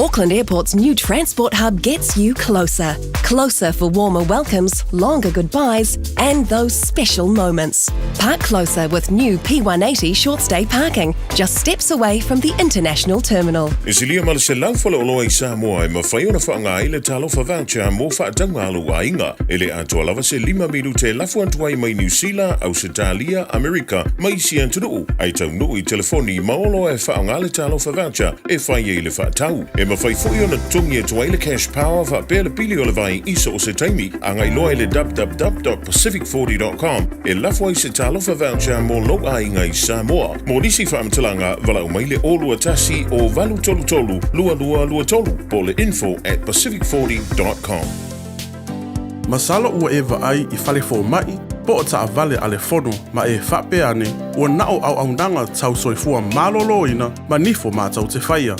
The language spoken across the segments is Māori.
Auckland Airport's new transport hub gets you closer. Closer for warmer welcomes, longer goodbyes, and those special moments. Park closer with new P180 short stay parking, just steps away from the international terminal. Isilia mal se lau fala oloa I Samoa e mawhai ona whaanga ile talo whavacha mo whaatanga alu a inga. Ele atua lava se 5 minute lafu antuai mai New Zealand, Australia, Amerika, mai si antunu. Ai tau no I telefoni maolo e whaanga ile talo whavacha e whai e ile whaatau. E mawhai fui ona tungi e tua ile cash power wha pēle pili o le vai isa o se taimi. Angai loa ile www.pacific40.com e lafu ai se talo whavacha mo lo a inga I Samoa. Mo nisi whaamtalanga vala umaile o lua tasi o valu tolu tolu, lua tolu, po le info@pacific40.com. Masala ua e vaai I fale fo mai, po o taa vale ale fono ma e whape ane, ua nao au nanga tau soifua malolo ina ma nifo mātau te whaia.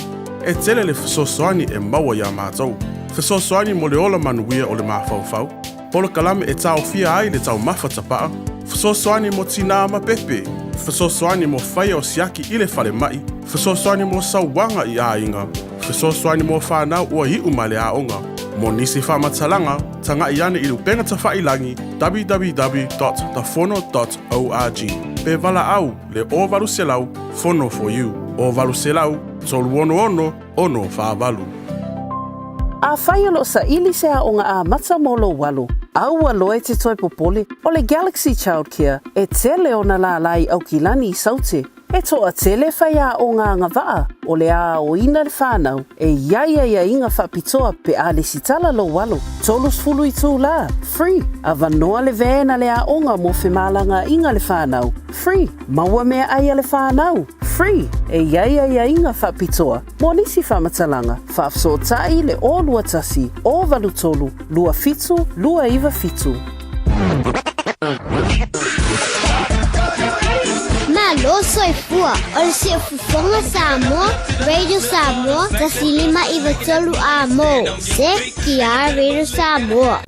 E tele le fesosoani e maua ia mātau. Fesosoani mo le ola manuia o le mawhauwhau. Polo kalame e tau fia ai le tau mawhatapaa. Fesosoani mo tina ma pepe. Fesosoani mo whaia o siaki I le fale mai. Fesosoani mo sauwanga I a inga. Fesosoani mo whanau ua hiu ma le a onga. Mo nisi whamatalanga, tanga I ane I lupenga ta whailangi www.thefono.org. Pe vala au le o valu selau, fono for you. O valu selau, tolu ono whaavalu. A whaia lo sa ili se a onga a mata molo walu. Au aloe te toi popole o le Galaxy Childcare e tele ona la lai au kilani I saute. E toa tele whaia o ngā ngawaa o le a o ina le whanau e ia inga whapitoa pe a le sitala lo walo. Tolus fulu I tū la, free. A vanoa le vena le a onga mo whemalanga inga le whanau, free. Maua mea aia le whanau, free. E ia inga whapitoa. Mo nisi whamatalanga, whafsotai le o lua tasi, o valu tolu, lua fitu, lua iwa fitu. Malo soifua, o le se fufonga Samoa, Radio Samoa, tasilima iwa tolu a mo. Se kia Radio Samoa.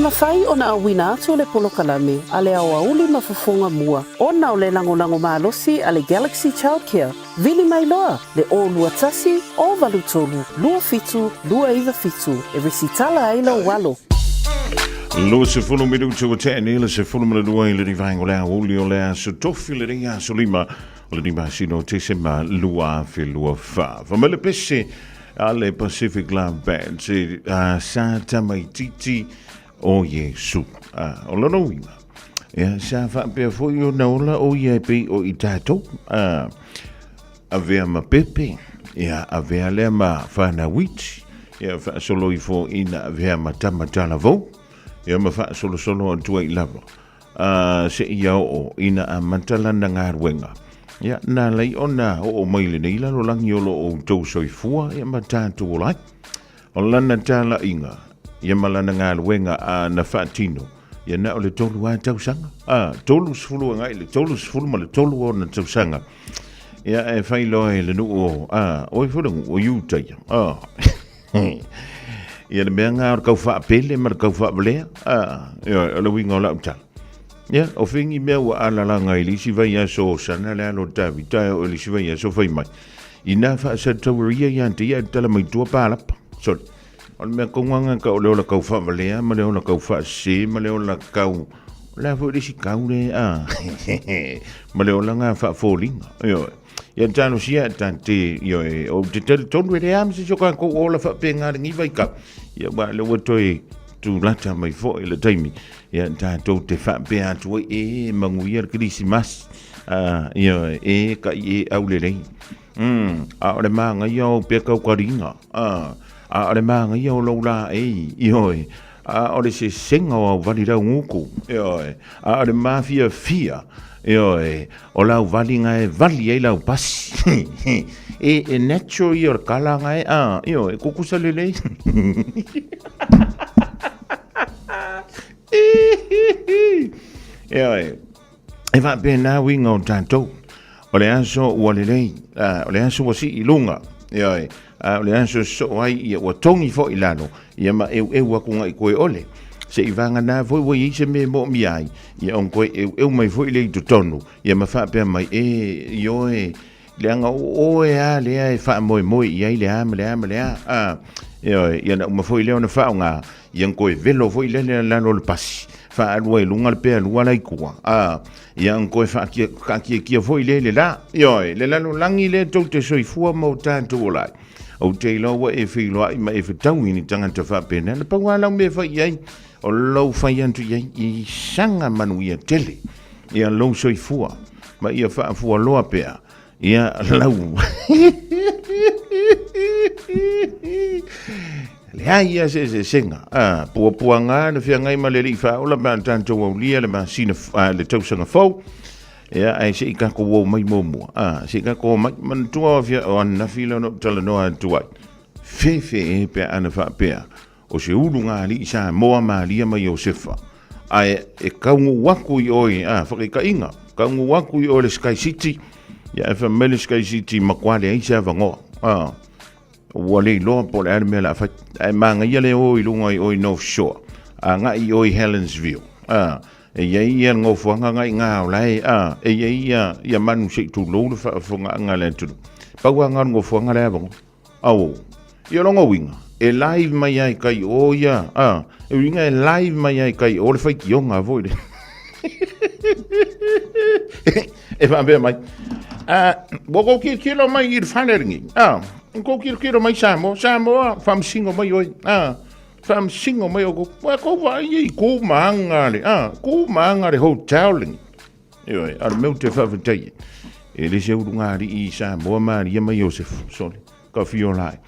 mawhai o na awina atu le polokalame a le au auli mafufonga mua. O na o le lango maalosi a le Galaxy Childcare. Vili mai loa le o lua tasi o valutolu, lua fitu, lua iwa fitu. E resitala aila walo. Lo se fulu minuti o te nele se fulu mele dua ile di vango le oli o le so tofi le ria so lima o le di masino te se ma lua fe lua fa. Fa mele pese ale Pacific Love Band se sa tamaititi o Yesu. O lo no wina. Ya sa fa pe fo yo na ola o ye pe o itato. Avea ma pepe. Ya avea le ma fa na wit. Ya fa solo ifo ina avea ma tamatala vo. Ya ma fa solo tua I lava. Se ia o ina a mantala na ngā ruenga. Ya na lei ona o maile nei la lo langi o lo o tau soifua ya ma tātu o lai. O lana tāla inga. Ya ma lana ngā ruenga a na whaatino. Ya na o le tolu a tau sanga. Tolu sfulu a ngai le tolu sfulu ma le tolu o na tau sanga. Ya e whailo e le nu o. Oi furangu o iutai. Ia le mea ngā o kau whaapele ma le kau whaapelea. Ia le winga o lau tala. Ia, o whingi mea ua alalanga I lisi vai aso sana le alo tawi tae o lisi vai aso whai mai. I nā whaasa tauria I ante ia tala mai tua pālapa. Sorry. O le mea konganga ka o leo la kau whaapelea, ma leo la kau whaase, ma leo la kau... La fo lisi kau le, ma leo la ngā whaafolinga. Ia tano sia tante o te tele tonu e am se soka ko ola fa pe ngā ringi vai ka ia wa le watoi tu lata mai fo le taimi ia tato te fa pe atu e mangu ia Christmas ia e ka e au le rei a le manga ia o pe ka karinga a le manga ia o lola e ioi a o le se senga o valira nguku ioi a le mafia fia Oi, o lau vali ngai vali e lau pasi. E natural i o kala ngai, oi, kukusa lelei. Oi, e va pena winga o tanto. O le anso ua lelei, o le anso wasi I lunga. Oi, o le anso so ai I ua tongi fo I lano. Ia ma e wakunga I koe ole. Se I vanga nā foi I se me mo mi ai. Ia on koe eu mai foi le tu tonu. Ia ma wha pia mai ioe. Leanga oe a lea e wha moi I ai lea lea. Ia na uma foi leo na wha o ngā. Ia on koe velo foi le lano le pasi. Wha alua I lunga le pea lua lai kua. Ia on koe wha kia foi le la. Ioe, le lano langi le tau te soifua mo tātu o lai. O te loa e whiloa I ma e whetau I ni tangata wha pena. Le paua lau me wha I ai. O lau whai antu I sanga manu ia tele. Ia lau soifua. Ma ia whaafua loa pea. Ia lau. Lea ia se senga. Pua ngā na whia ngai ma le li wha. Ola ma tantou au lia le ma sina le tausanga fau. Ia ai se I kako wau mai mōmua. Se I kako mai mantua whia o anna whila no tala noa tuai. Fefe e pea ana wha pea. O se ulu ngā li sa moa ma lia mai o sefa. Ai e kaungu waku I oi, whake ka inga. Kaungu waku I oi le Sky City. Ia e whamele Sky City makwale ai sa vangoa. Ua le loa po le arimea la whai. Ai manga ia le oi lunga I oi North Shore. Nga I oi Helensville. E iei ia ngofuanga ngai ngā o lai. E iei ia manu se tu lolo whafunga ngā le tunu. Paua ngā ngofuanga le avongo. Au. Ia longa winga. E live mai ai kai o ia. E winga e live mai ai kai o le whai ki o ngā voire. E whaambea mai. Wako kilo mai I whaneringi. Ko kilo mai Samoa. Samoa, whamsingo mai oi. Whamsingo mai o ko. Ko vai I ko maangare. Ko maangare hoteling. Ioi, ar meu te whawhitai. E le se urungari I Samoa maari ia mai Joseph. Sorry. Ka whio lai.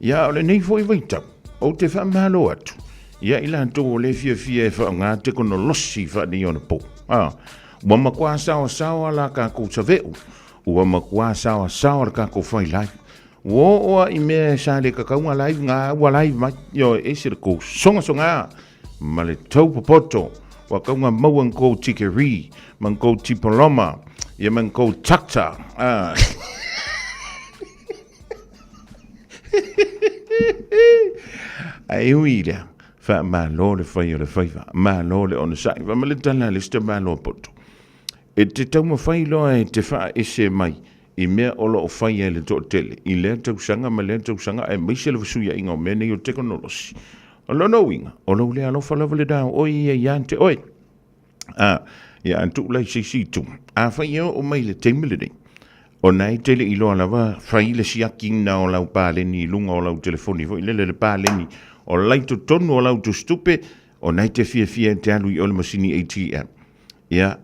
Ia ole nei foi waitau, o te whamalo atu. Ia ila tō le fia e wha ngā te kono losi wha ni ona po. Ua makua sawa la ka kou saveu. Ua makua sawa la ka kou whai lai. Ua I mea sa le kakaunga lai ngā ua lai mai. Ia e se kou songa. Ma le tau popoto. Ua kaunga mauang kou tikeri. Man kou tipoloma. Ia man kou takta. Ai ui lea, fa malo le fai o le fai fa malo le ona sai va male tala le sta malo poto e te tau ma fai loa e te fa ese mai i mea olo o fai e le to tele i le tau sanga ma le tau sanga e mai se le fusuia inga o mene i o teknolosi o lo no winga o lo le alo fala vale dao oi e yante oi ia antu lai si tu a fai o mai le teimile o nai tele i loa lava fai le siaki na o lau pāleni lunga o lau telefoni vo i le pāleni o lai to tonu o lau to stupe o nai te fia te alu i o le masini ATM ia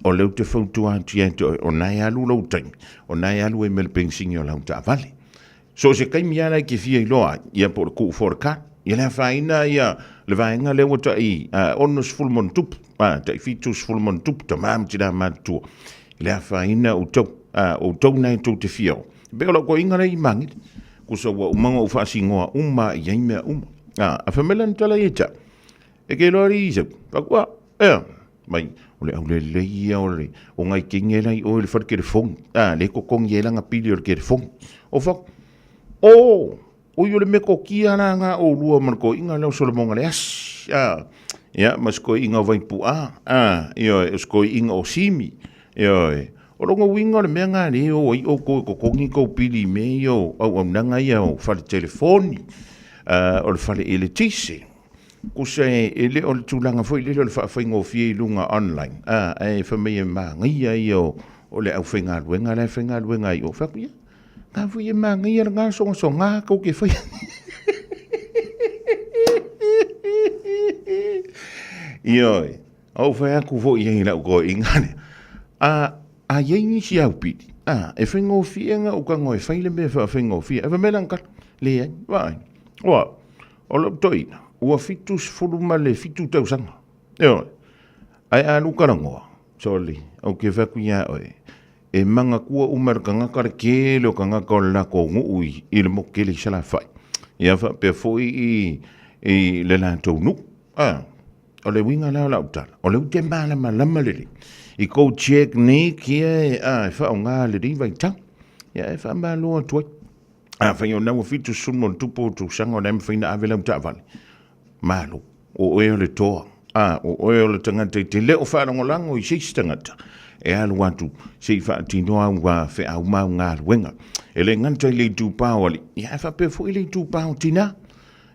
o leu te fautua o nai alu lau taimi o nai alu e mele pensingi o lau ta vale so se kai miana ki fia i loa ia por ku forka ia le faina ia le vaenga le wata i onus fulmon tup ta fitus fulmon tup ta mam tira matu le faina o tau nai tau te fio be o ko inga rei mangi ku so wa umanga o fa singoa uma ia me uma a famela ntala ita e ke lori iso pakua mai ole le ia ole o ngai kingela i o le fat ke le fong le ko kong yela nga pili o ke le fong o fa o yo le me ko kia na nga o lua man ko inga le so le monga le as ya mas ko inga vai pu yo es ko inga o simi yo o longo winga le menga ni o ko kongi ko pili me yo o nanga ia o fa le telefoni o le fa le eletisi ku se ele o le tulanga foi le fa ngo fie lunga online e fa me ma ngia yo o le au fenga luenga le fenga luenga yo fa pia ka foi ma ngia nga so nga ko ke foi yo au fa ku vo ye la ko ingane a yengi si au piti e fengo fie nga o ka ngoi faile me fa fengo fie e fa melanka le vai o lo toina ua fitus fuluma le fitu tausanga. Ai anu karangoa, soli, au ke whakuia oe. E manga kua umar ka ngakare kele o ka ngaka o lako ngui i le mokele sala fai. Ia wha pe foi i le lantou nuk. O le winga lao lau tala. O le ute mala malama lele. I kou check ni kia e wha o ngā le riva i tau. Ia e wha maa loa tuai. Whai o nau fitu sunmon tupo tu sanga o nem whina awe lau ta'avale. Malo, o oe le toa, o oe le tangata te leo wharangolango i seis tangata, e alu watu, sei whaatinoa ua whe au mau ngā ruenga, e le nganta i le tūpāo ali, ia whape fo i le tūpāo tina,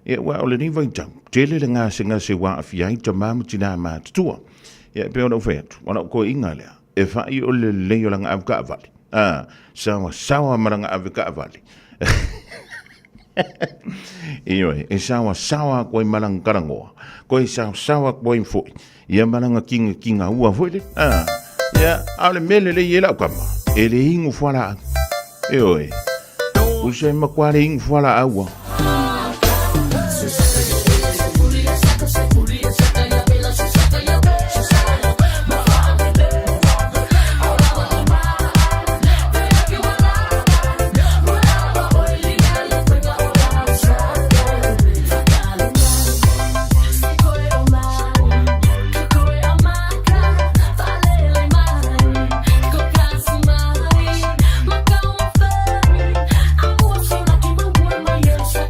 e ua o le ni vaitau, tele le ngā se wā awhiai ta māma tina mātutua, e pe ona wheatu, ona ko inga lea, e whai o le leo langa avka avali, sawa maranga avka avali, Ioi, e sawa koe malanga karangoa. Koe sawa koe mfoi. Ia malanga kinga ua foi. Ia, ale mele le iela ukama. E le ingu whala. Ioi. Usai makware ingu whala aua. Yes.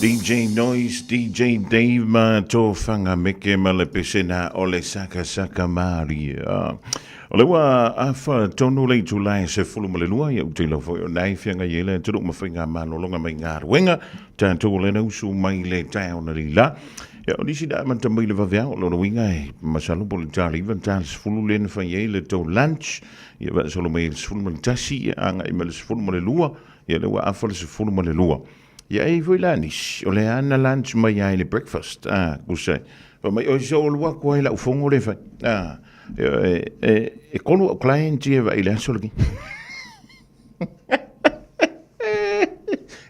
DJ Noise, DJ Dave ma tō whanga meke ma le pesena o le saka mari. O le wa awha tonu lei tūlai se fulu ma le lua ia utei lau fwoi o nai whianga iele tūruk ma whainga manolonga mai ngā ruenga tātou le nausu mai le tau na li la. Ia o nisi da manta mai le vavea o lona winga e masalo po le tāli iwan tāli se fulu le na whainga le tau lunch ia wa salo mai le se fulu ma le tasi ia anga ima le se fulu ma le lua ia le wa awha le se fulu ma le lua. Ia e voi lanis, o le ana lunch mai ai le breakfast, kusai. Pa mai o se o lua kua ila ufongo le fai. E konu o client ia va ila solki.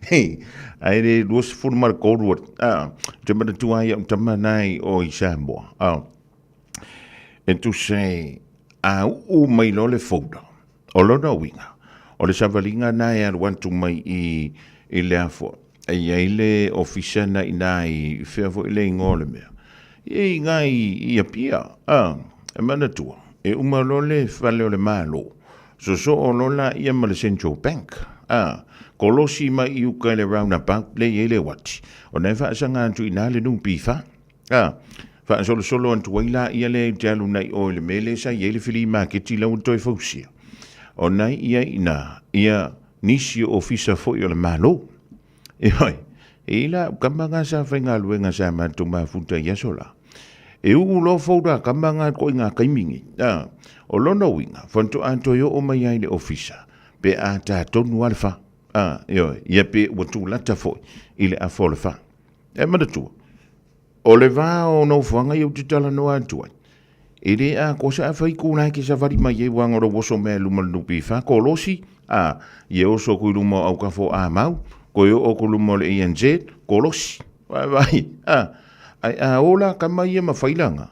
Hei, ai le luas furu mara Goldwood. Te mara tu ai am tama nai o i Samoa. E tu se, u mai lo le fouda, o lona winga. O le savalinga nai ar wantu mai i le afo. Ai le ofisa na inai fea fo ile ngole mea. I ngai i apia. E mana tua. E umalole fale o le malo. So o lola i ama le Central Bank. Kolosi ma i uka le roundabout le i le wati. O nei wha asanga antu ina le numpi fa. Wha solo antu waila i le jalu nai o le mele sa i le fili maketi lau toi fausia. O nei ia ina ia nisi ofisa fo i o le malo. E hoi, e la kamanga sa whainga luenga sa matu mafuta iasola. E lo fauda kamanga ko inga kaimingi. O lona winga, whanto anto yo o mai ai le ofisa. Pe a ta tonu alfa. Ia pe watu lata foi, ile a folefa. E manatua. O le va o no whanga iau titala no antua. E le a kosa a whai kūnai ki sa vari mai e wangoro woso mea lumalupi wha ko losi. Ie oso kui luma au ka fo a mau. Ko yo o ko lumo le ENZ, ko losi. Vai, ai ola ka mai e mawhailanga.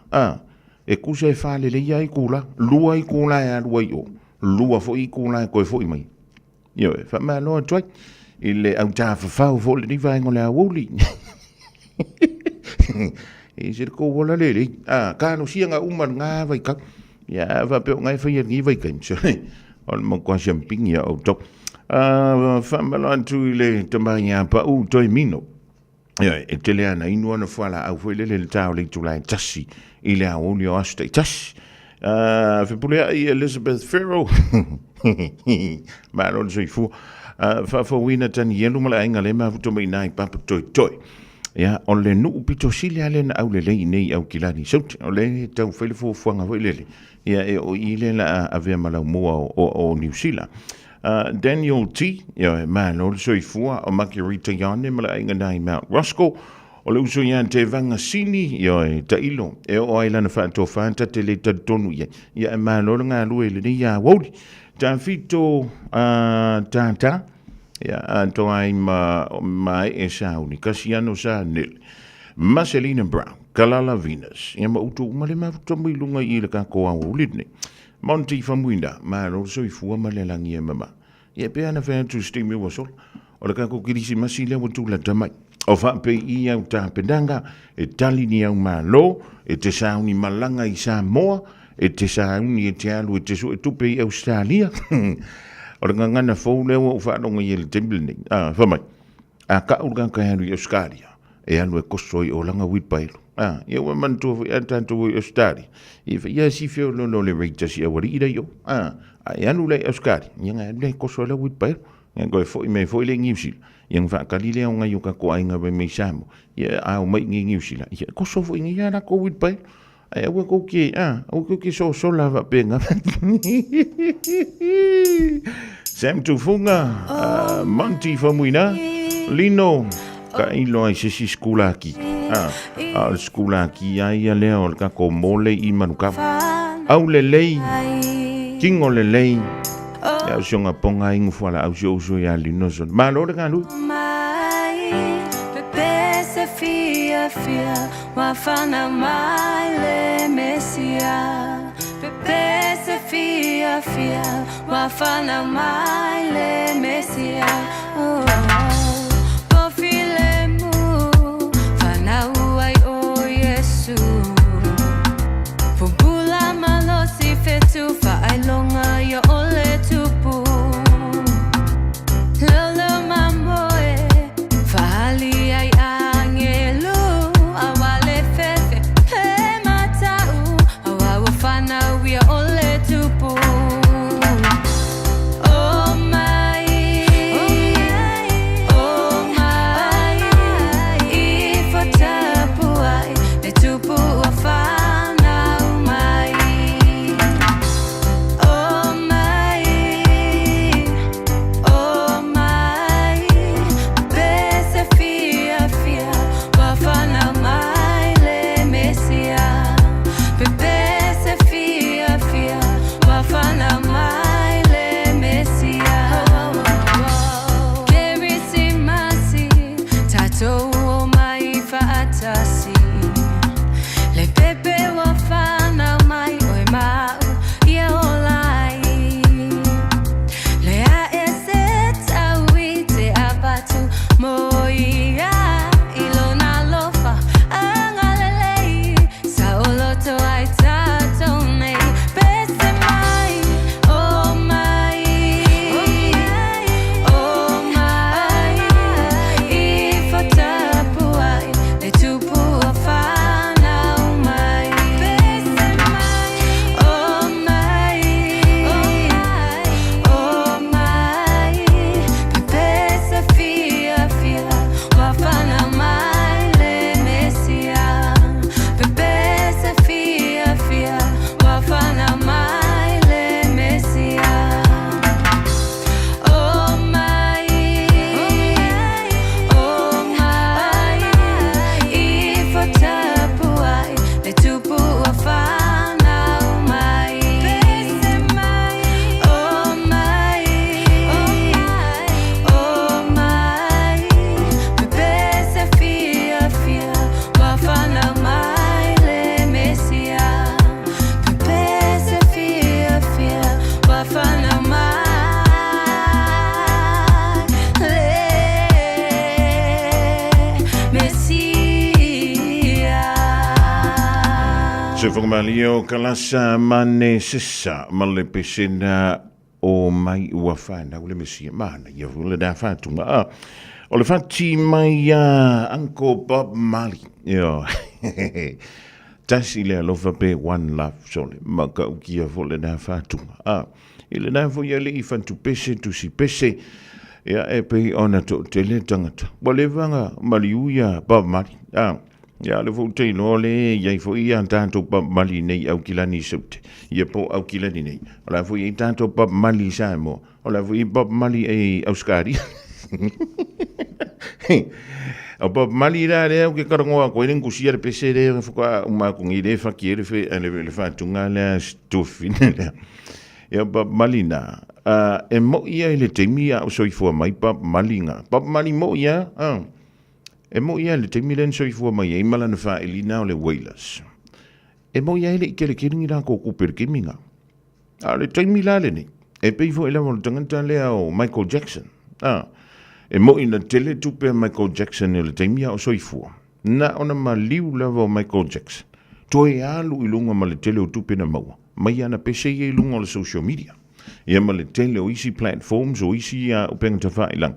E kusa e whale le ia i kula, lua i kula e alua i o. Lua fo i kula e koe fo i mai. Io e whamea loa tuai, i le au tā whawhau fo le niwa ingo le awoli. E se ko wala le le. Kāno sianga uman ngā vai ka. Ia, whapeo ngai whaia ngi vai kain. Ola mo kwa champing ia au tok. Whamala antu i le tamai a pa u toi mino. E te lea na inua na whala au fwele le tau le tulai tasi i le aoli o asta i tasi. Whipulea i Elizabeth Farrow. Maro soi fu. Whawhawina tani yelu mala inga le mafuto mai nai papa toi toi. Ia, o le nuu pito sile ale na au le lei nei au kilani sauti. O le tau whele fuanga whailele. Ia, e o i le la avea malau mua o New Zealand. Daniel T. Ia, man, o le soifua o Makirita Yane mala inga nai Mount Roscoe. O le uso ian te vanga sini, ia, ta ilo. E o ailana whanto whanta te le tonu ia. Ia, man, o le ngā lue le ni ia wodi. Ta fito tata. Ia, anto ai mai e sauni. Kasiano sa nil. Marcelina Brown. Kalala Venus. Ia ma utu umale mafuta muilunga i le kako au ulidne. Monty Famuina, maro so i fua malelangi e mama. Ia pe ana whea tu stimi wasol. O le kako kirisi masile watu la tamai. O whape i au tā pendanga, e tali ni au malo, e te sauni malanga i Samoa, e te sauni e te alu e te su e tupe i Australia. O le ngangana fau leo o whaonga i le temblini. Whamai. A ka urgan ka hanu i Australia. E alu e kosoi o langa witpailu. Ia wa mantua i antanto i Australia. Ia si feo no le reita si awari ira yo. Ai anu le Australia. Ia nga le kosoi la witpailu. Ia goe fo i me fo i le ngiusila. Ia ngwa kalile au ngai o ka ko ainga me Samoa. Ia au mai ngiusila. Ia koso fo i ngia na ko witpailu. Ai au ko ki au ko ki so lava penga. Sam Tufunga, Monty Famuina, Lino, ka ilo ai sisi skulaki. Al skulaki ai a leo ka ko mole i manukawa. Au le lei, kingo le lei. Ya songa ponga ingu fala au so ya Lino son. Ma lo de kalu. Pepe se fia wafana mai le mesia. Pepe se fia wafana mai le mesia. Fetu fa ailonga yo ole tupu Lolo mamboe fa hali ai to mai faatasi le pepe wa fana mai oi mau ia olai le a ese tawi te abatu moia ilona lofa angalelei saoloto ai tatone pese mai oh mai ifatapuai le tupu afana umai pese mai oh mai pese fia wafana mai le mesia pese fia wafana mai le mesia oh mai ifatapuai le tupu afana umai pese mai oh mai pese fia wafana mai le mesia pese fia wafana mai le mesia. Se whakamalio kalasa mane sisa male pesena o mai ua whana ule mesia mana ia ule da whatunga o le whati mai Uncle Bob Marley yo tasi le alofa pe One Love sole maka ukia vole da whatunga ile da fo ia le i whantu pese tu si pese ia e pe ona to tele tangata wale vanga maliuia Bob Marley ya le fu te no le ia fo ia tanto Bob Marley nei au kilani sute ia po au kilani nei la fu ia tanto Bob Marley sa mo la fu Bob Marley e Auskari o Bob Marley la le au ke karongo ko ile ngusia le pese le fu ka uma ko ngile fa kiere fe le fa tunga le stufine ya Bob Marley na e mo ia le temia o soifua mai Bob Marley nga Bob Marley mo ia e mo ia le te milen soifua mai e malana wha elina o le Wailers. E mo ia ele i kele kiringi rā ko kupere kiminga. Le te mila le ni. E peifo ele mo tangata lea o Michael Jackson. E mo ina tele tupe Michael Jackson e le te mia o soifua. Na ona ma liu lava o Michael Jackson. Toe alu ilunga ma le tele o tupe na maua. Mai ana pese i ilunga o le social media. Ia ma le tele o isi platforms o isi upenga ta wha ilang.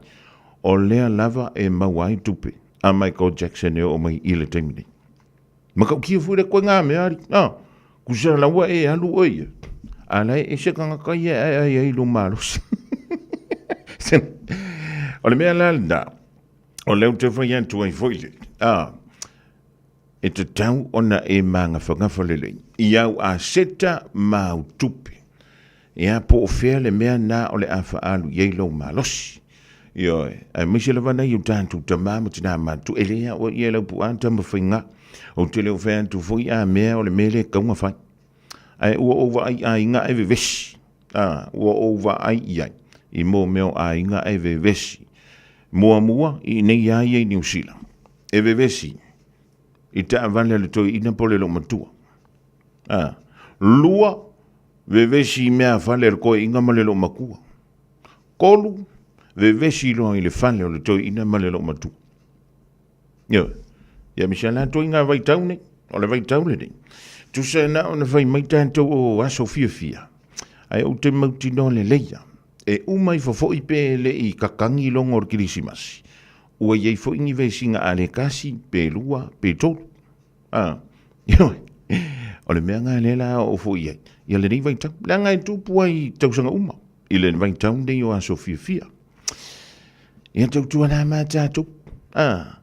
O lea lava e mawai tupe. A Michael Jackson e o mai i le temini. Maka ukia fuere koe ngā meari. Kusara laua e alu oia. Alai e se kanga kai e ilo malos. O le mea lalda. O leo te whai antu ai foile. E te tau ona e manga whangawhalele. I au a seta mau tupe. E a po o whea le mea nā o le awha alu i ilo malosi. Yo, misi la vana yu tantu tamama tina mantu elea o ia lau puanta mawhinga o te leo whantu fui a mea o le mele kaunga whai. Ai ua ova ai inga e vevesi. Ua ova ai iai. I mo meo a inga e vevesi. Mua i nei ai e New Zealand. E vevesi. I ta avale le toi ina pole lo matua. Lua vevesi mea vale le koe inga male lo makua. Kolu vevesi lo i le fale o le toi ina male lo matu. Yo, ia misala toi ngā vai taune, o le vai taune ni. Tu se na o na vai mai tanto o aso fia. Ai o te mauti no le leia. E umai fofo i pe le i kakangi longo o kirisimasi. Ua iei fo ingi vesinga a le kasi, pe lua, pe tolu. Yo, o le mea ngā lela o fo iei. Ia le nei vai tau, la ngai tupu ai tausanga uma. I le vai taune o aso fia. Ia tau tua nā mā tātou. A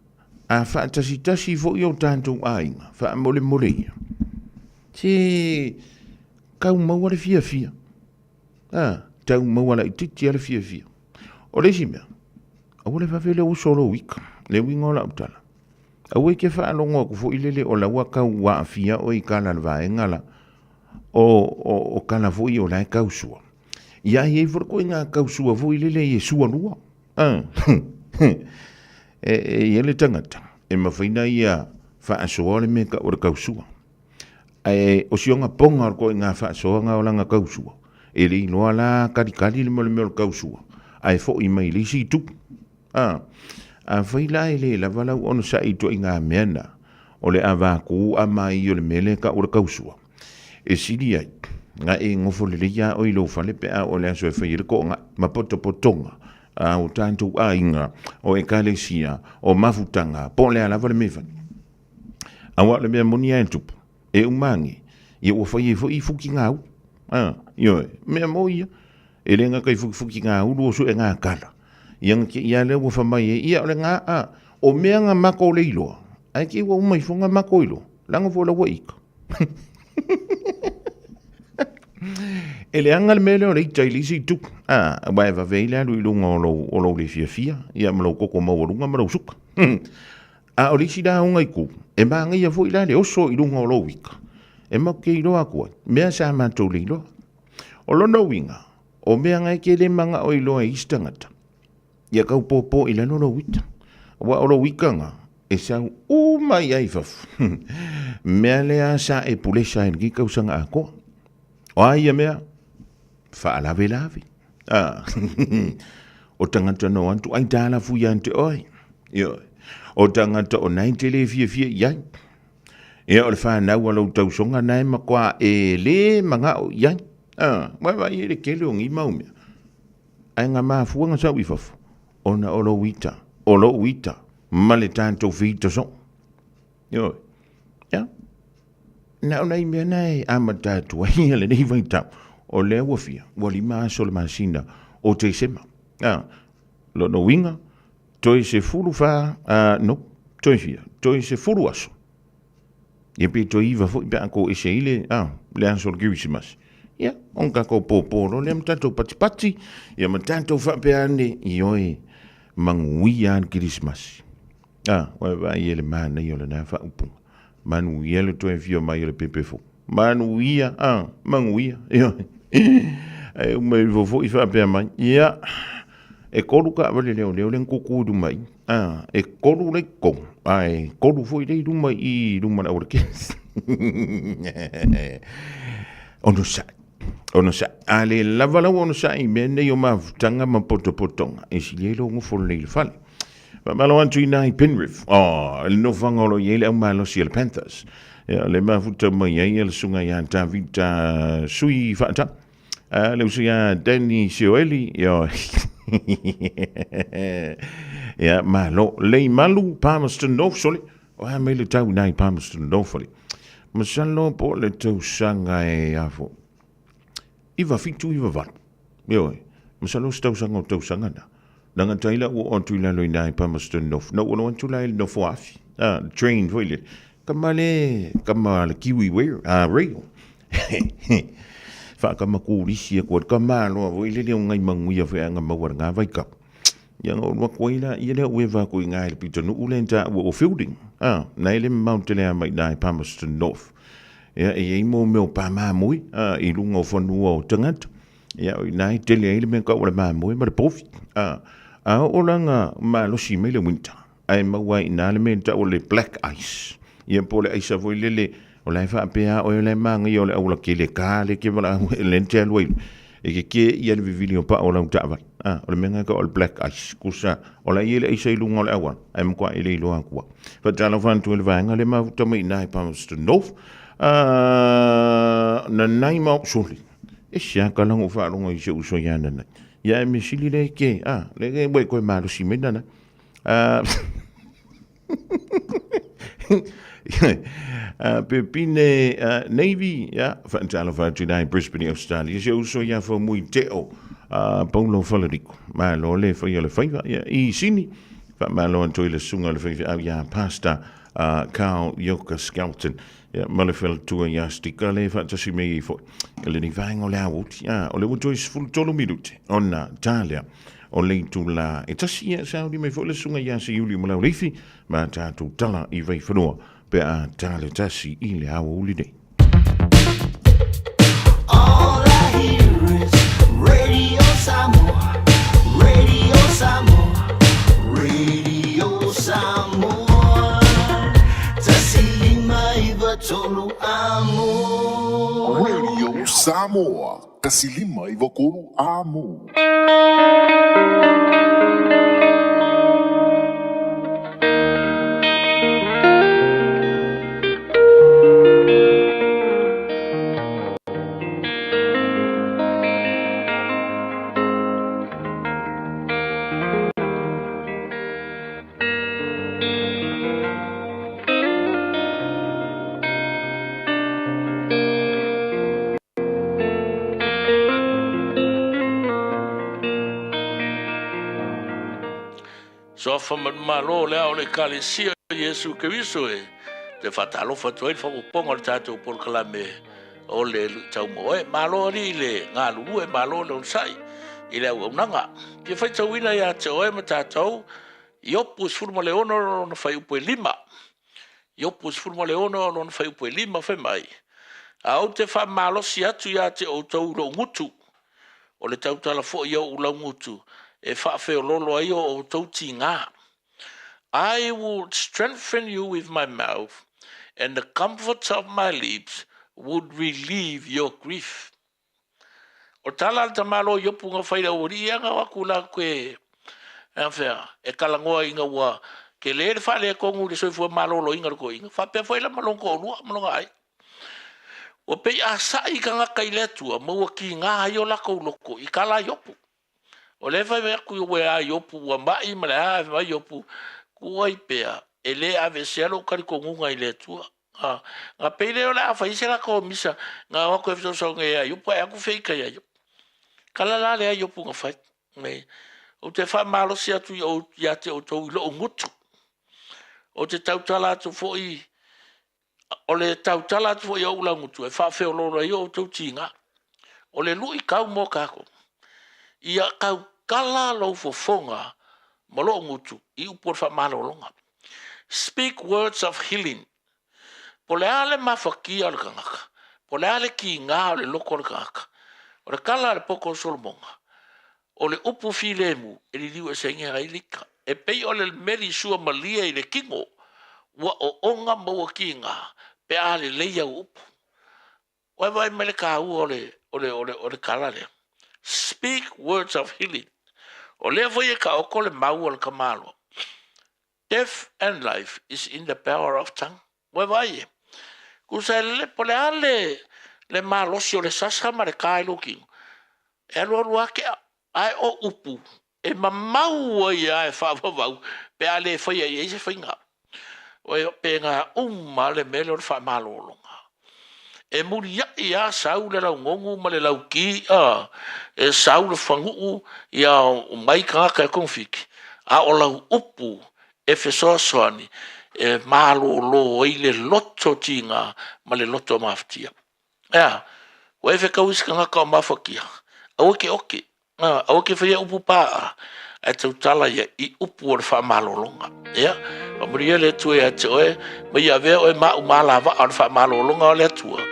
whaatasi fo i o tātou ainga. Wha mole ia. Te kau maua le fia. Tau maua la i titi ale fia. O le si mea. Au le whawele o solo wika. Le wingo la utala. Au e ke whaalongo ku fo ilele o la waka wa fia o i kala vaenga la. O kala fo i o la kausua. Ia i e furko i ngā kausua fo ilele i e sua lua. Ele tangata. E mawhaina ia whaasoa le me ka ora kausua. O sionga ponga ko ngā whaasoa ngā o langa kausua. E le inoa la karikari le mole kausua. Ai fo I mai lisi tu. A whaila e le lavalau ono sa I to I ngā meana. O le awa ku a mai o le mele ka ora kausua. E siri ai. Nga e ngofo le ia o ilo whale pe a o le aso e whaire ko nga mapoto potonga. O tantou a inga, o ekalesia, o mafutanga, po le alava le mewa. Awa le mea moni e tupu. E umangi. I o whai e fuki ngau. Ioe, mea moia. E le nga kai fuki ngau, o su e ngā kala. Iang ki ia le wafa mai e ia o le ngā a. O mea ngā mako le iloa. Ai ki wa umai funga mako ilo. Langa fola wa ika. E le anga le mele o le itai lisi tuku. Wa e waveile alu I lunga o lo le fia. Ia malo koko mawarunga malo suka. O lisi da unga iku. E maanga ia fo ila le oso I lunga o lo wika. E mau ke iloa kua. Mea sa matou le iloa. O lo no winga. O mea ngai ke le manga o iloa istangata. Ia kau popo ila no lo wita. Wa o lo wika nga. E sa mai ai fafu. Mea lea sa e pulesa en ki kausanga a koa. O aia mea. Whaalawe lawe. O tangata no antu ai tāla fui ante oi. O tangata o nai te le fia iai. Ia o le whanau alau tausonga nai makua e le manga o iai. Wai e le kele o ngi maumea. Ai ngā maafuanga sau I fafu. Ona olo wita. Olo wita. Male tāntou whita so. Ia. Na ona I mea nai amatatu. Ia le nei vaitau. O lea wafia, wali maa so le masina o te sema. Lo no winga, toi se furu wha, no, toi fia, toi se furu aso. Ia pe toi iwa fo ipe ako e se ile, le anso le kiwisimas. Ia, onka ko poporo, le mtato pati, ia mtato wha pe ane, ioe, manguia an kirismas. Wai ia le mana i o le na wha upunga. Manu ia le toi fia mai le pepefo. Manuia, manguia, ioe. E mai vovô I whapea mai. Ia, e koru ka awale leo len kuku du mai. E koru le kong. E koru foi le du mai I du mana ora kes. Ono sa. Ale lavala ono sa I mene yo mavutanga mapotopotonga. E si lelo ngufolo le fale. Malo antu ina I Penrith. Le no fangolo yele au malo si el Panthers. Le mafuta mai ai le sunga ya Davita sui fata. Le usia Danny Sioeli yo. Ya malo le malu Palmerston North soli. O ha mele tau nai Palmerston North soli. Masalo po le tau sanga e afo. Iva fitu iva van. Yo. Masalo tau sanga na. Nanga taila o ontu la lo nai Palmerston North. No ono ontu la no fo afi. Train foi Kamale kiwi weir rail. Fa kama kulisi ko kamalo vo ile le ngai manguia fa nga mawar nga vai kap. Yang o koila ile we va ko ngai pitonu ulenta o fielding. Na ile mountain mai dai Palmerston North. Ya e mo meu pa ma mui I lunga o fonu o tangat. Ya nai tele ile men ka o ma mui ma profi. O langa ma lo si me le winter. Ai mawai na le men ta o le black ice. Ia pole aisa voi lele o lai wha apea o le manga I o le aula ke le ka le ke wala lente aluai e ke ia le vivili o pa o lau ta'awai o le menga ka o le black ice kusa o la ia le aisa ilunga o le awan ai mkwa ile iloa kua fa tala whantu le vaenga le mavuta mai nai Palmerston North na nai mau soli e sia ka lango whaalonga I se uso yana nai ia e mesili le ke le ke wei koe maru si mena na Pepine Navy fantala fatina Brisbane Australia so ya fo muy teo Paulo Falerico ma lo le fa le fa I sini fa ma lo anto le sunga le fa ya pasta Carl Yoka Skelton Malefel tua ya stika le fa tasi me fo le ni vaingo le out o le jois full tolo minute ona talia o le tula e tasi ya saudi me fo le sunga ya se yuli mo la rifi ma tatu tala I vai froa pe a tale tasi I le awa ulidei. All I hear is Radio Samoa, Radio Samoa, Radio Tolu amo Radio Samoa, kasilima i Vokulu amo. So fa malo le o le kalesia Yesu Kristo e te fatalo fatoi fa o pongo tato por kalame o le tau mo e malo ri le nga lu e malo no sai ile o nanga ke fa tawina ya te o e matato yo pus furmo le ono no fa upo lima yo pus furmo le ono no fa upo lima fa mai a o te fa malo si atu ya te o tau ro mutu o le tau tala fo yo u la mutu e fa fe lolo ai o tau tinga. I would strengthen you with my mouth, and the comforts of my lips would relieve your grief. O tala ta malo yo punga faida o ria nga wakula kwe. Afea e kalangoa inga wa ke le fa le ko ngu so fu malo lo inga ko inga fa pe foi la malo ko lu malo ai. O pe asa i kanga kai le tua mo ki nga yo la ko loko i kala yopu. O le fa me ku we a yopu wa mai mala va yopu ku ai pea ele ave selo kali ko ngunga ile tua nga pele ola fa isela ko misa nga wa ko fso so nga yopu ya ku feika ya kala la le yopu nga fa me o te fa malo sia tu o ya te o to lo ngutu o te tautala tu foi o le tautala tu foi o la ngutu e fa fe o lo yo to tinga o le lui ka mo ka ko ia ka kala lo fofonga malo ngutu I upor fa malo longa. Speak words of healing. Pole ale mafakia le kangaka. Pole ale ki nga le loko le kangaka. O le kala le poko solmonga. O le upu filemu e li liu e sengi hailika. E pei o le meri sua malia I le kingo. Wa o onga maua ki nga. Pe ale leia upu. Wai vai mele ka u o le kala le. Speak words of healing. O le voye ka oko le mau o le kamalo. Death and life is in the power of tongue. Wai vai. Kusa le pole ale le malosi o le sasa ma le kai luki. E alua ke ai o upu. E mamau o ia e whaavavau. Pe ale e whaia I eise whainga. O e pe ngā le mele o le wha malolonga. E muri ia sau le lau ngongu ma le lau ki. E sau le whangu ia o mai kanga e konfiki. A o lau upu. E fesoasoani e malo I le loto tinga ma le loto maftia. Ea, o e whekawis ka ngaka o mafakia. Au ke oke, au ke whaia upu paa. E tau tala ia I upu o le wha malolonga. Ea, o maria le tue e te oe, ma ia vea oe ma umalava o le wha malolonga o le tua.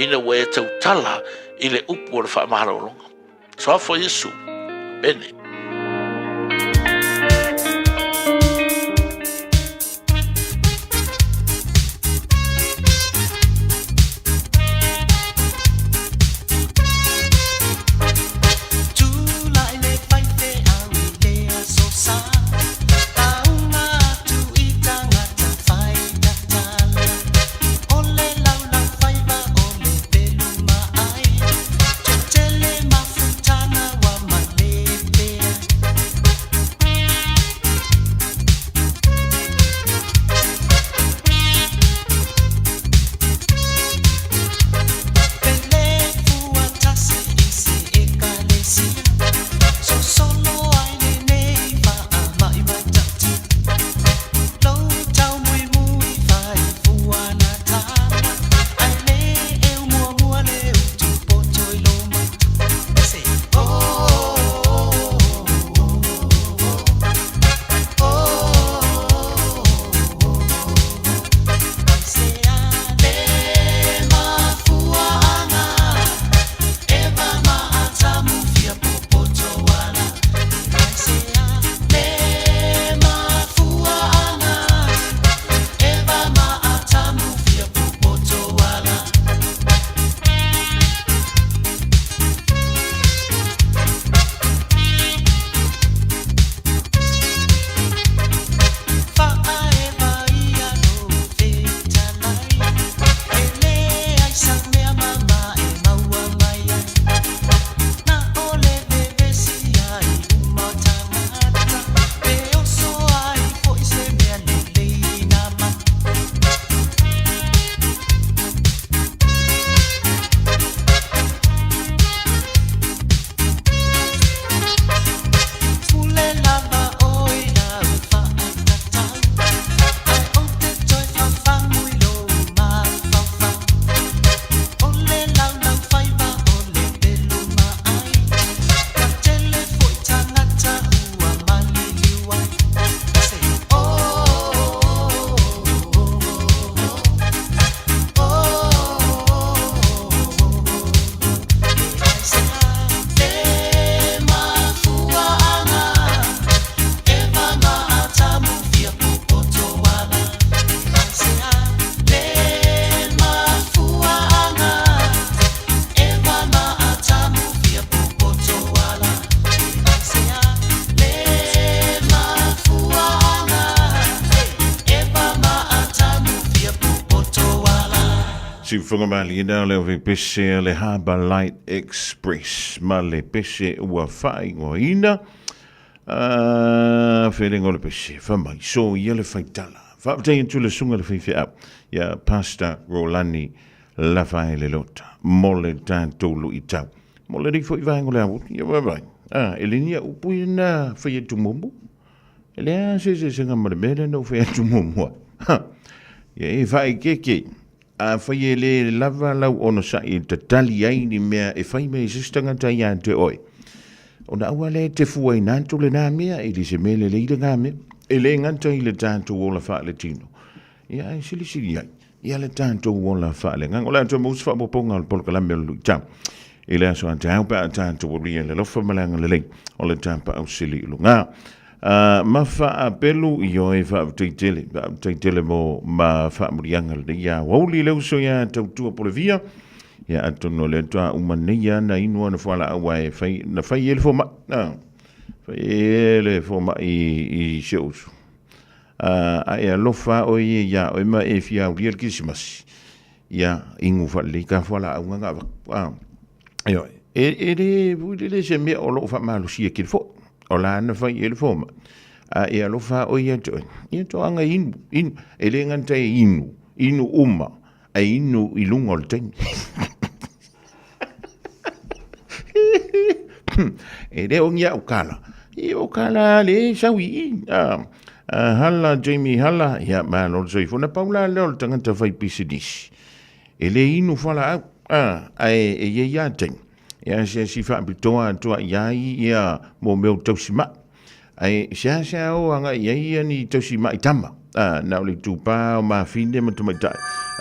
Ina we e tau tala I le upu o le wha malolonga. So for Yesu, bene. Tele mafutana wa malepe Si whangamali na leo vi pese le Harbour Light Express ma le pese ua whai ngoina whenengo le pese whamai so ia le whaitala whaapatei tu le sunga le whaiwhia ia Pastor Rolani la whai le lota mo le tātolu I tau mo le rifo I vaengo le awu ia wawai elinia upui na whai tu mumu elea se senga ma le mele no whai tu mumu ia e whai keke a whai le lava lau ono sa I te tali ai ni mea e whai mei sistanga tai a te oi. O na awa le te fuai nanto le nā mea e li se mele le ida ngā mea e le nganta I le tātou o la wha le tino. Ia e sili sili ai. Ia le tātou o la wha le ngang. O la atua mous wha moponga le polka lamea lui tau. E le aso ante haupa a tātou o ria le lofa malanga le lei. O le tāpa au sili ilu ngā. Ma wha a pelu I o e wha teitele mo ma wha murianga le ia wauli leu so ia tautua pole via ia atono le toa umaneia na inua na whala awa e whai na whai ele foma whai ele foma I sheusu a e alofa o ia o ima e fia uria le kisimasi ia ingu whale ka whala aunga ngā io e le se mea o loo wha malusia ki le fo o la na whai ele foma a e alofa o ia to anga inu e le nganta e inu uma a inu I lunga o le taimi e le o ngia ukala I ukala le sawi hala Jamie hala ia man o zoi fona paula le o tangata vai pisidis e le inu fala e ia teng ia se si fa bitoa toa ia mo meu tausima ai sia o anga ia ni tausima itama na le tupa o ma finde mo tumata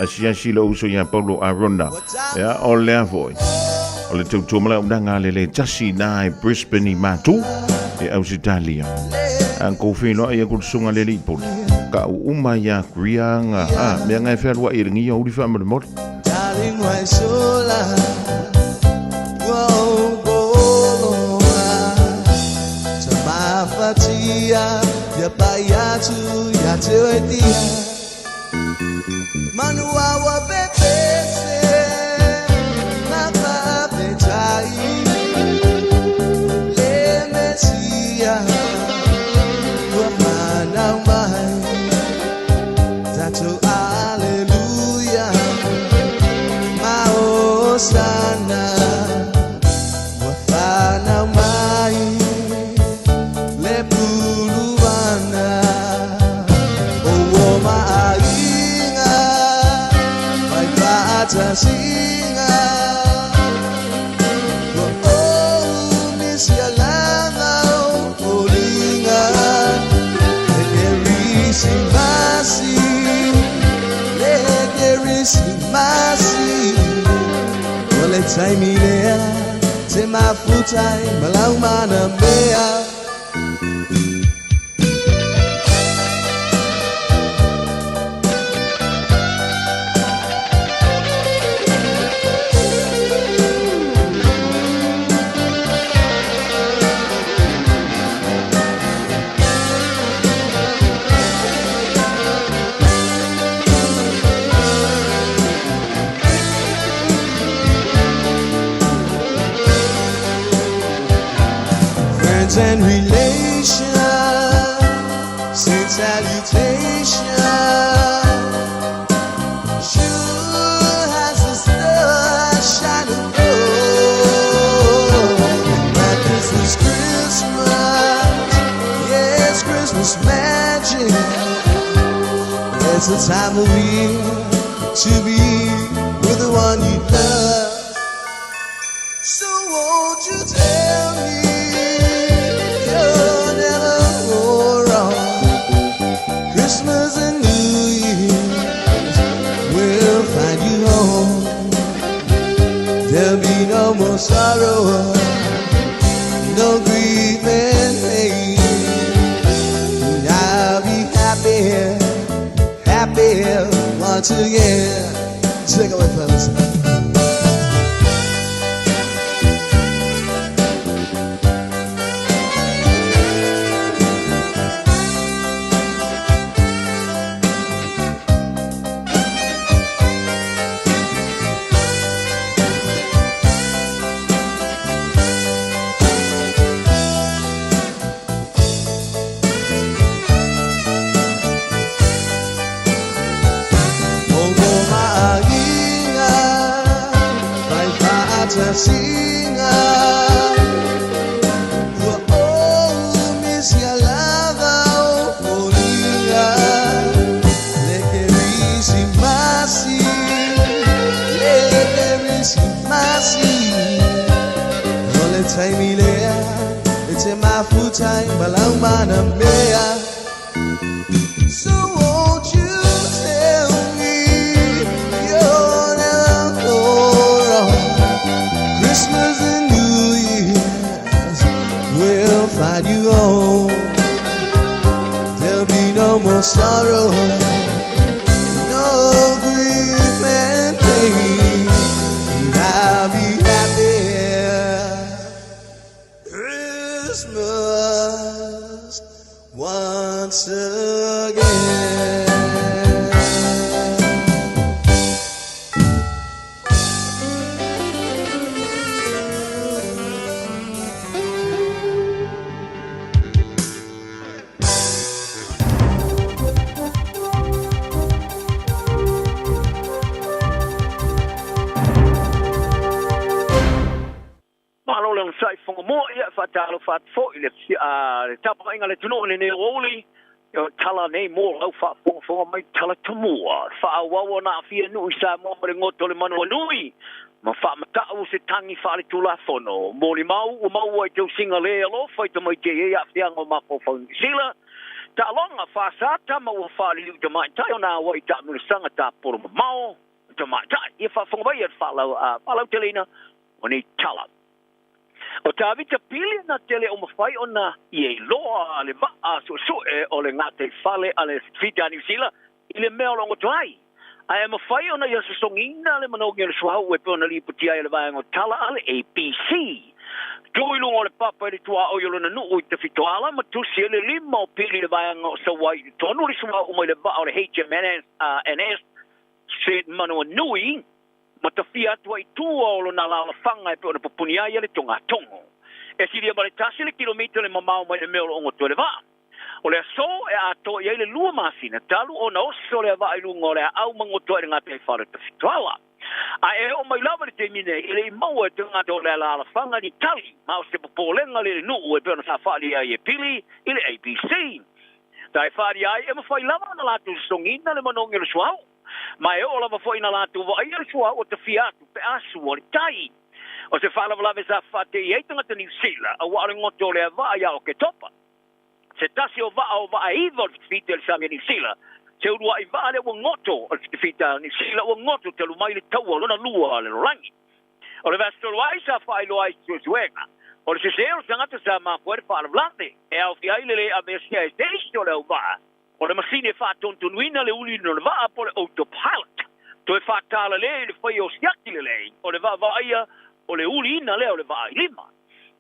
sia si lo uso ia Paulo Arona ia o le avoi o le tautua mala unanga le tasi na Brisbane I matu e Ausitalia an ko fino ia ko sunga le lipo ka uma ia krianga me ngai fer wa iringi o li fa mo mo darling my soul fatia ya payatu ya tewetia manua wa bepese maka betai le mesia wa mana mai tatu haleluya maosana wa fana mai singa misia langa olinga legerisi masi ole taimilea te mafutai malau mana mea and relation, sweet salutation, sure has the star shining through. And this is Christmas, yes, Christmas magic. It's the time of year to be with the one you love. So won't you tell me? Christmas and New Year's will find you home. There'll be no more sorrow, no grief and pain. And I'll be happy once again. Take it away, fellas. fantasinga oh miss ya lava oh linga le che risi masi non le time lea it's in my full time balang mana mea so won't you tell me you're never wrong Christmas and New Year's will find you home there'll be no more sorrow no grief and pain I'll be happy Christmas once again. Sai fonga mo ia fatalo fat fo ile tapa inga le tuno le ne roli yo tala nei mo au fa fonga mai tala tumua fa wawa na fia nu sa mo le ngoto le manu nui ma fa mata u se tangi fa le tula fono mo le mau o mau ai tau singa le alo fa te mai ke ia fia ngo ma fo sila ta longa fa sa ta ma o fa le te mai ta na wa ta mu sanga ta por mau te mai ta ia fa fonga mai fa la telina oni tala o tawita pili na tele o mawhai o na i e loa ale maa so e o le ngate fale ale fita New Zealand i le mea longo tuai. A e mawhai o na ia sasongina le manongi le suhau e pēo na li puti ai le vāengo tala ale ABC. Tui lungo le papa le tua o yolo na nuu i te fitoala ma tusi ele lima o pili le vāengo sa wai tonu le suhau o mai le vā o le HMNS se manu nui ma ta fia tua i tua o na la fanga e pe o na popuni ai le tonga tongo. E si lia bale tasi le kilomita le mamau mai le meo ongo tue le vaa. O le so e a to i le lua masina talu o na oso le vaa i lungo le au mango tue le ngate e whare te fituala. A e o mai lava le te mine i le mau e te ngate o le la fanga ni tali ma o se popolenga le nuu e pe o na sa whaali ai e pili i le ABC. Tai whaali ai e mawhai lava na latu songina le manongi le suau. Ma e o lava foi na latu wa ai le sua o te fiatu pe asu o le tai. O se whala wala sa whate i eitanga te New Zealand a wale ngoto le va ia o ke topa. Se tasi o va iwa o te fita le samia New Zealand. Se urua i va le o ngoto o te fita New Zealand o ngoto te lumai le taua lona lua le rolangi. O le vastolo ai sa whai lo ai suenga. O le se seo sangata sa ma koe whala vlate. E au fi aile le amesia e teisi o le au va. O le masine whātontunuina le uli no le vaa po le autopilot. To e whātala le whai o siaki le. O le vaa vaia o le uli ina le o le vaa i lima.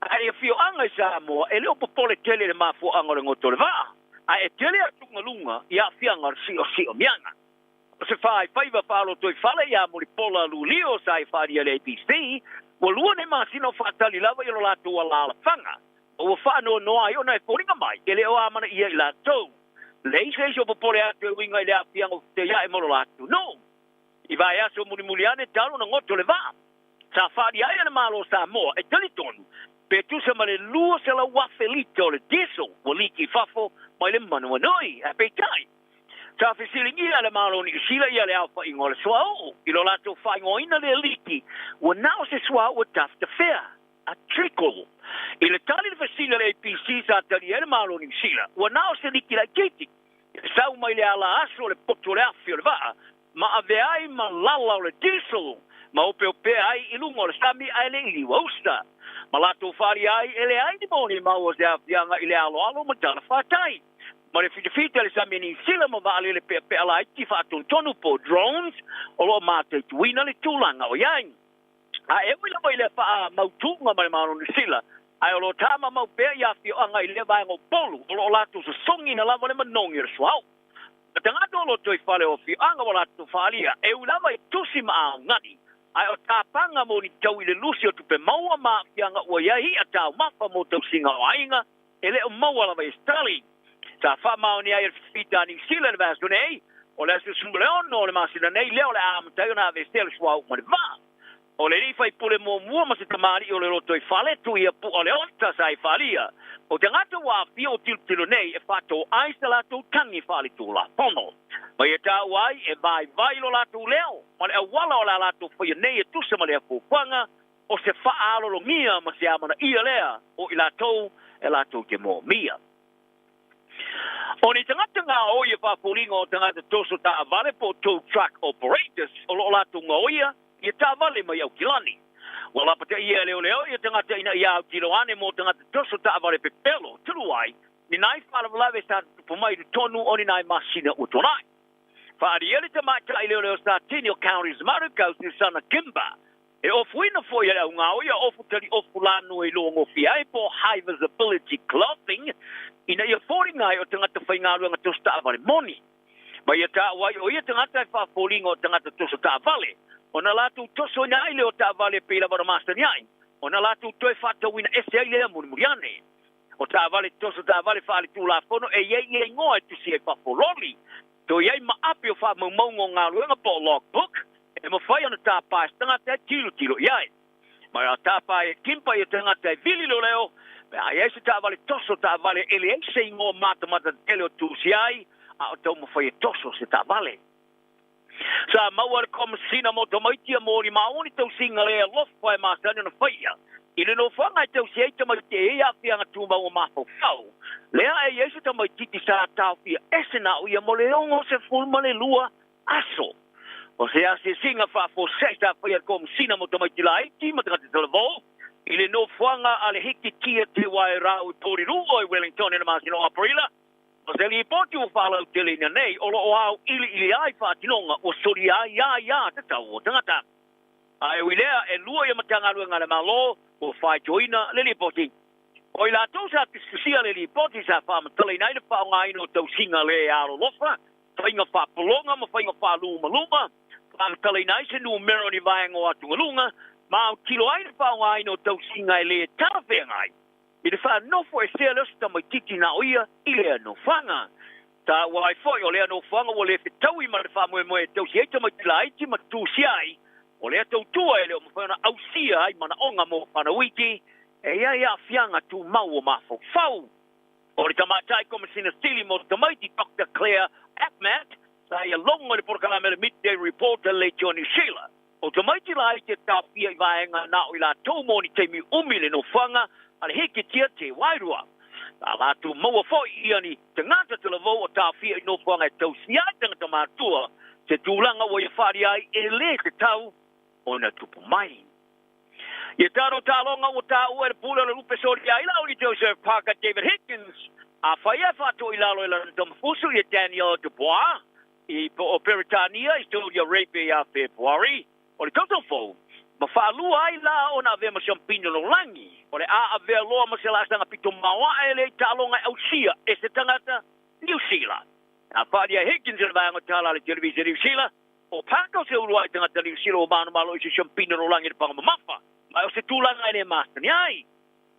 A e whio anga i sa moa e leo popole tele le mafu anga le ngoto le vaa. A e tele a tunga lunga i a whianga si o mianga. O se whaai whaiva whaalo toi whale i a mori pola lulio sa i whaari le ABC. O lua ne masino whaatali lava i lo latu a la whanga. O whaano noa i ona e koringa mai. E leo amana i e la tau. Leis o popole atu e winga i le apiango te ia e molo atu. No. I vai aso muri ane talo na ngoto le vaa. Sa whaari ai ana malo sa moa e talitonu. Pe tu se male lua se la wafelite o le diesel. O liki fafo mai le manu anoi. A pe tai. Sa fesilingi ale malo ni sila i ale alfa ingo le suao. I lo lato wha ingo ina le liki. Wa nao se suao o tafta fea. A trickle. I le tali le fasila le APC sa tali ele malo ni sila. Wa nao se liki la kiti. Sau mai le ala aso le poto le afi o le vaa. Ma ave ai ma lala o le diesel. Ma ope ai i lungo le sami ai le ili wausta. Ma lato whari ai ele ai ni moni ma o se afianga i le alo ma tala whatai. Ma le fita le sami ni sila ma vale le pe ala iti whatun tonu po drones. O lo mate tuina le tūlanga o iai. A e wila mai le wha mautunga mai maro ni sila. Ai o lo tama mau pea ia fio anga i le vaengo polu. O lo lato sa songi na lava le manongi re suau. Ma tanga dolo toi whale o fio anga o lato whalia. E ulama i tusi maa ngani. Ai o tāpanga mo ni tau i le lusi o tupe maua maa fianga ua iahi a tau mafa mo tau singa o ainga. E le o maua lava i stali. Sa wha mao ni ai fita ni sila le vasu nei. O le asu sumleon o le masina nei leo le amatai o na ave stele suau ma le vaa. O le rifai pule mo mua ma se tamari o le roto I whale tu ia pu o le ota sa I whalia. O te ngata wā pia o tilu nei e whato aisa la tu tangi whale tu la pono. Ma ia tā wai e vai lo la tu leo. Ma le awala o la tu whaia nei e tusa ma le fuwanga o se whaalo lo ngia ma se amana ia lea o I la tau e la tu te mo mia. O ni tangata ngā oia whapolinga o tangata toso ta avale po tow truck operators o lo la tu ngoia ia tā vale mai au kilani. Wala pata ia leo ia tangata ina ia au kiloane mo tangata toso ta avale pe pelo tuluai ni nai whalawalawe sa pumai du tonu o ni nai masina utonai. Whaari ele te mata I leo sa Tenio County's Marukau ni sana Kimba. E ofuina fo ia au ngā oia ofu tali ofu lanu e longo fiai po high visibility clothing ina ia whoringai o tangata whaingaru anga toso ta avale moni. Ma ia tā wai o ia tangata e whapolinga o tangata toso ta avale. Ona latu toso ina ile o ta avale pila vara master nyai. Ona latu toe whatawina ese ai lea muriane. O ta avale toso ta avale whaali tu la fono e iei ngoa tu si e whapololi. To iei maapi o wha maungo ngā luenga po logbook. E ma whai ana tāpā e tangata e tilo iei. Mai a tāpā e kimpa e tangata e vili lo leo. Me a iei se ta avale toso ta avale ele e se ingoa mata ele o tu si ai. A o tau ma whai e toso se ta avale. Sa mawar komisina mo tomaitia mori maoni tau singa lea lofa e maasani na whaia. Ile no whanga tau si eita mai te ea whianga tūma o mafau fau. Lea e yesu tamai titi sa tau fia esena o ia mo leongo se fulmane lua aso. O se ase singa wha fo seita whaia komisina mo tomaiti la eiti matangati televo. Ile no whanga ale hiki kia te wai rau tori ruo e Wellington ina masino aprila. O se li poti o whalau te lina nei, o lo o au ili ai whātinonga o sori ai te tau o tangata. Ai wilea e lua ia matangarua ngana malo o whai joina le li poti. O I la tau sa tiskusia le li poti sa whamatale nei na whaonga ino tau singa le aro lofa, whainga whapolonga ma whainga whaluma luma, whamatale nei se numero ni vaengo atunga lunga, ma au kilo ai na whaonga ino tau singa e le tarawhengai. I te wha nofo e sea lesu ta mai titi na oia I lea no whanga. Ta wai foi o lea no whanga o lea whetau I mara wha moe tau si eita mai tila iti ma tu si ai. O lea tau tua e leo ma whaina au sia ai mana onga mo whana wiki. E ia whianga tu mau o mafo whau. O le tamatai komisina stili mo tamaiti Dr. Claire Ahmed. Sa ia longa le porkalamere midday reporter le Johnny Sheila. O tamaiti la iti tawhia I vaenga na o I la tau moni teimi umile no whanga. Ale heke tia te wairua. Tā lātu maua fōi ia ni te ngata te lavo o tā whia I no whanga e tau siai tangata mātua te tūlanga o ia whari ai e le te tau o na tupu mai. Ia tāro tālonga o tā ua le pūla le rupe sori ai lau ni Joseph Parker David Higgins a whaia whātua I lalo I lana tamafusu I Daniel Dubois I o Peritania I Saudi Arabia a February o le tautau ma whaalua ai la o na vea ma champino no langi. O le a vea loa ma se la sanga pito mawa e le talonga au sia e se tangata New Zealand. A whaadia Higgins e vanga tala le televisi New Zealand. O pako se urua I tangata New Zealand o manu malo I se champino no langi de panga mamafa. Ma o se tūlanga e le mastani ai.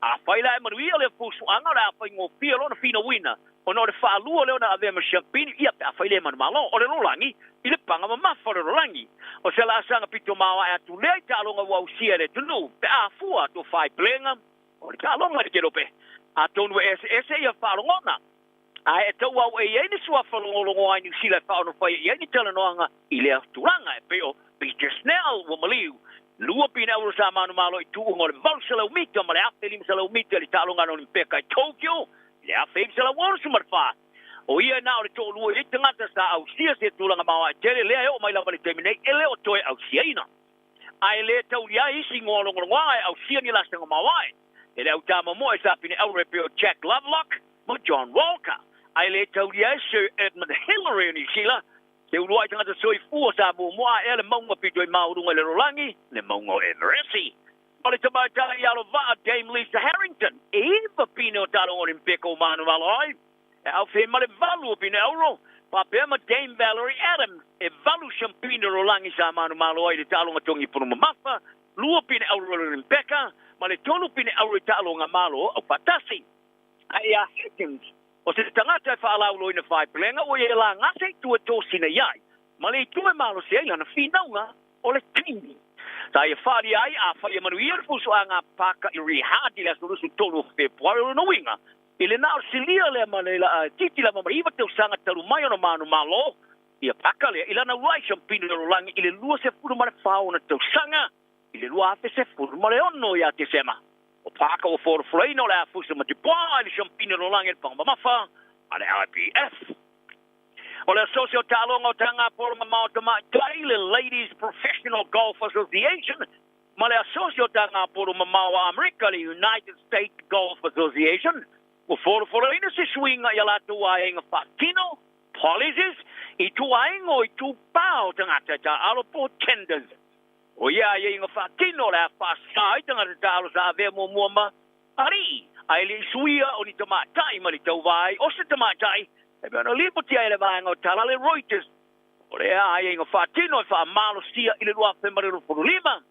A whaila e manuia le fusu anga le a whaingo fia lo na fina wina. O no le whaalua leo na avea ma champino ia pe a whaile manu malo o le rolangi. I le panga mamafa le rolangi. O se la sanga pito mawa e atu lei talonga wau sia le tunu. Pe a fua to whai plenga. O le talonga le kerope. A tonu ese ia whalongona. A e tau au e iei ni sua whalongolongo ai ni sila whaono whai. Iei ni talanoanga I le turanga e peo. Peter Snell wa maliu. Lua pina euro sa manu malo I tuungo le valsa lau mita. Ma le afe limsa lau mita le talonga no ni peka I Tokyo. Le afe limsa lau wonsu marfa. O ia na o le tō lua I tangata sa au sia se tūlanga mawa e tere lea o mai lava le teminei e leo toe au sia ina. Ai le tau lia isi ngolongonga e au sia ni lasanga mawa e. E le au tama mo e sapine au repeo Jack Lovelock mo John Walker. Ai le tau lia Sir Edmund Hillary ni sila. Te urua I tangata soi fua sa mo moa e le maunga pito I maurunga le rolangi le maunga e meresi. O le tamatala I alo vaa Dame Lisa Harrington. E ipa pino talo o limpeko manu maloi. E au fe male valu o pina euro. Pa pema Dame Valerie Adams. E valu champino rolangi sa manu malo ai le talonga tongi punu mamafa. Lua pina euro limpeka. Ma le tonu pina euro talonga malo au patasi. Ai a Higgins. O se tangata e whaalau loina whai pelenga o e la ngase tua tōsina iai. Ma le tue malo se ai ana whinaunga o le tini. Saya whare ai a whai manuia fuso anga paka I rihadi la sulusu tolu Februari no winga. Ile nao silia le manela titi la mamariva tau sanga taru mai ono manu malo. Ia paka le ila na ruai champino le rolangi ile lua se furu mare whao na tau sanga. Ile lua afe se furu mare ono ia te sema. O paka o foro freino le a fuso ma te pua ile champino le rolangi le panga mafa. Ale IPF. O le Asosio Talonga o tanga polo mamao tama Taile Ladies Professional Golf Association. Ma le Asosio tanga polo mamao America le United States Golf Association. O foro ina se swinga ia la tua inga fatino, policies, I tua ingo I tu pao tangata ta alo po tenders. O ia inga fatino le fasai tangata ta alo sa ave mo muama. Ari, ai le suia o ni tamatai ma le tau vai, o se tamatai. Ebe ana lipo tia ele vanga o tala le Reuters. O le inga fatino e fa malo sia I le lua femarero lima.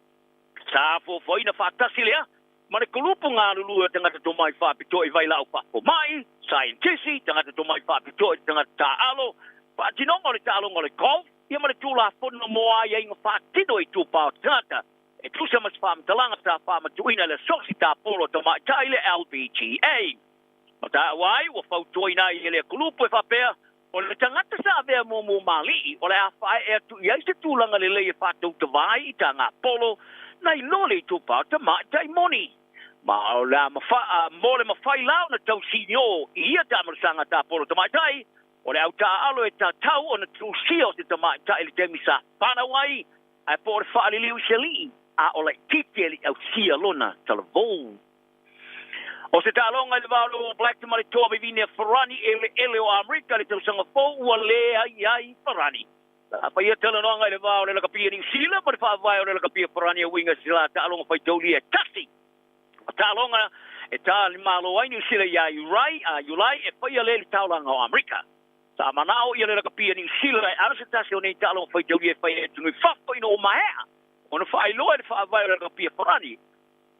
Sa fo ina fatasi lea. Ma le kulupu ngā lulu tangata tō mai whāpito I vai lau whako mai, scientisti, tangata tō mai whāpito I tangata tā alo, whātinonga le tā alonga le golf, ia ma le tūla whono moa ia inga whātino I tū pāo tangata, e tūsa mas whāmatalanga tā whāmatuina le sosi tā polo tō mai tai le LBTA. Ma tā wai, wa whautoina I le kulupu e whapea, o le tangata sa vea mō mali, o le a whae e tu iai se tūlanga le lei e whātou te vai I tā ngā polo, nei loli tu pa te mai tai moni. Ma o la mole mawhai lau na tau sinyo ia tamarasanga ta polo te mai tai. O le au ta alo e ta tau o na tu sio te te mai tai le temisa. Panawai, ai po le whaali liu seli. A o le titi li au sia lona talavou. O se ta longa le valo Black te mare toa bivine Ferrani ele o Amerika le tau sanga fo ua lea iai Ferrani. Apa ia tala noanga le vao le kapia ni sila pa fa vai le kapia Ferrani winga sila ta longa fa toli e tasi. Ta longa e ta li malo ai ni sila ia Julai e fa ia le taulanga o Amerika. Sa manao ia le kapia ni sila e ara se tasi o nei ta longa fa toli e fa e tunu fa ino o maea. Ona fa ilo e fa vai le kapia Ferrani.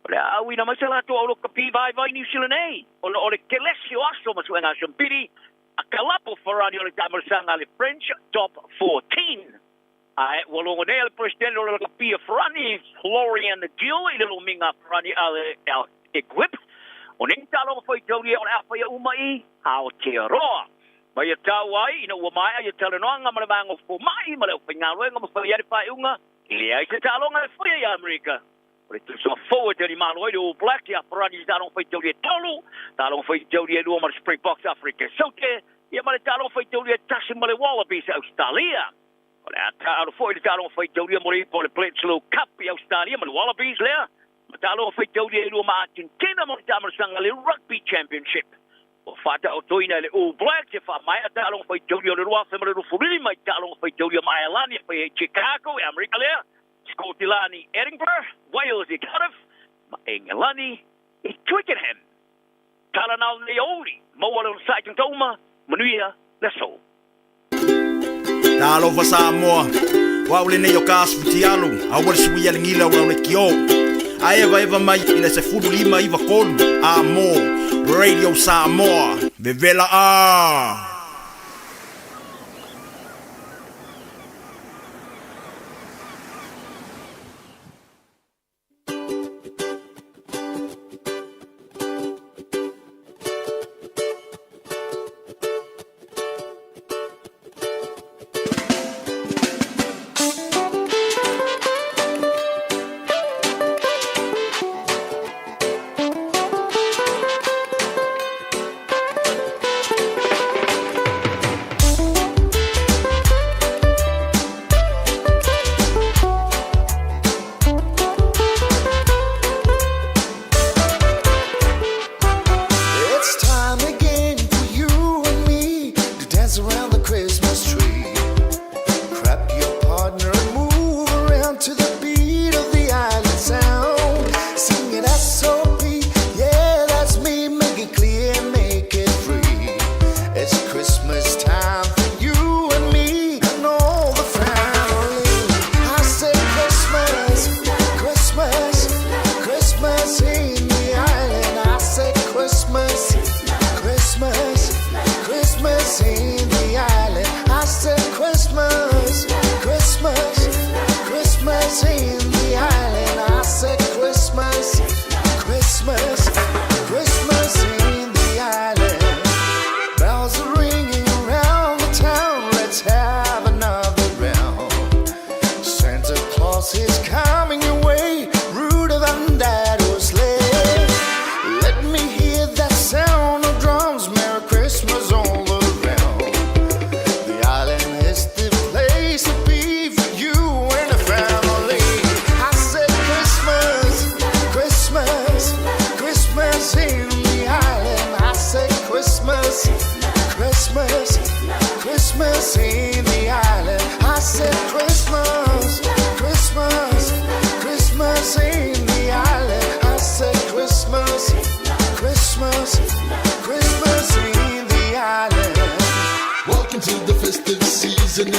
Le au ina masala to o kapia vai ni sila nei. O le kelesio aso masuenga champiri. A kalapo Ferrari o le tamarasanga le French Top 14. Ai, walongo nei le presidente o le kapia Ferrari, Florian Gill, I le luminga Ferrari ale equip. O ning talo foi tauri o le apa ia umai, hao te roa. Mai a tau ai, ina ua mai, ia tala noanga ma le mango fo mai, ma le uwhingaroe, ma fai ari pai unga, ili ai te talonga le fai ia Amerika. O le tusa forward te li malo le All Black, ia Ferrari talonga fai tauri e tolu, talonga fai tauri e lua ma le Springboks Africa Saute, ia ma le talonga fai tauri e tasi ma le Wallabies Australia. O le ata foi le talonga fai tauri mo le Bledisloe Cup i Australia ma le Wallabies lea. Ma talonga fai tauri e lua ma Argentina mo le tamarasanga le Rugby Championship. O fata o toina le All Blacks e fa mai a talonga fai tauri o le rua ma le rufurili mai talonga fai tauri ma Ireland e fai Chicago e Amerika lea. Scotland Edinburgh, Wales e Cardiff, ma England e Twickenham. Talanau le ori, mo wala saiting toma, manuia le so. Talo fa Samoa. Wa ule ne yo kasputi alu. A wale suia lingila wa ule kio. A eva mai ina se fudu lima iva kolu. Amo. Radio Samoa. Bevela a.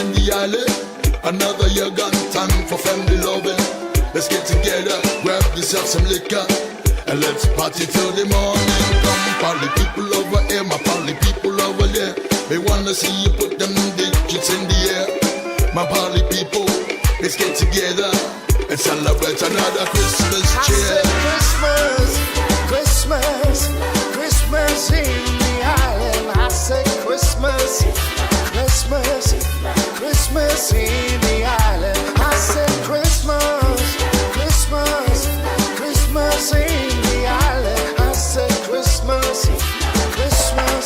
in the island. Another year gone, time for family loving. Let's get together, grab yourself some liquor, and let's party till the morning. Come party people over here, my party people over there. They wanna see you put them digits in the air. My party people, let's get together and celebrate another Christmas cheer. Christmas, Christmas, Christmas in the island. I said Christmas, Christmas, Christmas in the island. I said Christmas, Christmas, Christmas in the island. I said Christmas, Christmas,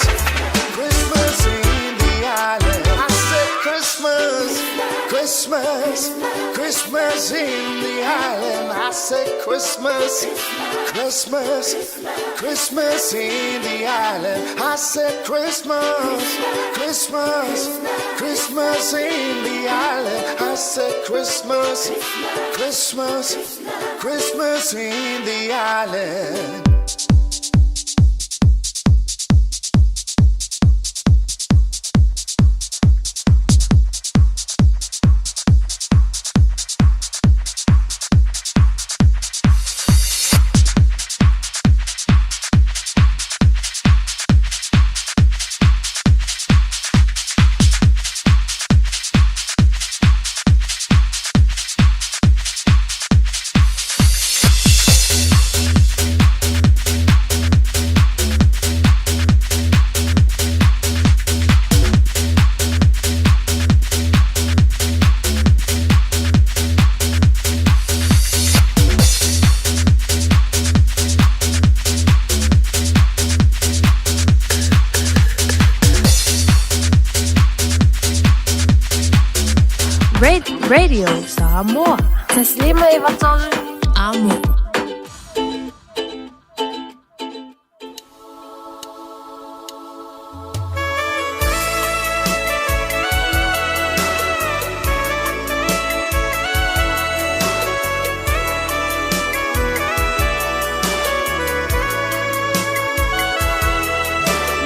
Christmas in the island. I said Christmas, Christmas, Christmas in the island. I said Christmas, Christmas, Christmas in the island. I said Christmas, Christmas, Christmas in the island. I said Christmas, Christmas, Christmas in the island. Radio Samoa. Taslima ivatolu amo.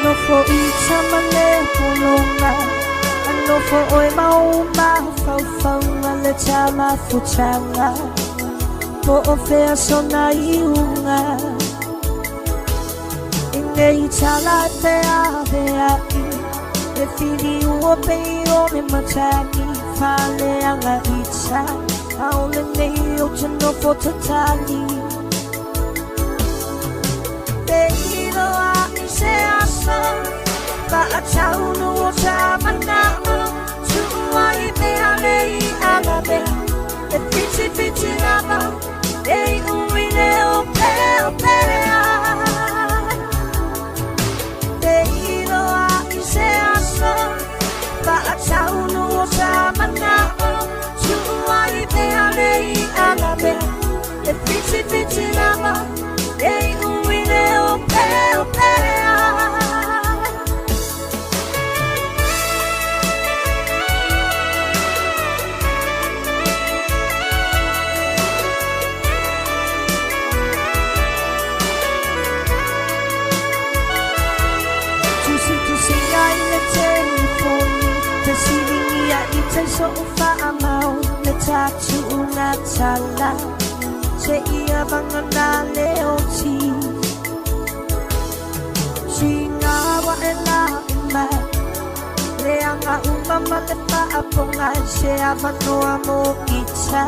No for each amane polonga. No for oi mauma faufaunga le tama fuchanga po ofea sona iunga inge itala te avea e fili uo peo me matani fale anga itsa aole nei o tino for tatali te ilo a ise asa ba a chau no chamana Why they are lay agabe the fiti lava they umine opea they no ise asa ba chau no samana why they are lay agabe the fiti lava they umine opea Te so fa amau le tatu una tala se ia bangana le oti singa wa ela ma le anga umama le pa aponga se avano amo itsa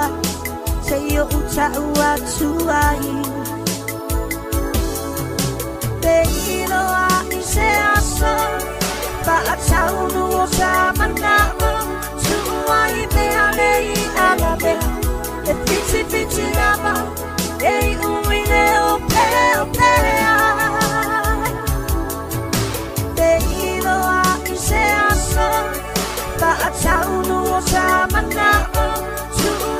se yo uta ua tuai te ino a ise asa pa a tau no sa mana Why they are lay agabe the fiti lava they umine opea they no a ise asa ba a chau no samana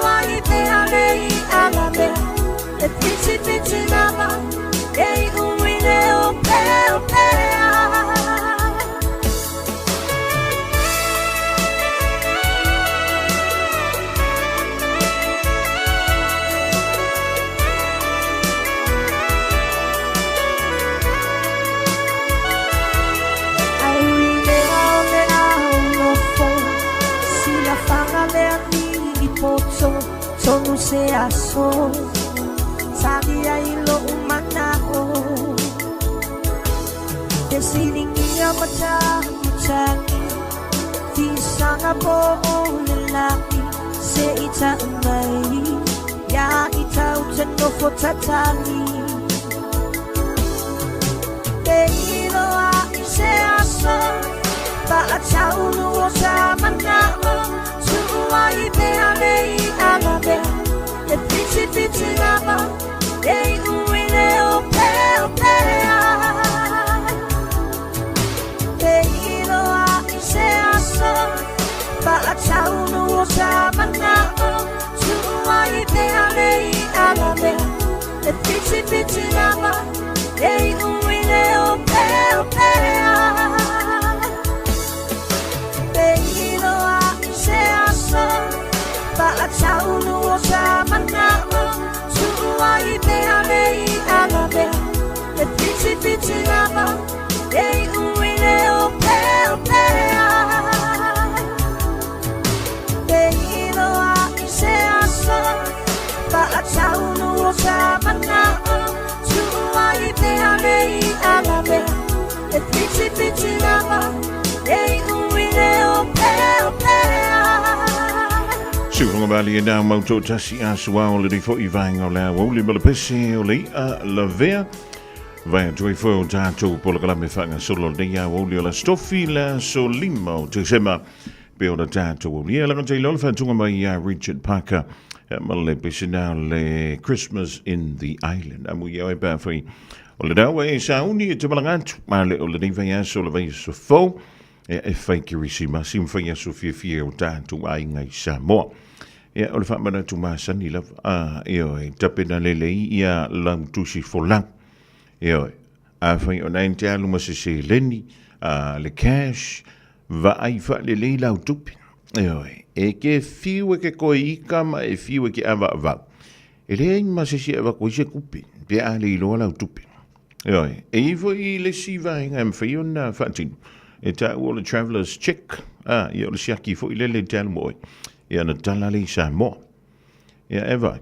why they are lay agabe the fiti lava they umine opea se aso Sadia ilo umanao Te silingia matamutangi Tisanga po lalaki Se ita umay Ya ita utano po tatali Te ilo a se aso Paataulu o sa manao Suai pe alei alabe E piti lava E uile o pe Te ilo a se aso Paataulu o sa manao Suai pe alei alabe E piti lava E uile o pe Paataulu o sa manao Suai pe alei alabe E piti lava E uile o pe Te ilo a se aso Paataulu o sa manao Suai pe alei alabe E piti lava E uile o pe Siwronga bali e nā mauto tasi a suao le rifo I vainga o la wau le malapese o le a la vea. Vai a tui fo o tātou pola kalame whanga solo le ia wau le o la stofi la so lima o te sema. Pe o la tātou o le ia langa te lola whantunga mai a Richard Parker. Mala le pese nā le Christmas in the Island. Amu ia e pā whai o le dawa e sauni e te malangatu. Ma le o le rifai aso le vai so fau. E whai kirisi ma sim whai aso fia o tātou ai ngai Samoa. Ia o le whamana tu māsani lava. E tapena lelei ia lam tusi folang. E whai o nain te alu masa se leni, le cash, va ai wha lelei lau tupi. E ke fiu e ke koe ika ma e fiu e ke awa awa. E le ein masa se awa koe se kupi, pe a le iloa lau tupi. E iwo I le siva inga em whai o na whatinu. E ta ua le travelers check. Ia o le siaki fo I le te alu moi. Ia na tala le Samoa. Ia e vai.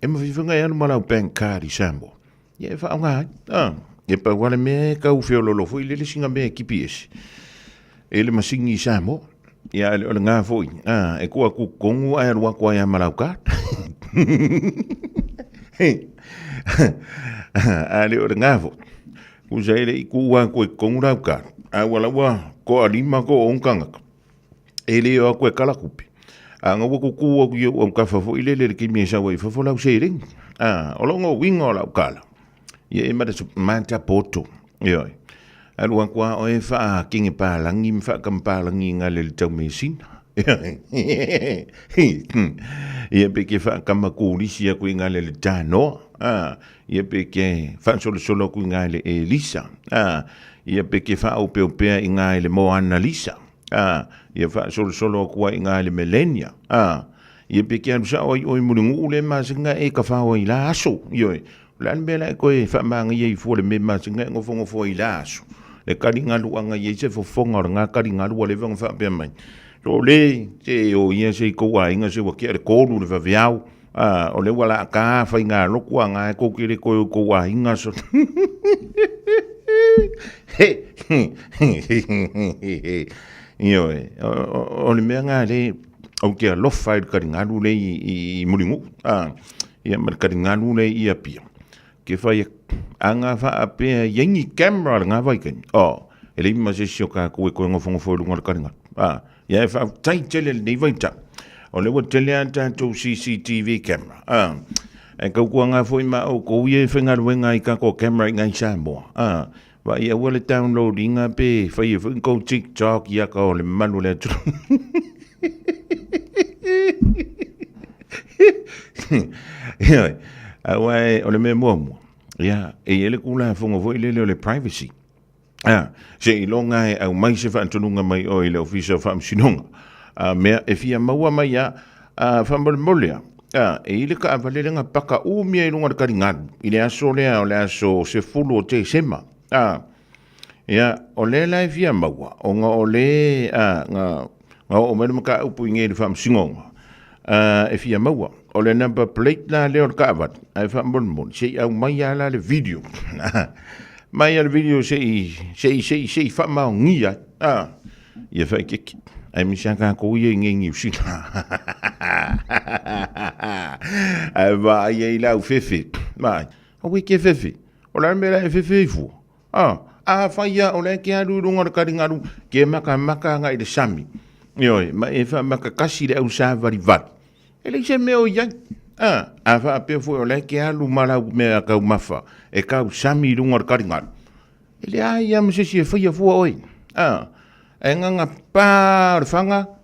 E mawhiwhanga e anu malau bank card I Samoa. Ia e whao ngai. E pa wale me kau whiololo fo I le singa me kipi esi. E le masingi I Samoa. Ia e le ole ngā fo I. E kua ku kongu ai arua kua ia malau card. A le ole ngā fo. Ku sa ele I kua koe kongu rau card. A wala wa ko alima ko onkangaka. E le o koe kalakupi. Nga wako kua ku yo o kafa fo ile le ki me sa wai fo lau sering. O longo wingo lau kala. Ye e mata poto. Yo. Alu kwa o e fa kingi pa langi mfa kam pa langi nga le tau mesin. Ye pe ke fa kam ku lisi ku nga le tano. Ye pe ke fa solo ku nga le Elisa. Ye pe ke fa o pe nga le mo analisa. Ia fa solo kua inga le millennia. Ia peke anu sa oi mulungu le masinga e ka fa oi la aso. Ioi, lan bela e koe fa manga iei fua le me masinga e ngofo I la aso. Le karinga luanga iei se fofonga o ngā karinga lua le vanga fa pia mai. So le, te o ia se koua inga se wakia le kōru le vaviau. O le wala ka fa inga lokua ngā e koki le koua inga so. Io o le mea ngā le au kia lofa I karingaru le I muringu. Ia mar karingaru le I apia. Ke whai a ngā wha apea yengi camera le ngā vaikani. E le ima se sio ka koe koe ngofongofo I lunga le karingaru. Ia e wha tai tele le nei vaita. O le wa tele a tātou CCTV camera. E kau kua ngā fwoi ma au kou ie whengaruenga I kako camera I ngai Samoa. Wa ia wale download inga pe whai e whinko TikTok ia ka o le manu le atu. Ia, awai o le me mua mua. Ia, e ele kula whonga voi lele o le privacy. Se I longa e au mai se whantununga mai o I le ofisa whamsinunga. Mea e fia maua mai a whamolea. E ile ka avalelenga paka umia I lunga le karingadu. I le aso lea o le aso se fulu o te sema. Ia, o le lai fia maua, o nga o le, nga o mele maka upu I ngeri whamsingonga. E fia maua, o le number plate na le o kavat ai fa mon se au mai ala le video mai al video se fa ma ngia ia fa ke ai mi sanga ko ye ngi si ai va ye la fefe mai o we ke fefe o la me la fefe fu fa ia o le ke alu runga ka ringaru ke maka ngai de sami Yoi, ma e fa maka kasi le au sa vari vat. Ele se meo yang. A fa pe fo le ke alu mala me ka mafa. E ka sami lungar karingat. Ele ai am se se fa fo oi. E nga pa fanga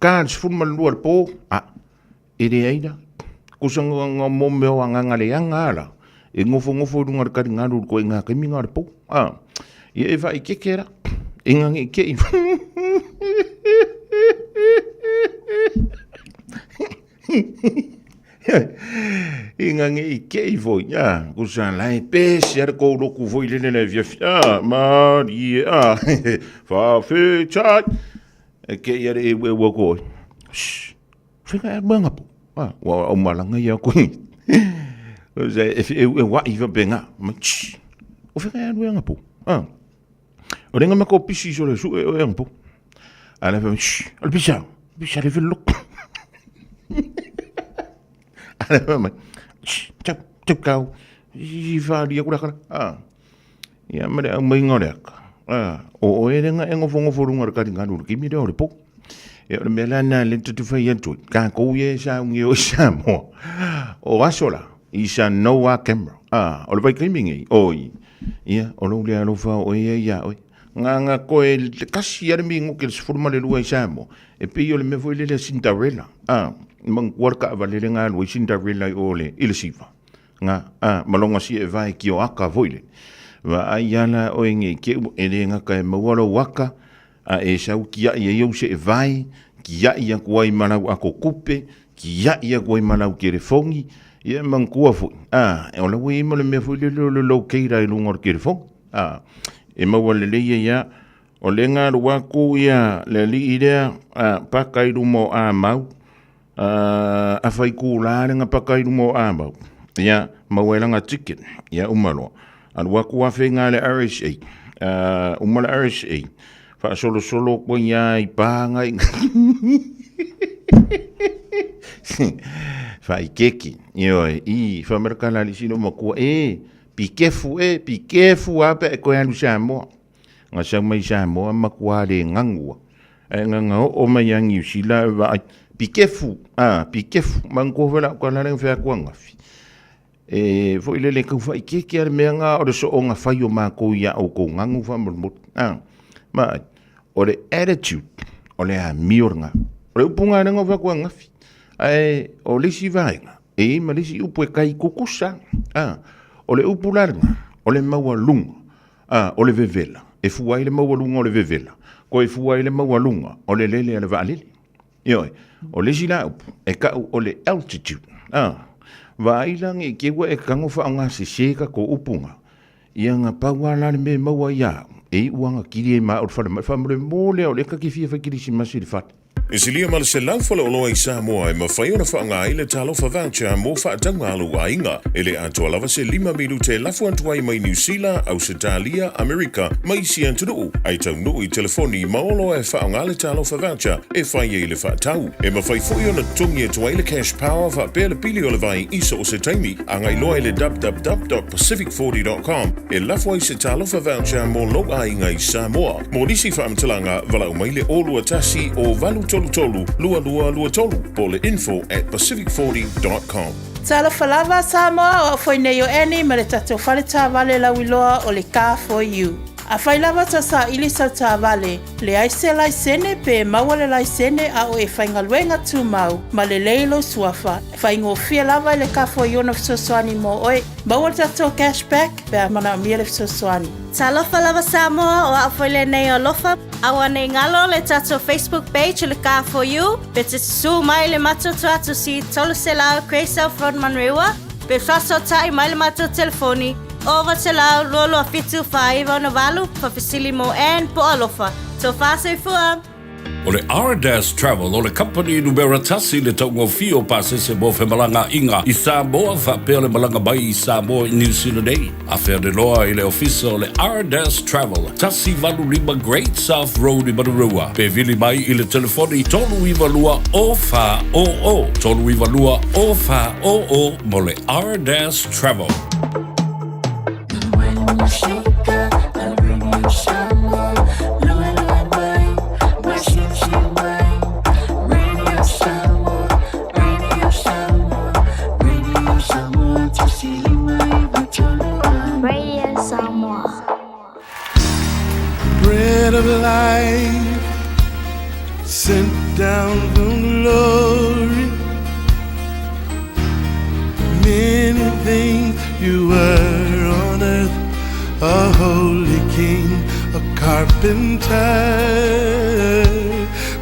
ka sfun mal luar po. Ele ai da. Kusang nga mo meo nga le anga ala. E ngofo lungar karingat ko nga ka mingar po. E fa ikekera. Inga ke Inga ngi ke vo ya kusan lai pe ser ko lo ku vo ile le via Maria fa fe chat ke ya e wo ko fica banga po wa o malanga ya ko ze e wa iva benga ma o fica ya banga po o renga ma ko pisi so le su e un po ala fa al pisa le vello Ala chap kau ifa dia kura kara ya mare ang mai ngorek o ere nga engo fongo forunga ka nganu ki mi do po e me la na le tu fa yentu ka ko ye sa ngi o sa mo o asola isa no wa camera o le vai kiming oi ya o lo le alo fa o ya oi nga ko el kasi yar mi ngo ke forma le lua sa mo e pe yo le me foi le Cinderella mang warka valele nga lo Cinderella ole ile sifa nga malonga si e vai ki o aka voile wa ayana o ngi ke ele nga ka mawalo waka e sa ki ya yo se e vai ki ya ko ai mana ako kupe ki ya ko ai mana ke refongi ye mang ko fu e ola wi mo le me fu le lo keira i lungor ke refong e mawale le ya o le nga wa ku ya le li ide pa kai mo mau a fai kula nga pakai mo amba ya mawela nga chicken ya umalo al waku wa fenga le RSA umala RSA fa solo ko ya ipanga fa ikeki yo fa merkala li sino mako pikefu apa ko ya lusamo nga sa mai samo makwa le ngangwa nga o mayangi sila va pikefu mango vela ko la fa ko ngafi fo ile le ko fa ke menga o so nga fa yo ma ko ya o ko ngangu fa mo ma o le attitude o le miornga o le punga nga fa ko ngafi o le si vainga ma le si upu kai kukusa o le upularnga o le mawalunga o le vevela e fuai le mawalunga o le vevela ko e fuai le mawalunga o le lele le valele yo o le sila e ka o le altitude vai lang e ke wa e kango fa nga se ka ko upunga ia nga pawala le me mawa ya e uanga kiri ma o fa mo le o le ka ki fi fa kiri si masi fat Isilia mal se lau fala oloa i Samoa e mawhaiona whaanga i le talo whawaucha mō whaatanga alu a inga. E le atua lava se 5 milu te lafu antuai mai New Zealand, Australia, Amerika, mai si antunu. Ai tau nuu i telefoni maolo e whaanga le talo whawaucha e whai e le whaatau. E mawhai fwoi tungi e tuai le cash power whaapea le pili o le vai isa o se taimi. Angai loa i le www.pacific40.com e lafu ai se talo whawaucha mō lo a inga i Samoa. Mō nisi whaamtalanga walau mai le olu atasi o valu tolu lua tolu po le info@pacific40.com. Tala falava Samoa o foi nei o eni ma le tatou fale tā vale la wiloa o le Car for You. A fai lava ta sa ili sa tā vale, le aise lai sene pe maua le lai sene a o e fai ngaluenga tu mau, ma le leilo suafa. Fai ngō fia lava le Car for You na fisosoani mo oe, maua le tatou cashback pe a mana mia le fisosoani. Talofa lava Samoa o a foi le nei o lofa, awa nei ngalo le tatou Facebook page le Car for You, pe te su mai le matoto atu si tolu se lao Craysel Frontman Rewa, pe faso tai mai le matoto telefoni, over te lau lolo a fitu whai wana walu pa Fasilimo and po alofa. So fase fua. O le R-Dash Travel, o le company numera tasi le tau ngofio pasese mo fe malanga inga i Samoa whapea le malanga mai i Samoa i New Zealand ei. A whea de loa i le ofisa o le R-Dash Travel, tasi valu lima Great South Road i Marurua. Pe vili mai i le telefoni tolu iwa lua o wha o o. Tolu iwa lua o wha o o mo le R-Dash Travel. Bread of life sent down from glory. Many things you were on earth, a holy king, a carpenter,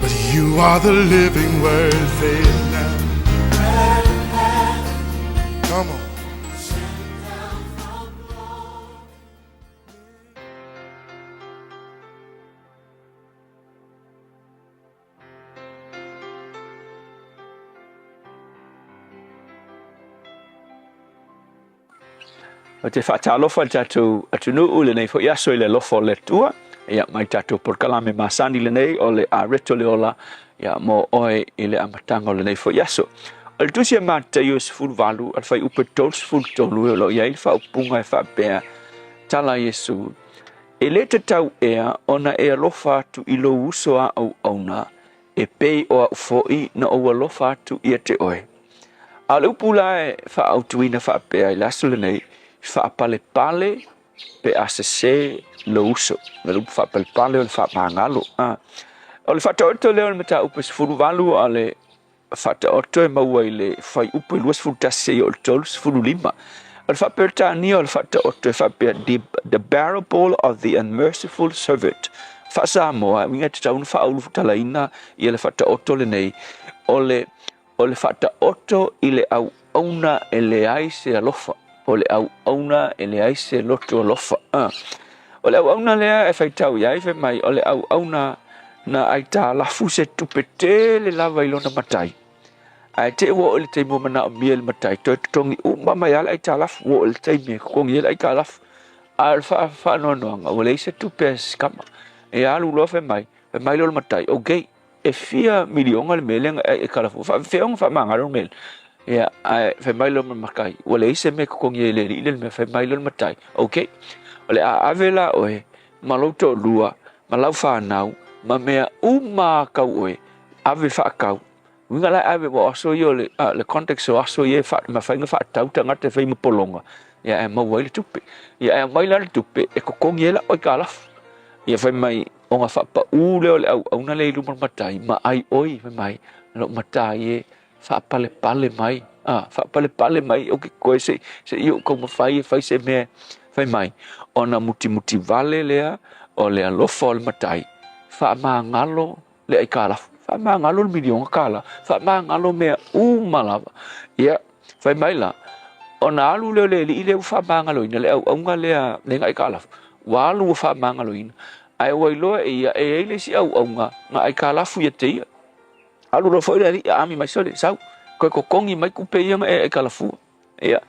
but you are the living word. Say it now. Come on. O te whaatalofa tātou atunu ule nei fo iaso i le lofo le tua. Ia mai tātou por kalame masani le nei o le a reto le ola. Ia mo oe i le amatanga o le nei fo iaso. O le tusia mata i o sifuru valu al fai upe tol sifuru tolu e lo ia i wha upunga e wha bea tala Yesu. E le te tau ea ona e alofa atu i lo uso a au auna e pei o a ufoi na o alofa atu i te oe. A le upula e wha autuina wha bea i laso le nei whaapale pale pe asese lo uso. Me lupu whaapale pale o le whaapangalo. O le whataoto leo le mata upe sifuru valu a le whataoto e maua i le whai upe lua sifuru tase o le tolu sifuru lima. O le whaapeta ni o le whataoto e whaapea the parable of the unmerciful servant. Whaasa moa, winga te taunu whaulu futalaina i le whataoto le nei. O le whataoto i le au auna e le ai se alofa. O le au auna e le aise loto lofa. O le au auna lea e whaitau iai whe mai, o le au auna na ai tā lafu se tupete le lava i lona matai. Ai te ua o le teimo mana o mia le matai, toi tutongi u mama iala ai tā lafu, o le teime kongi iala ai tā lafu. A le whaanoanoanga, o le ise tupe skama. E alu loa whe mai lo le matai, o gei, e fia milionga le melenga e kalafu, whionga wha mangaro mele. Ia, whai mailo makai. Wale ise me kukongi e le rile me whai mailo matai. Ok. Wale a avela oe, malouto lua, malau whanau, ma mea uma kau oe, ave whaakau. Winga lai ave wa aso i o le context o aso i e ma whainga whaatau ta ngate whai mapolonga. Ia e maua le tupe. Ia e maila le tupe, e kukongi e la oi kalaf. Ia whai mai o ngā whaapa ule o le au na le ilu matai, ma ai oi whai mai, lo matai e, whaapale pale mai. Whaapale pale mai. O ke koe se iu kou mawhai e whai se mea. Whai mai. O na muti vale lea. O lea lofa o le matai. Wha ngalo le ai kālafu. Wha ngalo le milionga kāla. Wha ngalo mea umalawa. Ia. Whai mai la. O na alu leo le li leo wha ngalo ina. Le au aunga lea ngai kālafu. Walu wha ngalo ina. Ai wailoa e ia e eile si au aunga. Nga ai kālafu ia te ia. Alu ro foi ri ami mai sole sau ko kongi mai kupe ia e kalafu ia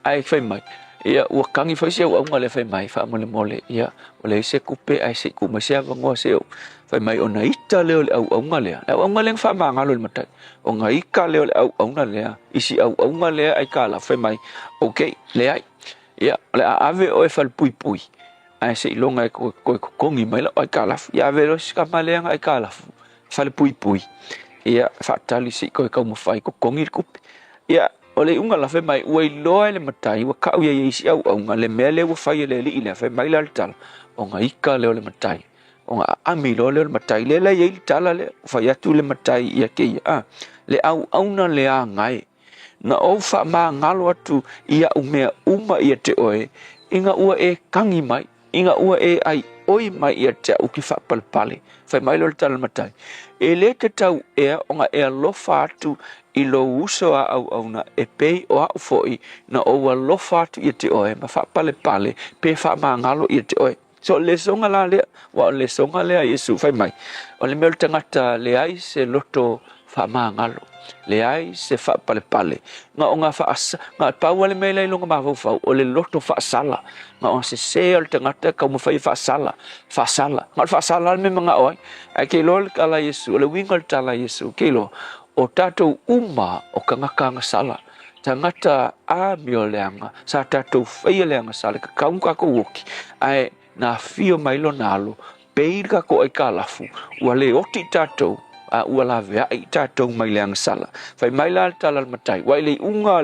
ai fai mai ia o kangi foi se o ngale fai mai fa mole ia o le se kupe ai se ku mai se ngo se fai mai ona ita le au ngale fa manga lo matai o ngai ka le au ngale isi au ngale ai kala fai mai okay le ai ia le ave o fal pui ai se longa ko kongi mai la ai kala ia ave lo ska male ai kala fal pui ia fatali si ko ka mo fai ko kongir kup ia ole unga la fe mai oi loe le matai wa ka ia isi au unga le mele wa fai le li ile fe mai la tal o nga ika le ole matai o nga ami lo le matai le la ye tala le fai atu le matai ia ke ia le au auna le a ngai na o fa ma ngalo atu ia umea uma ia te oe inga ua e kangi mai inga ua e ai oi mai ia te uki fa palpale fai mai lo tal matai e le te tau ea o nga e alofa atu i lo uso a au na e pei o au foi na o alofa atu i te oe ma fa pale pe fa ma ngalo i te oe so le songa la le wa le songa le Yesu fai mai o le mel tangata le ai se loto fa mangalo le ai se fa pale nga onga fa asa nga pa wale mai le longa ma fa o le loto fa sala nga on se o tangata ka mo fai fa sala nga fa sala me nga oi ai ke lol kala Yesu le wingol tala Yesu ke lo o tatou uma o kanga sala tangata a mioleanga sa tatou fai leanga sala ka kaunga ko woki ai na fio mai lo nalo peira ko ai kalafu wale oti tatou a wala vea i tatou mai leanga sala fai mai la tala matai wai le unga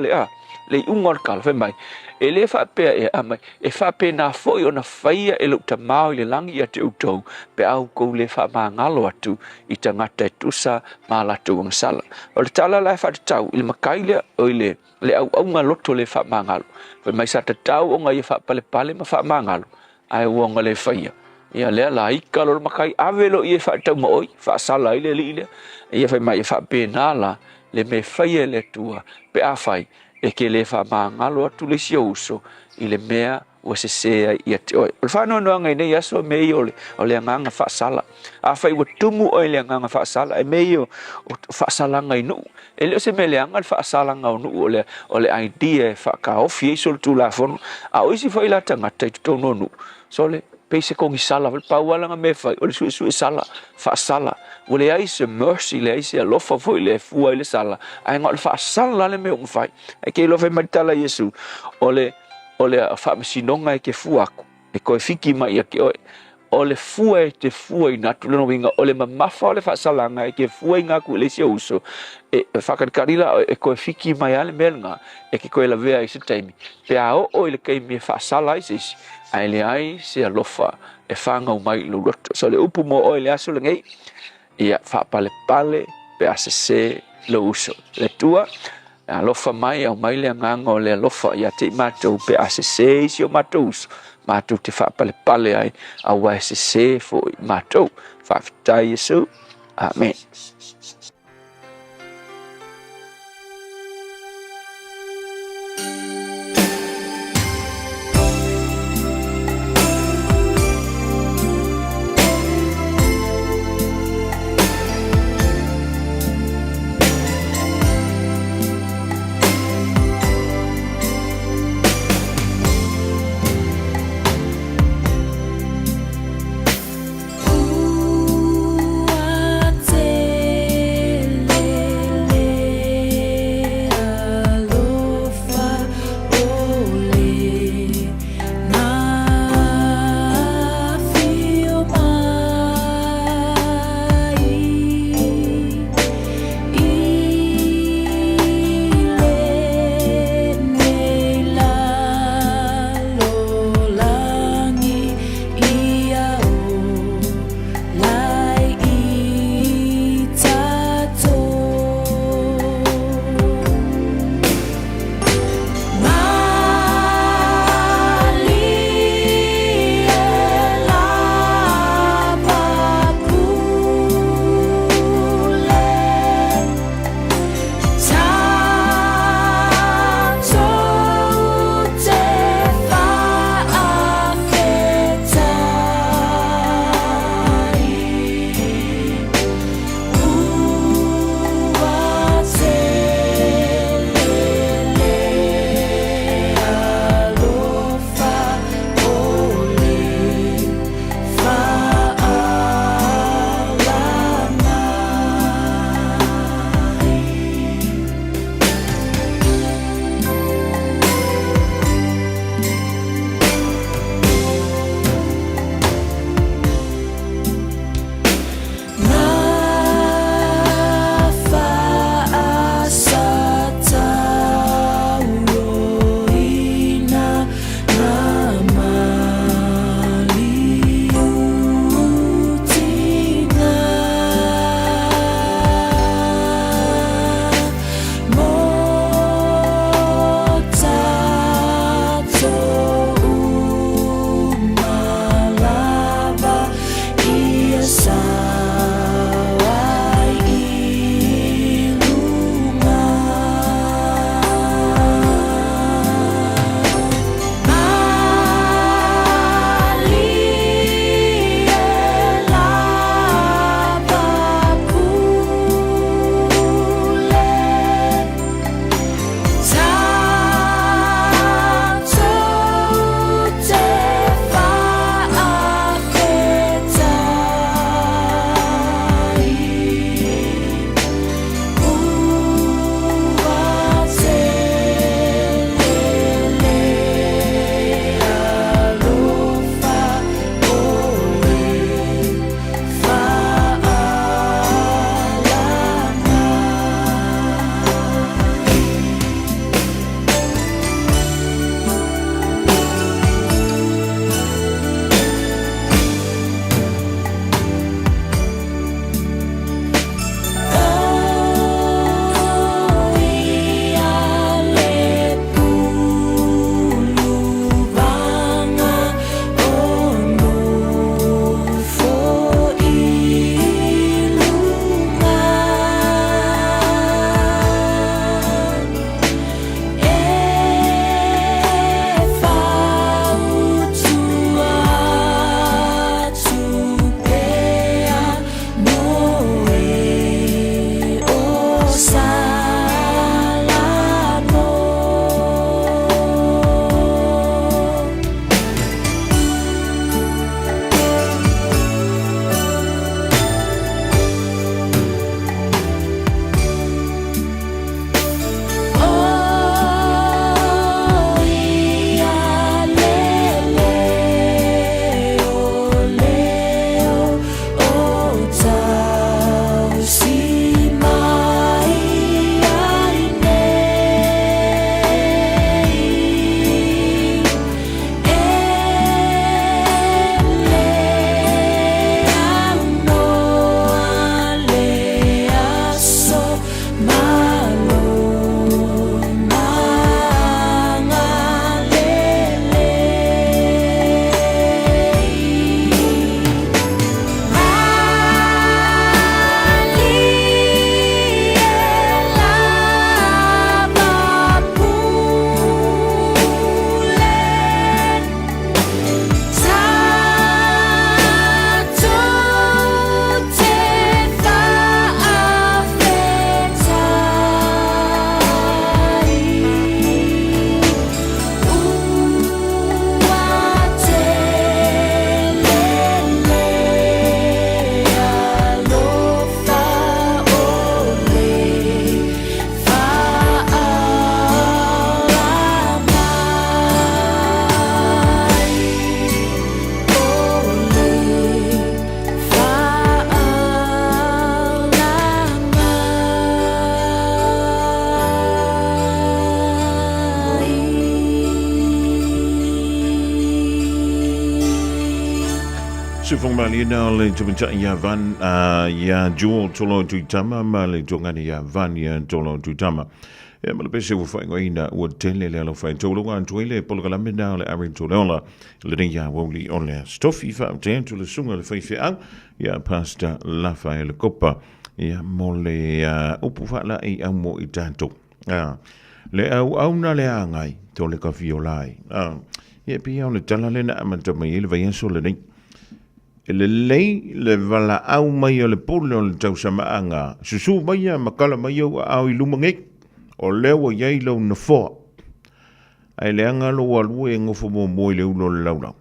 le unga kala fai mai e le fa pe e amai e fa pe na foi ona faia e lo tamau le langi ate utou pe au ko le fa mangalo atu i tangata tusa mala tu sala o le tala la fa tau il makaile o le au nga loto le fa mangalo fai mai sa tau o nga i fa pale ma fa mangalo ai wonga le faia ia le la ika lo makai avelo i fa tau mo oi fa sala ile ile ia fai mai fa pe nala le me faia le tua pe a fai e ke le fa mangalo atu le siouso i le mea o se sea ia te oi o fa no ngai nei aso me ole o le nganga fa sala a fai o tumu o le nganga fa sala e me o fa sala ngai no e le se me le nganga fa sala ngau no o le idea fa ka ofi so tu la fon a o si foi la tanga te to no no so le pese ko ngi sala pa wala nga me fa o le su sala fa sala o le ai se mercy le ai se lo fa foi le fu le sala ai ngol fa sala le me o fai e ke lo fe matala Yesu o le fa sinonga ke fu aku e ko fiki mai ke o le fu e te fu i natu no winga o le mamafa o le fa sala nga ke fu nga ku le se uso e fa kan karila e ko fiki mai ale melnga e ke ko la vea i se taimi pe a o le ke me fa sala i se ai le ai se alofa e fanga o mai lo roto so le upu mo o le aso le ngai ia fa pale pe a se lo uso le tua alofa mai au mai le nganga o le alofa ia te matou pe a se si o matou matou te fa pale ai a wa se fo matou fa fitai Yesu amen. Sifongmali na le tumincha ya van ya jewel tolo tuitama ma le tongani ya van ya tolo tuitama. E ma le pese ua whaingoina ua tele le alo whai tolo an tuile polokala mena le arin toleola le ya woli o le stofi wha te le sunga le whaiwhi au ya pasta lafa e le kopa ya mole upu whala i au mo i tato. Le au na le angai to le ka violai. Ia pia o le tala le na amantama i le vaienso le nei. Le lei le vala au mai o le pole o le tau samaanga. Susu mai a makala mai au i lumangek. O lewa iai lau na foa. Ai le anga lo walua e ngofo mo moi le ulo le laulau.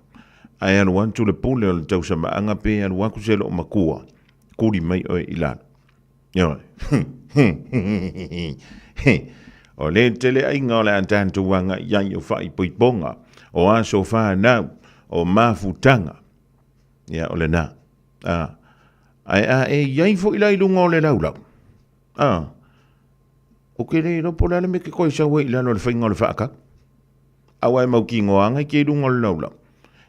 Ai anu antu le pole o le tau samaanga pe anu waku se lo makua. Kuri mai o i lana. Ioi. O le tele ai ngā le antantu wanga iai o whai poiponga. O aso whanau. O mafutanga. Ya ole na. Ai iai fo ila ilunga o le laulau. O ke le ropo lale me ke koe sa wei lalo le whainga o le whaaka. Awai mau ki ngoanga i ke ilunga o le laulau.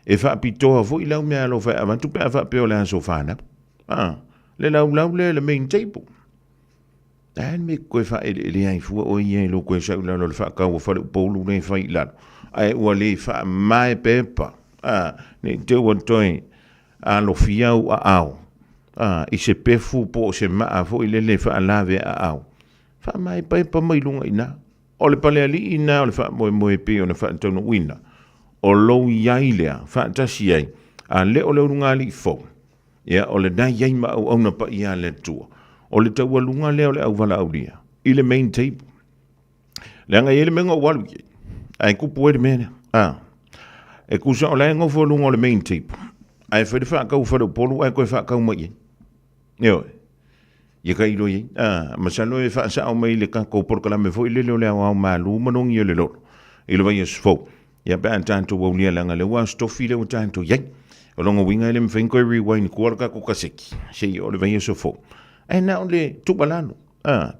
E whaapitoa fo ilau mea alo whai amantu pe a whaapeo le aso whanau. Le laulau le main table. Ai me koe wha ele ai fua o iai lo koe sa lalo le whaaka o whare upolu le whai lalo. Ai ua le wha mai pepa. Ne te wantoi. Alo fiau a au. I se pefu po se maa fo i lele wha alave a au. Wha mai pai pa mai lunga ina. O le pale ali ina o le wha moe pe o le wha tono wina. O lou iai lea, wha tasi ai. A le o le urunga li fo. Ia o le nai iai ma au au na pa ia le tua. O le tau alunga lea o le au wala au lia. I le main table. Le anga i le menga o walu iai. Ai kupu e de mene. E kusa o le ngofo lunga o le main table. Ai whare whakau whare polo, ai koe whakau mai. Neo, ia ka ilo i. Masano e whaasa au mai le kako porkala me fo i lele o le au malu, manongi o le lolo. Ilo vai es fo. Ia pe an tanto wau lia langa le wa stofi le o tanto iai. O longa winga ele mwhenko e rewind kuaraka ko kaseki. Sei o le vai es fo. Ai na o le tupalano.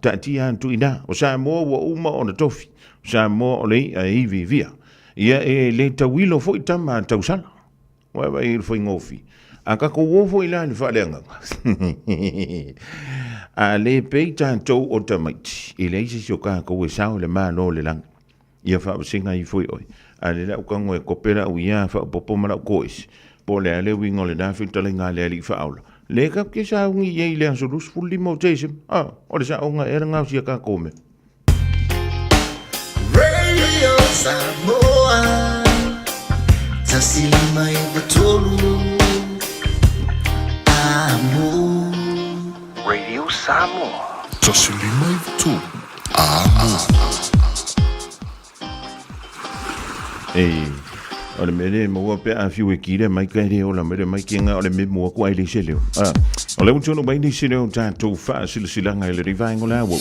Tati antu ina. O sa mo wa uma o na tofi. O sa mo o le ivi via. Ia e le tawilo fo i tama tausala. Wa i foi ngofi. Aka ko wo foi la ni fa lenga. A le peita to automate. Ile isi soka ko we sao le ma no le lang. Ia fa singa i foi oi. A le la ka ngoe kopera u ia fa popo mara ko is. Po le ale wingo le da fin tele nga le li fa aula. Le ka ke sa ngi ye le so lus fully motivation. O le sa o nga era nga si ka ko me. Radio Samoa. Tasilima ivatolu Amo Radio Samoa. Tasilima ivatolu Amo. Ole mele mo pe a fiu e kire mai ka re ola mele mai kinga ole me mo ko ai le sele. Ole un chono bai ni sele on tanto fa silanga le rivango la wo.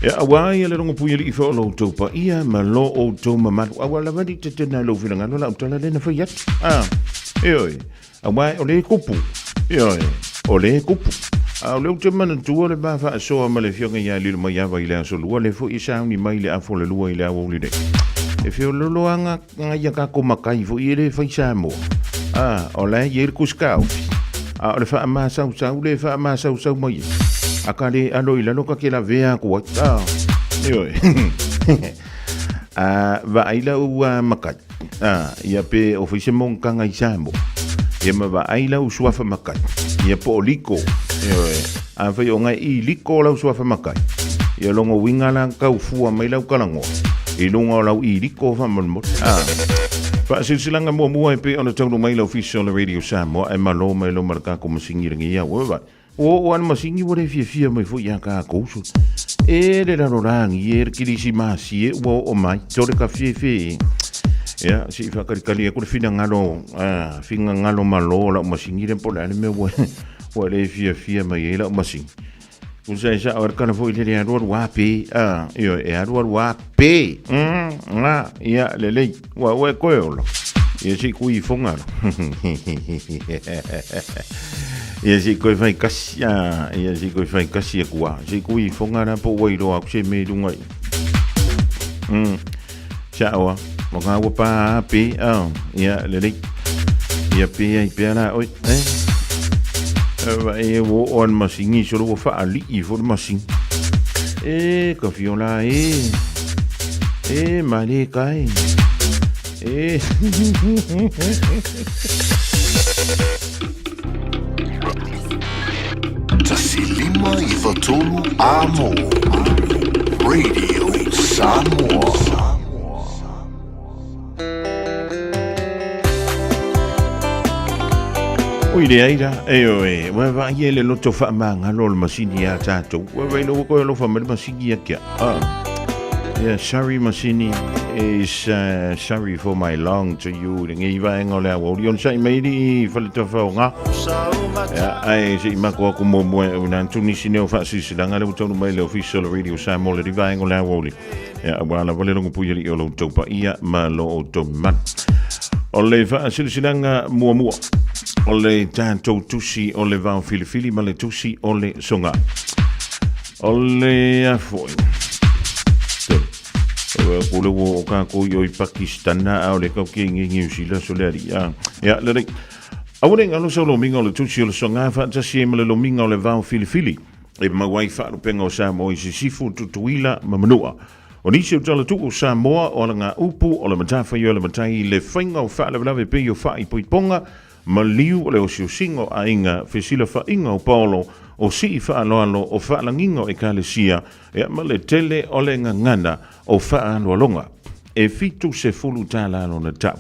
Ya wai ele rongo puia li fo lo to pa ia ma lo o to ma ma wala vadi te na lo finanga lo la utala le na fa yat. Oi. Wai ole kupu. Oi. Ole kupu. Ole te man tu ole ba fa so ma le fionga ya li ma ya vai le so lo le fo isa ni mai le afo le lo ile a wo li de. E fio lo lo anga ya ka ko makai fo ile fa isa mo. Ole yer kuskau. Ole fa ma sa le fa ma sa mai. Akale alo ila loka ke la vea ko oi va ila u makat ia pe ofise mon kanga isambo ia ma va ila u suafa makat ia po liko oi a fe o ngai I liko la suafa makai ia longo winga la ka ufua mai la kalango I longo la I liko fa mon fa silanga mo pe ona tau mai la official radio Samoa e malo mai lo marka ko masingiringi ia wa o an masingi wore fia mai fo ya ka ko so e le la rorang yer kilisi masi o mai tore ka fie ya si fa kali ko fina ngalo finga ngalo malo la masingi le pola me wo le fia mai la masingi usa isa or kana fo ile ya ro wa pe yo e ro wa pe ya le wa ko yo ye si ku I fonga ia si koe whai kasi ia si koe whai kasi kua si kui whongara po wairo aku se me rungai Cha awa mo nga wa pa pe ia le ia pia la oi e wo on masingi so lo fa ali I fo masing ka fiola male kai Tasilima Ivatolu Amo Radio Samoa. Oire aira, wa va yele loto fa manga lo masini ya tato. Wa lo ko lo fa masini ya kia. Yeah, sorry masini is sorry for my long to you. Ngi va ngola wo yon sai mai di fa le fa nga. Ya ai si ma ko mo na tuni sine fa si silanga le to mai le official radio Samoa le di va ngola wo li. Ya wala vale lo pu yeli lo to pa ia ma lo to man. Ole fa silanga mua. Ole tanto tusi ole vau filifili ma le tusi ole songa. Ole a foi. Kule wo ka ko yo I Pakistan na ole ka ki ngi sila solari ya le aweng alo solo mingo le tusi ole songa fa ta si me le mingo ole vau filifili e ma wai fa lo pengo sa mo I sifu tutuila ma manua. Oni se tala tu o Samoa o nga upu o le matafa yo le matai le fainga fa le lave pe yo fa I poiponga maliu o le o siusingo a inga fesila fa inga o Paulo o si fa aloalo o fa langingo e kalesia e ma le tele o le ngangana o fa aloalonga e fitu se fulu tala alo na tau.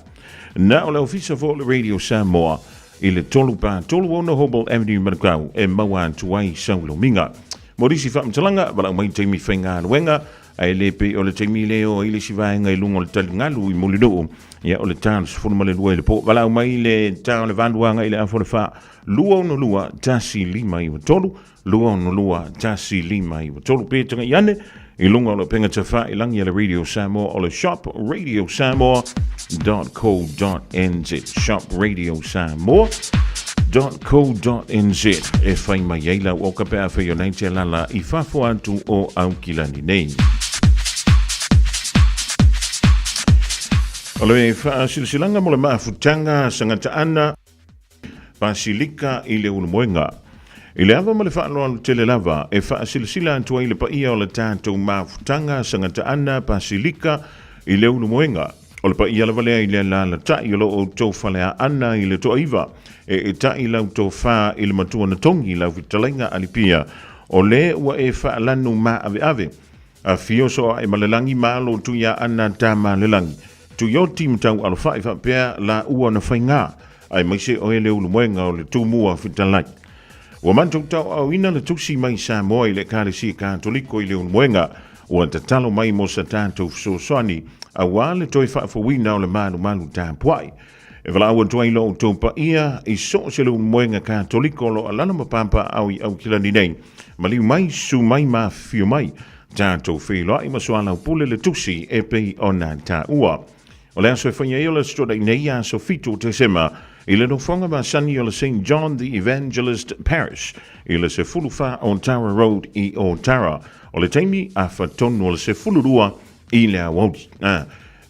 Na o le ofisa fo le Radio Samoa I le tolu ono Hobble Avenue Manukau e mawa tuai saulo minga. Morisi fa mtalanga wala mai teimi fainga aluenga ai le pe o le teimi leo I le sivaenga I lungo le talingalu I molino ia o le tans funu male lua I le po wala mai le tau le vanduanga I le afo le fa lua no lua tasi lima I watolu lua no lua tasi lima I watolu pe tanga iane I lungo le penga tafa I langi le Radio Samoa o le shop Radio Samoa.co.nz shop Radio Samoa.co.nz e fai mai eila o ka pea whaio nei te lala I fafo atu o au kilani nei. Aloe wha silsilanga mo le maafutanga sangata ana Pasilika I le ulumoenga. I le ava mo le wha aloa tele lava e wha silsila antua I le paia o le tātou maafutanga sangata ana Pasilika I le ulumoenga. O le paia la valea I le la tai o lo o tau whalea ana I le toa iwa. E tai lau tō wha I le matua na tongi lau vitalenga alipia o le ua e wha lanu ma ave a fioso e malelangi malo tu ya ana ta malelangi tu yo tim tau alfa I wha pea la ua na whainga ai maise o ele ulu moenga o le tūmua vitalai ua mantou tau au ina le tusi mai Samoa I le karesi katoliko I le ulu moenga ua tatalo mai mo sa tātou fsoswani a wale toi wha fawina o le malu tāpuai e wala awa tuai lo tōpa ia I so se lo moenga katoliko lo alana mapampa au I au kilani nei. Maliu mai su mai ma fio mai. Tātou whiloa I masuala upule le tusi e pei ona tā ua. O le aso e whainga I o le stroda I nei aso fitu te sema I le no whanga ma sani o le St. John the Evangelist Parish I le se fulufa o Tara Road I o Tara. O le taimi a whatonu o le se fulurua I le awauti.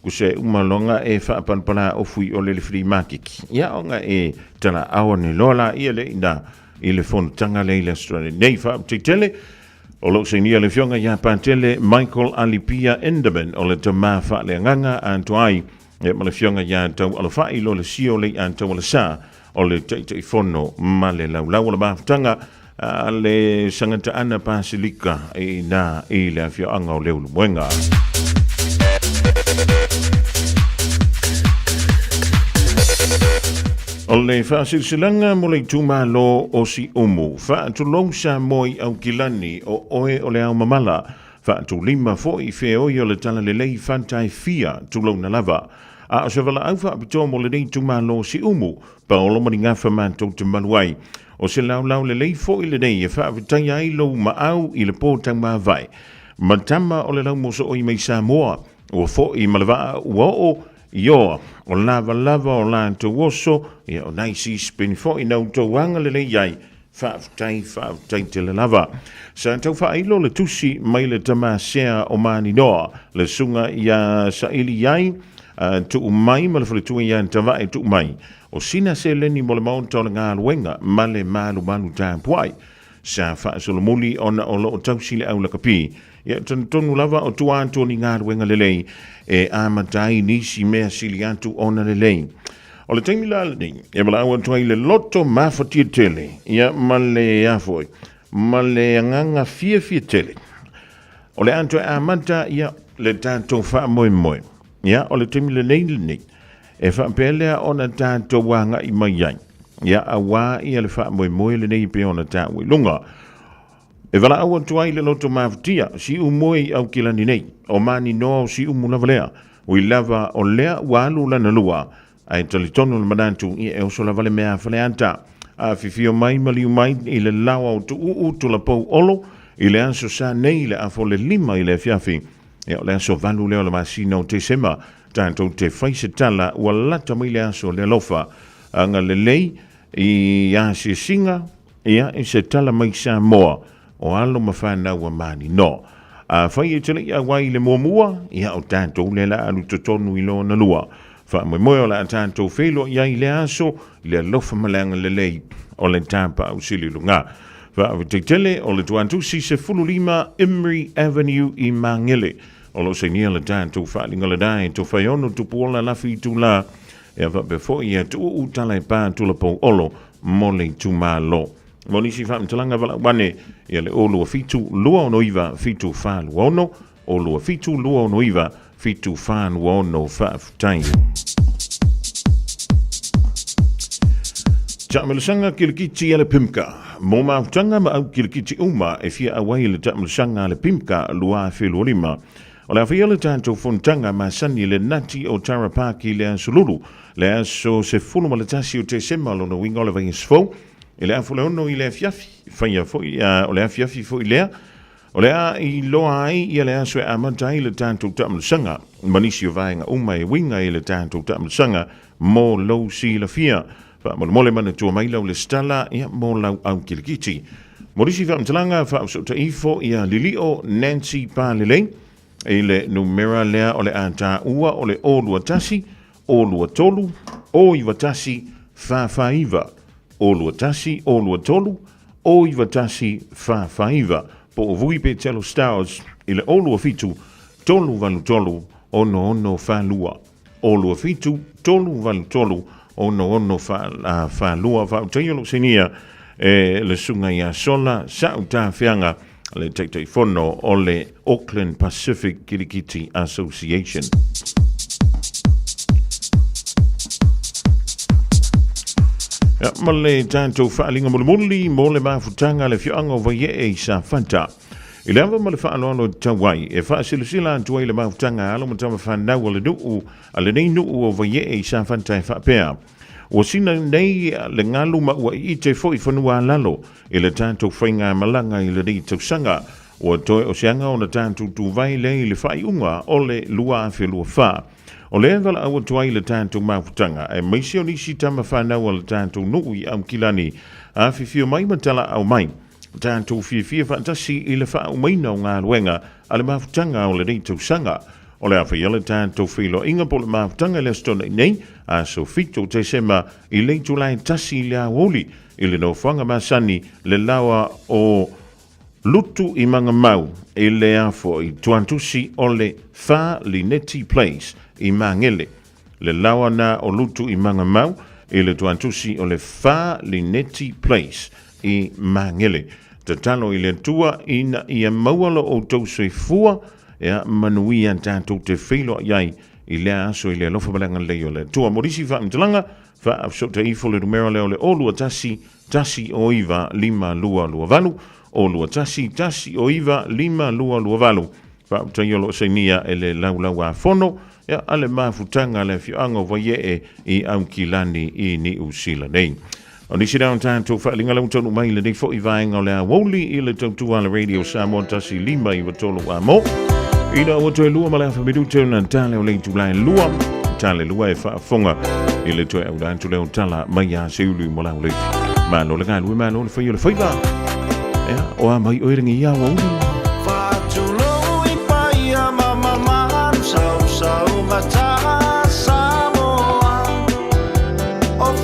Kuse umalonga e whaapanpana o fui o le free market. Ia onga e tala awa ni lola ia le ina I le fonu tanga le ile strane. Nei whaaptitele o lo se nia le fionga ia pantele Michael Alipia Enderman o le tama wha le nganga antuai e ma le fionga ia tau alawhai lo le sio le antau le sa o le teitei fono ma le laulau le maftanga le sangata ana Pasilika I na I le fionga o leulu muenga. O le whaasilsilanga mo le tūmalo o si umu. Whaatulongsa moi au kilani o oe o le au mamala. Whaatulima fo I wheoi o le tala le lei whantai fia tulong na lava. A o se wala au whaapito mo le nei tūmalo si umu. Pa o lomari ngā whamantou te maluai. O se lau le lei fo I le nei e whaavitai ai lo ma au I le pōtang ma vai. Matama o le lau moso o I mei Samoa. O fo I malawaa ua o Ioa, o lava o la to woso, ia o naisi spin fo I nau to wanga le iai, whaafutai te le lava. Sa tau whailo le tusi mai le tama sea o mani noa, le sunga ia sa ili iai, tu umai, ma le whaletua ia tawa e tu umai. o sina se leni mo le maon tau ngā luenga male malu tā puai. Sa wha solomuli ona o lo o tausile au la kapi. Ia tonu lava o tua antoni ngā luenga lelei e amatai nisi mea sili atu ona lelei. O le taimi la leni, e mala awa tuai le loto mafatia tele, ia male afoi, male anganga fia tele. O le anto amata ia le tātou wha moe moe. Ia o le taimi le nei, e wha pelea ona tātou wanga i mai ai. Ia a wā ia le wha moe moe le nei pe ona tātou i lunga. E wala awa tuai le loto mafatia, si umoe au kilani nei, o mani noa si umulava lea, ui lava o lea walu lana lua, ai talitonu le manantu i e oso la vale mea fale anta. A fifio mai maliu mai i le lawa o tu la pou olo, i le anso sa nei le afo le lima i le fiafi. E o le anso valu leo le masina o te sema, tanto te faise tala ua lata mai le anso le lofa. Anga le lei i a se singa, ia i se tala mai sa moa, o alo mawhana ua mani no. A fai e tele ia wai le mua, ia o tanto le la alu totonu i lo na lua. Fa mo mo la tanto felo ia i le aso le lofa malanga le lei o le tampa au sili lunga. Fa te tele o le tuantu si se fululima Emery Avenue i Mangele. O lo se nia le tanto fa linga le dai to fa ono tu pola la fi tu la. E va before ia tu utala pa tu la po olo mole tu malo. Moni si fa mtalanga vala wane ia le olo fitu lua ono iva fitu fa luono olo fitu lua ono iva fitu fan wono fa time. Ta'amalsanga kilikiti ala pimka. Mo mautanga ma au kilikiti uma e fia awai le ta'amalsanga ala pimka lua felu lima. O la fia le tanto fontanga ma sani le nati o Tarapaki le ansululu. Le aso se fulu malatasi o te sema lo no wingola vai sfo. E le afole ono i le fiafi. Faya fo o le fiafi fo i lea. O lea i loa ai i le aso e amatai le tātou ta'amalsanga. Manisi o vaenga uma e winga i le tātou ta'amalsanga mo lau si la fia. Mole mana tua mai lau le stala ia mo lau au kilikiti. Morisi whaamtalanga whaamsota ifo ia Lilio Nancy Palelei. E le numera lea o le anta ua o le olua tasi, olua tolu, o iwa tasi, whawhaiva. Olua tasi, olua tolu, o iwa tasi, whawhaiva. Po o vui pe telo stars i le olua fitu, tolu valu tolu, ono whalua. Olua fitu, tolu valu tolu, ono whalua. Whautaiolo sinia le sunga ia sola, sa uta whianga le teitei fono o le Auckland Pacific Kirikiti Association. Ma le tātou whaalinga muli mo le mafutanga le whianga wa ye e sa fanta. I le awa ma le whaaloano tawai e whaasilusila antuai le mafutanga alo matawa whanau le nuu a le nei nuu o wa ye e sa fanta e whapea. O sina nei le ngalu ma ua i te fo i whanua lalo i le tātou whainga malanga i le rei tausanga o toe o seanga o na tātou tu vai le i le whaiunga o le lua awhi lua wha. O le evala awa tuai le tātou mafutanga e meisio nisi tama whanau le tātou nuu i am kilani a whiwhio mai matala au mai. Tātou whiwhia fantasi i le wha umaina o ngā ruenga a le mafutanga o le rei tausanga. O le awhi ele tātou whilo inga po le mafutanga le stona nei a so fito te sema i le tulai tasi le awoli i le no whanga masani le lawa o lutu i manga mau i le afo i tuantusi o le Wha Lineti Place i Mangele. Le lawa na o lutu i manga mau i le tuantusi o le Wha Lineti Place i Mangele. Te talo i le tua ina i a maualo o tausoi fua ea manuia tātou te whilo iai i lea aso i lea lofa balanga leo le tua morisi wha mtalanga wha apsota ifo le numero leo le olua tasi o iwa lima lua valu olua tasi o iwa lima lua valu wha aptaiolo seinia e le laulau a fono ea ale mafutanga le fioango vaie i au kilani i ni usila nei. O nisi daun tātou whaalinga lau tonu mai le nei fo i vaenga o lea woli i le tautua le radio Samoa tasi lima i watolo a mo. Ina o toe lua malea whamidu teo na tale o lei tulai lua. Tale lua e whaafonga i le toe au dantu leo tala mai a seulu mo lau lei. Malo le ngai lua malo le whaio le whaiva. Ea, o a mai oiringi ia wa uru. Whātulo i pai a mamaman sau mata Samoa. O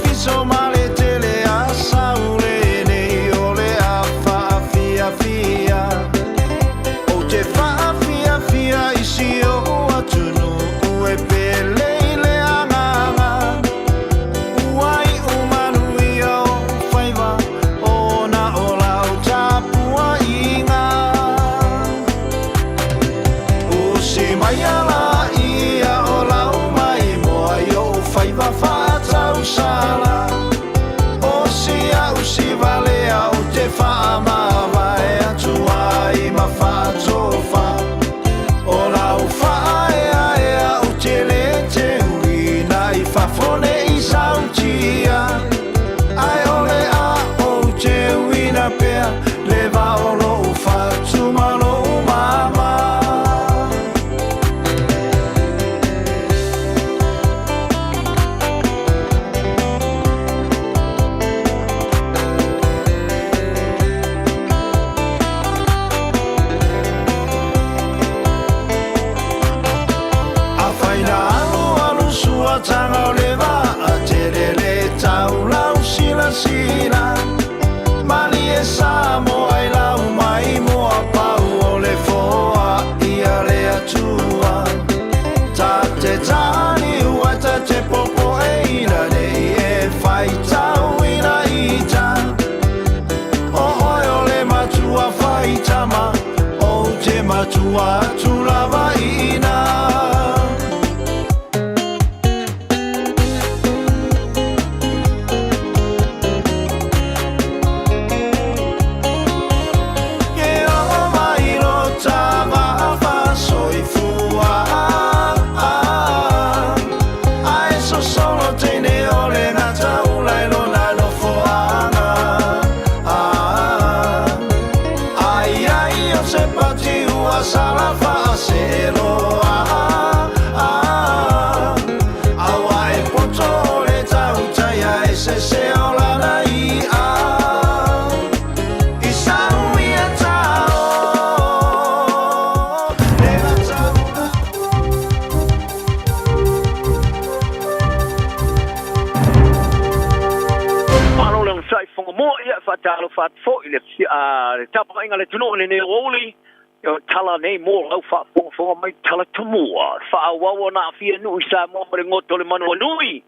te tani wata te popo e ina nei e whai tau ina ita. O hoi o le matua whai tama, o te matua tulawa ina. Talo fat fo ile tapa inga le tuno le ne roli yo tala nei mo au fa fo mai tala tumua fa wa na fi nu sa mo re ngoto le manu nui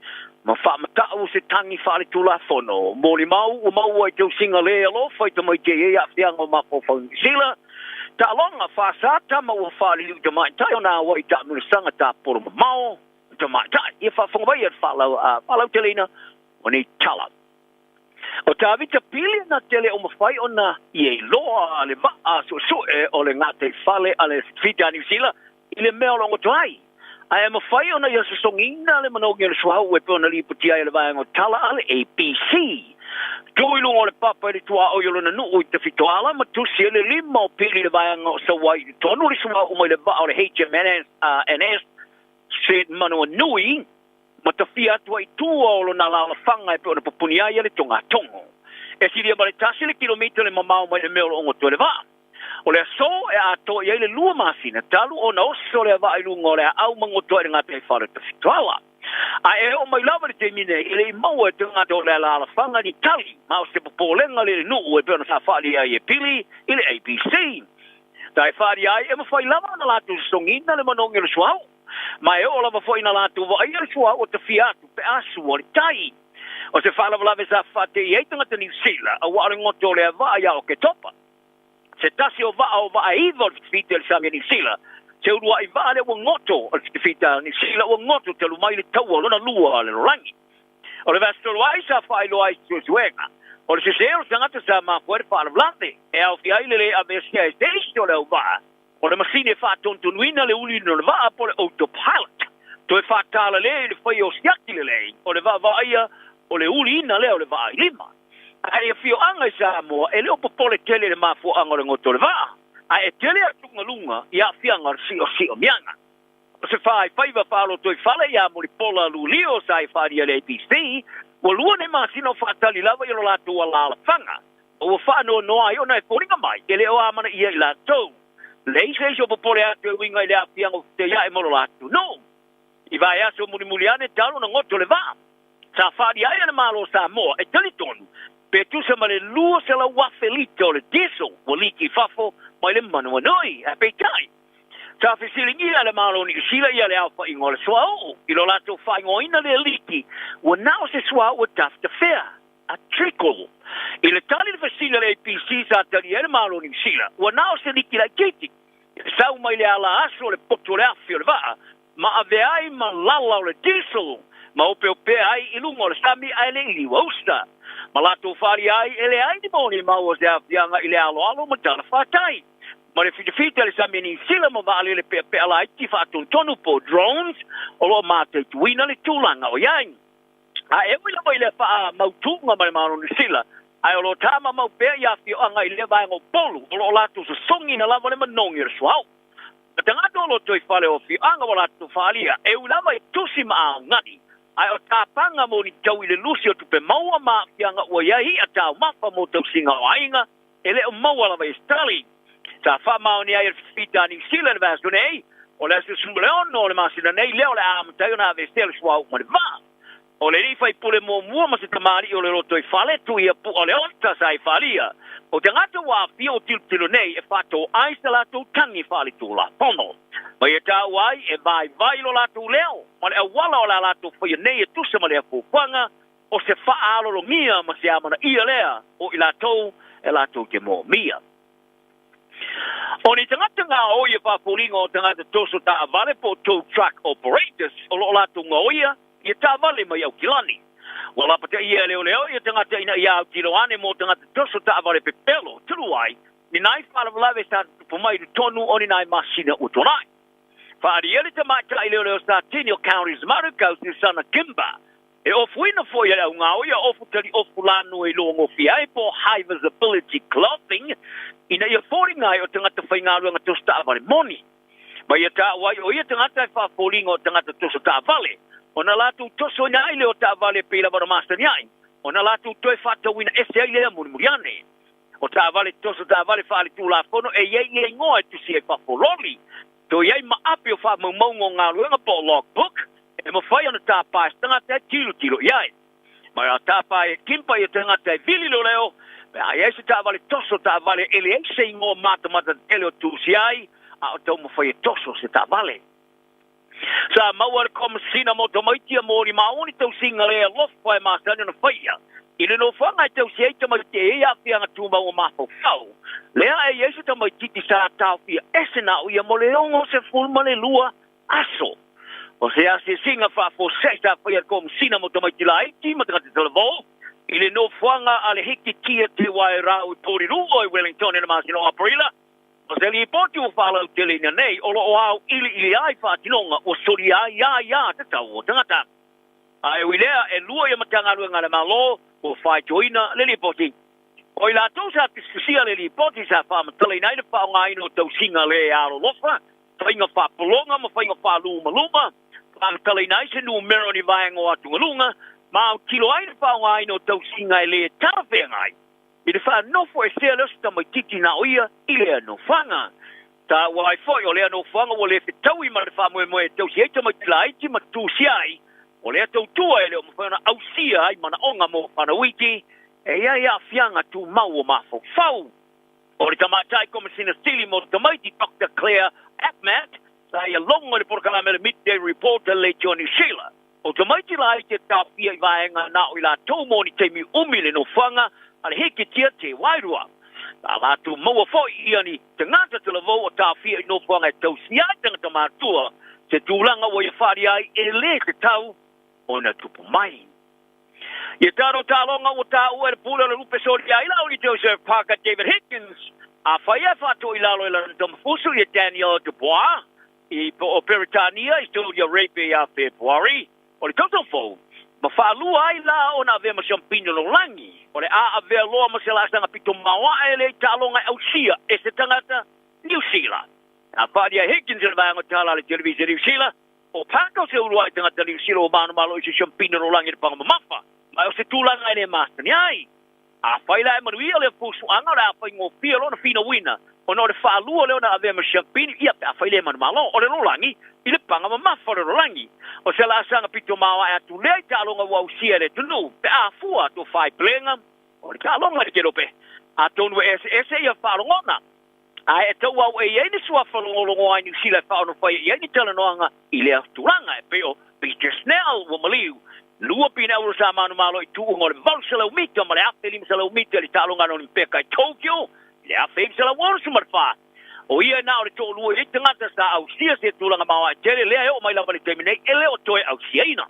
ma fa mata u se tangi fa le tula fono mo li mau ai tu singa le lo fa to mai ke ya fi ngo ma fo sila ta longa fa sa ta ma wa fa li to mai ta na wa ta mu sanga ta por mau to mai ta e fa fo mai fa la telina oni tala. O ta vita pili na tele o mawhai o na i e loa ale maa so o le ngate fale ale fita New Zealand i le mea longo toai. A e mawhai o na i aso songina le manongi le suhau e pona li putia i le vai o tala ale ABC. Tui lungo le papa i le tua o yolo na nuu i te fitoala ma tusi le lima o pili le vai o sawai tonu le suhau o mai le va o le HMNS se manu nui ma ta fia tua i tua o na la fanga e pe ona popuni ai le tonga tongo. E si dia bare tasi le kilomita le mamau mai le meo lo ongo tue le va. O le so e a to i le lua masina talu o na oso le va i lungo le au mango tue le ngate e whare te fituala. A e o mai lava le te mine i le mau e te ngate o le la fanga ni tali ma o se popolenga le nuu e pe ona sa whali ai e pili i le ABC. Tai whali ai e mawhai lava na latu songina le manongi le suau. Ma e ola mafoi na latu wa ia sua o te fiatu pe asu o le tai. O se whala wala sa whate i eitanga te New Zealand a wale ngoto le a ia o ke topa. Se tasi o va iwa o te fita le samia New Zealand. Se urua i va le o ngoto o te fita New Zealand o ngoto te lumai le tau o lona lua le rangi. O le vastoro ai sa whailo ai suenga. O le se seo tangata sa ma fuere whala vlate. E au fi aile le a mesia e teisi o le au va. O le masine fa tontonuina le uli no le va po le autopilot. To e fa tala le fai o siaki le o le va ia o le uli ina le o le va lima. Ai e fio anga sa mo e le o popole tele le mafo anga le ngoto le va. Ai e tele atunga lunga ia fianga si o mianga. O se fai va falo to e fale ia mo li pola lulio sai fari le ABC. O lua ne masino fa tali lava yo la to la fanga. O fa no ai ona e poringa mai. Ele o amana ia la to. Lei se so popole atu e winga ile apiango te ia e molo atu. No. I vai aso mulimuliane talo na ngoto le va. Sa fari ai na malo sa mo e talitonu. Pe tu se male luo se la wafelito le diesel. O liki fafo mai le manu anoi. A pe tai. Sa fisilingi ale malo ni sila ia le alfa ingo le swao. Ilo lato fa ingo ina le liki. O nao se swao o tafta fair. A trickle. Ile tali le fasila le APC sa tali ele malo ni sila. O nao se liki la kiti. Sau mai le ala aso le poto le afio le va. Ma ave ai ma lala le diesel. Ma ope ai ilungo le sami ai le ili wausta. Ma lato fari ai ele ai di moni ma o se afianga ile alo ma tala fatai. Ma le fita le sami ni sila ma vale le pe ala iti fatun tonu po drones. O lo mate tuina le tulanga o yang. A e wila mai le fa mautunga mai mano ni sila. Ai o lo tama mau pe ia fio anga ile vai ngo polu. O lo lato se songi na lava le manongi le swau. Tanga dolo toi fale o fi anga wala tu falia e ulama tusi ma ngani ai o tapanga mo ni tau ile lucio tu pe maua ma fianga o yai ata ma fa mo tau singa ainga ele o maua la vai stali ta fa ma ni ai fita ni sila va sone o la su leon no le masina nei leo la am tai na ve stel swa mo va O le ni fai pule mo mua ma se tamari o le roto I fale tu ia pu o le ota sai falia. O te ngata wa fia o tilu nei e fato ai se la tu tangi fale tu la pono. Ma ia ta wai e vai lo la tu leo. Ma le wala o la tu fai nei e tu se ma le fuanga o se faalo lo mia ma se amana ia lea o I la tu e la tu ke mo mia. O ni tangata ngā oia whapuringa o tangata toso ta avale po tow truck operators o lo la tu ngā oia ia ta avale mai au kilani. Wala pata ia leo ia tangata ina ia au kiloane mo tangata toso ta avale pe pelo tuluai ni nai whalavalawe sa pumai du tonu o ni nai masina utonai. Whaari ele te maita I leo sa Tenio County's Marukau ni sana Kimba. E ofuina fo ia au ngā oia ofu tali ofu lanu e longo fia e po high visibility clothing ina ia fōringa o tangata whaingaru ngā tosta avale moni. Ma ia tā wai o ia tangata whafōringa o tangata tosta ta avale. O na lātu toso ina aile o ta avale pēla wara master niai. O na lātu toi whatawina ese aile a murimuriane. O ta avale toso ta avale whaali tū la whono e iei ngoa tu si e whafōroli. To iei ma api o wha maungo ngā ruenga po logbook. E ma whai ana tāpā e tangata tilo iai. Ma ia tāpā e kimpa i tangata e vili lo leo. Ai ese ta vale toso ta vale ele ese ngo mata ele o tu siai a o tau mo fai toso se ta vale sa mawar kom sina mo to mai tia mo ni maoni tau singa le lof pai ma sa na faia ile no fanga tau siai ta mai te ia fia nga tu mo ma fo fau le ai ese ta mai titi sa ta fia ese na o ia mo le ongo se ful ma le lua aso o se ase singa fa fo se ta fia kom sina mo to mai tilai ti ma ta televo ile no fuanga ale hiki kia te wai rau tori ruo I Wellington ina masino aprila. O se li poti u whala u tele ina nei, olo o au ili ai whātinonga o sori ai te tau o tangata. Ai wilea e lua ia matangarua ngana malo o whai joina le li poti. O ila tau sa kiskusia le li poti sa whamatale nai na whaonga ino tau singa le alo lofa, whainga whapolonga ma whainga whaluma, whamatale nai se nu mero ni vaengo atungalunga, ma kilo ai na pao ai no tau singa ele tarawhenga ai. I te wha nofo e sea lesu ta mai titi na oia I lea no whanga. Ta wai foi o lea no whanga o lea whetau I mara wha moe moe tau si eita mai tila aiti ma tu si ai. O lea tau tua e leo ma whana au sia ai mana onga mo whana wiki. E ia whianga tu mau o mafo whau. O le tamatai komisina stili mo tamaiti Dr. Claire Atmat. Sa ia longo le porkalame le midday reporter le Johnny Sheila. O te maiti la te tāwhia I vaenga na o I la tau moni te mi umile no whanga, ale heke tia te wairua. La la tu maua fo I ani, te ngata te lavo o tāwhia I no whanga e tau siai tangata mātua, te tūlanga o I whari ai e le te tau o na tupu mai. Ia tāro tālonga o tā ua le pula le rupe sori ai lau I Joseph Parker David Higgins, a whaia whato I lalo I la ntamfusu I Daniel Dubois, I o Peritania I Saudi Arabia a February, o le tautofo, ma whaalua ai la o na avea ma champino no langi, o le a avea loa ma se la sanga pito mawa e le talonga au sia, e se tangata New Zealand. A whaadia Higgins le vaenga tala le televisa New Zealand, o pākau se urua I tangata New Zealand o manu malo I se champino no langi le panga mamafa, ma o se tūlanga e ne mastani ai. A whaila e manuia le fusu anga re a whaingo fia lo na fina wina, o no le whaalua leo na avea ma champino, ia pe a whaile e manu malo, o le no langi, I le panga mamafa le no langi. O se la sanga pito mawa e atu lei talonga wau sia le tunu, pe a fua to whai plenga, o le talonga le kerope, a tonu ese ia whalongona. A e tau au e iei ni sua whalongolongo ai ni sila whaono whai, iei ni talanoanga I le turanga e peo, Peter Snell wa maliu, lua pina uro sa manu malo I tuungo le valu sa lau mita, ma le afe lima sa lau mita le talonga no ni peka I Tokyo, le afe lima sa lau wonu sumarwha. O ia na o le tō lua I tangata sa au sia se tūlanga mawa e tere lea e o mai lava le teminei e leo toe au sia ina.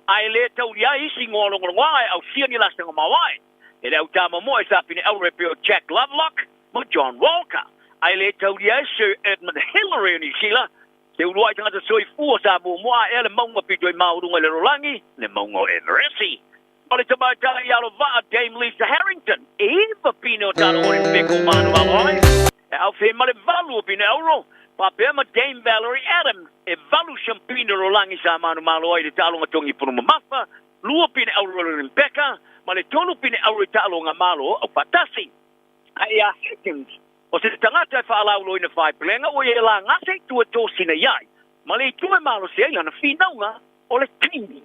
Ai le tau lia isi ngolongolonga e au sia ni lasanga mawa e. E le au tāma mo e sa pine au repeo Jack Lovelock mo John Walker. Ai le tau lia Sir Edmund Hillary ni sila. Se ulua I tangata soi fua sa mo moa e le maunga pito I maurunga le rolangi le maunga e veresi. O le tamatala I alo vaa Dame Lisa Harrington. E iwa pino talo o le peko manu aloi. E au fe male valu pina euro, pa pema Dame Valerie Adams, e valu champino rolangi sa manu malo ai le talonga tongi puruma mafa, lua pina euro rimpeka, ma le tonu pina euro talonga malo o patasi. Ai a Higgins, o se tangata e whaalau loi na whai plenga, o e la ngase tua tōsina iai, ma le tue malo se eila na whinaunga o le tini.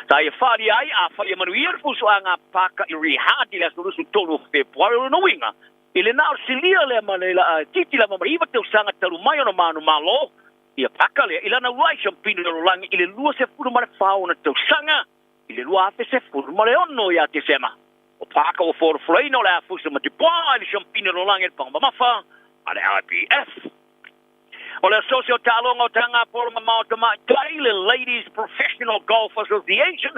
Saya fari ai a fai manuia fuso anga paka I rihadi la sulu tolu Februari no winga. Ile na silia le manela titi la mamaiva te usanga talu mai ona manu malo. Ia paka le ila na uai champino no langi ile lua se furu mare fauna te usanga. Ile lua afe se furu mare ono ya te sema. O paka o for freino la fuso ma tipo ile champino no langi pamba mafa. Ale IPF. Ole Associo Talongo Tanga por Mamao Tama Taile Ladies Professional Golf Association.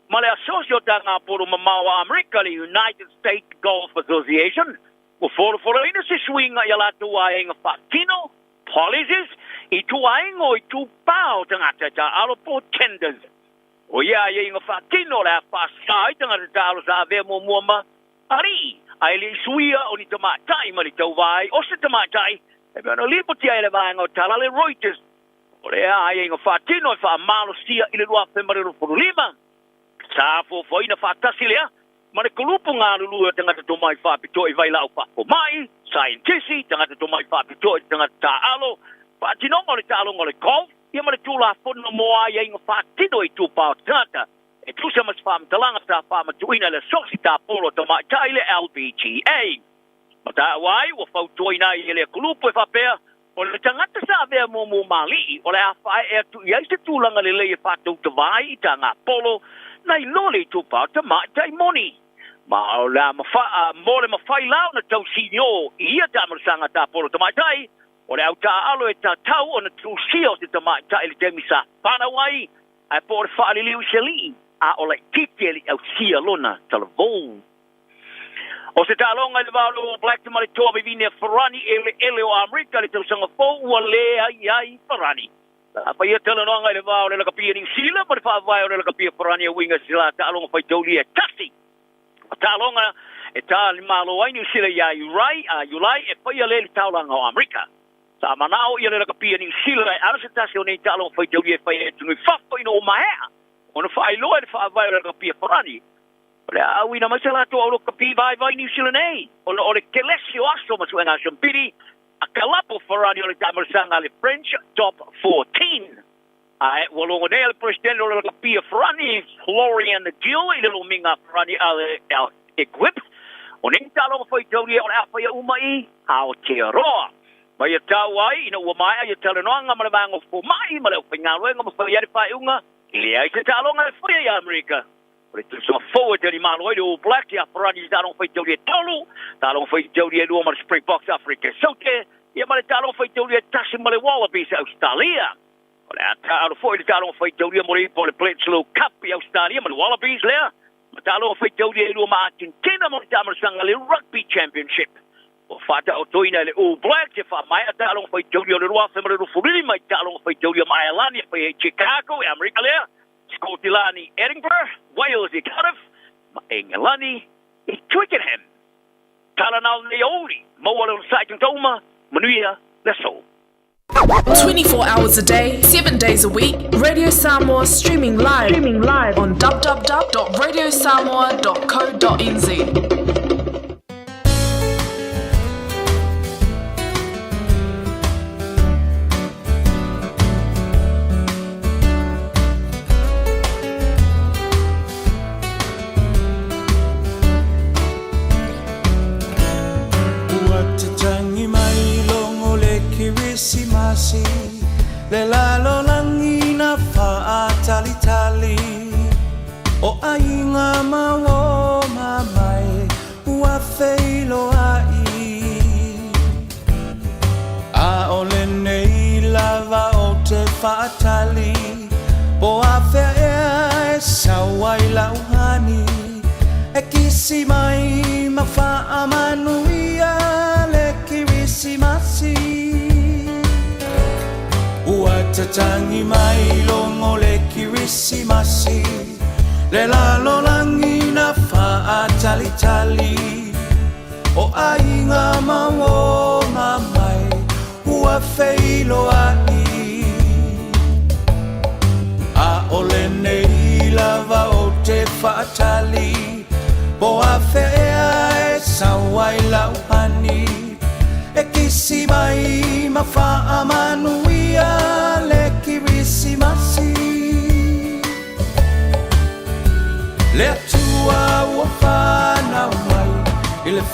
Male Associo Tanga por Mamao America, the United States Golf Association. O for ina se swinga yala tuaing fatino, policies, I tuaing o I tu pao tanga ta alo po tenders. O ya ing fatino la fa sai tanga ta alo sa ave mo moma. Ari, ai suia o ni tama tai mali tawai, o se tama tai. Ebe ano liputi ai le vaenga o tala le Reuters. O le ai inga whaatino I wha malo sia I le rua whemarero furulima. Sa fo ina whaatasi lea. Mane kulupu ngā lulu tangata tomai whaapito I vai lau whapo mai. Scientisti tangata tomai whaapito I tangata ta alo. Whaatinonga le ta alonga le golf. Ia mane tūla whono moa ai inga whaatino I tūpao tangata. E tusa mas whaamtalanga ta whaamatuina le sosi ta polo tomai taile LPGA. Mata wai o fau toina I le kulupu whapea o le tangata sa vea mo mali o le awhae tu I se tūlanga le le whatou te vai I tanga polo nei lole tu pao te mai tai moni. Ma o la mo le mawhai lau na tau sinyo I ia tamarasanga ta polo te mai tai o le au ta alo e ta tau o na tu sio te mai tai le temi sa whana wai ai po le whaali liu se li a o le tite li au sia lona talavou. O se talonga le valo Black te mare toa vivine Ferrani ele o Amerika le tausanga fo ua lea ai Ferrani. Pa ia talanonga le valo le lakapia New Zealand pa le whaavai o le lakapia Ferrani a winga sila talonga fai tauli e tasi. O talonga e ta li malo ai New Zealand ia Ulai e pa ia le taulanga o Amerika. Sa manao ia le lakapia New Zealand e arase tasi o nei talonga fai tauli e fai e tunui whafo ino o mahea. O na whai loa le whaavai o le lakapia Ferrani. Ole awina masala to o kapi vai New Zealand ei. Ole kelesio aso masuenga shampiri a kalapo Ferrari ole tamarasanga le French top 14. Ai walongo del presidente ole kapi Ferrari Florian Gill ile lo minga Ferrari al equip. Oning talo foi teoria ole apa ya umai ao teroa. Mai tawai ina umai ya talonanga malabango fo mai mala fingalo nga mo ya fa unga. Ile ai talonga foi ya America. So forward to the man, All Black, the Ferrari, don't fight till you tolu, don't fight till you do my Springboks Africa. So, you might don't fight till you touch him with the Wallabies Australia. Well, I don't fight till you more the Blitz Low Cup Australia, but the Wallabies there. But I don't fight till you do my Argentina, but the Rugby Championship. Well, Fata Otoina, the All Black, if I might, I don't fight till you the Rough and the Fully, my don't fight till you my Alania for Chicago, America there. Scotland, Edinburgh, Wales, Cardiff, England, Twickenham, Talanal, Leoli, Mowal, Sergeant Toma, Manuia, Lesso. 24 hours a day, 7 days a week, Radio Samoa streaming live on www.radiosamoa.co.nz. Le lalo langina fa tali o ainga mawo mamai ua feilo ai a ole nei lava o te fa tali po a fe e sawai lauhani e kisi mai ma fa amanuia le kirisi masi Tatangi mai longo le kirisimasi Le lalo langina fa tali O ainga mawo mamai Ua feilo ai A ole nei lava o te fatali Po a fea e sawai lauhani E kisi mai ma fa amanuia le kirisimasi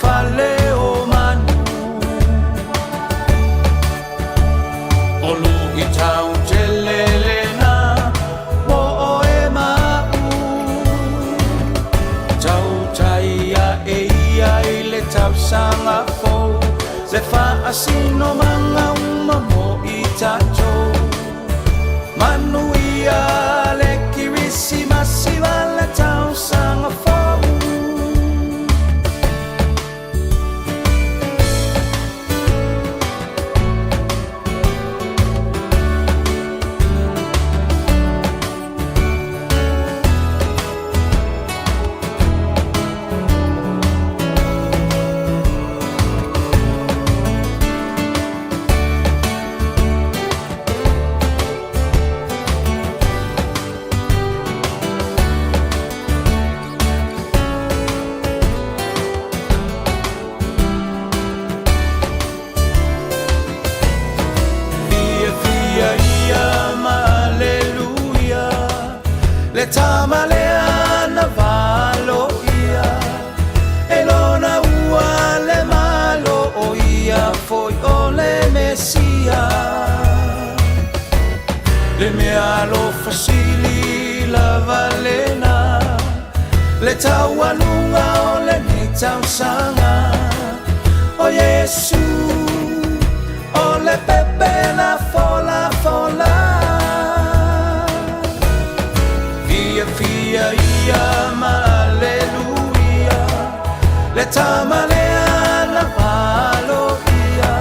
fale o manu Olu I tau te lelena Mo o e mau Tau taia e ia I le tau sanga fou Se fa asino manga uma mo I tatou Manu ia le kirisi masiva le tau sanga fou Le tamaleana valo ia Elona ua le malo o ia Foi o le mesia Le mea lo fasili la valena Le taualunga o le ne tausanga O Yesu O le pepe la fola fola Fia ia ma aleluia Le tamaleana malo ia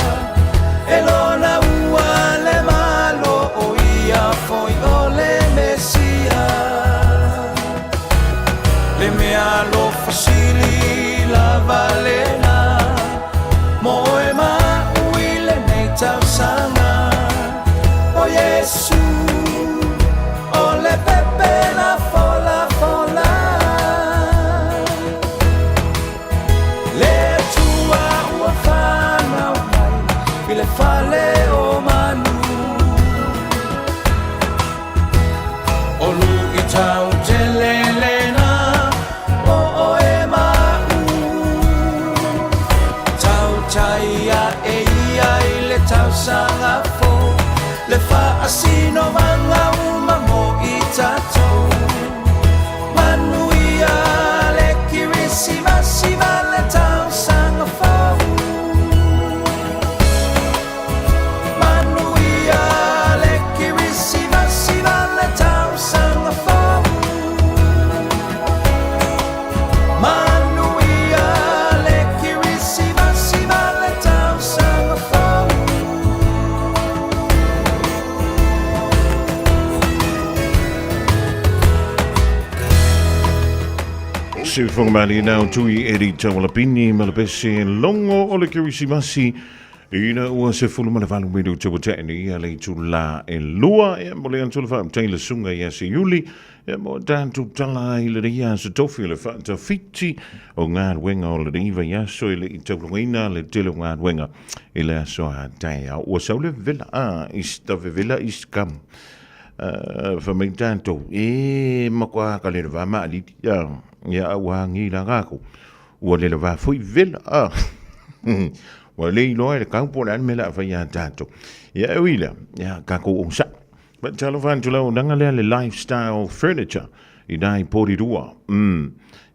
Elona ua le malo o ia Foi o le mesia Le mea lo fasili la valena Mo e ma ui le nei tausanga O Yesu O le pepe la fola fola Le tua ua whana mai I le fale o manu O lu I tau te lelena O e mau Tau taia e ia I le tau sanga fo Le wha asino manga uma mo I tatou Manu ia le kirisi masiva le tau sanga fau Manu ia le kirisi masiva le tau sanga fau Manu ia le kirisi masiva le tau sanga fau Se whangamari nau tui eri tawalapini malapese longo o le kirisimasi ina ua se fulu mana whalu miru tau taini ia le tu la e lua e mo le antu le wha taila sunga ia se yuli e mo tātu tala I le ria se tofi le wha ta fiti o ngā ruenga o le riva ia so I le I tau lungaina le tele o ngā ruenga I le aso a taia ua sau le vela a ista vela iskam fa mai tātou e makua ka le rwa maa liti ia ua ngi la ngako ua le rwa fui vela ua le iloa le kaupo le anmela fa ia tātou ia e wila ia kako o sa but talo fantu lau nanga lea le lifestyle furniture I dai porirua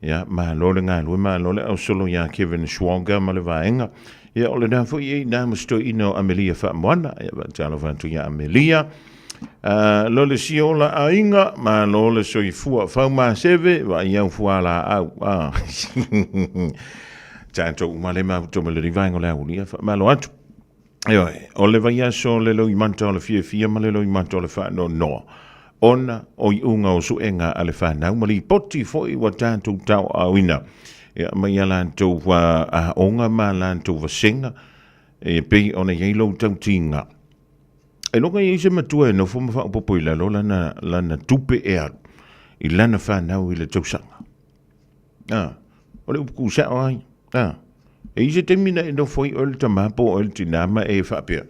ia ma lo le ngā lue ma lo le au solo ia Kevin Schwager ma le vaenga ia o le nā fui e nā musto ino Amelia Whaamwana ia but talo fantu ia Amelia lo le siola a inga ma lo le soifua fauma seve wa iau fuala au tanto ma le ma to me le rivango la unia ma lo atu o le vai so le lo imanta le fia ma le lo imanta le fa no ona o unga o suenga ale fa na mali poti foi wa tanto tau a wina ya mai ala to wa a onga ma lan to va singa e pe ona yelo tau tinga e longa i se matua no fo ma popo ila lo lana tupe e alu I lana whanau I le tausanga o le upu sa ai e i se temina e no foi o le tamapo o le tinama e whapea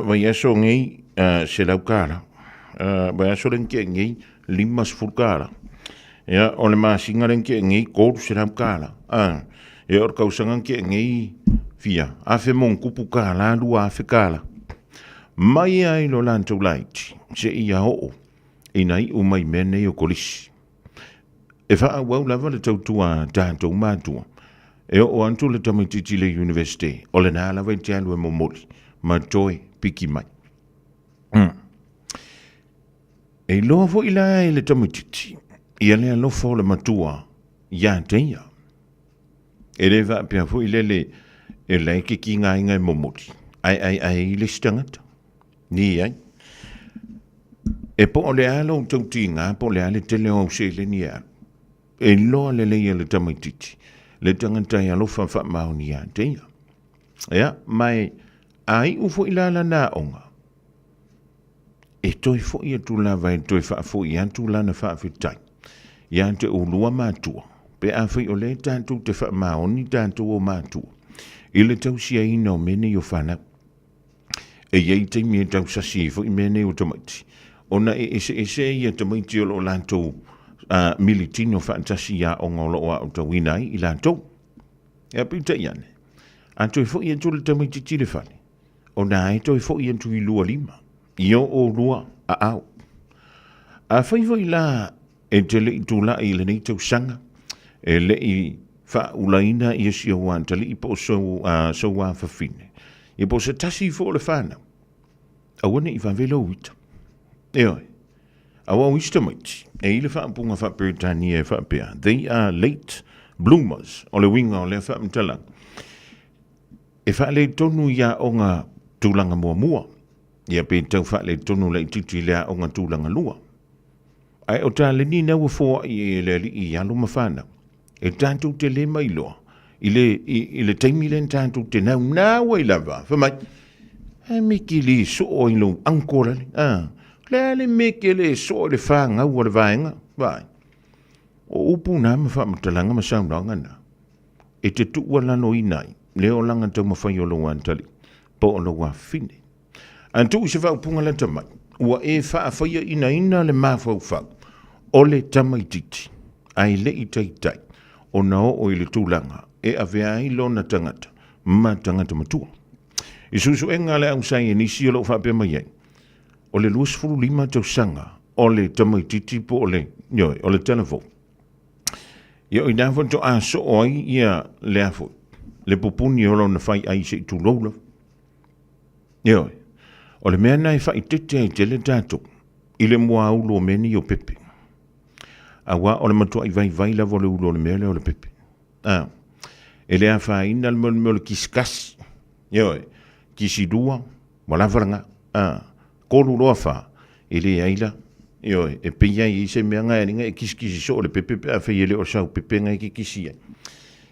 vai aso ngei se laukara vai aso renke ngei limas fulkara o le masinga renke ngei koru se laukara E or kausangan ke ngai fia. Afe mon kupu kala, lua afe kala. Mai ai lo lantou laiti, se ia ho'o, ina i umai mene i o kolisi. E wha wau lava le tautua tātou mātua. E o antu le tamaititi le universite, o le nā lava i te alu e momoli, ma toi piki mai. E loa fo ila e le tamaititi, ia le alofo le matua, ia teia. E le va pia fo ilele, e le ke ki ngā inga e momoli. Ai le stangata. Ni ai. E po o le alo tauti ngā, po le ale te leo au se le ni alo. E loa le leia le tamaititi. Le tangata i alofa wha maoni ia teia. Ea, mai ai ufo ilala nā onga. E toi fo ia tūlawa e toi wha fo ia tūlana wha whitai. Ia te ulua mātua. Pe a whi o le tātou te wha maoni tātou o mātua. I le tausia ina o mene i o whanau. E iei te mea tau sasi fo i mene o tamaiti. Ona e ese ia tamaiti o lo lantou militino fantasi ia o ngolo o au tawinai i lantou. E pita iane. A toi fo ia tūle tamaiti tire whane. Ona e toi fo ia tui lua lima. Io o lua a au. A whaifo i la e te le i tūla i le nei tau sanga. E le i wha ulaina i esi o wantali i po so wa whawhine. I po se tasi fo le whanau. Awane i whawelo wita. E oi. Awa wista maiti. E ile whaapunga whaperitania e whapea. They are late bloomers. O le winga o le whaamtalang. E whaale tonu ia o ngā tūlanga mua. Ia pe tau whaale tonu le titi lea o ngā tūlanga lua. Ai o tā le ni naua fōa i le li i alu mawhanau. E tātou te le mailoa. I le taimi le tātou te nau nāua i lava. Whamai. E miki li so o ilo ankora li. Le miki le so o le whanga ua le vaenga. Vai. O upu nā mawhamatalanga masaunanga na. E te tuua lano i nai. Leo langa tau mawhai o lo wantali. Po o lo wafine. Antu se whau punga la tamai. Ua e whaafaya ina le mawhau whau. O le tamaititi. Ai le i tai. O nao o i le tūlanga. E awea i lo na tangata. Ma tangata matua. I susu e ngā le au sai e nisi o lo whapea mai ai. O le luas furu lima tau sanga. O le tamaititi po o le telefo. Ia o i nāwha to a so oi ia le afo. Le popuni o lo na whai ai se i tūloula. Ia oi. O le mea nai whai tete ai te le tātou. I le mua aulo meni o pepe. Awa o le matua i vai la vole ulo le mea le o le pepe. E le a whai ina le mole kiskasi. Ia oi. Kisidua. Wala varanga. Kolu roa wha. E le aila. Ia oi. E peia i se mea ngai aninga e kiskisi so o le pepe a whai ele o sau pepe ngai ki kisi ai.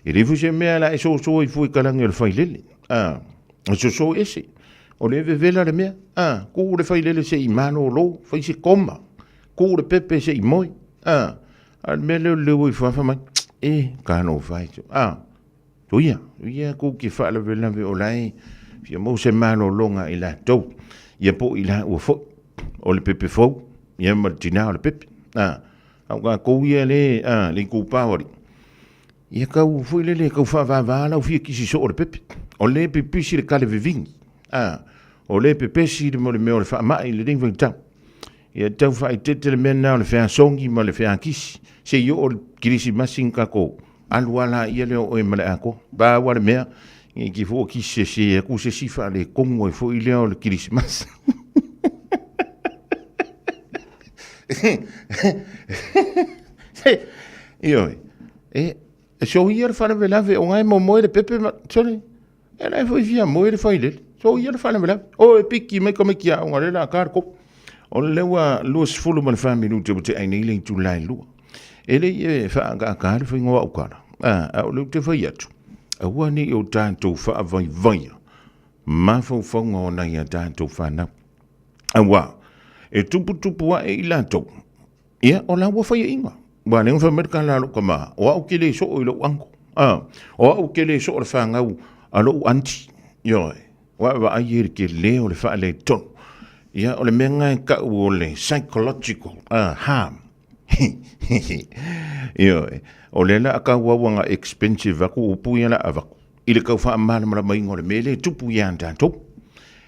E le fu se mea la e so i fui kalangi o le whai lele. So ese. O le vela le mea. Ko le whai lele se i mano o lo. Whai se koma. Ko le pepe se i moi. Al mea leo i whafa mai. Kano whai. Tuia. Tuia ko ki whaala vela ve o lai. Fia mo se mano longa i la tau. Ia po i la ua fo. O le pepe fau. Ia martina o le pepe. Au ka kou ia le kou pāwari. Ia kau fui lele kau whawavala o fia kisi so o le pepe. O le pepe si le kale vivingi. O le pepe si le mo le meo le wha mai le ring vai tau. Ia tau whai tete le mena o le whea songi ma le whea kisi. Se yo o le kirisi masin kako. Aluala ia leo o e male ako. Ba wale mea. Ia ki fo kisi se e ku se sifa le kongo e fo i leo le kirisi masin. Ioi. So ia le whana velave o ngai mo moe le pepe ma. Sorry. E lai fo i fia moe le whaile. So ia le whana velave. O e piki me kome kia o ngare la karko. O le lewa luas fulu man wha minute o te ainei tu lai lua. E le e wha anga akari wha ingoa ukara. A o leu te whai atu. A ua ni o tātou wha vai vaia. Ma fau whaunga o nei a tātou whanau. A wā. E tupu wa e ilatou. Ia o la ua whai inga. Wa ne ngwha merka la loka maa. O au kele so o ilo anko. O au kele so o le whangau a lo anti. Ioi. Wa ai ere ke leo le wha le tonu. Ia o le menga e ka o le psychological harm. Io, o le la ka wawanga expensive aku upu ia la avaku. I le kau wha amana mara mai ngore mele tupu ia antantou.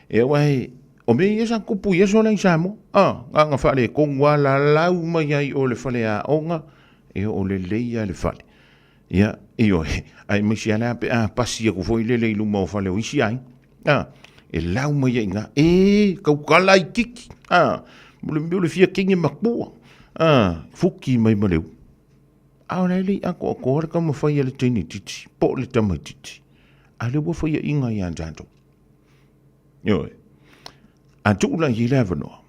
E wai, o me ia sa kupu ia so lai samo. Nga whale kongwa la lau mai ai o le whale a onga. E o le leia le whale. Ia, io, ai misi ala pe a pasi aku foi le leilu mau whale o isi ai. E lau mai ai nga. Kau kala i kiki. Mule fia kingi makpua. Fuki mai maleu. Au nei li ako o kore ka mawhai le tini titi. Po le tamai titi. A le wawhai inga i anjanto. Yoi. A tukula i lewa noa.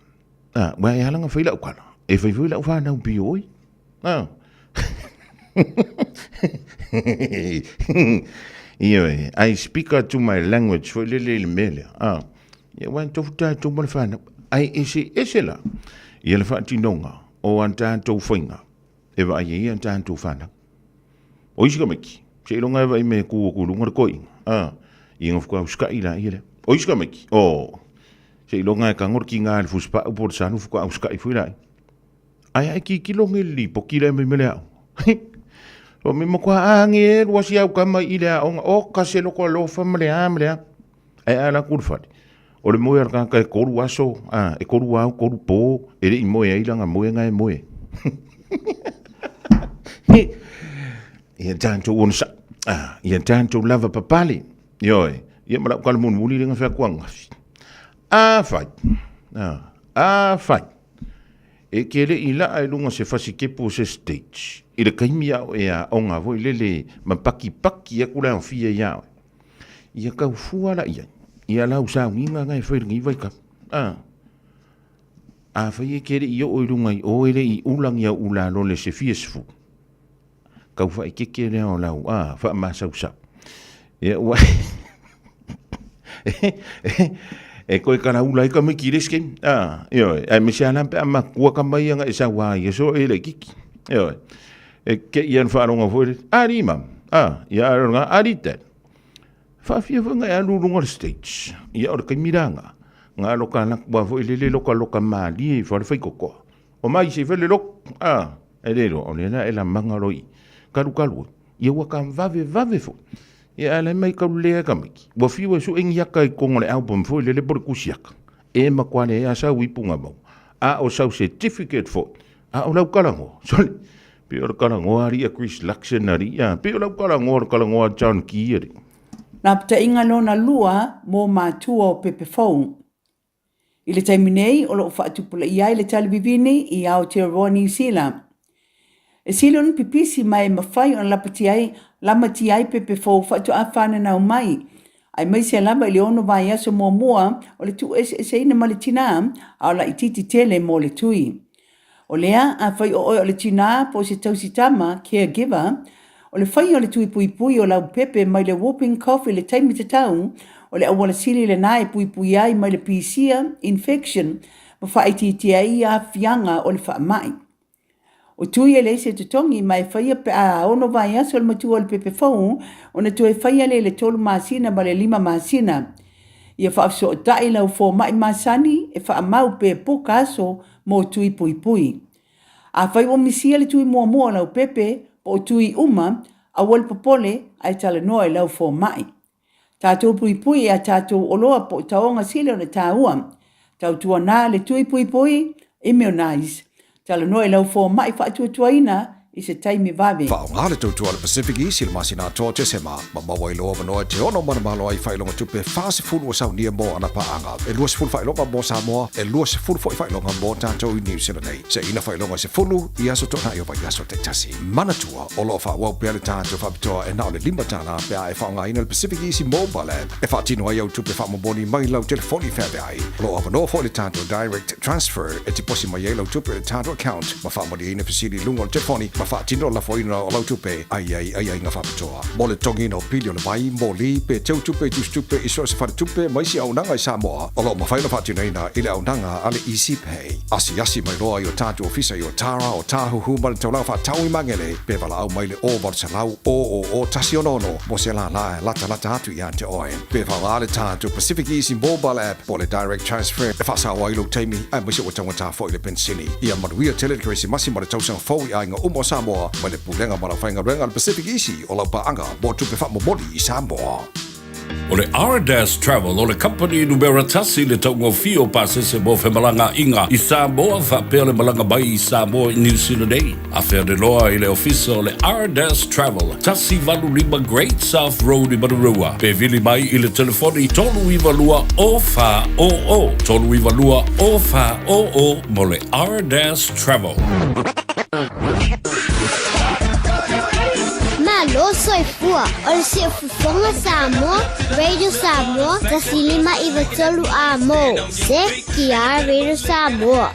Wai halanga whaila ukala. E whaila uwhana upi oi. Yoi. I speak out to my language for le mele. Ia wan tofu tātou mana whana. Ai ese la. Ia le whaatinonga. O an tātou whainga. E wa ai an tātou whana. O isi ka meki. Se ilonga e wa i me kua kulunga koi. I ngof kua uskai la i le. O isi ka meki. Se ilonga e ka ngor ki ngā le fuspa upor sanu fukua uskai fui lai. Ai ki kilonga li po ki le me mele au. O me mo kua ange rua si au kama i le au. O ka se loko alofa mele a mele a. Ai ala kurfati. O le moe arka ka e koru aso, e koru au, koru pō, e re i moe ailanga moe ngai moe. Ia tātou onsa, ia tātou lava papali. Ioi, ia marau kala munu muli ringa whea kuangafi. Fai, fai. E kere i la ai lunga se fasi kepo se stage. I le kaimi au e a onga voi lele mapaki paki e kura au fia iau. Ia kau fuala ia. Ia lau sa winga ngai whairingi waika. Whai e kere i o irunga i o ere i ulang ia ula lo le se fiesfu. Kau whai keke reo lau. Wha masau sa. Ia wai. E koe kara ula i ka me kireske. Ioi. E me se alampe a makua ka mai anga e sa wai. E so e le kiki. Ioi. E ke ian wharonga fwere. Ari mam. Ia aronga ari te. Whawhia whanga e alurunga le stage. Ia ora kai miranga. Ngā loka nakwa fo ilele loka maali e whare whaikokoa. O mai se whele lok. E rero, o lena e la manga roi. Karu. Ia waka vave fo. Ia ala mai karu lea kamiki. Wa whiwa su engi haka i kongo le album fo ilele bore kusiaka. E makwane e asa wipunga mau. O sau certificate fo. O lau karango. Sole. Pio ora karango ari a Chris Luxonary. Pio lau karango a John Kieri. Nā pata inga lona lua mō mātua o pepe fau. I le taiminei o lo whaatupula iai le talivivini i Aotearoa New Zealand. E silon pipisi mai mawhai o lamati ai pepe fau whaatu a whana nau mai. Ai mai se lama i le ono vai aso mua o le tu ese ina ma le tina au la ititi tele mō le tui. O lea a whai o le tina po se tausitama caregiver. O le whai o le tui pui o lau pepe mai le whooping cough le taimita tau, o le awala sili le nae pui ai mai le pisia, infection, ma whaititi ai a whianga o le wha mai. O tui e le se tutongi mai whai pe a ono vai aso le matua o le pepe fau, o na tue whai le tolu masina ma le 5 masina. Ia wha afso o tai lau fo mai masani, e wha mau pe poka aso mo tui pui. A whai o misia le tui mua lau pepe, o tui uma, a wal popole ai tala noa lau fo mai. Tātou pui a tātou oloa po taonga sile o na tāua. Tau tua nā le tui pui, immunize. Tala noa lau fo mai whaatua ina i se taimi vave. Whaonga le tautua le Pacific East i le masina toa te sema. Ma mawa i loa manoa te ono manamalo ai whailonga tupe whaasifuru o sau nia mō ana paanga. E lua sifuru whailonga mō Samoa, e lua sifuru whailonga mō tātou i New Zealand nei. Se ina whailonga sifuru i aso tona i o vai aso te tasi. Manatua o loa whawau pia le tātou whapitoa e nao le 5 tāna pia e whaonga ina le Pacific East i mobile app. E whaatino ai au tupe whamoboni mai lau telefoni whawe ai. Loa wanoa fo le tātou direct transfer e te posi mai lau tupe le tātou account. Ma whamoni ina pisiri lunga o telefoni ma whaatino la foina o lau tupe ai nga whapitoa. Mo le tongi no pili o le mai, mo li pe teu tupe tus tupe iso se whare tupe maisi au nanga i Samoa. O lo mawhaina whaatino ina ile au nanga ale easy pay. Asi mai roa i o tātu ofisa i o Tara o Tāhuhu ma le taulau whaatau i mangele. Pe wala au mai le o wale salau o tasi onono. Mo se la lata atu i ante oe. Pe wala ale tātu Pacific Easy mobile app po le direct transfer. E whasa o ailu teimi ai maisi o tangata fo i le pensini. Ia manuia tele kresi masi ma le tausanga fau i ainga umo Samoa. Ma le pulenga ma la whainga renga le Pacific Easy o lau paanga mo tupe wha momoli i Samoa. O le Ardas Travel, o le company numero tasi le taungo fio pasese mo Femalanga inga i Samoa whapea le malanga bai i Samoa i New Zealand ei. A whea de loa i le ofisa o le Ardas Travel, tasi valu lima Great South Road i Marurua. Pe vili mai i le telefoni tolu iwa lua o wha o o. Tolu iwa lua o wha o o mo le Ardas Travel. Malo soy fua, o se fufonga Samoa, Radio Samoa, tasilima iwa tolu amo. Se kia Radio Samoa.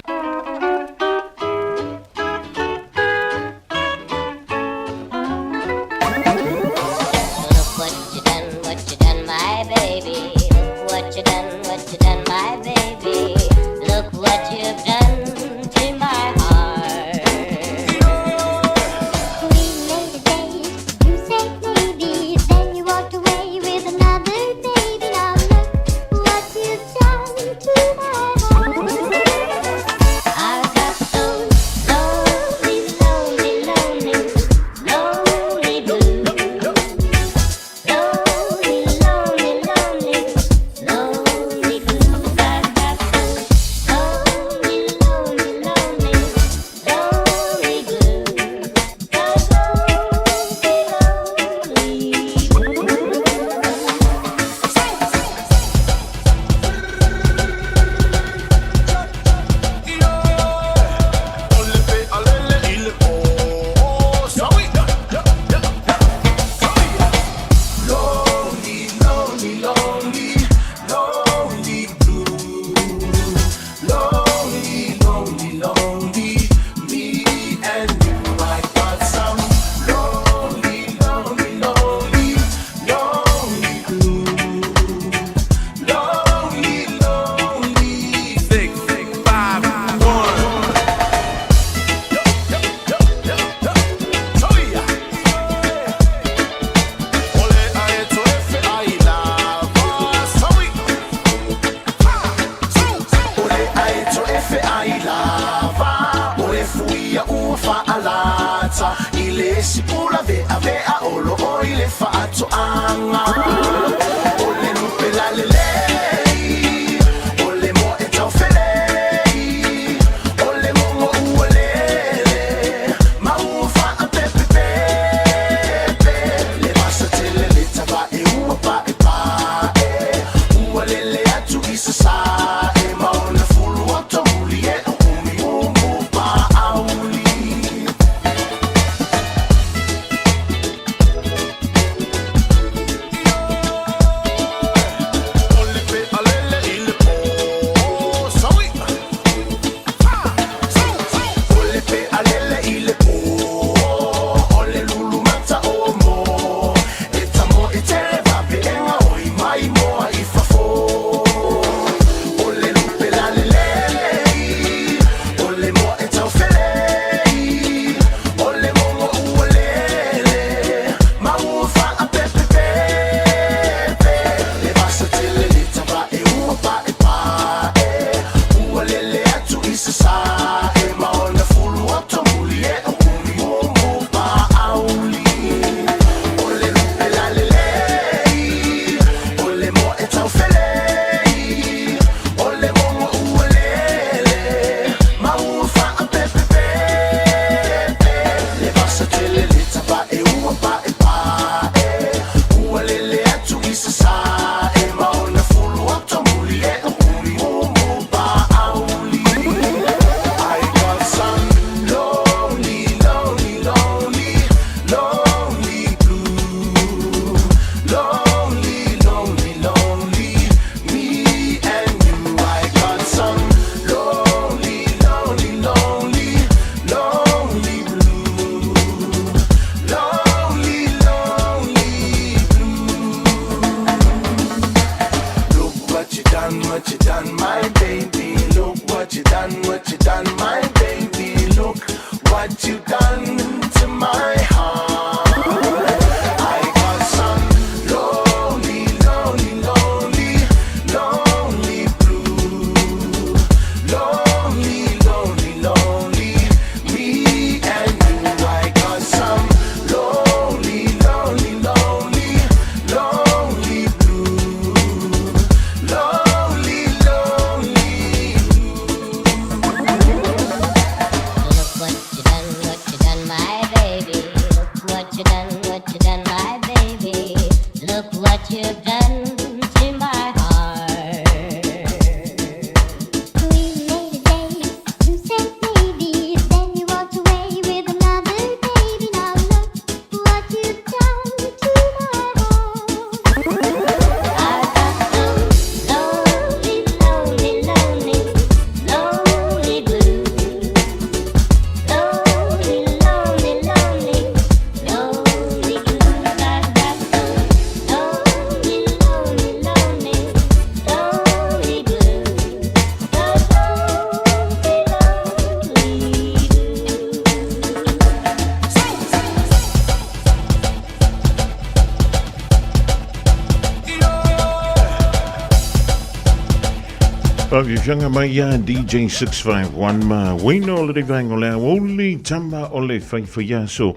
Whaviwhanga mai ia DJ 651 ma wino o le vango lea woli tamba o le whaiwhaia so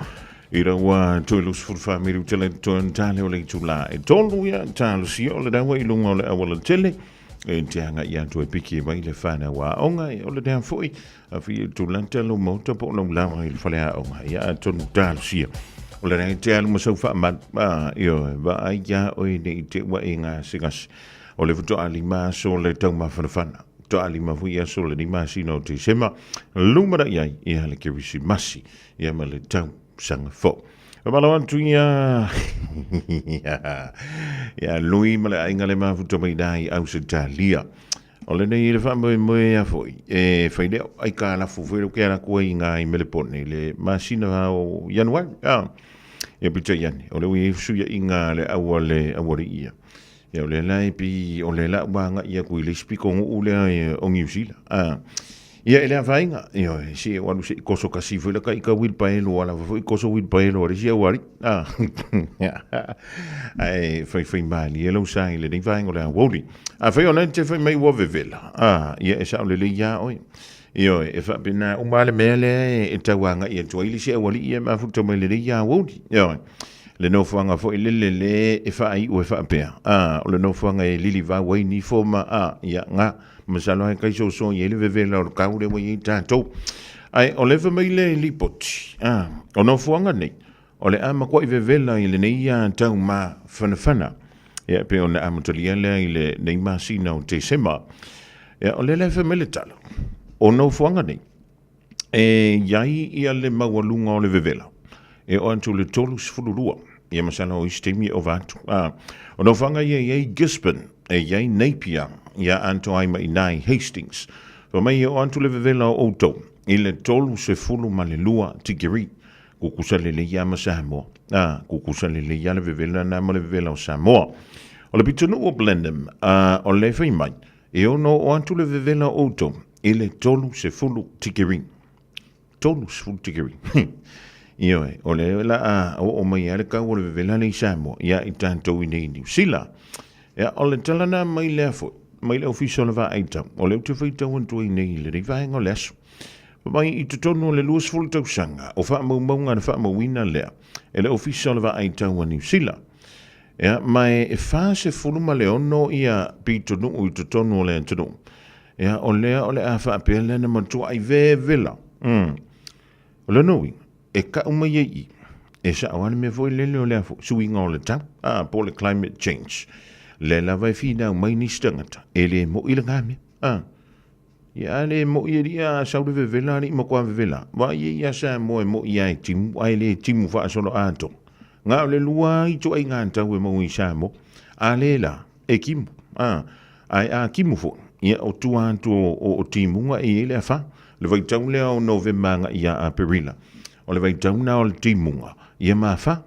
i raua toilus furfa miru tele tuan tale o le tula e tolu ia talo si o le dawa i lunga o le awala tele e te anga ia tu e piki mai le whana wa onga o le dea fui a fi tulanta lo mota po lo lawa i le whalea onga ia tonu talo si o le rei te alu masau wha mat io va ai ia oi ne i te wa inga sigas o le futo alima so le tau mawhanawhana. To alima fuia so le lima sino te sema lumara iai i hale kirisi masi i ama le tau sanga fo. Malawan tu ia ia lui male ainga le mafuto mai dai au se talia. O le nei le whamoe moe a foi. E whaideo ai ka la fufuero ke ana kua i ngā i melepone le masina o Januari. E pita iani. O le ui suia i ngā le awa le awari ia. Ya o le lai pi o le la wanga ia kui le spiko ngu ule o New Zealand. Ia ele a whainga. Ia si e wanu se koso kasi fuila ka ika wil paelo ala wafo i koso wil paelo ori si a wari. Ai whai mali e lau sai le nei whainga o le a woli. A whai o nante whai mai wawe vela. Ia e sa o le le ia oi. Ia e wha pina umale mea le e tawanga ia tua ili si a wali ia mafuta mai le le ia woli. Ia le no fuanga fo le e fa ai o e fa pea o le no fuanga e lili va wai ni forma ia nga masalo ai kai so ye le vevela o ka ure wai tato ai o le mai le lipoti o no fuanga nei o le ama ko i vevela i le nei ia tau ma fana ia pe ona amatolia le i le nei masina o te sema ia o le mai le talo o no fuanga nei e yai ia le mawalunga o le vevela e o antu le tolu sfulurua ia masala o istemi o vatu o no whanga ia Gisborne e iai Napier ia anto ai mai nai Hastings o mai o antu le vevela o auto i le tolu se fulu ma le lua tigiri kukusa le ia ma Samoa kukusa le ia le vevela na ma le vevela o Samoa o le pitunu o Blenheim o le whai mai e o no o antu le vevela o auto i le tolu se fulu tigiri tolu se fulu tigiri Io o le la o mai ale ka o le vela le Samoa ia i tanto i nei New Zealand ia o le talana mai le fo mai le official va aita o le te feita o tu i nei le vai ngo leso mai i te tonu le luas fol tau sanga o fa mo nga fa mo wina le e le official va aita o New Zealand ia mai e fa se fulu ma le ono ia pito no i te tonu le tonu ia o le a fa pele na mo tu ai vela o le noi e ka uma i e sa awane me foi lele o le afo suinga o le tau po le climate change le la vai fina mai ni stangata e le mo i le ngame ia le mo i ria sa le vevela ni mo kwa vevela wa ia sa mo i ai timu ai le timu fa solo ato nga le lua i to ai nganta we mo i sa mo ale la e kimu ai kimu fo ia o tuanto o timu nga i le fa le vai tau le o november nga ia a perila o le vai tauna o le timunga ia mafa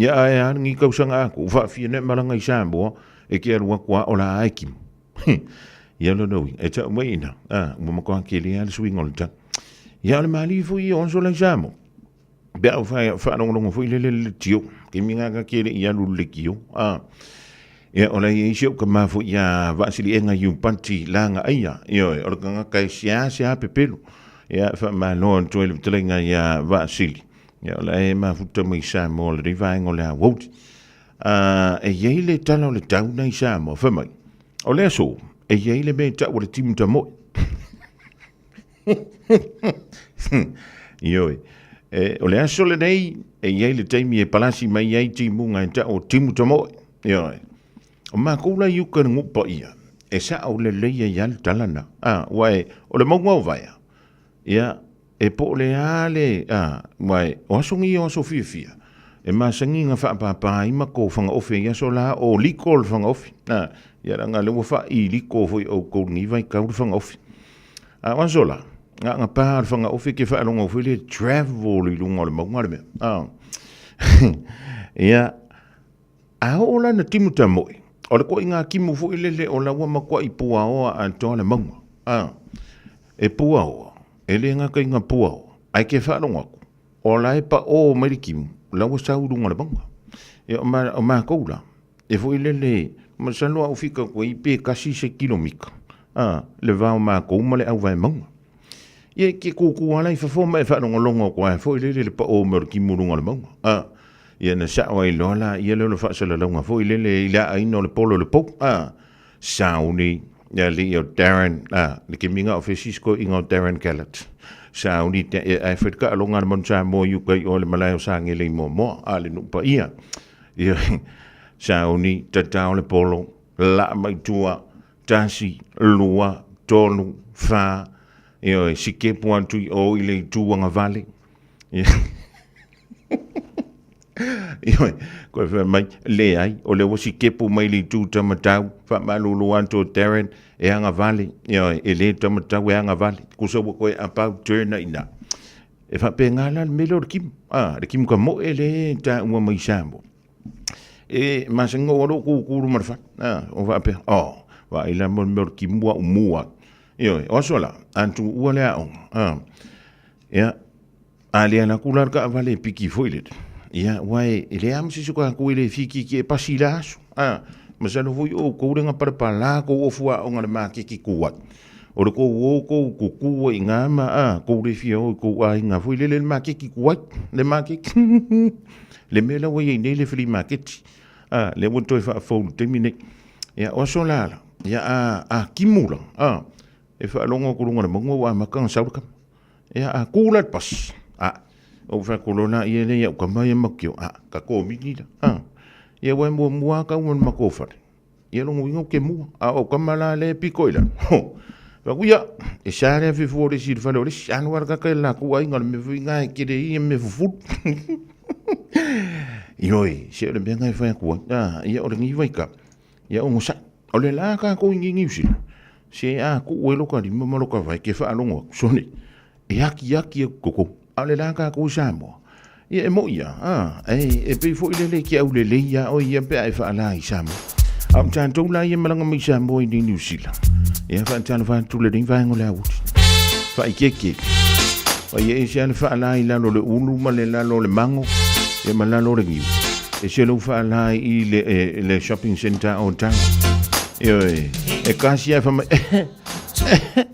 ia ai ngi kausanga aku fa fine malanga i Samoa e ke arua kwa o la aikim ia lo no e ta moina mo ko ke le al swing on ta ia le mali fu i on so la Samoa be fa no fu le tio ke minga ka ke ia lu le kio ia o le i sio ka mafu ia vasili enga yu panti langa ia o ka ka sia pepelu ia fa ma no to le tlenga ia vasili ia la e ma futa mai Samoa le vai ngo le wot e ye le talo le tau nei Samoa fa mai o le so e ye le me ta o le timu ta mo io o le aso le nei e ye le taimi e palasi mai ye timu ngai ta o timu ta mo io o ma ko la yu ka ngupa ia e sa o le ia le talana wai o le mo vai ia e po le ale mai o songi o so fia e ma sangi nga fa pa i ma ko fanga ofe ia so la o likol fanga ofe ia nga le fa i liko foi o ko ni vai ka fanga ofe wa zola nga pa fanga ofe ke fa longo foi le travel i lungo le mo ngale ia a o la na timu ta moi o le ko inga kimu foi le o la wa ma ko i pua o anto le mo e pua o ele nga kai nga puao ai ke fa longa o lai pa o merikim la wa sa urunga le banga e o ma ko la e foi le ma salo au fika ko i pe kasi se kilomika le vau ma ko ma le au vai maunga ye ke ku ala I fa mai fa longo ko ai fo le pa o mer ki murunga le maunga ye na sa wai lola ye le fa sa le longa fo le ila ai no le polo le po sauni ya le Darren le ke minga ofisco ingo Darren Gallat sauni te Afrika longa le monsa mo yu kai o le malai sa ngele mo ale no pa ia ye sauni ta le polo la mai tua tasi lua tonu fa yo si ke puantu o ile tuanga vale yo ko fa mai le ai o le si ke pu mai le tu tamatau fa malulu anto Darren e anga vale yo ele tamatau e anga vale ku so ko e apa turn ina e fa pe ngala melo kim de kim ko mo ele ta mo mai sambo e masengo o ku marfa o va pe wa ila mo ki mua yo o sola antu wala ya ali ana kular ka vale piki foilet ya wai ile am si ko ku ile fiki ki pasilas masalo fu o ko renga parpala ko o fu o ngale ma ki kuat o ko wo ko ku ingama ko re fio ko ai nga fu ile le ma ki kuat le ma ki le mela we ne le free market le wonto fa fo termine ya o sola ya kimula e fa longo ko longo mo wa makan sauka ya kulat pas o fa kolona ye le ya ka mai makio ka ko minida ye wa mo ka won makofa ye longo wingo ke mu o kamala le pikoila va kuya e sare fi fuori si fa lo shan war ka la ku ai ngal me vinga ke de me fu yoi se le benga fa ku ye o ngi vai ka ye o musa o le la ka ko ngi usi se ku welo ka di mo lo ka vai ke fa longo soni yaki koko ale la ka ko samo ye mo ya e pe fo ile ki au le ya o ye pe ai fa la samo am tan to la ye malanga mi samo i New Zealand ye fa tan fa tu le ding va ngola ut fa ikeke o ye se an fa la ila lo le ulu ma le la lo le mango e ma la lo le ngiu e se lo fa la i le shopping center o tan e kasi fa time.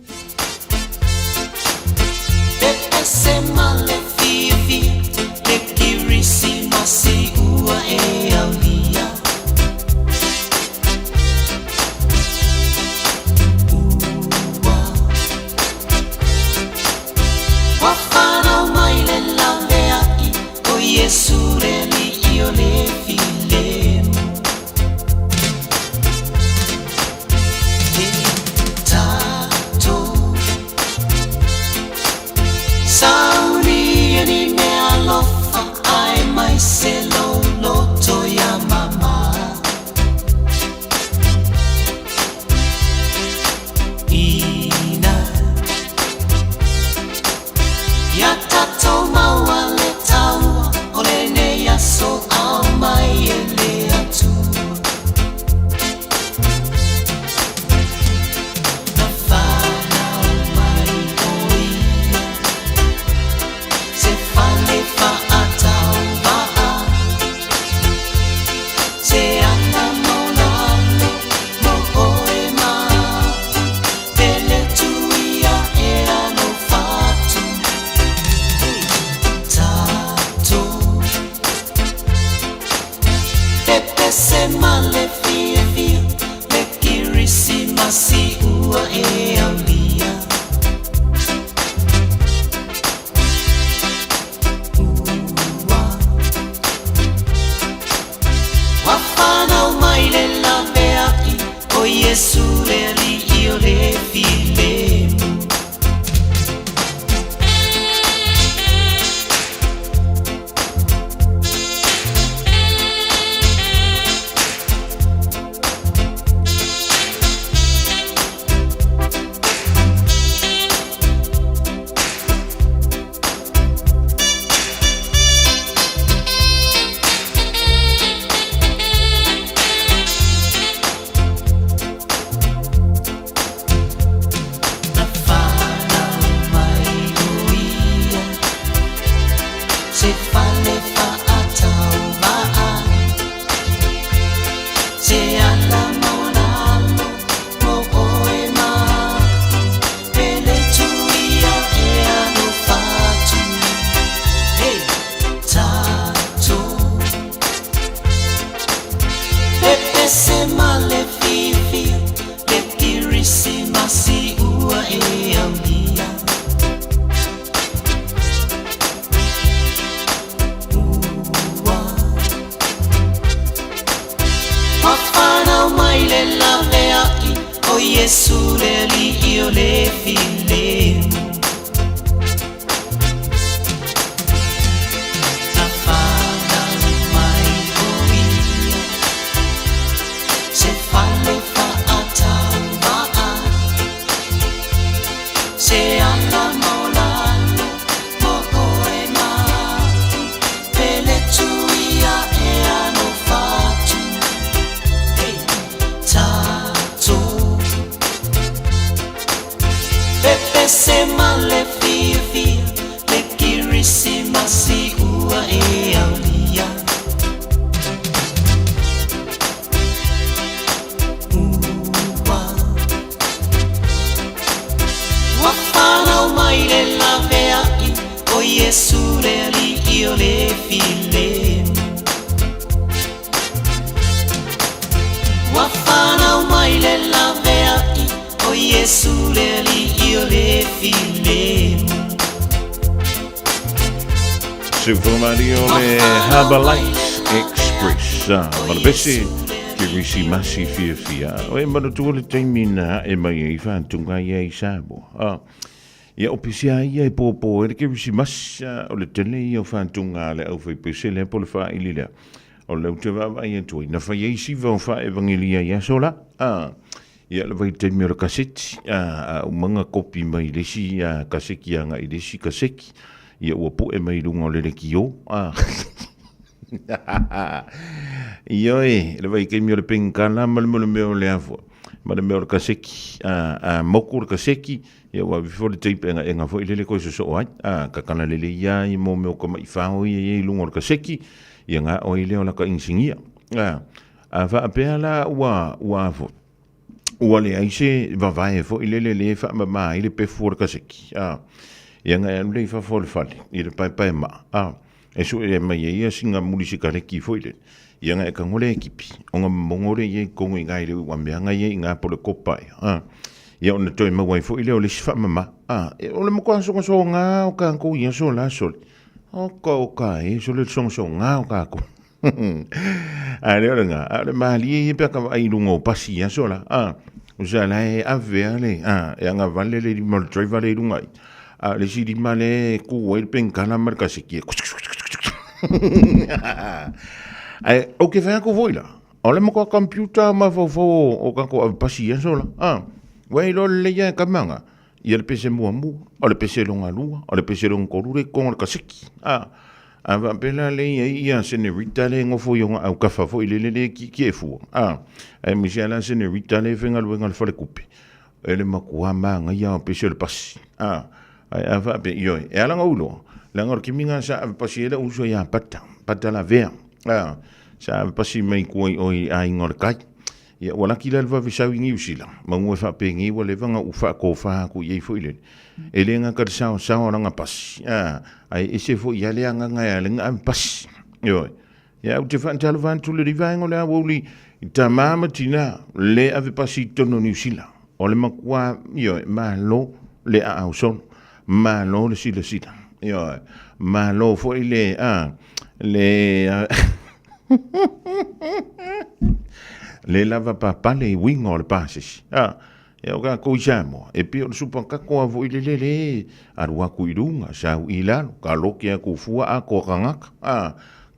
io le filemo. Tafana mai coia, se fallo fa a tamba, se alla maulano poco e ma, pele tuia e hanno fatto tato. Pepe se male fia fia, le kirissima si ua e aulia. Wafana mai le lavea I, o Yesu le li io le filemo. Wafana mai le lavea I, o Yesu le li io le filemo. Super Mario le Herbalife Express. Malabese ke risi masi fia. O e mana tu le taimina e mai e whantunga ia I sabo. Ia opisia ia e popo e ke risi masi o le tele ia whantunga le au whai pese le po le wha ili lea. O le te wawa ia tui. Na whai eisi vau wha evangelia ia sola. Ia le vai taimi o le kaseti. O manga kopi mai lesi kaseki anga I lesi kaseki. Ia ua po e mai runga o le ki o. Ia le vai kemi o le pengkala ma le meo le afo. Ma le meo le kaseki. Moku le kaseki. Ia ua vifo le teipe enga fo I lele koe so ai. Kakana lele ia I mo meo kama I whao I lunga o le kaseki. Ia ngā o I leo la ka insingia. Wha apea la ua afo. Ua le aise vavae fo I lele le wha ma I le pefu o le kaseki. Ia ngā anu lei wha fo le fale. I le pai ma. E so e mai ia singa muli si kareki fo I le. Ia ngā e ka ngole ekipi. O ngā mongore ia kongo I ngai le ua meanga ia I ngā pole kopai. Ia ona toi mawai fo I leo le si wha mama. O le mokwa songa so ngā o ka anko ia so la soli. O ka e so le songa so ngā o ka anko. Le ora ngā. Le mahali e pia ka ai lunga o pasi ia so la. O sa la e avea le. E anga vale le mo le driver le lunga I. Le si di male ku el penkana marka siki. O ke fa ko voila. O le mo ko computer ma fo o ka ko pasi ia so la. Wai lo le ya kamanga. Ia le pese mua mu, o le pese longa lua, o le pese longa korure konga le kasiki. Ava pela le ia senorita le ngofo yonga au kafa fo I le ki e fua. E misi ala senorita le venga luenga le fale kupe. E le makua maanga ia o pese le pasi. Ava pe ioi. E ala ngaulo. Le ngor kiminga sa ava pasi ele uso ia pata la vea. Sa ava pasi mai kuai oi a ingor kai. Ia wala ki le va visau ngi usila. Mangu fa pengi wa le vanga u fa ko fa ku ye fo ile. Ele nga ka sa nga pas. Ai ese fo ia le nga nga le nga pas. Yo. Ya u te fa talo van tu le rivango le woli tamama tina le ave pasi tono ni usila. O le makwa yo malo le a son. Malo le sila. Yo. Malo fo ile le le lava papale wingo le pasis. E o ka ko jamo. E pio supa ka ko avo ile le arua ku irunga sa ilalo ka lokia ku fua a ko kangaka.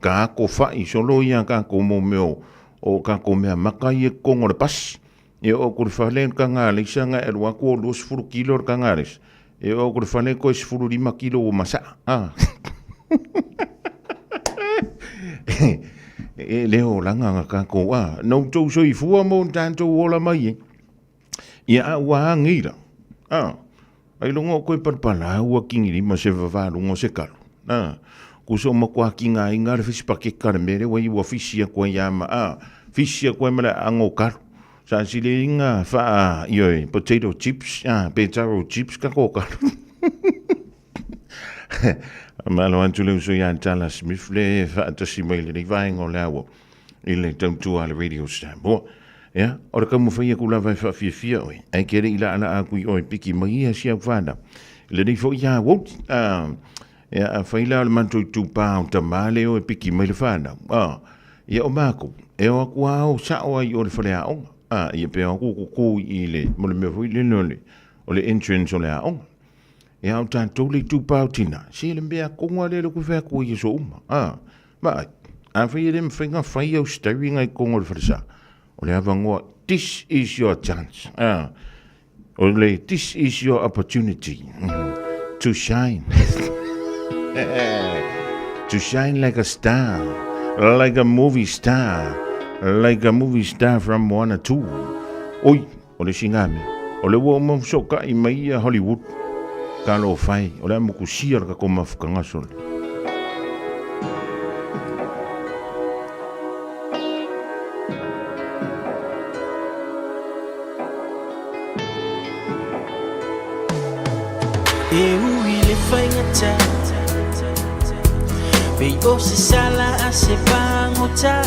Ka ko fa I solo ia ka ko mo meo o ka ko mea maka I kongo le pas. E o ku fale ka nga le sanga e rua ku 2 kilo ka ngares. E o ku fale ko 5 kilo o masa. E leo langa ka ko no to so I fua mo tanto ola mai ia wa ngira ai longo ko parpala wa kingi ma se va longo se kalo ku so mo kwa kinga inga le fisi pake karmere wa I wa fisi ko ya ma fisi ko ma ango kalo sa silinga fa yo potato chips potato chips ka ko kalo Malo antule so ya tala Smith le fa to si mai le vai ngolawo ile tamtu ala radio stambo ya ora ka mo fai ku la vai fa fia oi ai kere ila ana a ku oi piki mai ya sia fana le ni fo ya wo ya fai la man tu pa tamale o piki mai le fana ya o mako e o ku au sa o ai o le fale a ia pe ku ile mo le me fo ile no le o le entrance o le aonga. E au tātou le tūpau tina, se le mea konga le lo kuwhea kua i so uma. Mai, a whai e le mwhenga whai au stawi ngai konga le wharisa. O le awangoa, this is your chance. O le, this is your opportunity to shine. To shine like a star, like a movie star, like a movie star from 1 or 2. Oi, o le singame, o le wo mo soka I mai Hollywood. Ka lo fai, o le mo kusia ka koma fukanga sole. le whaingata Pei o se sala a se pangota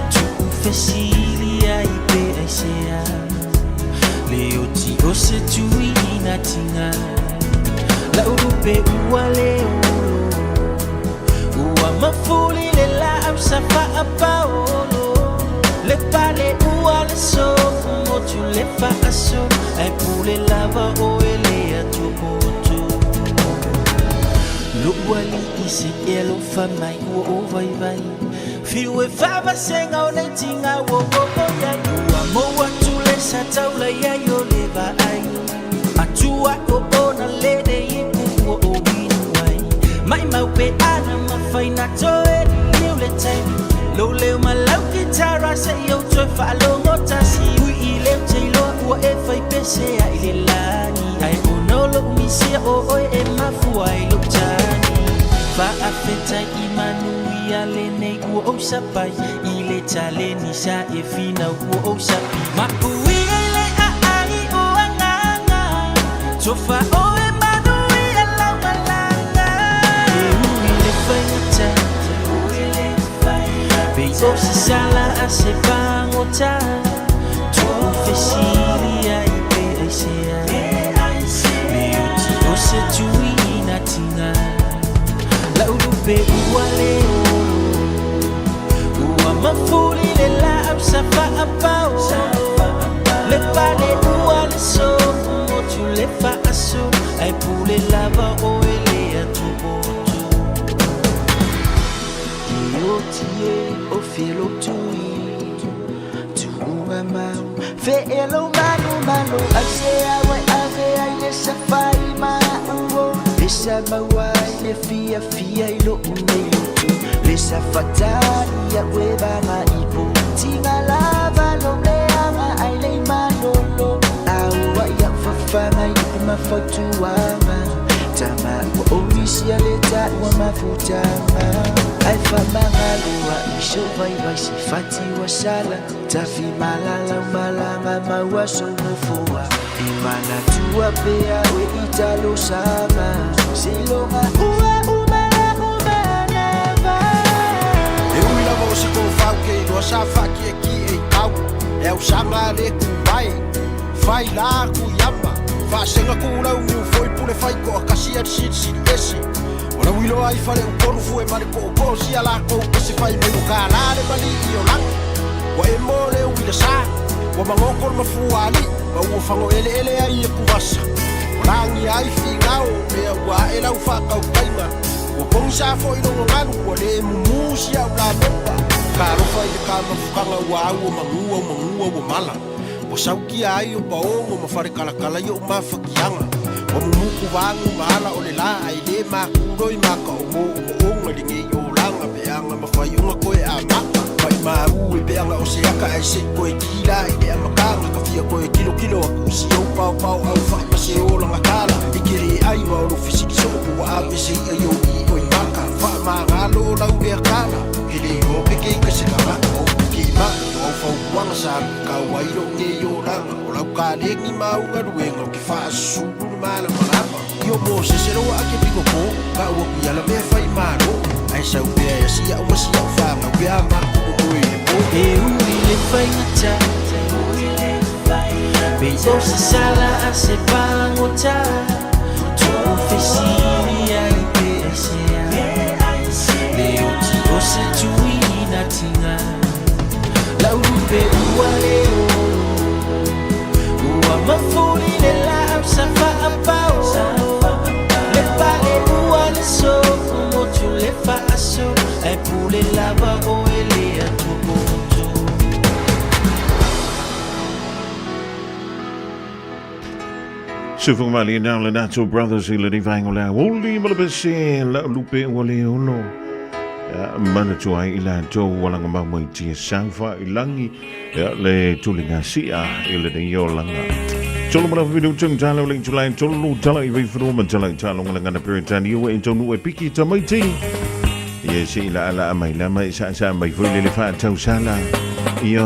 Tu fesili ai pe ai sea Le o ti o se tui na tinga La urupe ua leo Ua mafuli le la au safa a paolo Le pale ua le so Mo tu le fa aso Ai pule lava o ele a tu moto Lo wali isi elo fa mai ua o vai vai Fiu e fava senga o nei tinga ua o ya Ua moa tu le sa taula ya yo le va ai Atua o ona le de ipu ua o winu ai Mai mau pe ana ma fai na toe liu le taimi Lo leo malau kitara se yo toe whaalo ngotasi Ui I leo te iloa ua e whai pese a I le lani Ai o nolo umisia o oe e mafua I lo tani Wha a wheta I manui a le nei ua o sapai I le tale ni sa e fina ua o sapi Ma ui e le a ai o anganga Tofa o e manui a lau malanga E ui le whaingata O se sala a se pangota Tu fesili ai pe ai sea Me uti o se tui na tinga La urupe ua leo Ua mafuli le la au safa a pao Le pale ua le so Mo tu le fa aso Ai pule lava o ele a tu boto Io tie o filo tui Tu ua mau Fe elo manu manu Ai se awe ave ai le safai maa Le sa mawai le fia fia I lo unei lutu Le sa fatari a webanga ipo Tinga lava lo le anga ai le manolo Aua ia fafanga I mafautuanga Tama ua omisia le ta ua mafutanga Ai whamangalua I so vai vai si fati wa sala Tafi malala malanga maua so mofoa I mana tua pea we I talo sama Silonga ua umana umanava E ui lava o se kou whau ke I loa sa whaki e ki e tau E au sanga le ku vai Whai la ku yama Whasenga ku rau mu foi pule whai ko a kasi at sit sit esi Ora wilo ai fale u koru fu e mare ko ko si ala ko se fai me no kanale mali I o lang Wa e mole u ila sa Wa mangoko ma fu ali Wa u fango ele ele ai e kuwasa Rangi ai fi ngao Me wa e lau whakau kainga Wa kong sa fo I no nganu Wa le mumusi au la mepa Karo fai le kama fukanga wa au o mangua o mala Wa sauki ai o paongo ma fare kalakala I o mafakianga Wa mumuku wangu maala o le la ai le makuro I maka o mo onga lingi o langa Peanga mawhai unga koe a maka Mai maru e peanga o se aka ai se koe kila I le amakanga ka fia koe kilo kilo a kusi au pau pau au whai ma se o langa kala I kere ai ma o fisiki so ua ave se ai o I koe maka Wha ma ngalo lau rea kala Kele o peke ka se kamaka o peke ma O fau wanga sa ka wairo nge o langa O lau ka lengi maunga ruenga o ki wha suru mala marama Io mo se se roa ake piko ko Ka ua ku yala me fai maro Ai sau pea ya sia o masi au whanga Pea mako o koe e mo E ui le whaingata Pei o se sala a se pangota Tu fesili ai pe ai sea Le o ti o se tui na tinga La urupe ua leo Ua mafuri le la au sa whaapao le pale ua le so motu le whaaso e pule lava o e lea tukutu. Sufung Mali now le Nato Brothers i le ni vaingo la woli malabese la lupe wale ono. Mana tua i la to walanga mamai tia sangfa i langi le tulinga sia i le ni yolanga. Tolo mana video chung tala le tulai tolo tala i vai fro man tala tala ngala na peritani o e tonu e piki tamaiti. Ye si la ala mai la mai sa mai foi le fa tau sala. Io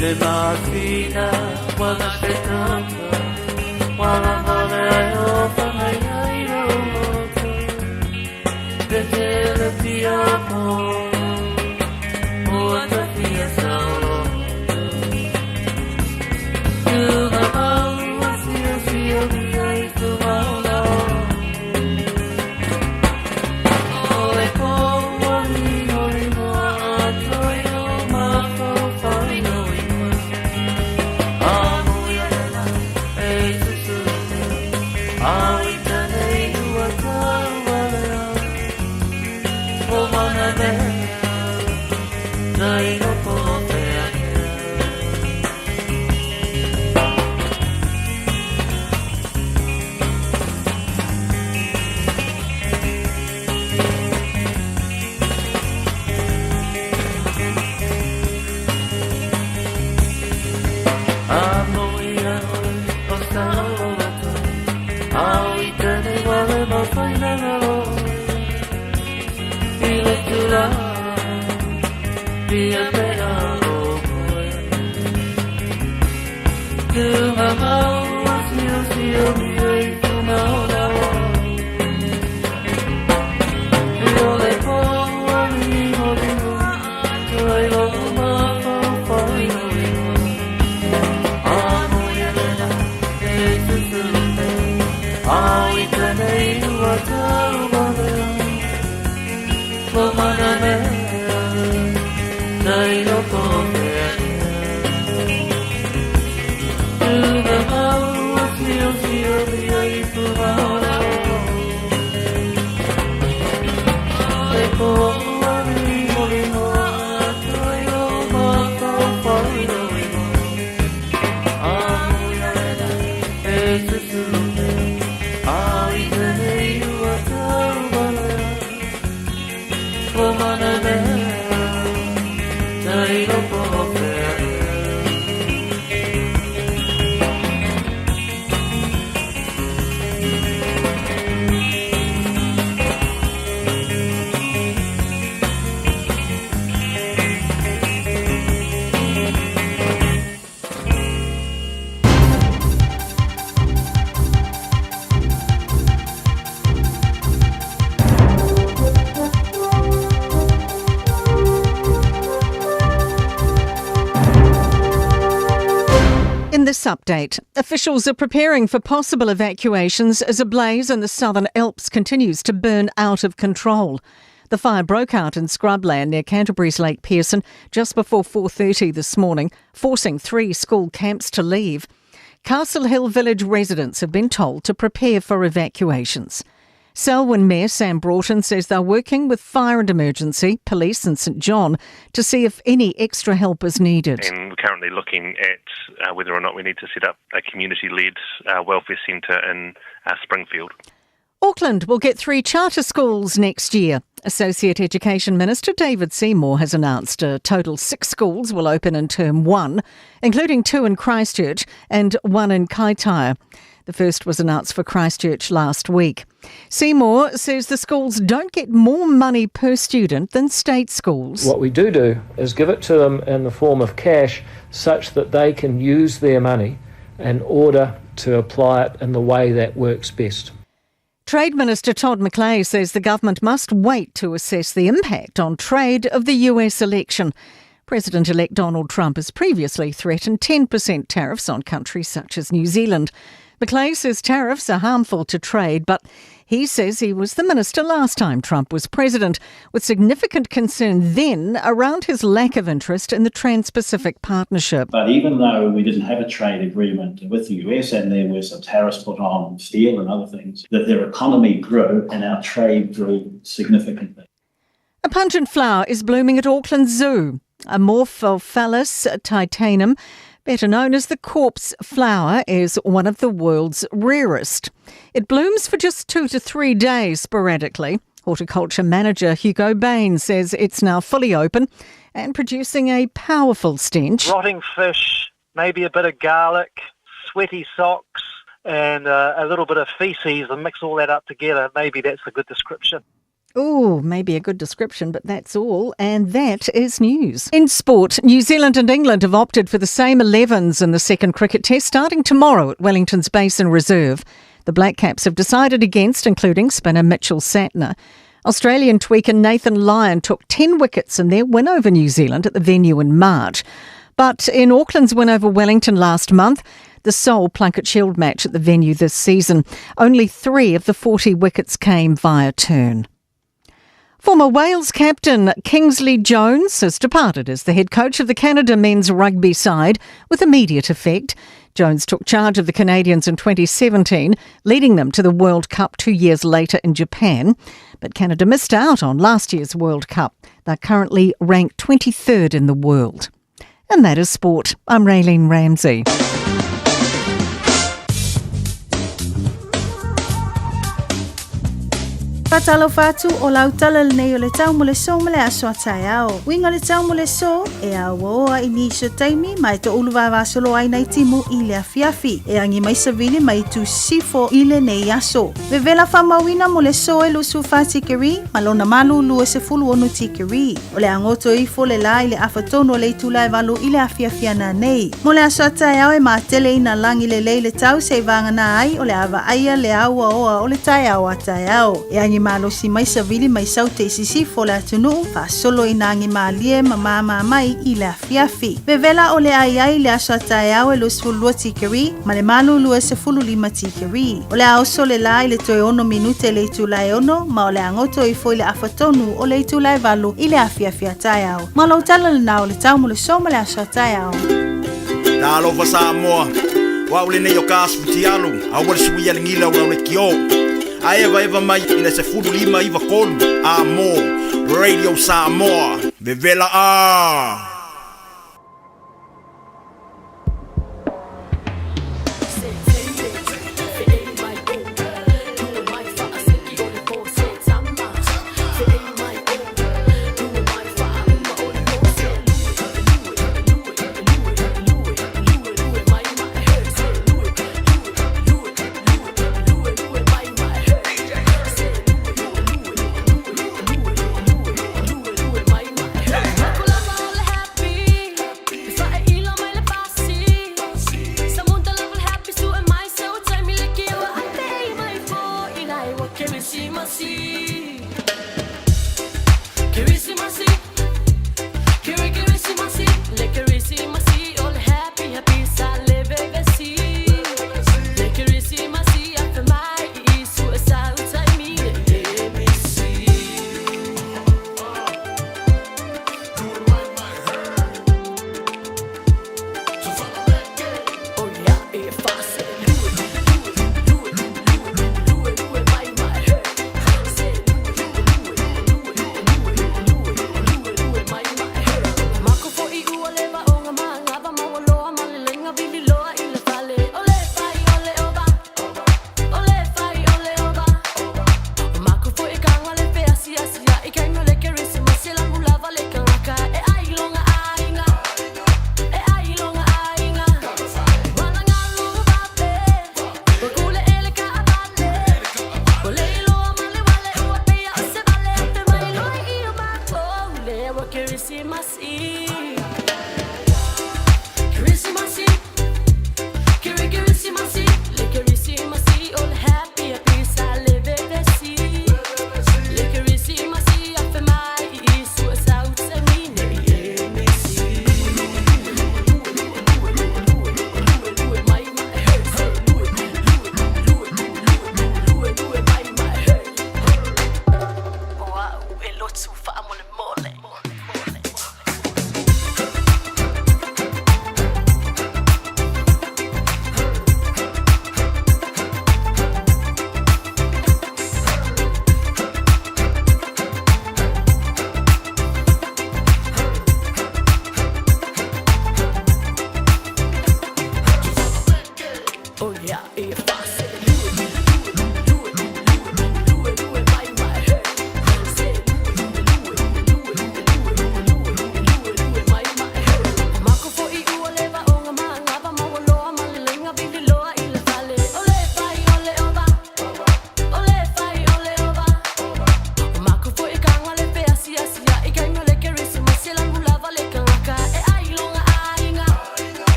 Le mattina quando aspettando quando vorrei offrire ai rotti per te le piamo o te fia solo tu ma paura si mi hai tu ma o e come mi In this update, officials are preparing for possible evacuations as a blaze in the Southern Alps continues to burn out of control. The fire broke out in scrubland near Canterbury's Lake Pearson just before 4:30 this morning, forcing 3 school camps to leave. Castle Hill Village residents have been told to prepare for evacuations. Selwyn Mayor Sam Broughton says they're working with Fire and Emergency, Police and St John to see if any extra help is needed. And we're currently looking at whether or not we need to set up a community-led welfare centre in Springfield. Auckland will get 3 charter schools next year. Associate Education Minister David Seymour has announced a total 6 schools will open in term 1, including 2 in Christchurch and 1 in Kaitaia. The first was announced for Christchurch last week. Seymour says the schools don't get more money per student than state schools. What we do is give it to them in the form of cash such that they can use their money in order to apply it in the way that works best. Trade Minister Todd McClay says the government must wait to assess the impact on trade of the US election. President-elect Donald Trump has previously threatened 10% tariffs on countries such as New Zealand. McClay says tariffs are harmful to trade, but he says he was the minister last time Trump was president, with significant concern then around his lack of interest in the Trans-Pacific Partnership. But even though we didn't have a trade agreement with the US and there were some tariffs put on steel and other things, that their economy grew and our trade grew significantly. A pungent flower is blooming at Auckland Zoo. Amorphophallus titanum, better known as the corpse flower, is one of the world's rarest. It blooms for just 2 to 3 days sporadically. Horticulture manager Hugo Bain says it's now fully open and producing a powerful stench. Rotting fish, maybe a bit of garlic, sweaty socks and a little bit of feces, and mix all that up together. Maybe that's a good description. Oh, maybe a good description, but that's all. And that is news. In sport, New Zealand and England have opted for the same 11s in the second cricket test starting tomorrow at Wellington's Basin Reserve. The Black Caps have decided against including spinner Mitchell Satner. Australian tweaker Nathan Lyon took 10 wickets in their win over New Zealand at the venue in March. But in Auckland's win over Wellington last month, the sole Plunket Shield match at the venue this season, only 3 of the 40 wickets came via turn. Former Wales captain Kingsley Jones has departed as the head coach of the Canada men's rugby side with immediate effect. Jones took charge of the Canadians in 2017, leading them to the World Cup 2 years later in Japan. But Canada missed out on last year's World Cup. They're currently ranked 23rd in the world. And that is sport. I'm Raylene Ramsey. Patalo fatu o lautala le nei o le tau mo le so mo le aso atai ao. Winga le tau mo le so e a woa i ni so taimi mai to uluwa vasolo ai nai timu i le afiafi. E angi mai savili mai tu sifo i le nei aso. Vevela famawina mo le so e lusu fa tikeri, malona malu lu e se fulu onu tikeri. O le angoto i fo le la i le afatono le tula e valu i le afiafia na nei. Mo le aso atai ao e maatele ina langi le le tau se vanga na ai o le ava aia le aua oa o le tai ao atai ao. E angi malo si mai savili mai sau te sisi fo la tunu fa solo ina ngi malie mama mai i la fiafi. Vevela o le ai le aso atai au e lo sfulu tikeri, ma le malu lu e se fulu lima tikeri. O le au so le la i le toe ono minute le tu la ono, ma o le angoto i fo i le afatonu o le tu la valu i le afiafi atai au. Ma lo tala le nao le tau mo le soma le aso atai au. Na lo fasa moa, wa ule ne yo kasputi alu, a wale suia le ngila ula ule kio. A eva mai ina se furu lima iwa kolu a mo Radio Samoa Vevela a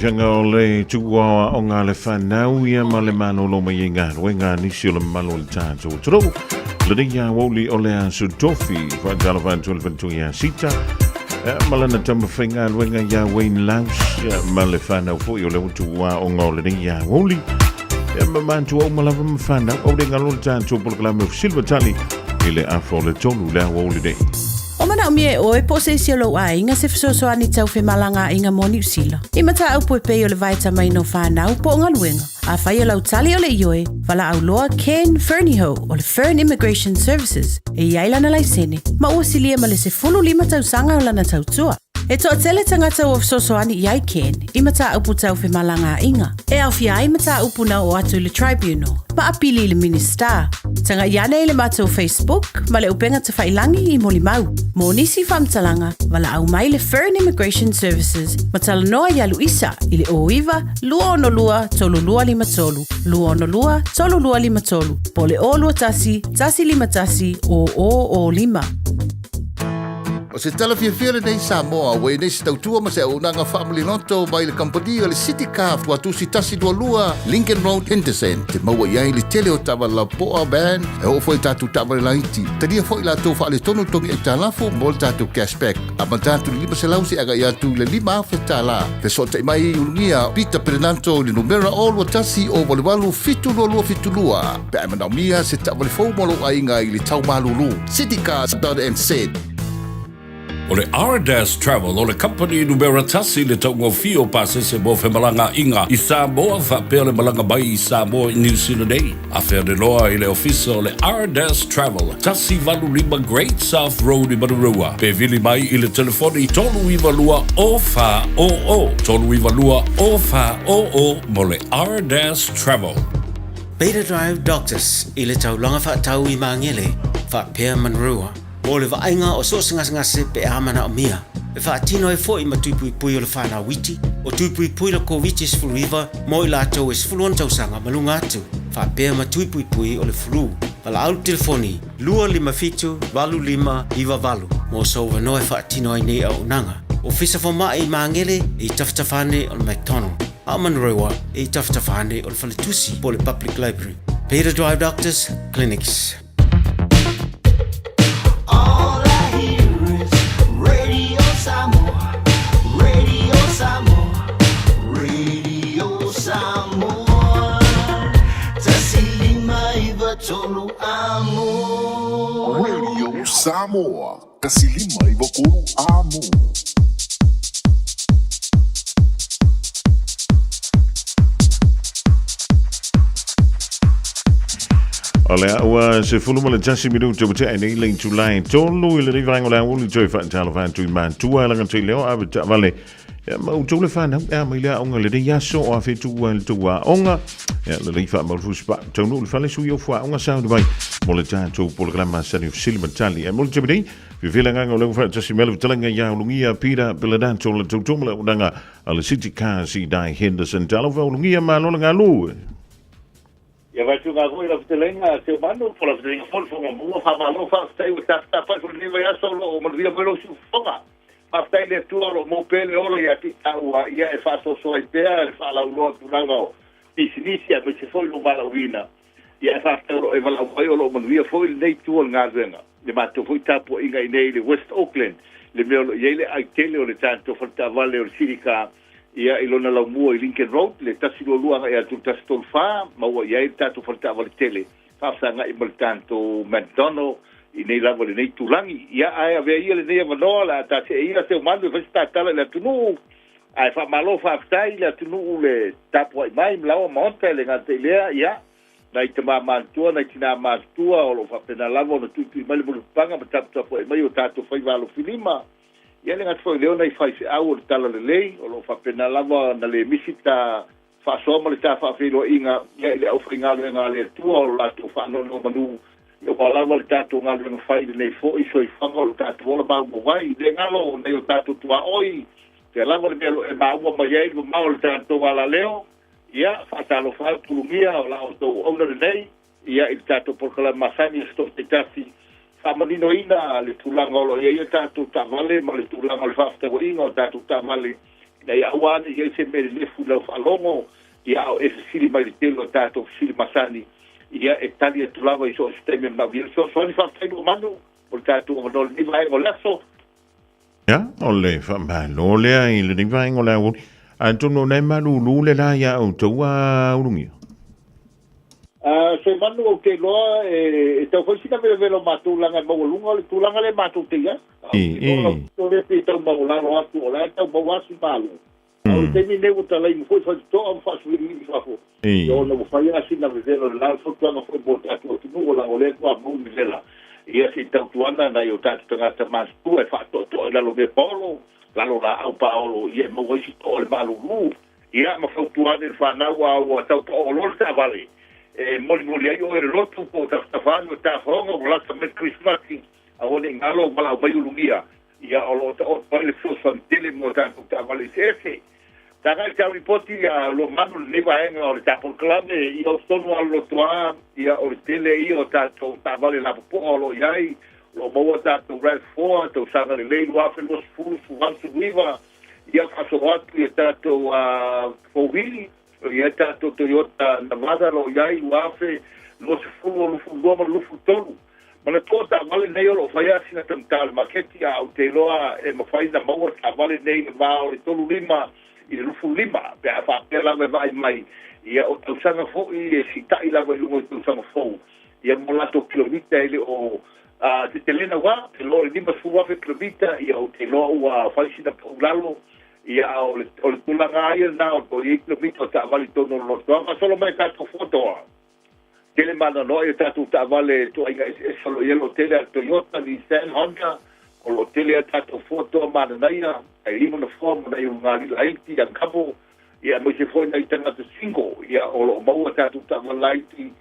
Yanga o le tuwa o ngā le whanau ia ma le mano lo mai ngā roenga nisi o le malo le tātou. Tro, le ringa woli o le asu tofi, whaatala whantua le whantua ia sita, malana tama whainga roenga ia Wayne Laus, ma le whanau fwoi o le tuwa o ngā le ringa woli, ma mantua o malawa ma whanau, o le ngā lo le tātou polo kalame o Silva Tali, i le afro le tolu le woli dei. O mana o mie oe po se isi lo ai inga se fesoasoani tau fe malanga inga mo New Zealand. I mata au po pei o le vaita mai no whanau po ngā luenga. A whai o lau tali o le ioe, wala au loa Ken Fernieho o le Fern Immigration Services e iailana lai sene. Ma ua silia ma le se fulu lima tau sanga o lana tau tua. E toa tele tangata o fesoasoani iai Ken, i mata au po tau fe malanga inga. E au fia ai mata upu na o atu le tribunal. Ma apili le minister. Tanga iane le mato Facebook, ma le upenga te whailangi i moli mau. Mo nisi whamtalanga, wala au mai le Fern Immigration Services, ma tala noa ia Luisa, i le oiva, lua ono lua, tolu lua lima tolu. Lua ono lua, tolu lua lima tolu. Po le o lua tasi, tasi lima tasi, o lima. O se tala fia nei Samoa, wei nei se tautua ma se unanga family noto mai le kampani o le City Craft watu si tasi dua lua Lincoln Road Henderson. Te maua iai le tele o tawa la poa band e o foi tatu tawa le laiti. Tania foi la tofa le tonu tongi e talafo mo le tatu cashback. A matatu lima se lausi aga ia tu le lima afe tala. Pe so te mai ungia Peter Pernanto le numera o lua tasi o wale walu fitu lua fitu lua. Pe a manaumia se tawa le fau molo ainga i le tau malulu. citycars.nz. O le R-Dash Travel o le company numera tasi le tau ngofio pasese mo whemalanga inga i Samoa whapea le malanga bai i Samoa i New Zealand Day. A whea de loa i le ofisa o le R-Dash Travel tasi valu lima Great South Road i Marurua. Pe vili mai i le telefoni tolu iwa lua o wha o o. Tolu iwa lua o wha o o mo le R-Dash Travel. Beta Drive Doctors i le taulanga whaatau i Mangele whapea Marurua. O le vainga o so ngase pe amana o mia. E whaatino e fo i matupui pui o le whana witi. O tupui pui la COVID is flu riva. Mo i la tau is flu on tausanga malunga atu. Whapea matupui pui o le flu. Wala au telefoni. Lua lima fitu, valu lima, iwa valu. Mo so wano e whaatino ai nei au nanga. O fisa fo maa i Mangele i taftafane o le McDonald. A Manrewa i taftafane o le Whaletusi po le Public Library. Beta Drive Doctors Clinics. Radio Samoa, kasi lima iba kuru amo. Olha, ua se fulu male tasi minuto bete ai nei lein tulai tolu i le rivango la uli toi fa talo fa tu man tua la ngantoi leo ave ta vale ya mau tole fa na ya mai la onga le de yaso o afi tu tua onga ya le rifa ma fu spa tonu le fale su yo fa onga sa vai mole ta tu programa sa ni silma tali e mole tebei vi vela nganga le fa tasi mele telanga ya lungia pira peladan tole tu tumla udanga ala city car si dai Henderson talo va lungia ma lo nga lu ia vai tu ngā la fitelenga se manu por la fitelenga fol fonga mua fa malo fa stai o ta fa ko ni vai solo o mal via melo su fonga ma stai le tu lo mo pele o ia ti taua ia e fa so e pea e fa la ulo tu nanga inicia me se foi lo bala wina ia fa o e vala o lo mal via foi nei tu ngā zenga le ma tu foi tapo inga nei le West Auckland le melo ia le ai tele o le tanto fa ta vale o silica ia ilona la mua i Lincoln Road le tasi lo luanga ia tu tasi tolfa ma ua ia i tatu falta vale tele whafsanga i mal tanto McDonald i nei lava le nei tulangi ia ai avea ia le nei avanoa la tasi e ia se umanu e fasi tatala le atunu ai wha malo whaftai le atunu le tapu ai mai mlaua maonta le ngante ilea ia na i te maa mantua na i tina mantua o lo whapena lava o na tutu i mali mulu panga ma tapu ai mai o tatu whaivalo filima ia le ngatu leo nei fai se au o le tala le lei o lo whapena lava na le misita whaasoma le ta whaafelo inga ia le au whaingalo inga le tua o lato whaanono manu ia whalava le tato ngalo inga whai le nei fo iso i whanga o le tato ola mau mawai le ngalo nei o tato tua oi te lava le melo e maua mai ei lo mau le tato wala leo ia whaatalo whao tulungia o lao tau auna le nei ia i tato porkala masani stop te tasi Famanino ina le tulanga o ia tatu tamale ma le tulanga le fafta o inga o tatu tamale na ia wane ia se me le fu la falongo ia o e sili mai le telo tatu sili masani ia e tali e tulanga i so sistema na via so ni fafta o manu o tatu o no ni vai o laso ya o le fa ma lo le ai le ni vai o la o antu no nei manu lu le la ia o tua ulungia se manu o ke loa e tau foi sina velo matulanga mo lunga le tulanga le matutia o le pita mo la no atu o la tau mo wasi malu o te mi nego tala i foi fa to am fa sui mi fa fo o no fa ia sina velo la fo to no foi bota tu no la o le ko mo mi vela ia si tau tuana na yo tatu tanga ta mas tu e fa to la lo de polo la lo la au paolo ia mo voi si to le malu ia ma fa tuana fa na wa tau to lo ta vale moli ai o roto po tafano tafonga o lasa me Christmas a ole ngalo bala mai ulungia ia o lo o pale fo tele mo ta vale ese ta ga ta ripoti a lo manu le va en o ta por clave i o sono allo toa ia o tele i o ta vale la po o lo iai lo mo ta to red for to saga le lei wa fe los full one to viva ia fa so atu ta to for really ia tato Toyota Navada lo iai wafe lo se fulo lo fulo lo futolu ma le tota vale nei o fai asina tantal maketi a uteloa e ma fai da mau ta vale nei va o tolu lima i le lufu lima pe a fa pe la vai mai ia o tau sanga fo i si tai la vai lungo tau sanga fo ia mo lato kilomita ele o te telena wa te lo lima fu wafe kilomita ia o te lo wa fai sina pulalo ia o le tulanga ia na o i kilomita ta vale tono lo to solo mai ta foto tele mana no e ta ta vale to ai e solo ia lo tele Toyota Nissan Honda o lo tele ta foto mana naia ai limo no forma dai un ngali laiti dan capo ia mo se foi nai tanga to 5 ia o lo mau ta vale laiti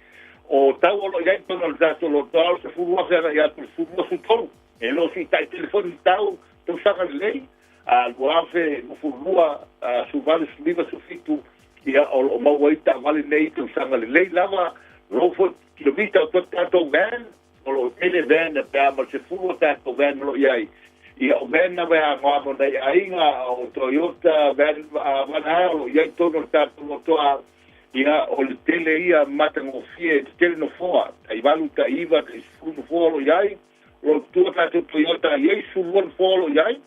o ta o lo ia tono za to lo to se fu wa era ia to fu mo su to e lo si tai telefoni tau to saka lei al guafe no furua su vale subiva su fitu ia o mau ta vale nei to sanga lei lava rofo kilomita to tato van o lo tele van da pa se furua tato van lo iai ia o van na va ngamo dai ainga o Toyota van van o iai to no tato no to ia o le tele ia matango fie tele no foa ai valu ta iva te furu folo iai lo tu tato Toyota iai su lon folo iai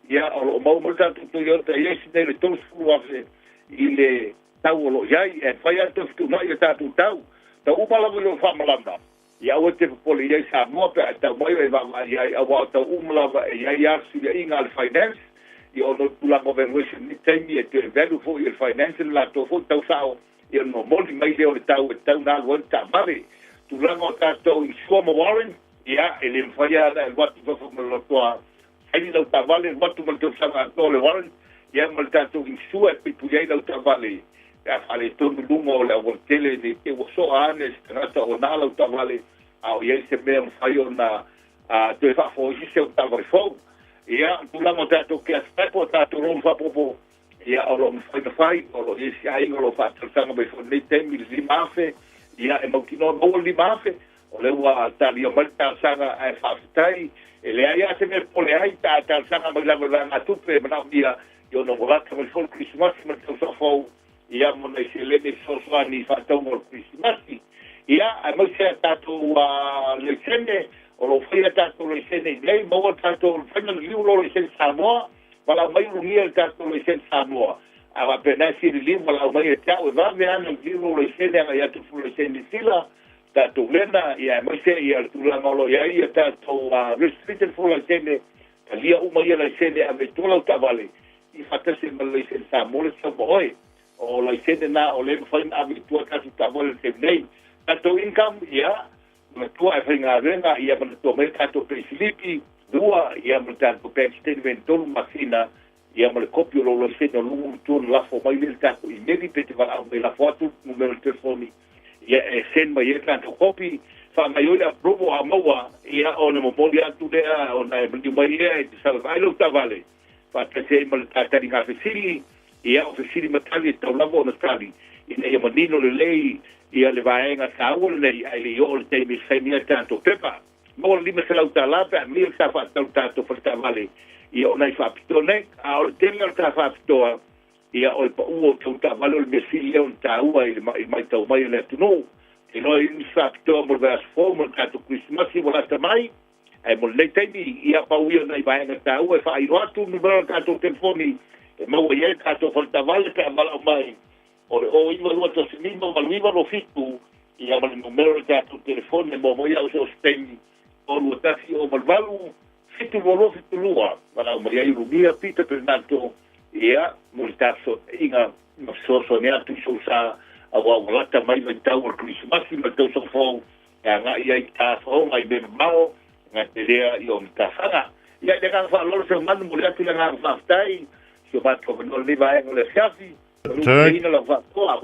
ia o mau multa tu Toyota ia si nei le tolu fulu afe i le tau o lo iai e whai atu fitu mai e tatu tau ta umalamu lo whamalanda ia ua te poli iai sa mua pe a tau mai e wama iai a wao tau umalava e iai arsi ia inga le finance i ono tulango valuation ni taimi e te value fo i le finance la to fo tau sao i ono moli mai leo le tau e tau na luan ta mare tulanga o tātou i Suama Warren, ia, e le mwhaia na e watu whafu malatua, haini lau tāwale, watu malatua sanga ato le Warren, ia ma le tātou i sua e pipuiai lau tāwale, ia whale tonu lunga o le awatele, ne te wasoa ane, se tangata o nā lau tāwale, au iai se mea mwhaio na te whafo i se o tāwale fau, ia, tulanga o tātou ke aspepo, tātou rom whapopo, ia olo mwhaina whai, olo esi ai, olo whaatau sanga mai fo nei temi li mafe, ia e mautino no li mafe, o le ua tali o mai tāsanga ai whaafitai, e le ai ate me pole ai tāsanga mai langa langa tupe, manau ia, i ono ngorata mai fol Krismasi, mai tau sofau, ia mona i se lene soswani whaatau ngor Krismasi, ia, a mai se tātou leisene, o lo whaia tātou leisene, nei maua tātou whaina liu lo leisene Samoa, wala mai rungia tātou leisene Samoa, awa pena siri liu wala mai e tau, e vame ana liu lo leisene, anga ia tufu leisene sila, tātou lena, ia mai se ia tulangolo, ia ia tātou restricted for leisene, ka lia uma ia leisene, a me tūlau tavale, i whatase ma leisene Samoa, le sau mohoe, o leisene na, o le mwhaina a me tua tātou tavale te nei, tātou income, ia, ma tua e whainga renga, ia mana tua mai tātou pe Filipi, dua, ia mana tātou pe statement tonu masina, ia mana kopi o lo leisene o lungu tuon lafo mai le tātou i meri pe te wala au mai lafo atu, numero telefoni, ia e sen mai e tātou kopi, wha mai oile a provo a maua, ia o na momoli atu lea, o na e mandi mai ea, e te sawa ailo tavale, wha te se ima le tātari ngā whesiri, ia o whesiri matali e tau lavo o na tali, ina ia manino le lei, ia le vaenga tāua le nei, ai le i o le teimi whaimia tātou pepa, maua lima se lau tālape, a mia sa wha tātou whaitawale, ia o nei whapito nek, a o le temi o tā whapitoa, ia o pa uo tau tāwale o le mesili e o tāua i mai tau mai o le atunu, e noi i whapitoa mo le veas fō, mo le tātou Krismasi mo lata mai, ai mo le teimi, ia pa ui o nei vaenga tāua, e wha iro atu numero tātou telefoni, e maua i e tātou whaitawale pe a mala o mai, o le o iwa lua to sinima ma luiva lo fitu ia ma le numero tātou telefone mo mo ia o se o stemi o lua tasi o malvalu fitu lo fitu lua mana o maria i rumia pita per nato ia mo le taso inga ma soso ne atu so sa a wawalata mai mai tau o Krismasi ma tau so fau nga ia i taso ngai be mao nga te rea i o mtasanga ia de ka fa lor se manu mo le atu nga faftai so ba to no le va en le fiafi ina la va to a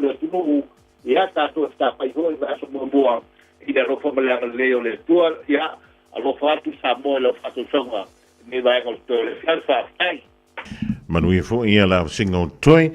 le tunu ia tātou sta pai hoi va so moa i le rofa mala leo le tua ia a lo fatu sa mo lo fatu songa ni va en to le fiafa ai Manui fo ia la singo toi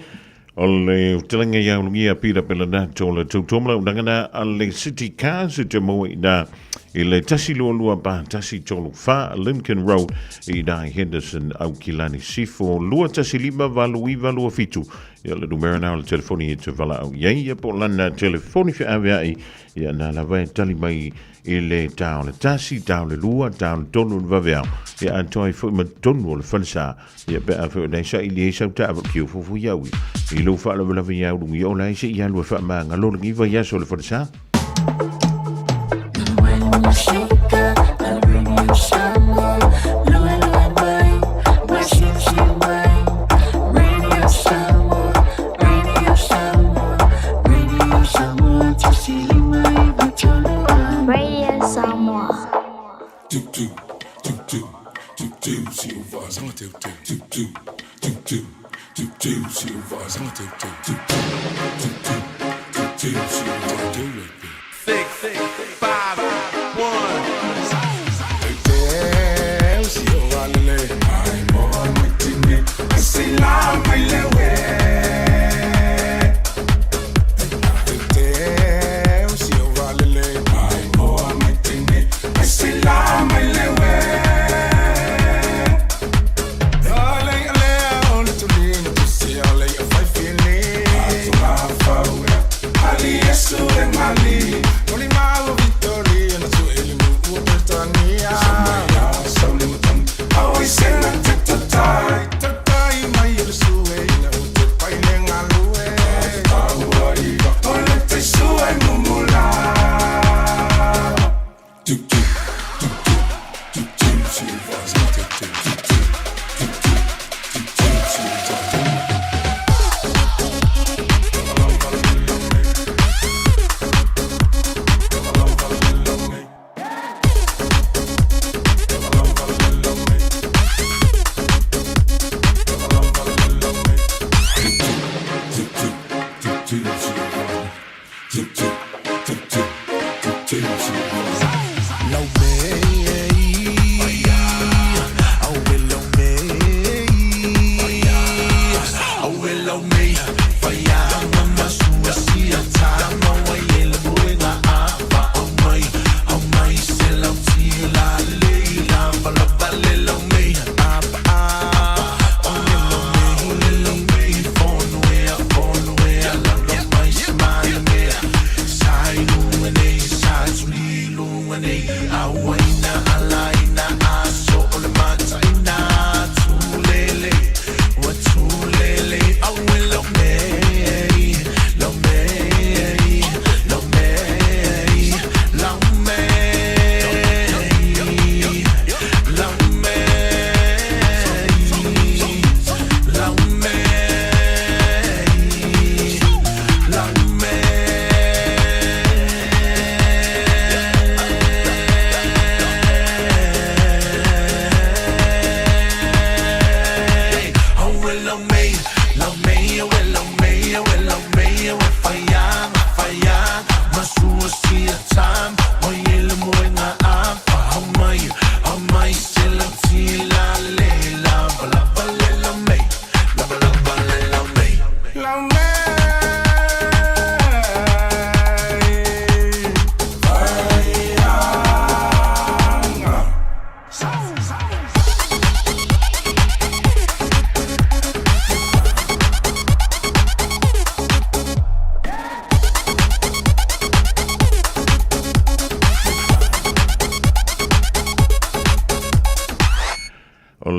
o le telenga ia lungia pira pela na tola tutomla undangana a le city cars te mo ina i le tasi lua pa tasi tolu fa Lincoln Road i da Henderson au kilani sifo lua tasi lima valu fitu ia le numero na le telefoni te vala au ia po lana telefoni fi avai ia na la vai tali mai i le tau le tasi tau le lua tau le tonu vavea ia antoi fo ma tonu le fansa ia pe afu nei sa i le sa ta ava kiu fu iawi i lo fa la via lu ia ona se ia lu fa ma ngalo ngi va ia so le fansa Always say nothing to tie, my little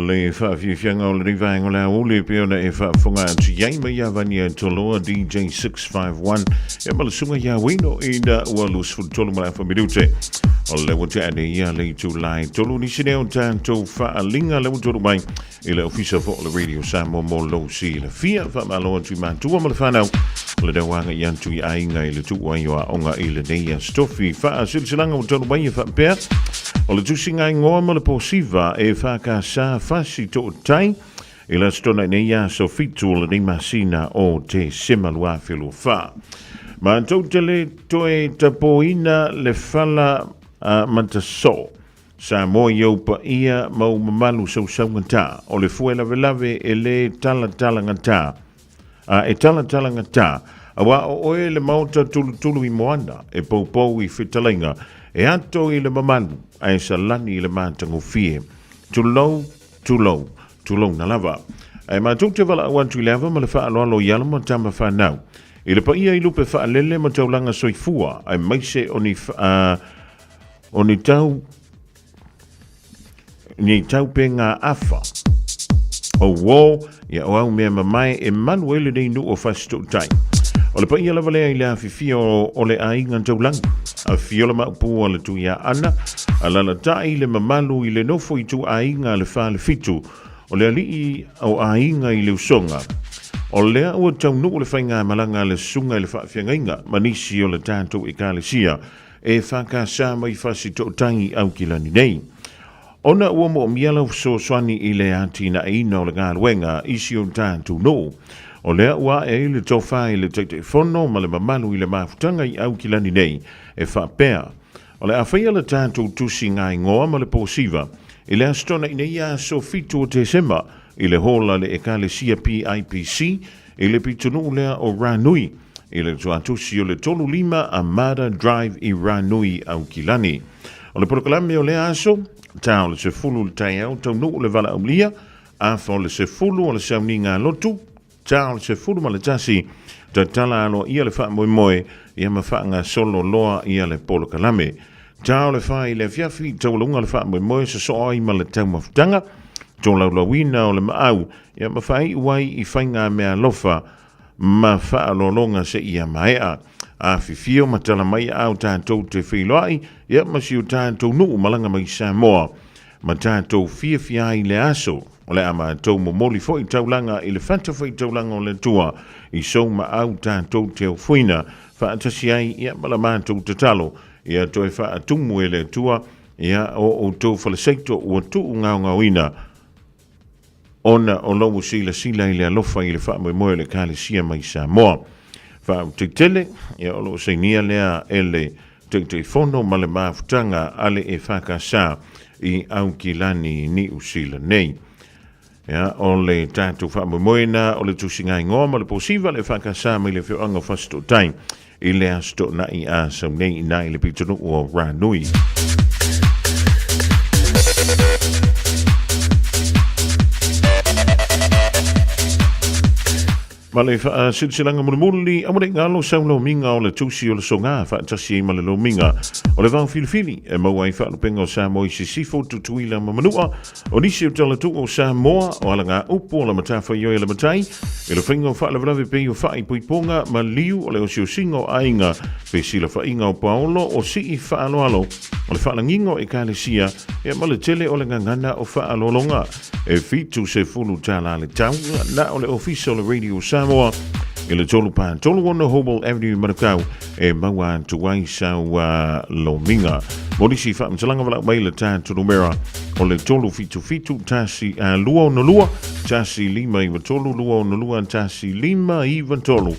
le whaafianga o le rivaenga o le aule peona e whaafunga atu iai mai a vani a toloa DJ 651 e malasunga ia wino i na ualus futolo mara whamirute o le wate ane ia le July tolu nisi neo tanto whaalinga le utoro mai i le ofisa fo le Radio Samoa mo lo si le fia whaamalo atu i mantua ma le whanau le dawanga i antu i ainga i le tuwa i o a onga i le neia stofi whaasilsilanga o tolu mai e whaapea o le tusinga i ngoa ma le posiva e whaka sa fasi to tai i la stona nei ia so fitu le nei masina o te semalua whilu wha. Ma antou te le toe tapoina le whala mantaso sa mo iau pa ia mau mamalu sau ngata o le fuela velave e le tala ngata e tala ngata awa o e le mauta tulu i moana e pou i whitalenga e ato i le mamalu ai sa lani i le mātango fie tulou na lava ai mātou te wala awantu i lava ma le wha aloalo i alama tama whanau i le pa ia i lupe wha lele ma taulanga soifua ai maise oni tau ni tau pe ngā afa o wō ia o au mea mamai e manuele nei nu o fasto tai o le pa ia lava lea i le awhiwhia o le ainga taulanga a fiola maupu o le tuia ana a lala tai le mamalu i le nofo i tu ainga le wha le fitu o le alii o ainga i le usonga o lea ua tau nuu le whainga malanga le sunga i le whaafiangainga manisi o le tātou i kālesia e whaka sa mai whasi to tangi au ki lani nei. Ona ua mo miala so swani i le atina ina o le ngāluenga isi o tātou no. O lea ua e le tofai le teite fono ma le mamalu i le mafutanga i au ki lani nei e whapea. O le awhaia le tātou tusi ngai ngoa ma le posiva i le astona i neia so fitu o te sema i le hola le ekalesia PIPC i le pitunu lea o Ranui i le tuatusi o le 35 Amada Drive i Ranui au Kilani. O le proklame o le aso, tau le se fulu le tai au, tau nuu le vala umlia, afo le se fulu o le sauni ngā lotu, tau le se fulu ma le tasi, ta tala alo ia le wha moe ia ma wha ngā solo loa ia le polo kalame. Tau le wha i le fiafi, tau lunga le wha moe sa so ai ma le tau mafutanga, tau lau lawina o le maau, ia ma wha i uai i whainga mea lofa, ma wha alolonga se ia maea. A fifio ma tala mai au tātou te whiloai, ia ma si o tātou nuu malanga mai Samoa, ma tātou fiafiai le aso, o le ama tau mo moli foi taulanga i le whanta foi taulanga o le tua, i sou ma au tātou te o fuina, wha atasi ai ia ma la mātou te talo, ia toi wha atumu e le tua, ia o tau whalaseito ua tuu ngau ngauina, ona o lomu sila i le alofa i le wha moe le kālesia mai Samoa. Wha te tele, ia olo seinia lea ele te fono ma le mafutanga ale e whakasa i au ki lani ni usila nei. Ya, o le tātou whaamomoina, o le tusinga ingoa, ma le posiva le whakasā mai le whioanga whasto tai. I le asto na I a sau nei na I le pitonu o Ranui. Ma le silsilanga mulimuli, a mure ngalo sau lo minga o le tusi o le songa, whaatasi ma le lo minga. O le vau filifili, e maua I whaalupenga o Samoa I sisifo tutuila mamanua, o nisi o tala tu o Samoa, o ala ngā upo o la matafa I oe la matai, e lo whainga o whaalabrawe pei o whai puiponga, ma liu o le o sio singa o ainga, pe sila whainga o paolo, o si I whaaloalo, o le whaalangingo e kālesia, e ma le tele o le ngangana o whaalolonga, e fitu se fulu tala le tau, na o le ofisa o le radio Samoa, i le tolu pā, tolu ona Hobel Avenue Manukau, e maua tuwai sau Lominga. Morisi whaamtalanga wala mai le tā tunumera, o le tolu fitu tasi lua o na lua, tasi lima iwa tolu, lua o na lua, tasi lima iwa tolu.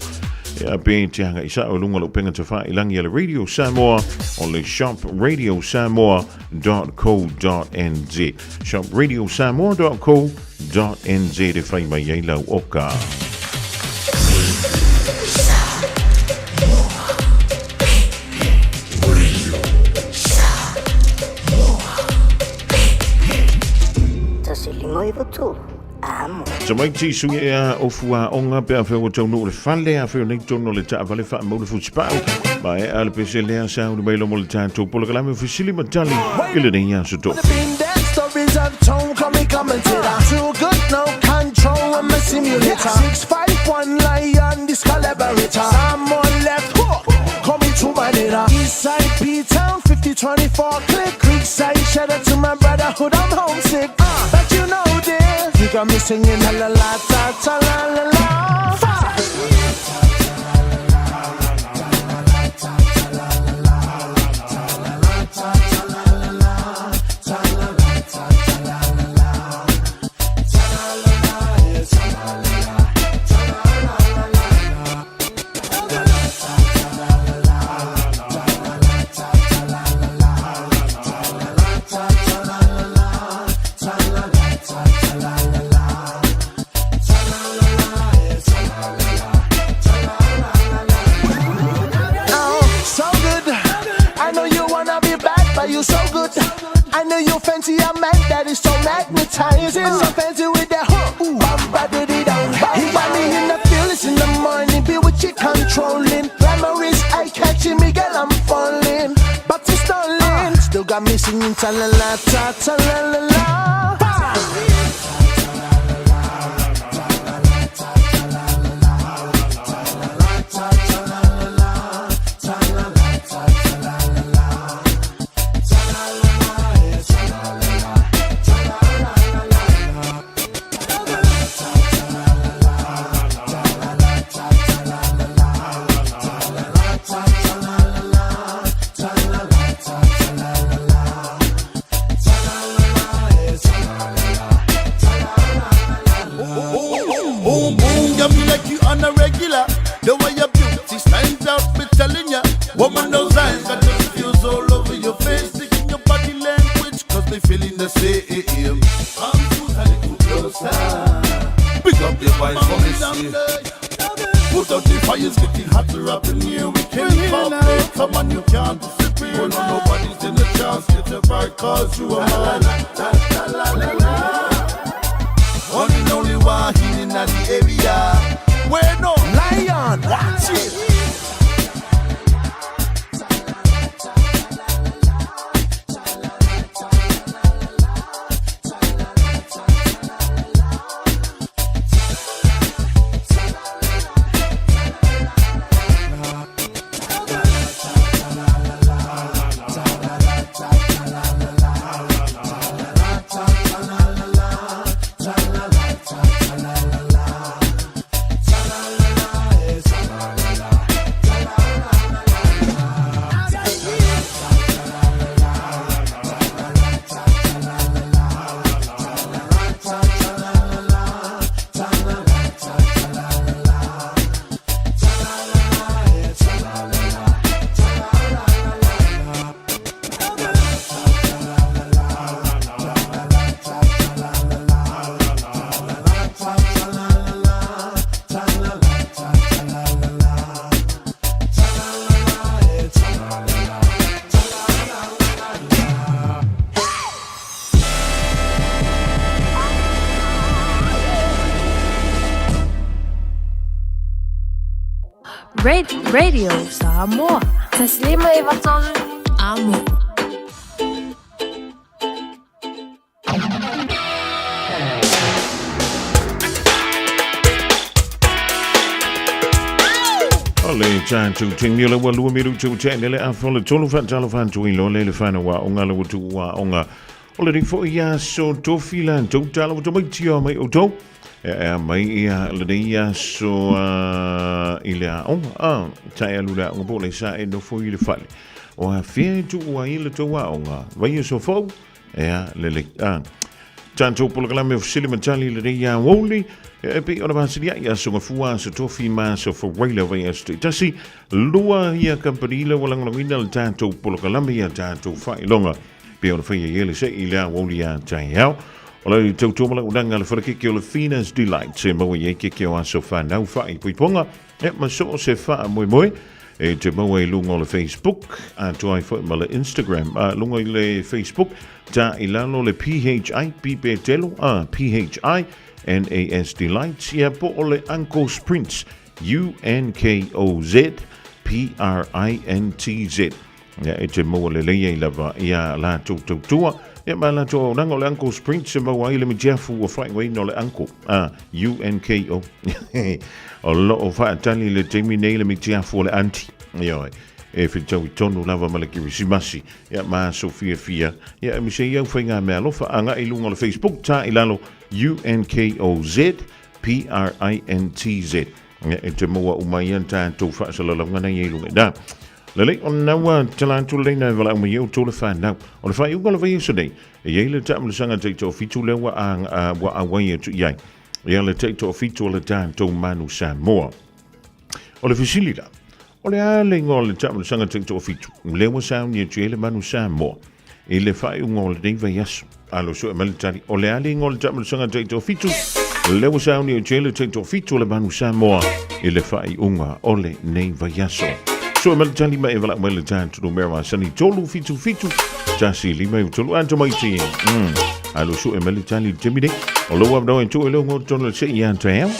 E a pe te hanga isa o lunga lo penga te wha ilangi a le Radio Samoa, o le shopradio.samoa.co.nz. shopradio.samoa.co.nz te whai mai ei lau oka. Sa mai tisu ea o fua onga pe a wheo tau no le whale a wheo nei tono le taa whale wha maule futspau. Ma e ale pese lea sa unu mailo mo le tātou pola kalame whisili matali ili nei a suto. Stories of tone commentator. Too good, no control, I'm a simulator. 651 lion, this collaborator. Someone left hook, coming to my data. Eastside P-Town, 5024 click. Creekside, shout out to my brotherhood, I'm homesick. But you know this, you got me singing la la la ta ta la la la. You so good, I know you fancy a man that is so magnetizing, so fancy with that hook. He got me in the feelings in the morning, be with you controlling. Glamour is eye catching me, girl, I'm falling, but it's stalling. Still got me singing ta la la ta ta la la la. Woman, those eyes got the fuse all over your face, sticking your body language, cause they feeling the same. Come to a little closer. Pick up your voice for me, see. Put out the fires, getting hotter up in here. We can't cooperate, come on, you can't disappear. Oh, no, nobody's in the chance, get a right, cause you are mine. One and only one healing at the area. Where no lion, watch it. Radio Samoa. Taslima ivatolu amo. Le chantu tingile wa lu miru tu chenele afole tolu fa talo fa tu ilo le fa na wa onga lu tu wa onga ole ri fo ya so to filan to talo to mai tio mai oto mai ya le ya so ile on tai lu la ngo le sa e no fo ile fa o a fe tu wa ile to wa onga vai so fo le tanto por la me fsili mentali le ya woli pe ona basilia ya so ngafua so tofi ma so for wile vai esti tasi lua ya kampanile wala ngina tanto por la me ya tanto fa longa pe ona fa yele se ila woli ya tayao ola to to mala udanga le forke ke le finas delight se mo ye ke o so fa na fa i ponga ma so se fa moi e te maua lunga le Facebook a toi fo ma le Instagram lunga le Facebook ta ilano le PHI pipetelo PHI NAS Delights ya po ole Uncle's Prince UNKOZ PRINTZ ya e te maua le leia lava ya la tua ya ma la tua nanga le Uncle's Prince ma wa ile mi jafu wa fai wa no le uncle UNKO o lo o fa tali le temi nei le mi jafu le anti yo e fitau tonu lava malaki risimasi ya ma Sofia Fia ya mi se eu fainga me alofa anga i lunga le Facebook ta ilalo UNKOZ PRINTZ e te moa umayan ta to fa salalanga na yelu da lele on nawa talantu le na vala mo eu to le fa na on fa eu gola vai so dei e yele ta mo sanga te to fitu le wa wa awai tu yai yele te to fitu le ta to manu Samoa o le fisilida o le ale ngol ta mo sanga te to fitu le mo sa ni le manu Samoa e le fa eu ngol dei vai yaso alo so military o le ale ngol ta mo sanga te to fitu le mo sa ni le te to fitu le manu Samoa e le fa unga ole nei vai yaso so military ma evala military to mera sani tolu fitu tasi lima tolu anto mai ti alo so military temide o lo wa do en to lo ngol tonu se yan tam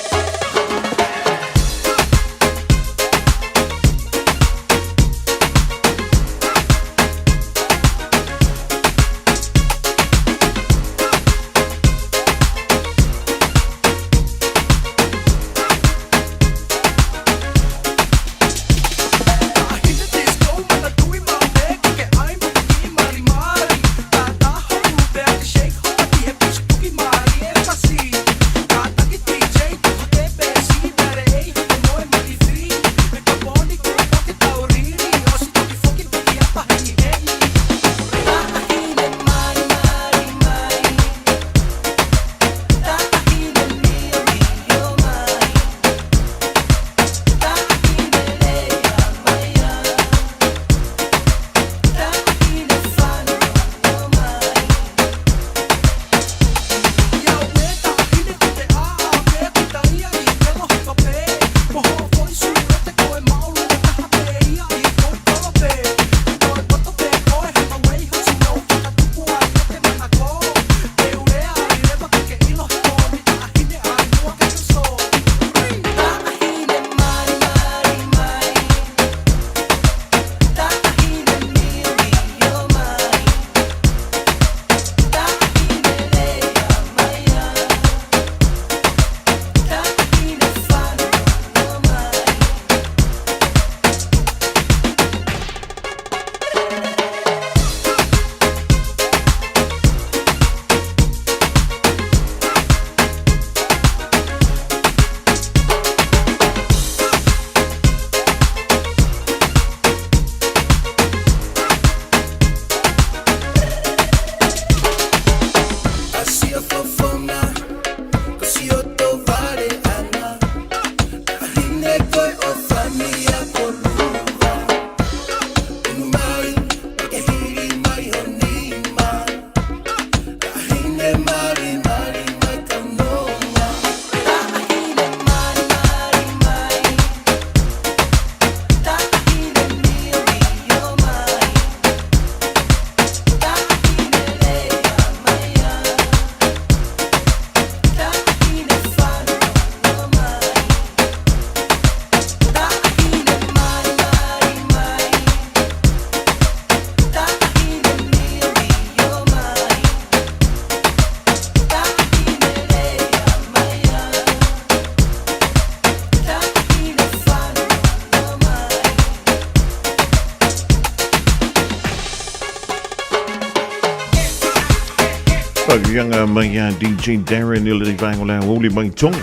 Paganga maya DJ Darren ili vangola woli mai tong.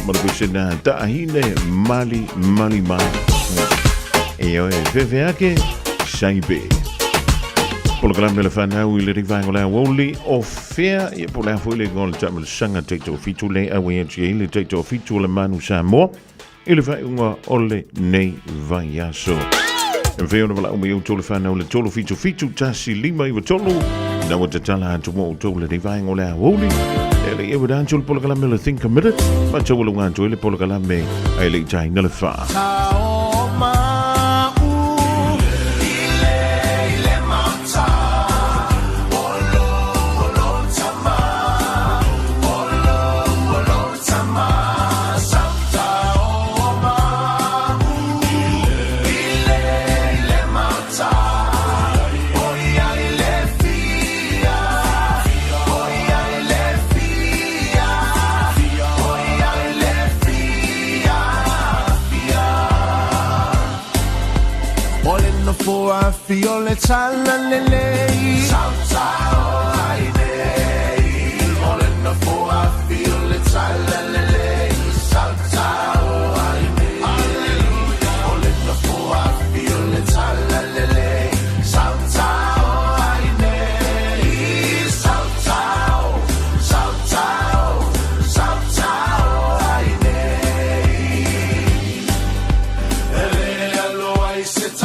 Marabisina tahine mali mai. Eyo veveake saibe. Polkalam de la fana ili vangola woli offer ye pola fole gol tamel sanga tekto fitule awe ile tekto fitule manu samo. Ile va unga ole nei vayaso. En veel van de omeo tolo van nou le tolo fitu tasi lima iwa tolo. Nou wat de tala to mo tolo de vaing ola holy. Ele ewe dan tolo polkala me le think committed. Maar tolo ngan tolo polkala me ele jai nele fa. For I feel it's all lele. Salsa, I day. All in the for I feel it's all lele. Salsa, I day. All in the for I feel it's all lele. Salsa, I day. Salsa, salsa, salsa, I day. Hello, I sit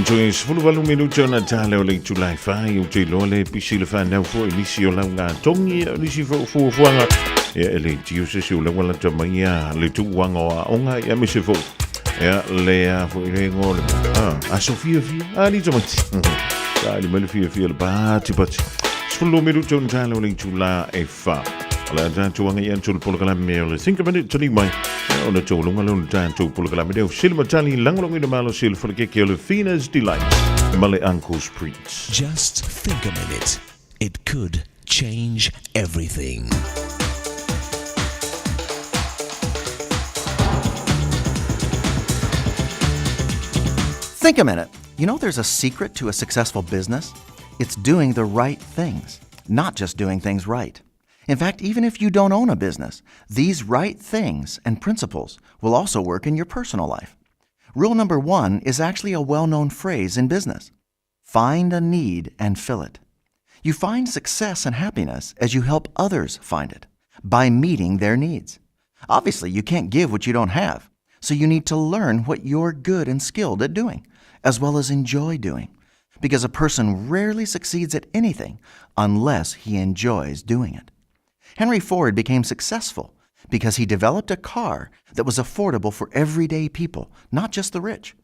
Joins fulvalu minuto na tale o le July 5 o te lole pisi le whanau fo inisi o lau ngā tongi o nisi fo fuanga e ele tio se si o lau wala tamaia le tu wanga o aonga e ame se fo e le a fo i re ngole a Sofia a li tamati ka li mele fia le pati pati fulvalu minuto na tale o le July 5 Ala tātou anga ian tūlu pola kalame mea o le think a minute tani mai. O na tōlunga leo na tātou pola kalame deo sila matali langolongi na malo sila whalakeke o le Fina's Delight. Ma le Uncle's Preach. Just think a minute. It could change everything. Think a minute. You know there's a secret to a successful business? It's doing the right things, not just doing things right. In fact, even if you don't own a business, these right things and principles will also work in your personal life. Rule number 1 is actually a well-known phrase in business. Find a need and fill it. You find success and happiness as you help others find it, by meeting their needs. Obviously, you can't give what you don't have, so you need to learn what you're good and skilled at doing, as well as enjoy doing, because a person rarely succeeds at anything unless he enjoys doing it. Henry Ford became successful because he developed a car that was affordable for everyday people, not just the rich.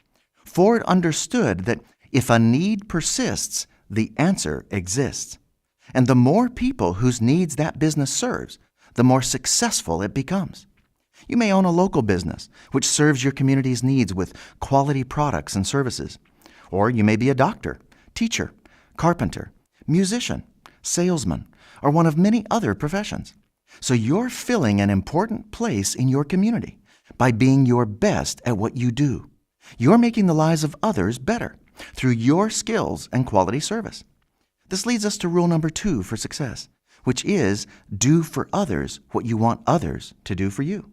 Ford understood that if a need persists, the answer exists. And the more people whose needs that business serves, the more successful it becomes. You may own a local business which serves your community's needs with quality products and services. Or you may be a doctor, teacher, carpenter, musician, salesman, or one of many other professions. So you're filling an important place in your community by being your best at what you do. You're making the lives of others better through your skills and quality service. This leads us to rule number 2 for success, which is do for others what you want others to do for you.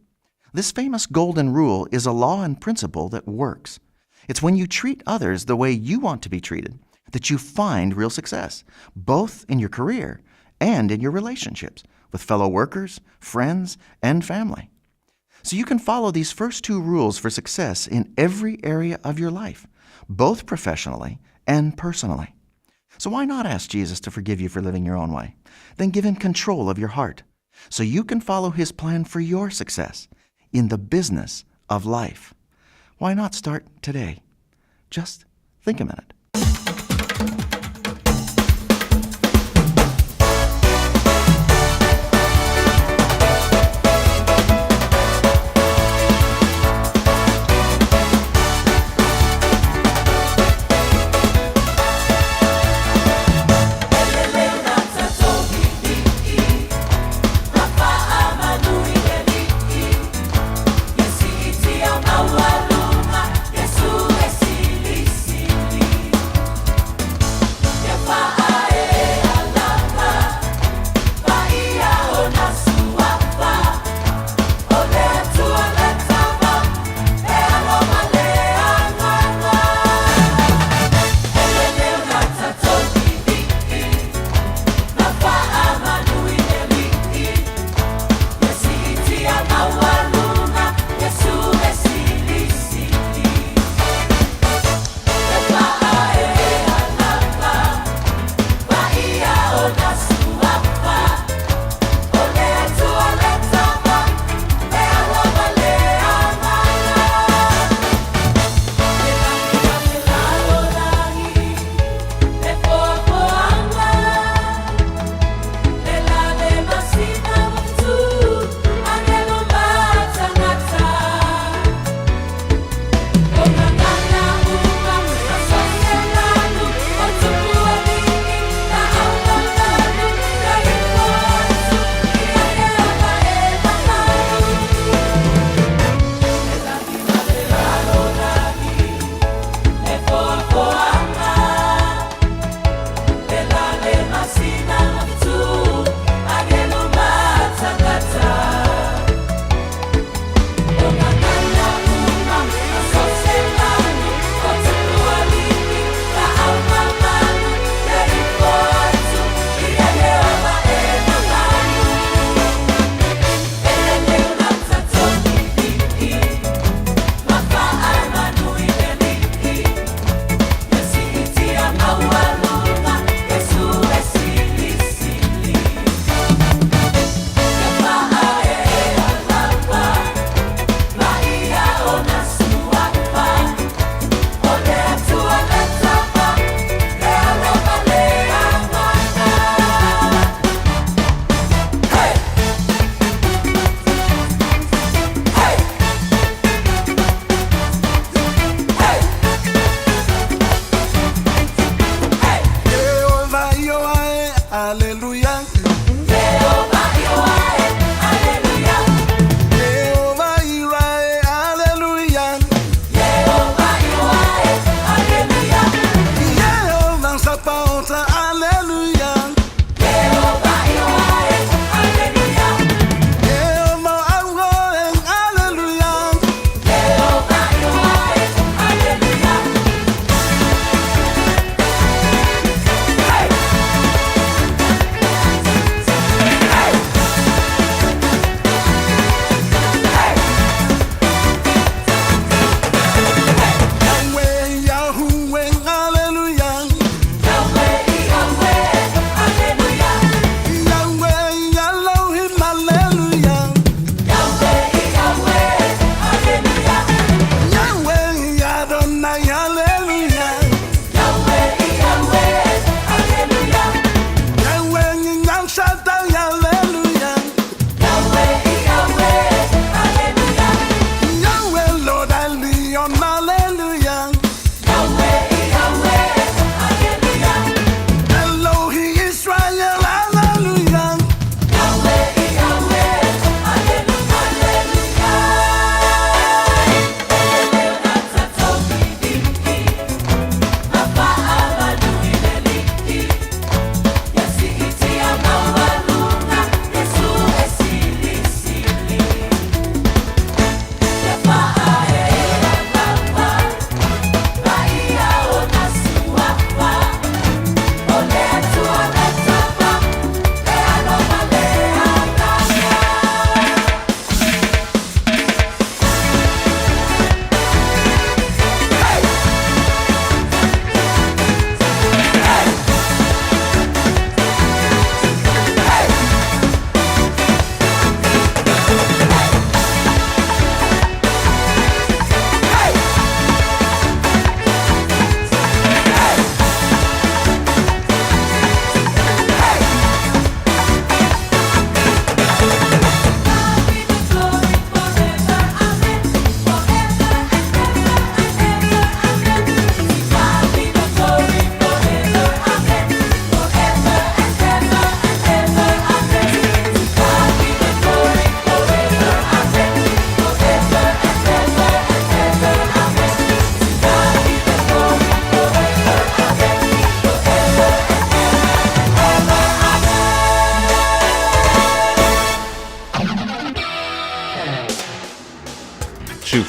This famous golden rule is a law and principle that works. It's when you treat others the way you want to be treated that you find real success, both in your career and in your relationships with fellow workers, friends, and family. So you can follow these first 2 rules for success in every area of your life, both professionally and personally. So why not ask Jesus to forgive you for living your own way? Then give him control of your heart so you can follow his plan for your success in the business of life. Why not start today? Just think a minute.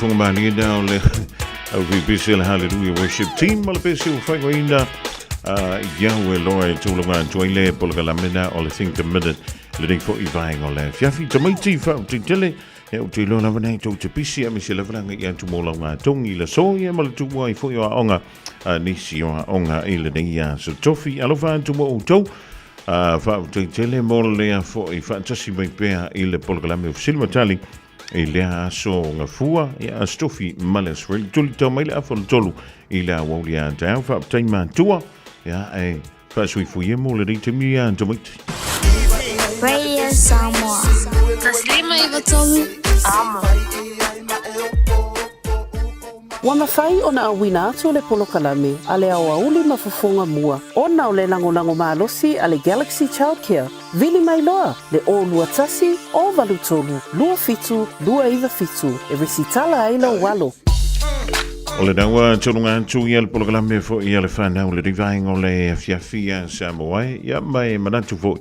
funga mani down le au vi bisel hallelujah worship team mal bisel fai waina Yahweh Lord tulunga toile polga mena all think the minute leading for ivang all fiafi tomaiti fa tele e o te lona vana to te pisi a me se lavanga ia tu mola nga tongi la so ia mal tu mai fo yo onga nisi o onga ile ia so tofi alofa tu mo to fa tele mole fo I fa tasi mai pea ile polga me silma tali e lea so nga fua ia stofi males rel tulita mai le afol tolu ila waulia ta fa taima tua ja fa sui fuie mole de te mia tomit Radio Samoa. Taslima ivatolu. Amo. Wana fai ona awina atu le polo kalame ale awa uli mafufunga mua ona o le lango malosi ale Galaxy Childcare vili mai loa le o lua tasi o valutolu lua fitu lua iwa fitu e resitala aila walo o le dawa tulunga tu ia le polo kalame fo ia le whana o le rivaing o le fiafia Samoa ia mai manatu fo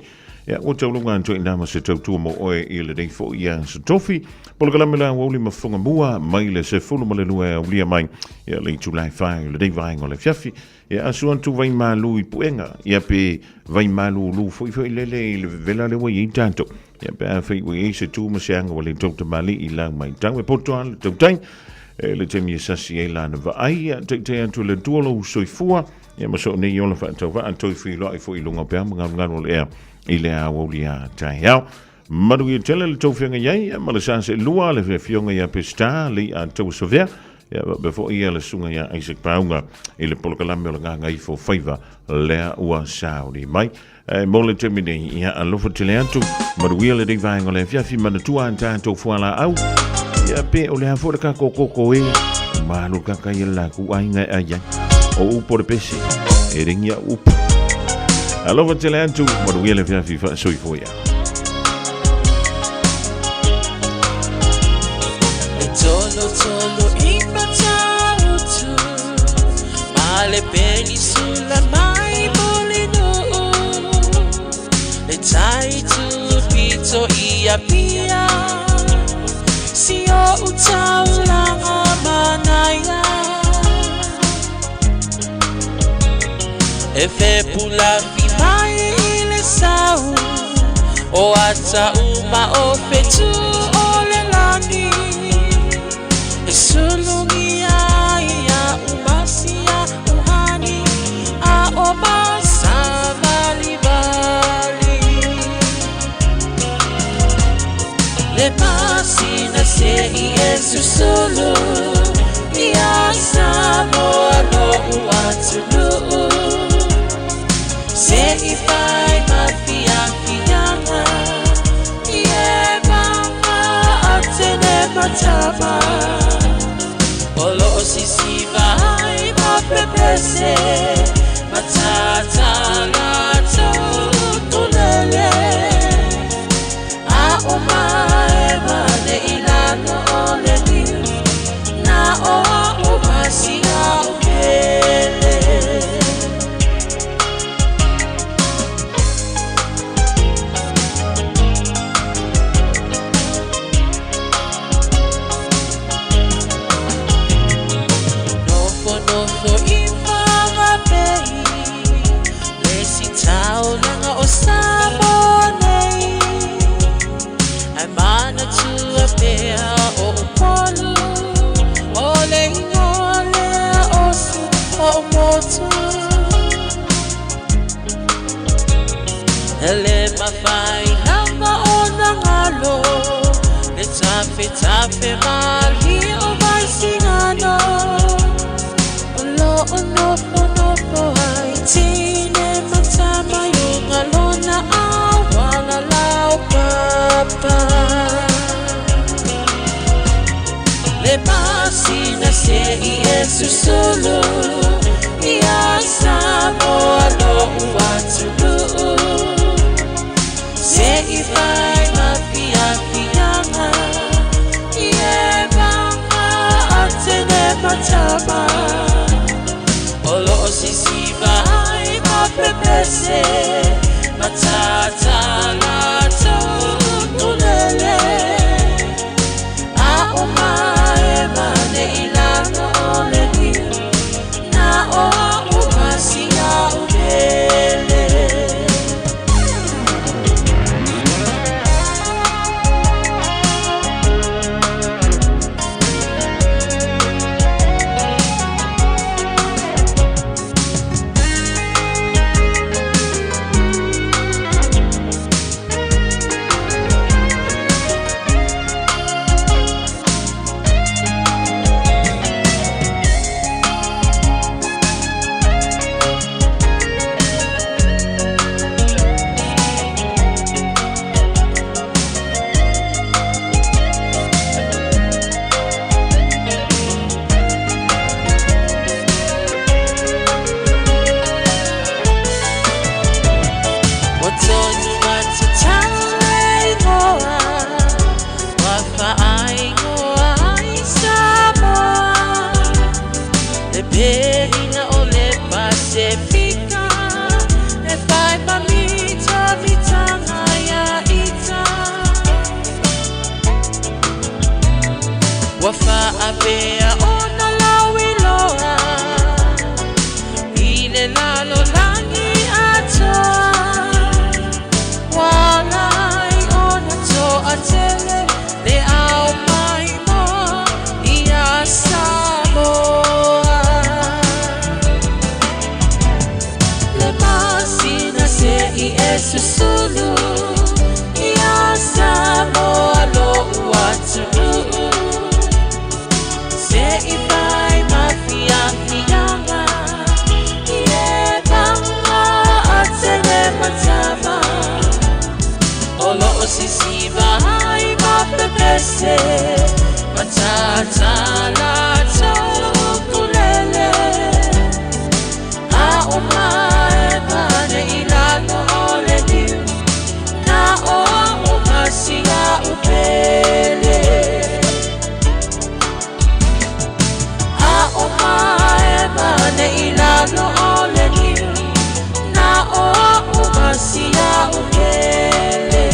ia o tulunga tu inama se tautua mo oe ia le deifo ia se tofi polo kalame la woli mafunga mua mai le se fulu mo le lua o lia mai ia le tulai whai le rivaing o le fiafi ia asuan tu vai malu I puenga ia pe vai malu lu fo le vela le wai tanto ia pe a fai wai se tu masianga o le tauta mali I lang mai tangwe potoan le tautai le temi sasi e lana va ai te antu le duolo soifua ia maso ne yola fa to va anto fi lo I fo I lunga pe ngalo le I le a wolia tai au madu I tele le tofenga yai ma le sanse lua le fionga ia pesta le a to sovia ia before ia le sunga ia Isaac Paunga I le polkalame o nga ngai fo faiva le ua saudi mai mo le temine ia alofa tele antu madu ia le dei vainga le fiafi manatua anta to fuala au ia pe o le afora ka koko e malu ka ka ia ku ainga ai o upo de pesi e ringia upo alofa tele antu madu ia le fiafi fa soi fo ia Tolo impatautu male peninsula mai bolino le taitu pito ia pia si o utaula manaya e fe pula fi mai le sau o ata uma o fetu o le lani Sulungia ia umasia uhani a omasa valivali le pasina se Yesu solo ia Samoa no uatulu se ifai mafia kianga ie mama atene matama Olo sisi vai ma prepese matata la tulele a oma ema de ilano ole ni na o masia ukele Ele mafai nanga ona ngalo le tafe mali o vai singano ono ai tine matama yunga lona awala lau papa le pasina se Yesu solo ia Samoa no uatulu se ifai mafia kianga ie mama atene matama olo sisi vai ma prepese matata la tulele a oma ema pea ona lawi loa I le lalo langi atoa Walai ona toa tele le au mai moa I a Samoa Le masina se I e susulu I a Samoa lo uatu Se I vai mafia fianga I e banga atele matama Olo o sisiva hai mapepese Matata la tokulele A o mae mane ilano ole niu Na o masia upele A o mae mane ilano ole niu Na o masia upele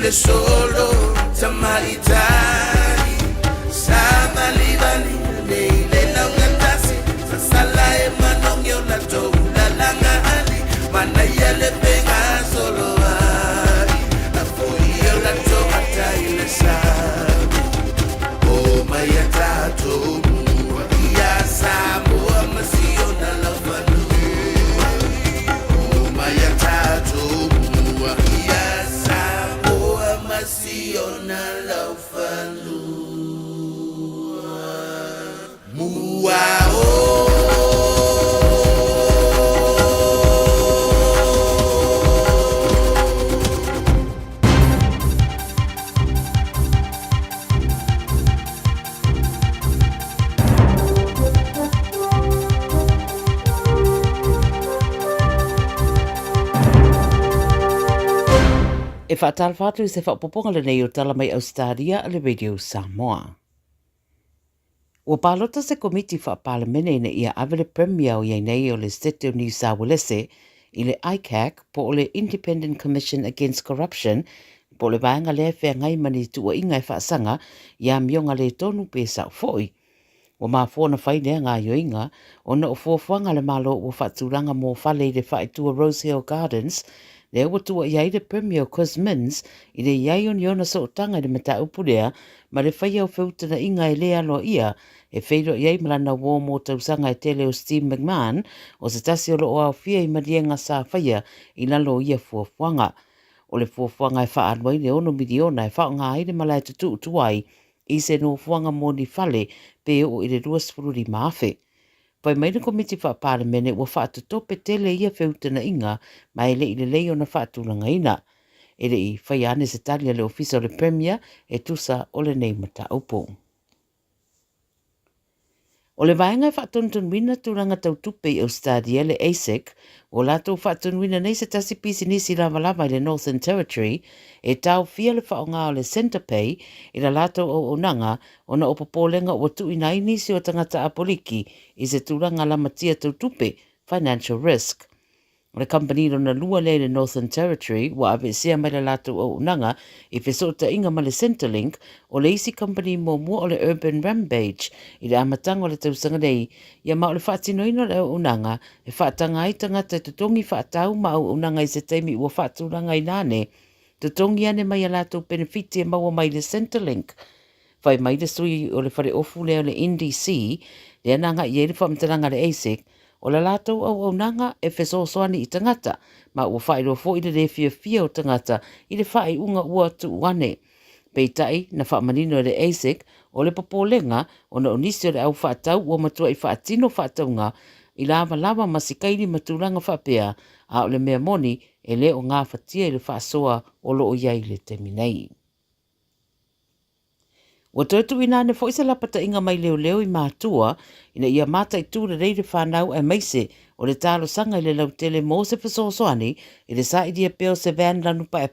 Solo Tamaitani Sama Livani Neile Langatasi Sasala Emanong Yona Toula Langa Ali Manayale Penga Solo Ali Afoi Yola Tomata Ile Sabi O Mayata Tomu Ya Samoa Masiona Lavanu O Mayata Tomu Ya Samoa Masiona Lavanu Muao E whaatal whātu se whapoponga le nei o tala mai Australia a le Radio Samoa. Ua pālota se komiti whaapalemene ina ia avele premier o iei nei o le State of New South Wales I le ICAC po o le Independent Commission Against Corruption po le vaenga lea whea ngai mani tua inga e whaasanga ia mionga le tonu pe sau foi. Ua maa fōna whainea ngā yoinga o na o fōwhanga le malo o whaaturanga mō whale le whaetua Rose Hill Gardens le ua tua iai le Premier Cos Mins I le iai o niona so o tanga le mata upurea ma le whaia o whiutana inga e lea lo ia e whairo iai malana wō mō tausanga e tele o Steve McMahon o se tasi o lo o au fia I marienga sa whaia I lalo ia fuafuanga. O le fuafuanga e wha anwai le ono miliona e wha ngā aile malai tutu utuai I se no fuanga mō ni whale pe o I le ruas fururi maafe. Pai mai na komiti whaapalemene ua whaatutope tele ia whiutana inga mai le I le lei o na whaaturanga ina. E le I whai ane se talia le ofisa o le Premier e tusa o le nei mata upo. O le vaenga whaatontonwina turanga tautupe I Australia le ASIC o lato whaatonwina nei se tasi pisi nisi lava I le Northern Territory e tau fia le whaonga o le Centre Pay I la lato o onanga o na opopolenga o tu ina inisi o tangata apoliki I se turanga la matia tautupe financial risk. O le company na lua le le Northern Territory wa ave sea mai le lato o unanga I fesota inga ma le Centrelink o le isi company mo mua o le Urban Rampage I le amatanga o le tausanga nei ia ma o le whaatinoina le o unanga e whaatanga I tangata te tongi whaatau ma o unanga I se teimi ua whaaturanga I nane tutongi ane mai a lātou benefiti e maua mai le Centrelink. Whai mai le sui o le whare ofu leo le NDC, le ananga i ere whamtalanga le ASIC, o la lātou au nanga e wheso soani i tangata, ma ua whai roa fo i le rewhia fia o tangata i le whai unga ua tu wane. Peitai na whamanino le ASIC o le popolenga o na onisi o le au whaatau ua matua i whaatino whaataunga i lava masikaini matulanga whapea a o le mea moni e le o ngā whatia i le whaasoa o lo o iai le teminei. Ua tautu ina ne fo isa lapata inga mai leo i mātua ina ia mata i tūra reire whanau e maise o le talo sanga i le lautele mō se whasosoani i le sa idia peo se van lanu pae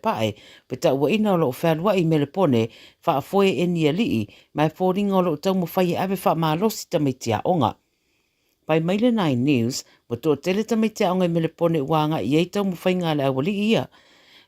pe ta ua ina o lo o whanua i melepone wha a foe e nia lii mai fōringa o lo o tau mo whai ave wha mālosi tamaitia onga. Pai Maile 9 News, wa tō tele tamaitia onga i melepone wanga i eitau mo whai ngā le awali ia.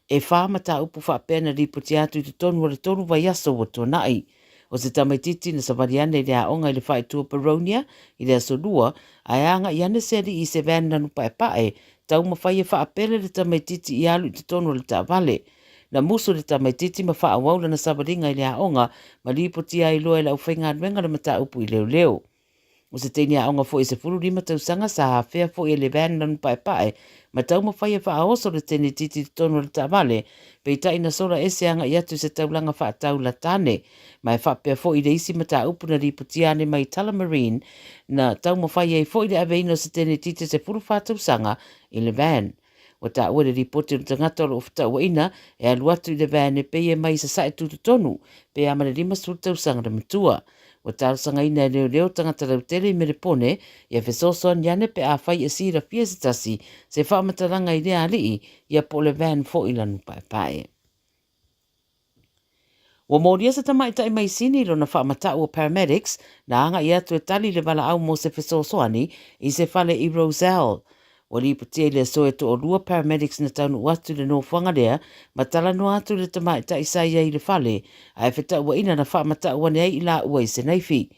E wha mata upu wha pēna ripoti atu i te tonu wa le tonu vai aso wa tō nai. O se tamaititi na savariane i rea onga i le whai tua Paronia, i rea solua, a anga i ane seri i se vānanu pae, tau ma whai e wha apele le tamaititi i alu i te tonu le ta vale. Na muso le tamaititi ma wha awaula na savaringa i rea onga, ma ripoti ai loa i lau whainga nwenga le mata upu i leo. O se teini a onga fo i se furu rima tau sanga sa hawhea fo i le vānanu pae, ma tau ma whai e wha aoso le tene titi te tonu le ta vale, pei ta ina sola ese anga i atu se taulanga wha tau la tane, mai whapea fo i le isi mata upu na ripotiane mai Tullamarine na tau mo whai ei fo i le aveino se tene tite se furu whātau sanga i le van. O ta ua le ripoti o tangata o fta ua ina e aluatu i le van e pei e mai sa sae tutu tonu pe amane rima sultau sanga le matua. O tau sanga ina e leo tangata lau tele i merepone i a fesoso niane pe a whai e sira fia se tasi se whamataranga i rea alii i a po le van fo i lanu pae. Wa mōria sa tamai tai mai sini lo na whaamata o paramedics na anga i atu e tali le wala au mo se whesosoani i se whale i Roselle. Wa li putia le so e to o lua paramedics na taunu atu le no whangarea ma tala no atu le tamai tai sai i le whale a e wheta ua ina na whaamata ua nei i la ua i se naifi.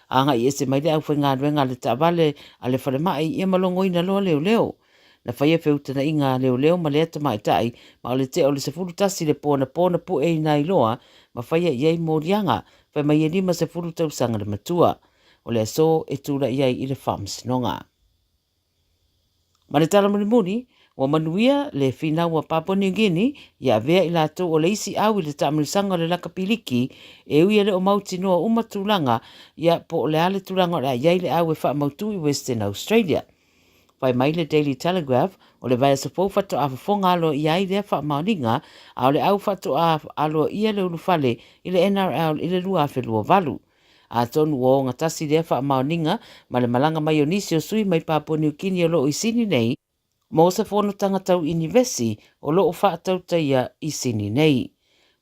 Anga i ese mai le au whainga ruenga le tavale a le whale mai i malongo ina loa leo. Na whaia whiutana i ngā leo ma le tamai tai ma o le te o le se furutasi le pōna pu e nai loa ma whaia iei mōrianga, whai mai e lima se furu tau sanga le matua. O le so e tūra iei i le whamsinonga. Ma le tala muni, wa manuia le whinaua Papua New Guinea, ia vea i lātou o le isi au i le tamirisanga le laka piliki, e ui le o mauti noa umatulanga, ia po le ale tulanga o le iei le au e wha mautu i Western Australia. Whai mai le Daily Telegraph, o le vai sa fōwhato a whafonga alo i ai rea wha maoninga, a o le au whato a alo i le ulufale i le NRL i le lua whelua valu. A tonu o ngatasi rea wha maoninga, ma le malanga mai o nisi o sui mai Papua New Guinea o lo i sini nei, mo sa whono tangatau inivesi o lo o whaatau taia i sini nei.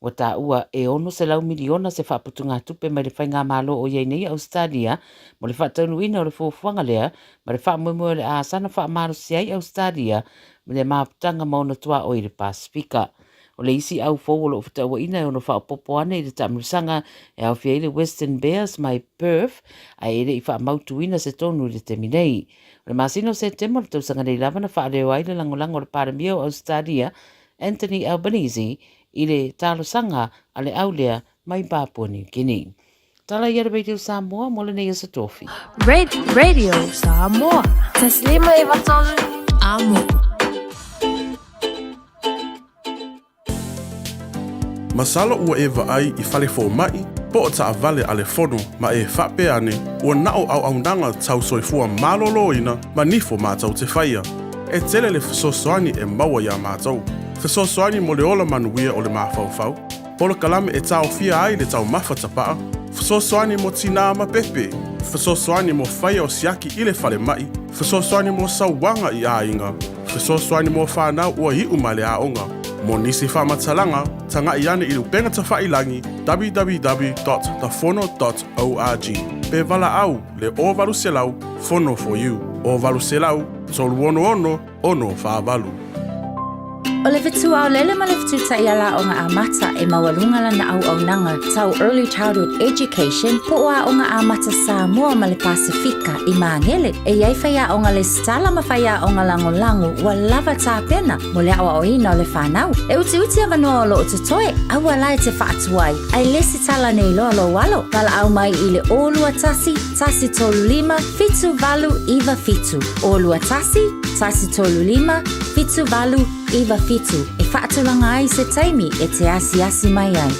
Wa tā ua e ono se lau miliona se whaputunga tupe mai le whainga malo o iei nei Australia, mo le whaataunuina o le fōwhanga lea, ma le whaamumua le āsana whaamaro si ai Australia, ma le māputanga mauna tua o i le Pasifika. O le isi au fōwolo o whataua ina e ono whaapopo ane i le tamirisanga e au fia i le Western Bears mai Perth, a e le i whaamautuina se tonu i le teminei. O le masino se temo le tausanga nei lavana whaareo ai le langolango le paramia o Australia, Anthony Albanese, i le talo sanga a le aulea mai Papua New Guinea. Tala i Radio Samoa, mo le nei sa tofi. Radio Samoa. Taslima i vatolu amo. Masala ua e vaai i fale fo mai, po o taa vale ale fono ma e whape ane, ua nao au nanga tau soifua malolo ina, ma nifo mātau te whaia. E tele le whasosoani e maua ia mātau. Whasosoani mo le ola manuia o le mawhauwhau. Polo kalame e tau fia ai le tau mawhatapaa. Whasosoani mo tina ama pepe. Whasosoani mo whaia o siaki i le whale mai. Whasosoani mo sauwanga i ainga. Whasosoani mo whanau ua hi umale a onga. Mo nisi whamatalanga, tanga i ane i lupenga ta whailangi www.thefono.org. Pe vala au le o valu selau, Fono for you. O valu selau, tolu ono ono, ono wha valu. O le fitu au lele ma le fitu ta iala o ngā amata e mawalunga lana au nanga tau Early Childhood Education po a o ngā amata Samoa ma le Pasifika i Māngele e iai whaia o ngā le stala ma whaia o ngā lango wa lava tā pena mo le awa o ina o le whanau. E uti avanoa o lo o te toe, awa lai te whaatuai, ai lesi tala nei loa lo walo, pala au mai i le olua tasi tolu lima, fitu valu iwa fitu. Olua tasi tolu lima, fitu valu iwa fitu. E whaatulanga ai se taimi e te asi mai ai.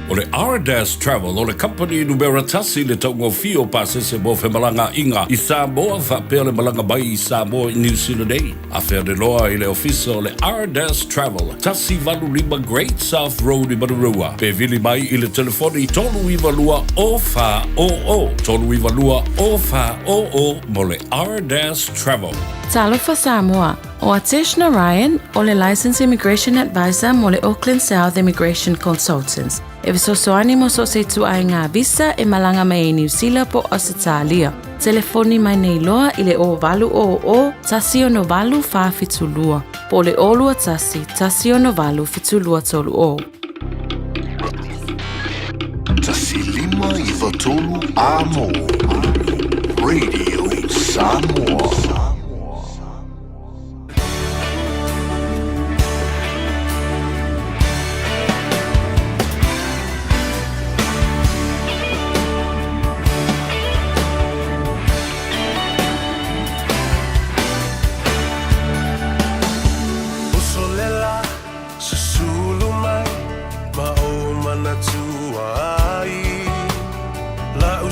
O le R-Dash Travel, o le company numero tasi le taungo fio pasese mo Whemalanga inga i Samoa, whapea le malanga bai i Samoa i New Zealand ei. A whea de loa i le ofisa o le R-Dash Travel, tasi valu lima Great South Road i Marurua. Pe vili mai i le telefoni tolu iwa lua o wha o. Tolu iwa lua o wha o mo le R-Dash Travel. Talofa Samoa, o Atish Narayan, o le Licensed Immigration Advisor mo le Auckland South Immigration Consultants. E visosoani mo so se tu ai ngā visa e malanga mai New Zealand po Australia. Telefoni mai nei loa i le o valu o tasi o no valu wha fitulua. Po le olua tasi o no valu fitulua tolu o. Tasi lima iwa tolu amo. Radio Samoa.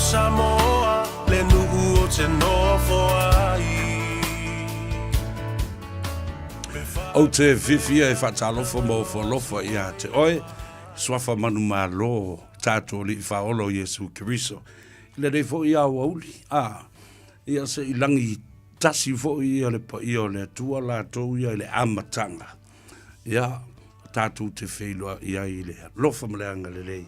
Samoa, le nuu o te nofo ai. O te fifia e whatalofo mo whalofa i a te oe, swafa manu malo tātou li whaolo Yesu Kiriso. Le rei fo i a wauli, ia se i langi tasi fo i le pa i o le tua la tau i le amatanga. Ia tātou te wheilua i a i le lofa maleanga le lei,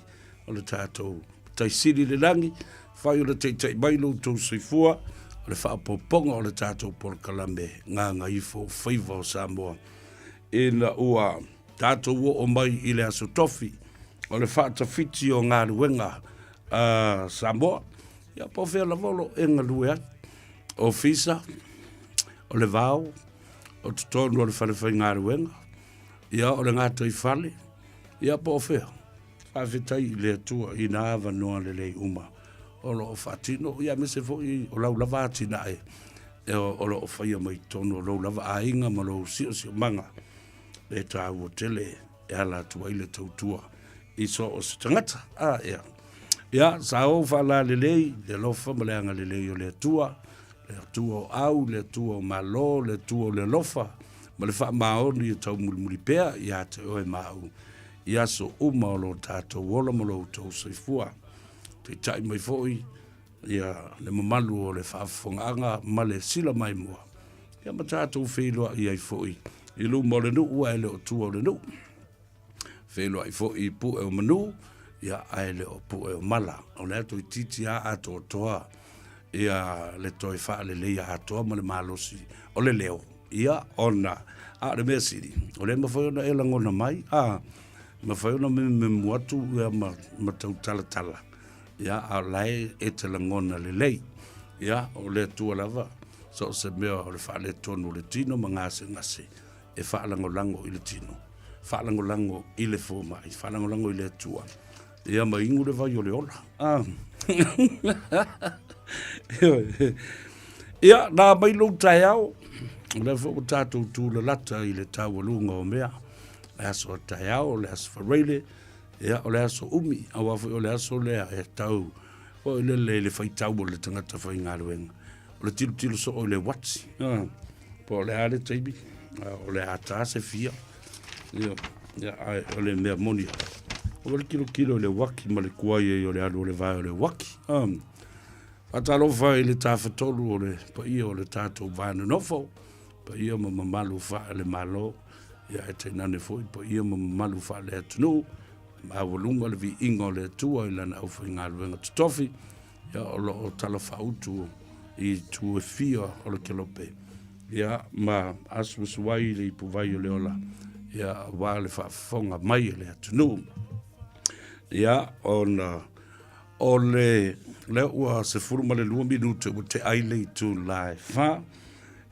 o le tātou taisiri le langi, whai o le teitei mailo tau soifua, o le whaapoponga o le tātou Polokalame, ngā ifo whaiva o Samoa. E na ua tātou o mai i le aso tofi, o le whaatawhiti o ngā ruenga Samoa, ia po whea la volo e ngā lue o fisa, o le vau, o tutonu o le whanewhai ngā ruenga, ia o le ngā tui whale, ia po whea. Whawhetai i le atua i nā awa noa le lei uma. O lo o whaatino, ia me se fo i o lau lava atina e. O lo o whaia mai tono, o lau lava a inga ma lo sio manga. E tā ua tele e ala tua i le tautua. I so o se tangata, ia. Ia, sa o whala le lei, le lofa ma leanga le lei o le atua o au, le atua o malo, le atua o le lofa. Ma le wha maoni e tau mulimuli pēr, ia te oe mau. Ia so uma o lo tātou wola mo lo tau soifua. Te tai mai foi, ia le mamalu o le whaafonganga ma le sila mai mua. Ia ma tātou whelua i ai foi. I lu mo le nu ua ele o tua o le nu. Whelua i foi pu e o manu, ia aele o pu e o mala. O le ato i titi a ato o toa. Ia le toi wha le leia atoa ma le malosi. O le leo. Ia ona. A le mea siri. O le mawhai ona e langona mai. Ma whai ona me muatu ia ma tau tala. Ia a lai e te langona le lei. Ia o le tua lava. So se mea o le wha le tonu le tino ma ngase. E wha lango i le tino. Wha lango i le fōmai. Wha lango i le tua. Ia ma ingu le vai o le ola. Ia nā mai lau tai au. Le fo tātou tū le lata i le tāwalunga o mea. Le aso tai au, le aso whareile. Ia o le aso umi. A wafu o le aso lea e tau. O le whai tau o le tangata whai ngā ruenga. O le tilu so o le watsi. Po le ale teibi. O le ata se fia. Ia o le mea monia. O le kilo le waki ma le kuaie o le alu o le vai o le waki. Atalo vai le tawhatolu o le paia o le tātou vāna nofo. Paia ma mamalu wha le malo. Ia e te nane foi. Paia ma mamalu wha le atunu. Ma walunga le vi ingo le tua i lana au whai ngā ruenga tutofi. Ia o lo o tala whautu i tu e fia o le kelope. Ia ma aswasuai le ipu vai o le ola. ia wa le whaafonga mai le atunu. Ia o le ua se furuma le 2 minute o te aile tu live fa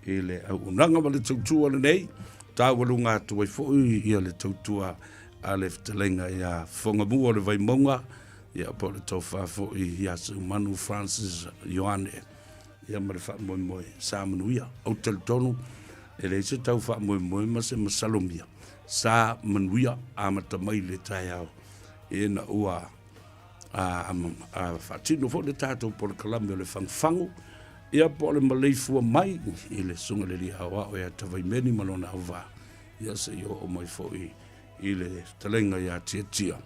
i le au unanga ma le tautua le nei tāwalunga atu ai fōi ia le tautua a le fitalenga ia whonga mua le vai maunga ia po le tauwha fōi ia se Manu Francis Ioane ia ma le wha moe moe sa manuia au teletonu e le se tau wha moe moe ma se masalomia sa manuia a matamai le tai au e na ua a whatino fo le tātou po le kalame o le whangwhangu ia po le maleifua mai i le sunga le lia hawa o ia tawai meni malona awa ia se i o mai fo i le talenga ia tia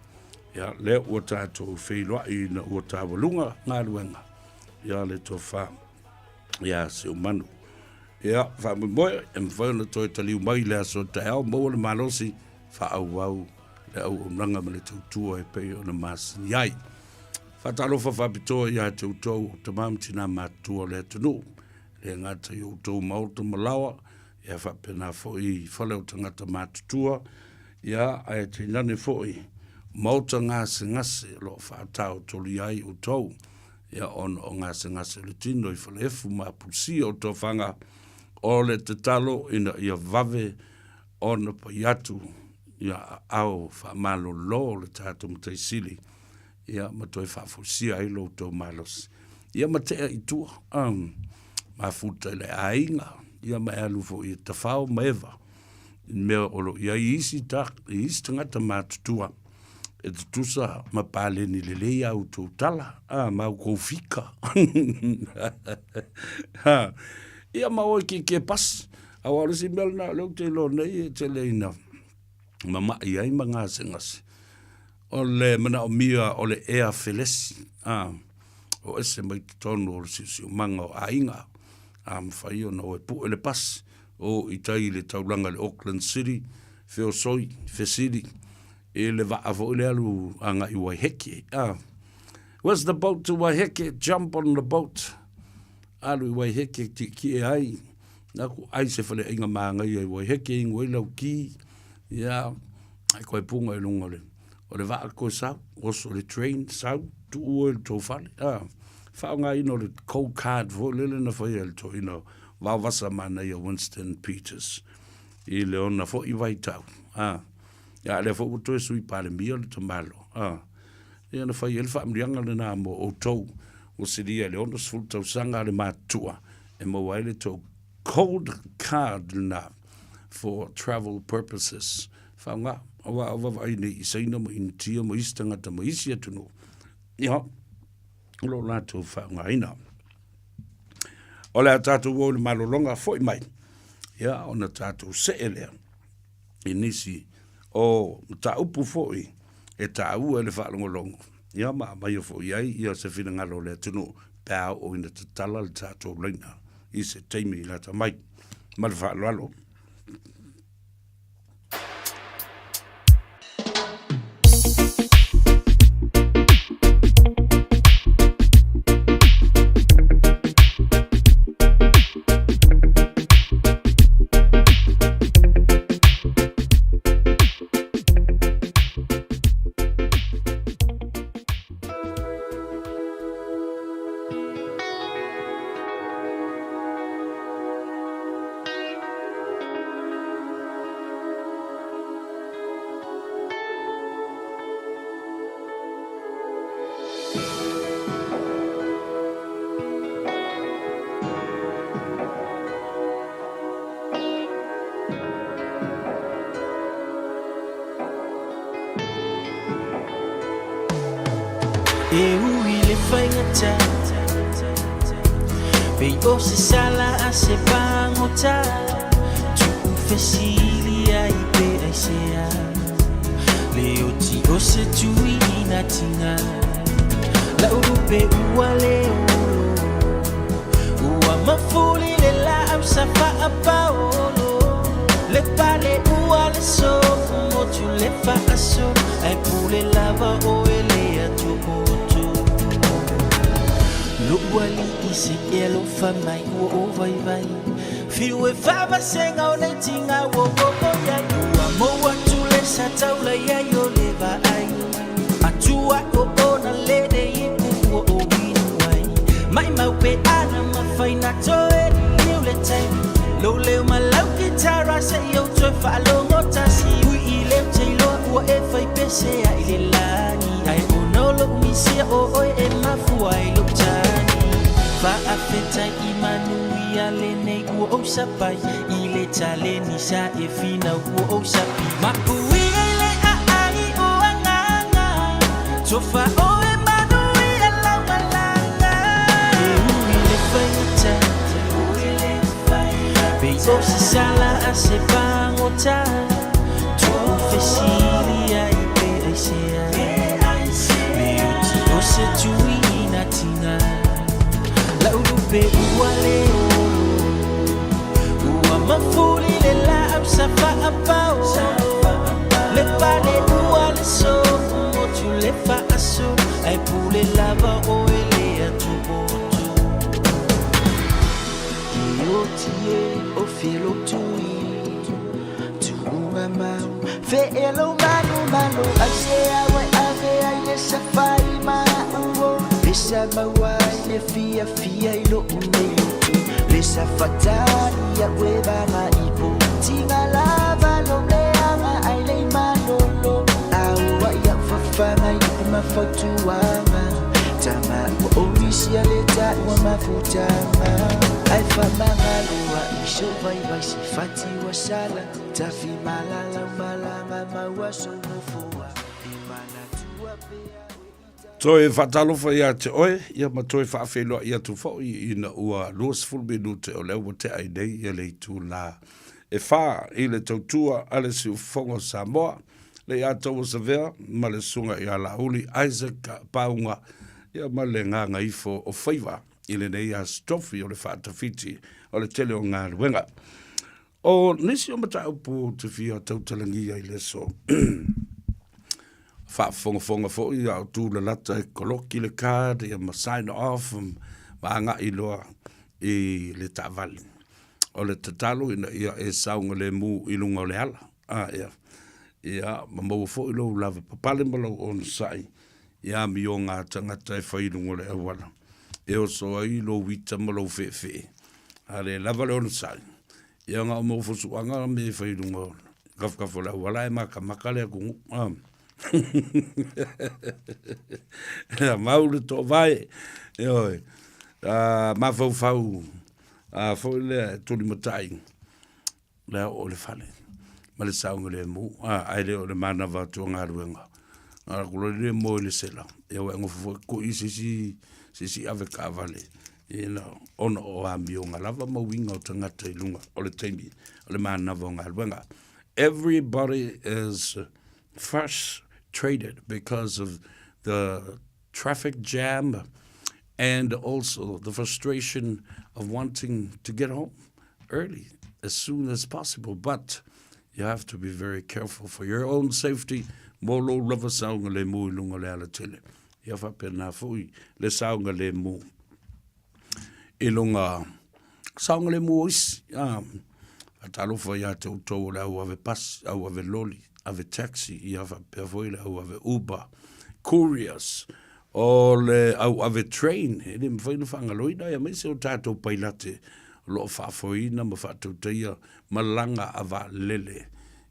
ia le ua tātou wheiloa i na ua tāwalunga ngā ruenga ia le tō wha ia se umanu ia wha moe e mwhauna toi taliu mai le aso ta au maua le malosi wha au le au unanga ma le tautua e pei o na masini ai Fatalofa whapitoa ia te utou te mamtina mātua le tunu. Le ngata i utou mauta malawa, ia whapena fo i whaleo tangata mātutua, ia ai te nane fo i mauta ngase lo whaatau toli ai utou, ia ono o ngase le tino i whalefu māpusi o tō whanga o le te talo ina ia vave ono pa iatu, ia au whamalo lo le tātou mtaisili. Ia matoi whaafusia ai lo tō malos. Ia matea i tua, mafuta le ainga, ia mai alu fo i tawhao maeva. Mea olo, ia i isi tangata mātutua, e te tusa mapale ni lelei au tō tala, mau kou fika. Ia mau ke pas, awara si melna, leo te lo nei, te leina. Mama i ai ngase. O le mana o mia o le ea felesi, o ese mai tonu o le siu manga o ainga, mwhai o na o e pu e le pas, o i tai le taulanga le Auckland City, Feosoi, Fesiri, e le vaavo le alu anga i Waiheke. Where's the boat to Waiheke? Jump on the boat. Alu i Waiheke ki e ai, naku ai se fale inga maanga i Waiheke, ingoi lau ki, ia, ai koe punga i lunga le. O le vaa ko sau, oso le train sau, tu ua le tō whale. Whao ngā ino le cold card vo, lele na whai el tō ino, wawasa mana i a Winston Peters. I le ona fo i vai tau. Ia le fo uto e sui pale mia le tamalo. Ia na whai el whaamrianga le nā mo o tau, o siria le ona sfulu tau sanga le mātua, e mo waile tō cold card na for travel purposes. Whao ngā. Awa vai nei isaina mo intia mo istangata mo isi atunu. Ia, ulo nātou whaunga ina. O lea tātou o le malolonga foi mai. Ia, o na tātou se elea. I nisi o ta upu foi e ta ua le whaalongolongo. Ia, mai o foi ai, ia se whina ngalo lea tunu pēo o ina te tala le tātou leina. I se teimi lata mai. Ma le whaalolo. Peigo se sala a se bangota tu fesilia i pe aisea leo ti o se tui na tinga la urupe ua leo ua mafuli le la au safa a paolo le pale ua le so mo tu le fa aso ai pule lava o ele a tu moto Luwali isi elo famai o vai vai. Fiu e fava senga o nei tinga wo ya ua moa tule sa taula ya yo leva ai. Atua o ona lede ipu o winu ai. Mai mau pe ana ma faina toe liu le tai. Lo leo malau kitara se yo toe falo ngota si ui ile teilo ua e fai pese a ile lani. Ai o nolo misia o oi e mafua i lo tani. Fa afeta imanu ia le nei ua o sapai. Ile tale ni sa e fina ua o sapi. Mapui ile a ai o anganga. Tofa o e manu ia lau malanga. E ui le faita. O se sala a se pangota tu fesilia I pe aisea me uti o se tuina tina la urupe uale ua mafuri le la sa fa apao le pale uale so mo tu le fa aso ai pule lava o ele a tu botu io tie o filo tui tu mau fe elo manu manu ase awe ave ai esa fai ma uo esa mawai le fia fia ilo umei esa fatari ya weba ma ipo tinga lava lo le ama ai le manolo awa ya fafama ipo ma fotuama tama wa orisia le ta wa mafutama ai famangalua isho vai vai sifati wasala tafi malala malanga mawaso mofua imana tua pea Toi fatalofa ia te oe, ia ma toi whaafeloa ia tu fo I ina ua luas fulminute o leo te ai nei ia le tu la. E wha I le tautua ale si ufongo Samoa, le ia tau savea, ma le sunga ia la uli Isaac Paunga, ia ma le nganga ifo o whaiva, I le nei a strofi o le whaatawhiti o le tele o ngā ruenga. O nisi o mata upu te whia tautalangi ai le so. Whaafonga fo I au tū le lata e koloki le card, ia ma sign off, ma anga I loa I le tāwali. O le tatalo ina ia e saunga le mu I lunga o le ala. Ia. Ia, ma mau fo I lo lava papale malau on sai. Ia mi o ngā tangata e whairunga le awala. E o so ai lo wita malau fe. Ale lava le on sai. Ia ngā mau fosuanga me whairunga. Kafkafo le awala e maka le akungu. Mau le to vai. Oi. Ma fau. Fo le tuli matai. Le o le fale. Ma le saunga le mu. Ai le o le mana va tu ngā ruenga. Kulo le mo le sela. E o ngofo ko si ave ka vale. Ina ono o ambio nga lava ma winga o tangata I lunga. O le taimi. O le mana va ngā ruenga. Everybody is frustrated because of the traffic jam and also the frustration of wanting to get home early as soon as possible. But you have to be very careful for your own safety. Molo lava saunga le mu lunga le ala tele. Ia whapena fui le saunga le mu. Ilunga saunga le mu isi. Atalofa ia te utou le au ave pas, au ave loli, ave taxi, ia whapea fui le au ave Uber, couriers, o le au ave train. Ele mwhaina whangaloina, ia meise o tātou pailate, lo whaafoina, ma whātou teia, malanga ava lele.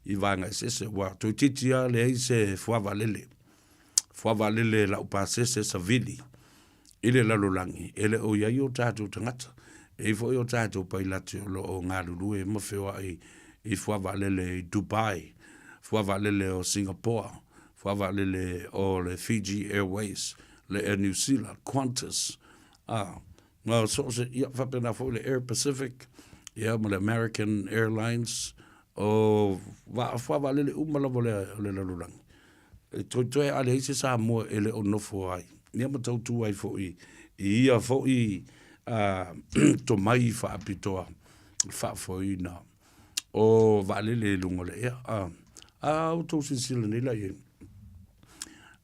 I vanga sese wa to titia le ise fuava lele la upasese sa vili ile la lolangi ele o ya yo tatu tangata e fo yo tatu pailate lo o ngalulu e mafewa I fuava lele Dubai fuava lele o Singapore fuava lele o le Fiji Airways le New Zealand Qantas no so se ya fa pena fo le Air Pacific ya mo le American Airlines o va lele umala vole le lulang e toi ale ise sa mo ele ono fo ai ni ma tau tu ai fo ia fo to mai fa apitoa fa fo na o va lele lungole ya o to sisile ni la ye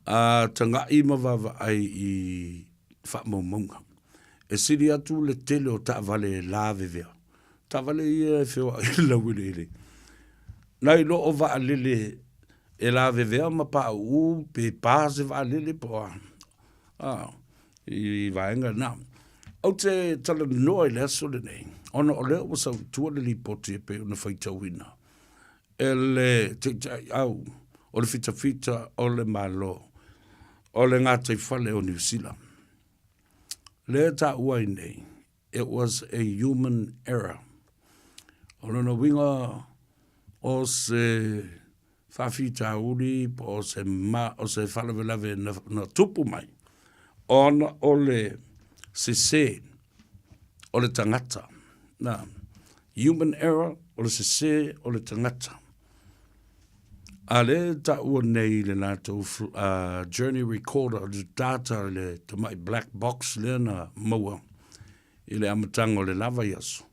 tanga I ma va ai I fa mo monga e siri atu le tele o ta vale la vevea. Ta vale ia feo i la wile ele. Nai lo o va lele e la vevea ma pa u pe pa se va lele po. I vaenga na. Au te tala noa i le aso le nei. Ona o leo wasa tua le li poti e pe una whaitau ina. E le te au o le fita o le malo. O le ngātai whale o New Zealand. Le ta ua nei. It was a human error. O lona winga o se whawhita uri po o se whalawelawe na tupu mai. Ona o le se o le tangata. Na, human error o le se o le tangata. A le ta ua nei le nātou journey recorder, le data le tamai black box le na maua. I le amatango le lava yasu.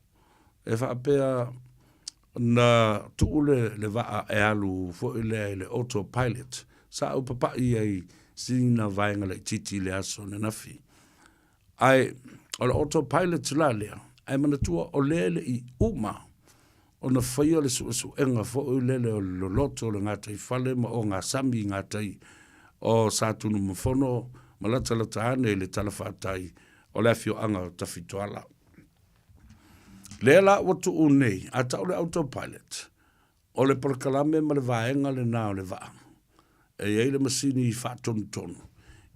E whaapea na tuule le waa e alu fo i le autopilot. Sa au papai ai sina vaenga le titi le aso ne nafi. Ai, o le autopilot la lea, ai manatua o lele i uma. O na whaia le su enga fo i lele o loto le ngātai whale ma o ngā sami ngātai o sātunu mawhono ma lata ane le talawhātai o le afio anga o tawhitoala. Lela watu unei, a tau le autopilot, o le parakalame ma le vaenga le nao le vaa. E iei le masini i whaatonu tonu,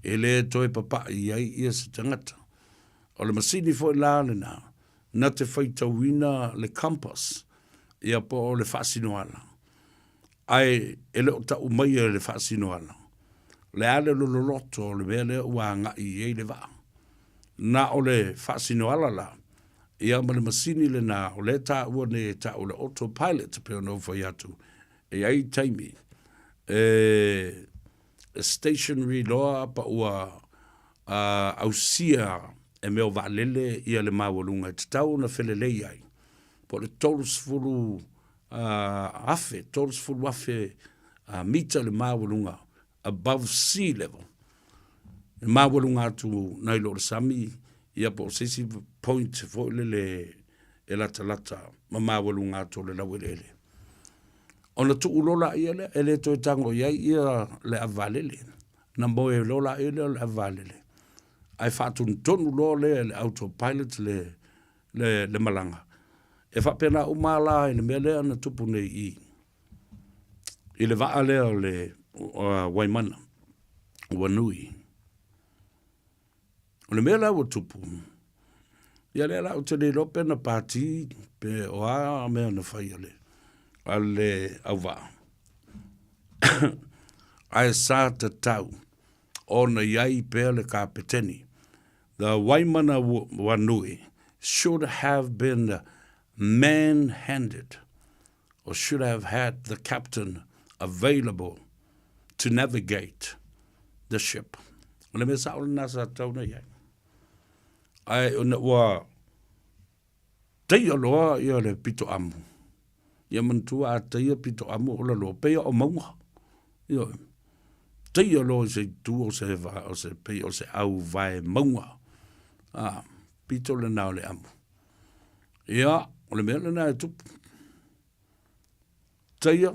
e le toi papa i iei ia se tangata. O le masini fo i la le nao, na te whaitawina le compass, ia po o le whaasinoala. Ai, e le o ta umaia le whaasinoala. Le ale lololoto o le vele ua nga i iei le vaa. Na o le whaasinoala la, ia ma le masini le na o le ta ua ne ta o le autopilot pe o no whai atu. E ai taimi, stationary loa pa ua ausia e meo vaalele ia le mawalunga. Te tau na whelelei ai. Po le tolus fulu afe mita le mawalunga above sea level. Le mawalunga atu nai lo le sami ia po sisi point fo le e lata ma mawalunga atu le lawelele. Ona tu ulola ia le ele to tango ia le avalele. Na moe lola ia le avalele. Ai fatun tonu lo le autopilot le malanga. E whapena umala i le mele ana tupu nei i. I le waa lea le Waimana, Wanui. O le mele awa tupu. Ia lea lau te le lope na pāti pe o a mea na whai ale. A le au waa. Ai sa te tau. O na iai pe le kapeteni. The Waimana Wanui should have been man-handed, or should have had the captain available to navigate the ship. Le me sa o nasa tauna iai. Ai ona ua teia loa ia le pito amu. Ia mantua a teia pito amu o la loa peia o maunga. Ia teia loa se tu o se va o se peia o se au vai maunga. Pito le nao le amu. Ia o le mea na e tupu. Teia,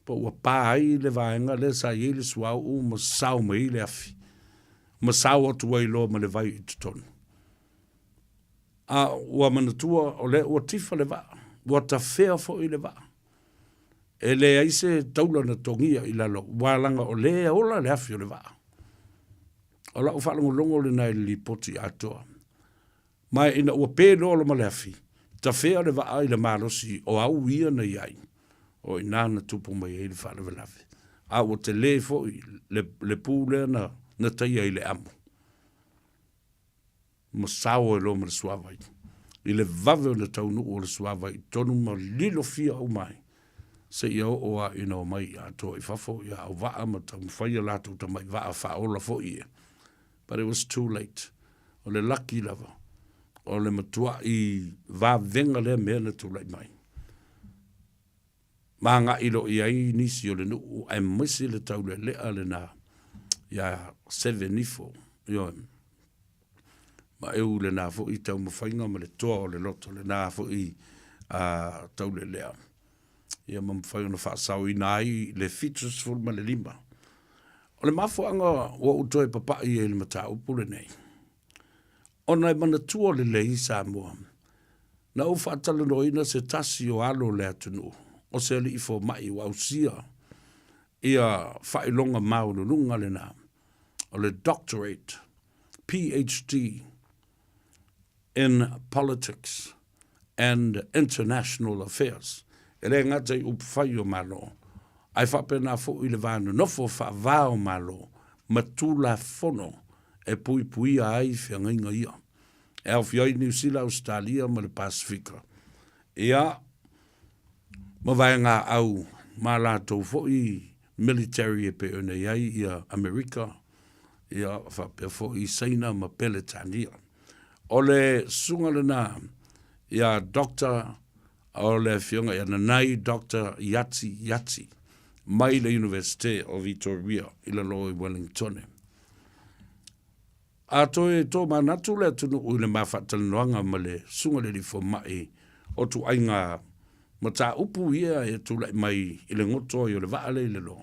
pa ua pāi le vaenga le sa i le suau u ma sau ma i le afi. Ma sau atu wai loa ma le vai i tutonu. Ua manatua o le ua tifa le vaa. Ua ta fea fo i le vaa. E le aise taula na tongia i lalo. Walanga o le ola le afi o le vaa. O la uwhalango longo le nai li poti atoa. Mai ina ua pē lolo ma le afi. Ta fea le waa i le malosi o au ia na iai. O inana tupu mai e le whalawe lawe. A o te le fo i le pūlea na taia i le amu. Ma sao e lo ma le suawai. I le vave o le taunu o le suawai. Tonu ma lilo fia au mai. Se ia o a ina o mai a to i fafo i a waa ma ta mwhaia lato ta mai waa whaola fo i e. But it was too late. O le lucky lava. O le matua i va venga le mea na tūlai mai. Mā ngā ilo i ai nisi o le nuu, ai misi le tau le a le nā, ia 74, io. ma e u le nā fo i tau mawhainga ma le toa o le loto le nā fo i tau le lea. Ia ma mawhainga na whaasau i nai le features full ma le lima. O le mafuanga wa utoe papai e le mata upu le nei. O nai mana tua le lei Samoa. Na u whaatala no ina se tasi o alo le atunu. O se ali ifo mai wa usia. Ia whailonga maununga le nā. O le doctorate, PhD in politics and international affairs. E le ngata i upwhai o malo. Ai whapena fo i le vānu nofo whaavao malo. Matula fono e pui pui ai whiangainga ia. E au whiai New Zealand, Australia, ma le Pasifika. Ia, ma vai ngā au, ma lātou fo i military e pe ona iai ia Amerika, ia whapea fo i Saina ma Peletania. O le sunga le nā, ia Dr. o le whionga ia nanai Dr. Yatsi, mai le University of Victoria, ila lo i Wellington. A toe tō manatu le tunu ui le mawhatalanoanga ma le sunga le rifo mai o tu ainga ma tā upu ia e tu lai mai i le ngoto i o le vaale i le lo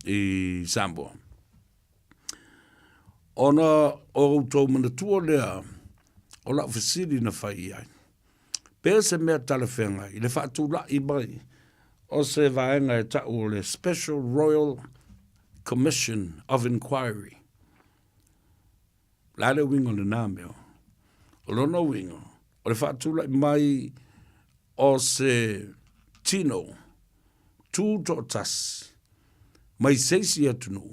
i Samoa. Ona o tō manatua lea o la ofisiri na whai ai. Pea se mea talawhenga i le whaatu la i mai o se vaenga e tau o le Special Royal Commission of Inquiry. Lale wingo le nāmeo. O lona wingo. O le whaatula mai o se tino. Tū to tas. Mai seisi atunu.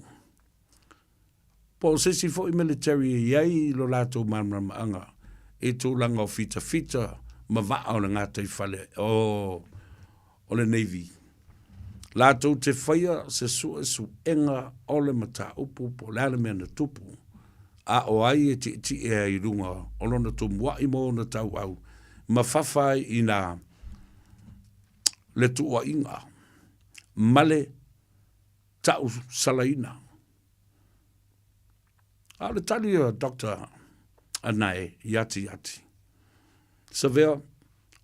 Po seisi fo i military iai lo lato mamram anga. E tū langa o fita ma vaa o le ngātai whale. O le Navy. Lato te whaia se su enga o le mata upu po lale mea na tupu. A o ai e ti e ai runga o lona tō mua i mō na tau au ma whawhai i nā le tua inga male tau salaina. A le tali o Dr. Anai Yati. Savea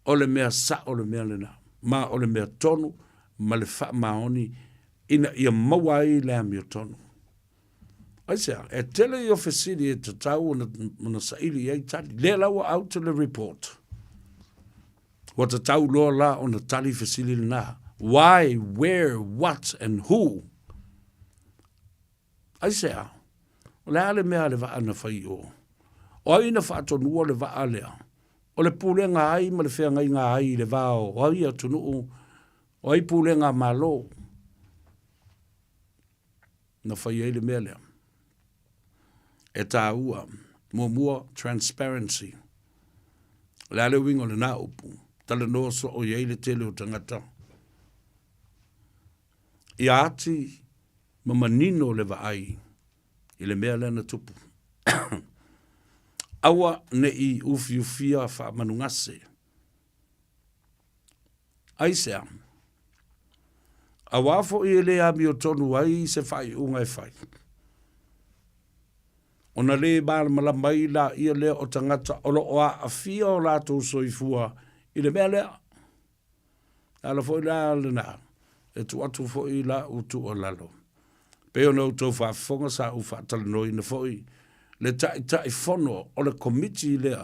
o le mea sa o le mea lena ma o le mea tonu ma le wha maoni ina ia mawai le amio tonu. Aisea, e tele i ofisiri e te tau na saili ei tali. Le lawa out to the report. Wa te tau loa la o na tali fasili na. Why, where, what, and who. Aisea, o le ale mea le vaa na whai o. O ai na whaatonua le vaa lea. O le pule ngā ai ma le whea ngai ngā ai le vao. O ai atunu o ai pule ngā malo. Na whai ei le mea lea. E tā ua, mua transparency. Le ale wingo le nā upu, tala noa so o iei le tele o tangata. I ati, ma manino le vaai, i le mea lena tupu. Awa ne i ufiufia wha manungase. Aisea, awafo i ele ami o tonu ai se whai unga e whai. Ona le bāra malamai la ia lea o tangata o lo oa a fia o lātou soifua i le mea lea. Ala fo i la le nā. E tu atu fo i la utu o lalo. Peo na utou whaafonga sa u whaatalano ina fo i. Le tai fono o le komiti lea.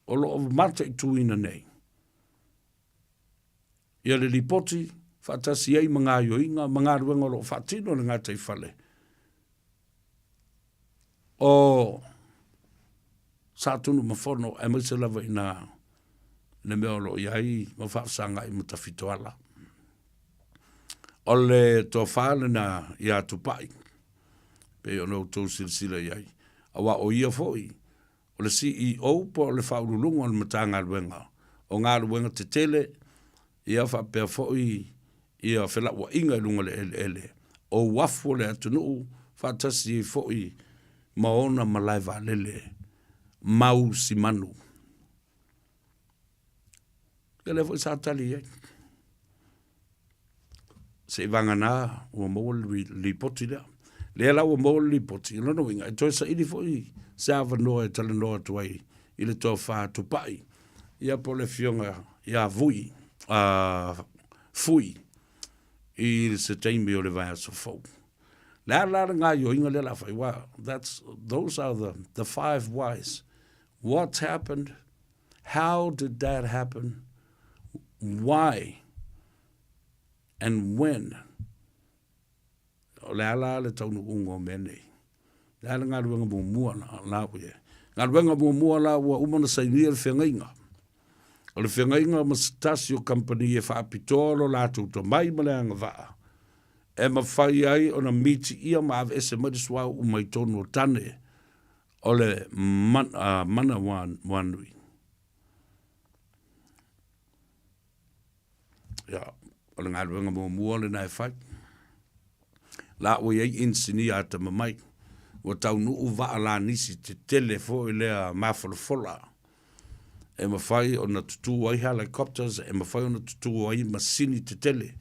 O lo o mata i tu ina nei. Ia le lipoti whaatasi ei mga yoinga, mga ruenga lo whaatino le ngātai whale. O sa tunu mafono e mai se lava ina le mea lo iai ma whaasanga i matawhitoala. O le tō whaale na ia tupai. Pe o nou tō silsila iai. Awa o ia foi. O le CEO po o le whaurulunga o le matanga luenga. O ngā luenga te tele ia whapea foi ia whela ua inga lunga le ele. O wafu le atunu whaatasi foi maona malaiva lele, mau si manu. Kele fo sa tali e. Se vanga nā, ua maua li poti lea. Le la o mo li poti no no inga to sa ili fo I sa va no e tala no to ai ile to fa to pai ia po le fionga ia vui fui I se taimi o le vai so fo la nga yo inga le la fa wa those are the 5 whys. What happened? How did that happen? Why? And when? O le ala le taunu ungo mene. Le ala ngā ruenga mua la ue. Ngā ruenga mua la ua umana saini le whengainga. O le whengainga Mastasio Company e whaapitoro la to mai maleanga waa. E mawhai ai o na miti ia maawe ese mariswa umai tono tane o le mana wanui. Ya, o le ngā ruenga mua le nai whai. La ue ei insini a ta mamai. Wa tau nuu waa la nisi te tele fo I lea mawhalafola. E mawhai o na tutu ai helicopters, e mawhai o na tutu ai masini te tele.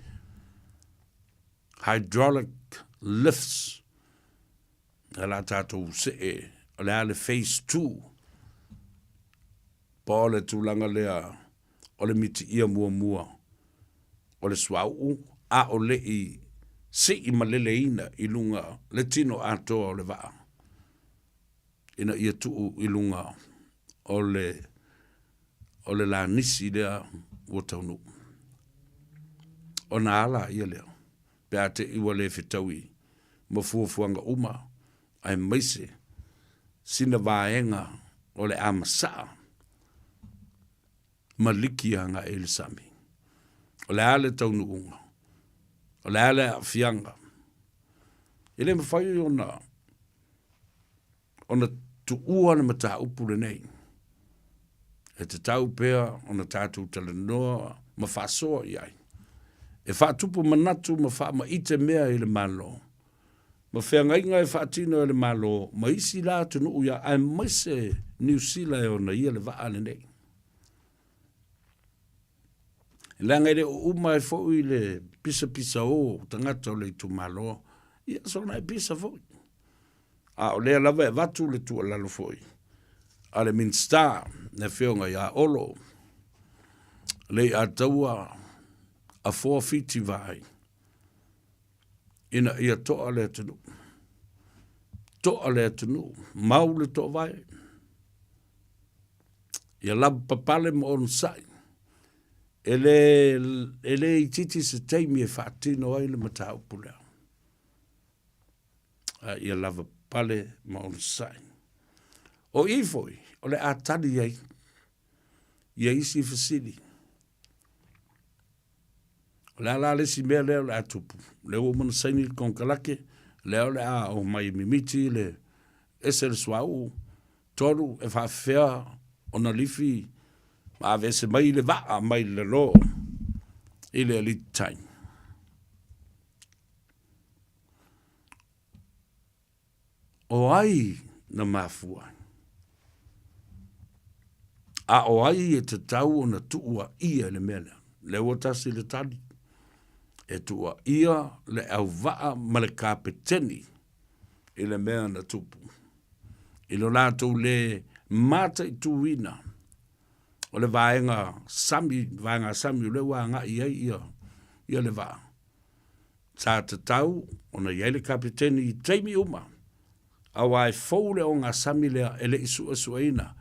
Hydraulic lifts. E la tātou se e. O le ale phase 2. Pa o le tūlanga lea. O le miti ia mua. O le swau. A o le I se I malele ina I lunga le tino atoa o le waa. Ina ia tuu I lunga o le la nisi lea o taunu. O na ala ia lea. Pea te iwa le whitaui. Ma fuafuanga uma. Ai maise. Sina vaenga o le amasa. Malikianga ele sami. O le ale taunu unga. O le ale a fianga. Ele mawhai ona tu ua na mata upule nei. E te tau pea ona tātou talanoa ma whasoa iai. E whaatupu manatu ma wha ma ite mea I le malo. Ma whiangainga e whaatino I le malo ma isi la tunu uia ai maise New Zealand ona ia le vaale nei. Langa ele uma e fo I le pisa o tangata o le tu malo. Ia sona e pisa fo. A o lea lava e watu le tu alalo fo. A le Minster ne whionga ia olo. Le a taua a 4 feet vai. Ina ia toa le tunu. Toa le tunu. Mau le toa vai. Ia lab papale mo on sai. Ele I titi se teimi e whaatino ai le mata upulea. Ia lava pale ma on sai. O ifoi, o le atari ai. Ia isi fasili. O le ala lesi mea leo le atupu. Le o mana saini konkalake. Leo le a o mai mimiti le ese le swau. Toru e whawhea o na lifi. Ma avese mai le waa mai le lo. Ile elite time. O ai na mafua. A o ai e te tau o na tuua ia le mele. Le watasi le tali. E tua ia le au waa ma le kapeteni. I le mea na tupu. I lo lato le mata I tuina. O le vaenga sami le wanga ia le va. Sa te tau, ona iai le kapiteni I teimi uma. A wai fōle o ngā sami lea ele isu asuaina.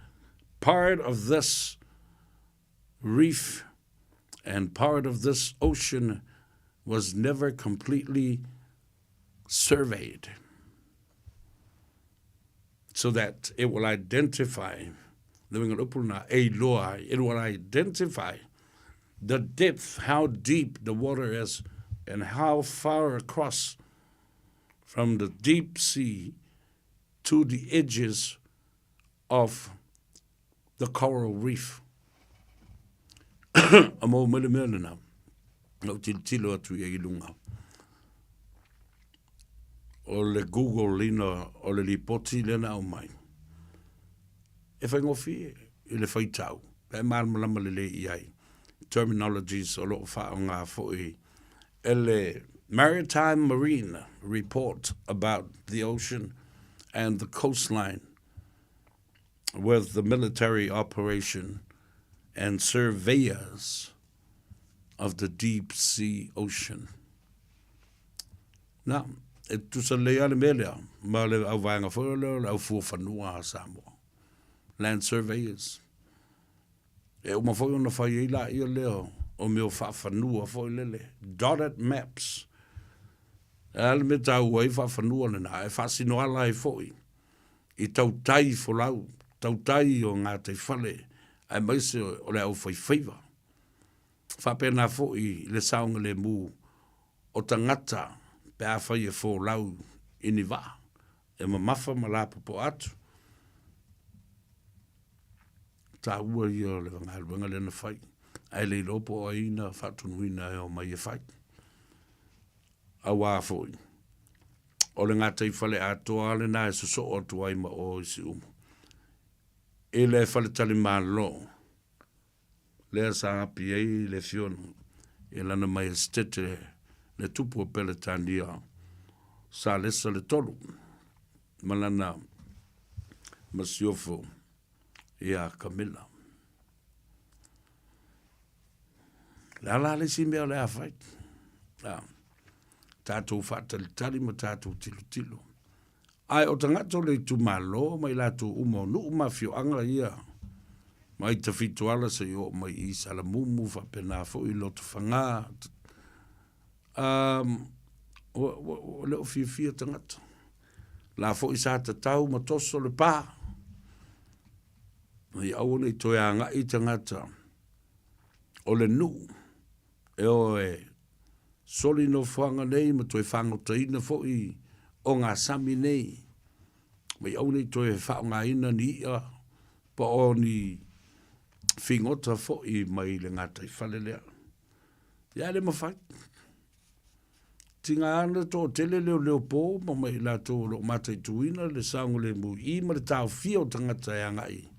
Part of this reef and part of this ocean was never completely surveyed. So that it will identify it will identify the depth, how deep the water is, and how far across from the deep sea to the edges of the coral reef. Amo mele na, no tilo atu I lunga. O le Google lina, o le lipoti lena o mai. E whai ngofi, I le whai tau. E malama le iai. Terminologies o lo wha o ngā fōi. E le Maritime Marine report about the ocean and the coastline with the military operation and surveyors of the deep sea ocean. Now, it was a lea le melea, ma le au vaenga whole, le au fuafanua a Samoa. Land surveyors. E o mawhoi ona whai ila ia leo, o meo whaafanua whoi lele. Dotted maps. Ale me tau wai whaafanua le na, e whaasino ala e whoi. I tau tai wholau, tau tai o ngā te whale, ai maise o le au whaiwhaiwa. Whapena whoi le saunga le mū, o tangata, pe a whai e wholau ini wā. E ma mawha ma la popo atu. Ta ua ia le wanga le na whai. Ai le lopo a ina, whatunuina e o mai e whai. A wā whoi. O le ngā tei whale atoa le nā e so o tuai ma o isi umu. E le whale tali mā lo. Lea sa api ei le fionu. E lana mai e stete le tupu o pele tānia. Sa lesa le tolu. Malana masiofo ia Camilla. Le ala le si mea le a whai. Tātou whātalitari ma tātou tilu. Ai o tangato le tu malo mai lātou umo nu mafio anga ia. Mai ta fitu ala se yo mai i salamumu whapena fo i loto whanga. O leo fia tangata. La fo i sa tau ma toso le pā. Mai au nei toi anga i tangata. O le nu. E o e soli no whanga nei ma toi whango taina fo i o ngā sami nei. Mai au nei toi e whao ngā ina ni ia. Pa o ni whingota fo i mai le ngā tai whale lea. Ia le mawhai. Tinga ana tō tele leo pō ma mai la tō lo matai tuina le saungu le mu i ma le tāu fio tangata e angai.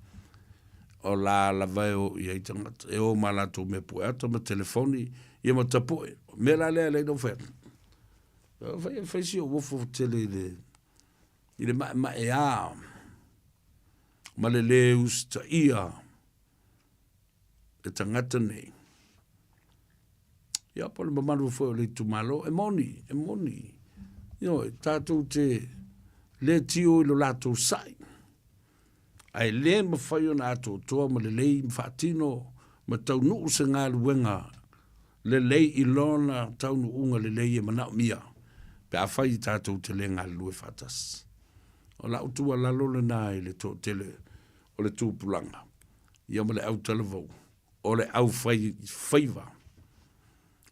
O la vai o i ei tangata. E o ma la tō me pueata ma telefoni i ma tapoe. Me la lea no whai. Whai si o wofo tele le i le ma e a ma le leus ta ia e tangata nei. Ia pole mamaru fo le tumalo e moni. Io tātou te le tio i lo lato sai. Ai le ma whai o na ato toa ma le lei mfatino ma tau nuu se ngā luenga le lei i lona tau nu unga le lei e manao mia. Pe a whai tātou te le ngā lue fatas. O la utua lalo le nai le tō tele o le tūpulanga. Ia ma le au talavou. O le au whaiva.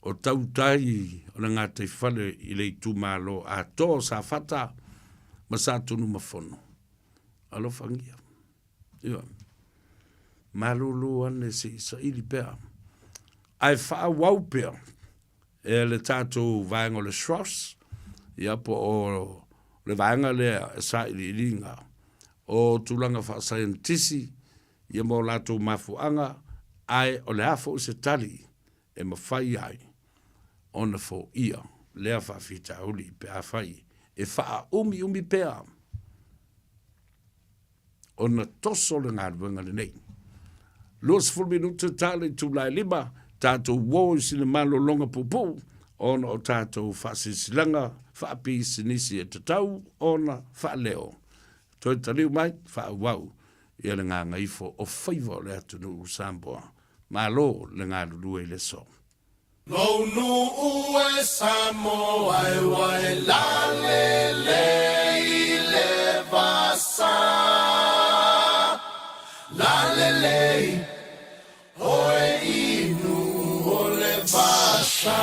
O tau tai o le ngā te whale i le tu malo a tō sa whata ma sa tunu mawhono. Alo whangia. Ia. Malulu ane se isa ili pēr. Ai wha wau pēr. E le tātou vaenga le shros. Ia po o le vaenga le sa ili ilinga. O tulanga wha scientisi. Ia mo lato mafuanga. Ai o le hafo se tali. E mawhai ai. Ona fo ia, lea wha fita uli pe a whai, e wha umi pea. Ona toso le ngā ruenga le nei. Los fulminuta tale tu lai lima, tātou woi sina malo longa pupu, ona o tātou wha sisilanga, wha pi sinisi e tatau, ona wha leo. Toi taliu mai, wha wau, ia le ngā ngaifo o whaiva le atunu Samboa, malo le ngā lulue le so. No ue Samoa e wai la le vasa. La le oe inu o le vasa.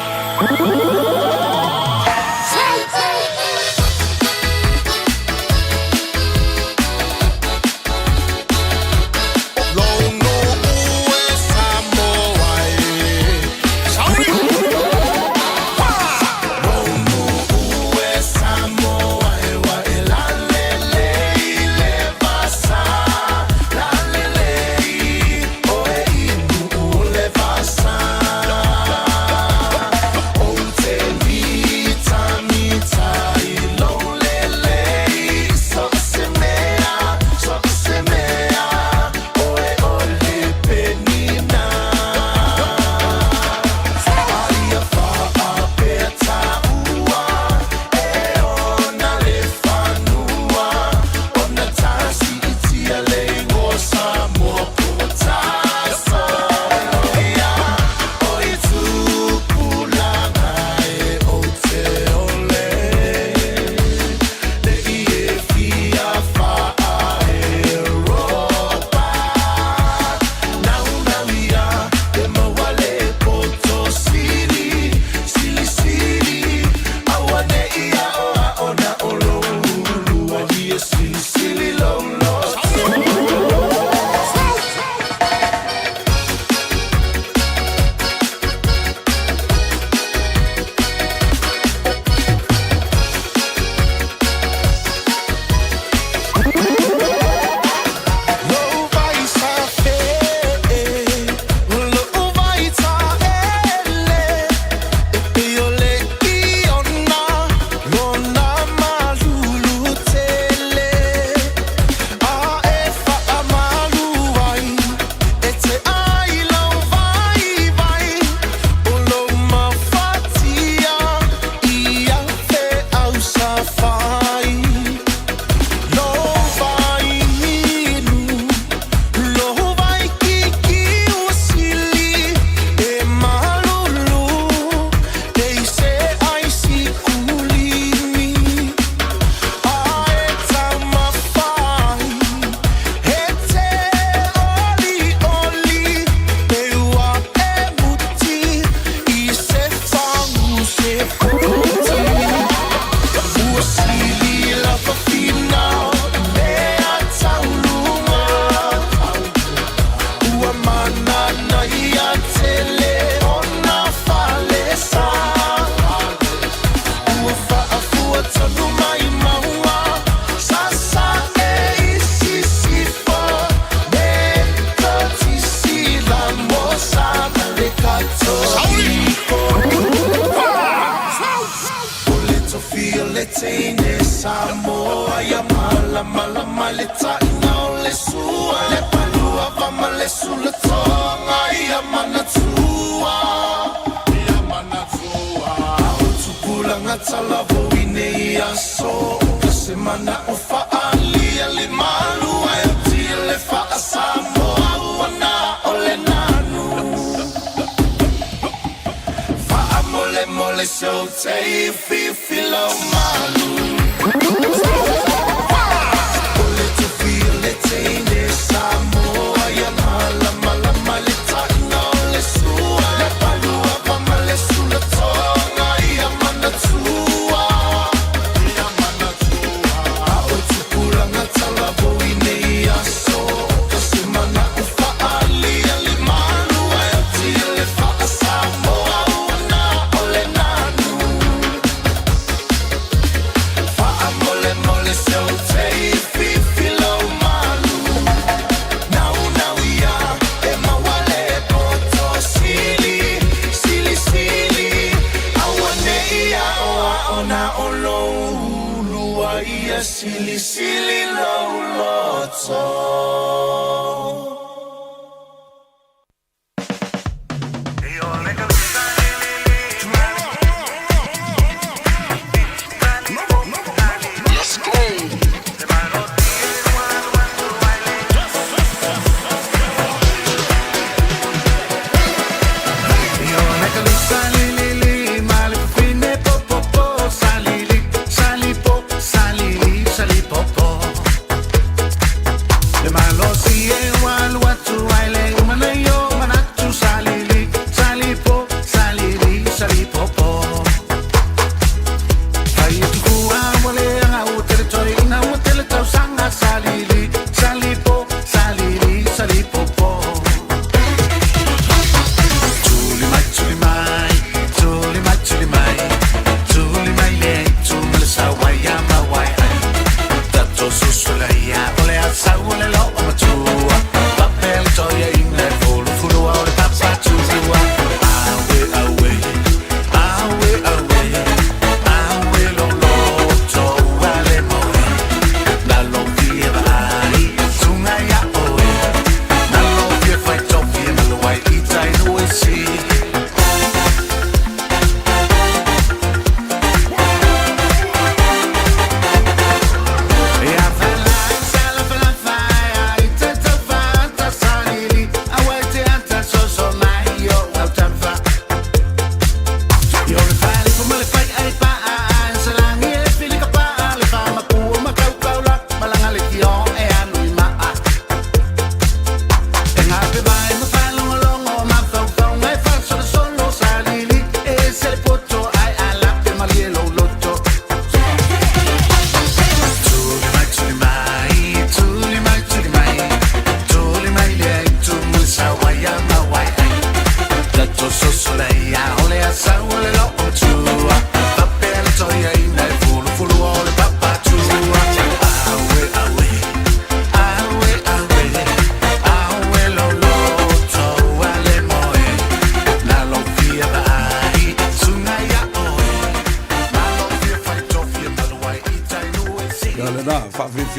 lama lama le tainga o le sua le palua vama le sula tonga ia mana tua o tupula ngata lavo ine ia so se mana o faalia le malu ai o tia le faa Samoa wana o le nanu faa mole mole so te fifi lo malu ole tu feel le tene Samoa ya mala mala male taina o le sua le palua vama le sula tonga ia mana tua Silly, silly, low, low,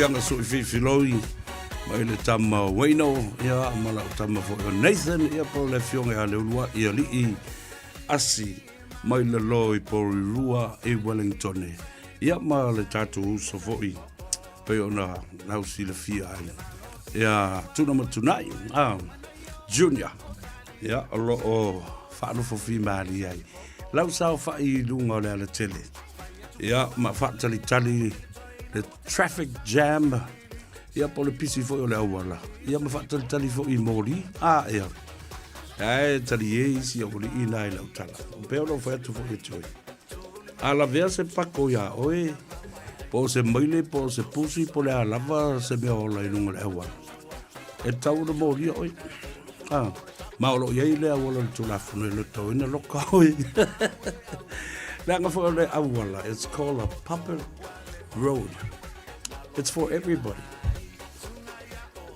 fianga so I filoi mai le tama waino ia mala tama fo Nathan ia po le fionga le lua ia li asi mai le loi po rua e Wellington ia ma le tatu so foi pe ona nau si le fia ia tuna matunai Junior ia alo o fa no fo fi mali ai lau sa fa I lunga le tele ia ma fa tali the traffic jam ia po le pisi fo le awala ia ma fa tali fo I mori ia tali e si o li ina I lau tala pe o fa tu fo e ala vea se pako ia oe po se maile po se pusi po le alava se me o la lunga le awala e tau de mori oe ma o lo ia le awala tu la fo le to ina loka oe Langa for le awala it's called a puppet road. It's for everybody.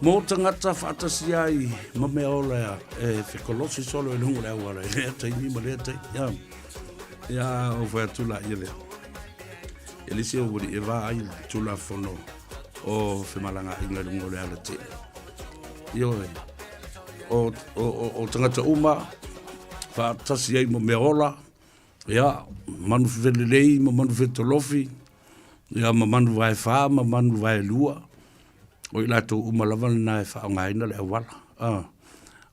Mo tangata fatasi ai ma me ola e fekolosi solo e lungu le awala e tai ni ma le tai ya o fa tula ile elisi o budi eva ai tula fono o whemalanga inga lungo le ala te. Io e. O tangata uma, wha tasi ei mo me ola, ia, manu whelelei, ma manu whetolofi, ia, ma manu vai wha, ma manu vai lua, o i lato uma lava na e wha o ngaina le awala.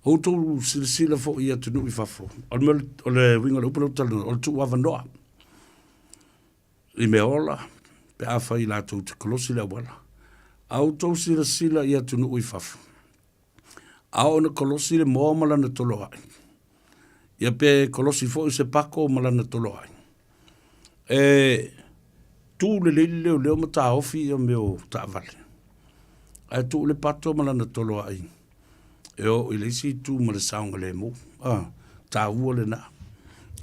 O tō sila fo ia tunu i whafo. O le winga le upana utala, o le tu wawanoa. I me ola, pe awha i lato te kolosi le awala. Au tō sila ia tunu i whafo. Au na kolosi le moa malana tolo ai. Ia pe kolosi fo i se pako malana tolo ai. Tu le leo leo ma ta ofi ia meo ta vale. Tu le pato malana tolo ai. Eo i leisi tu ma le saunga le mo. Ta ua le na.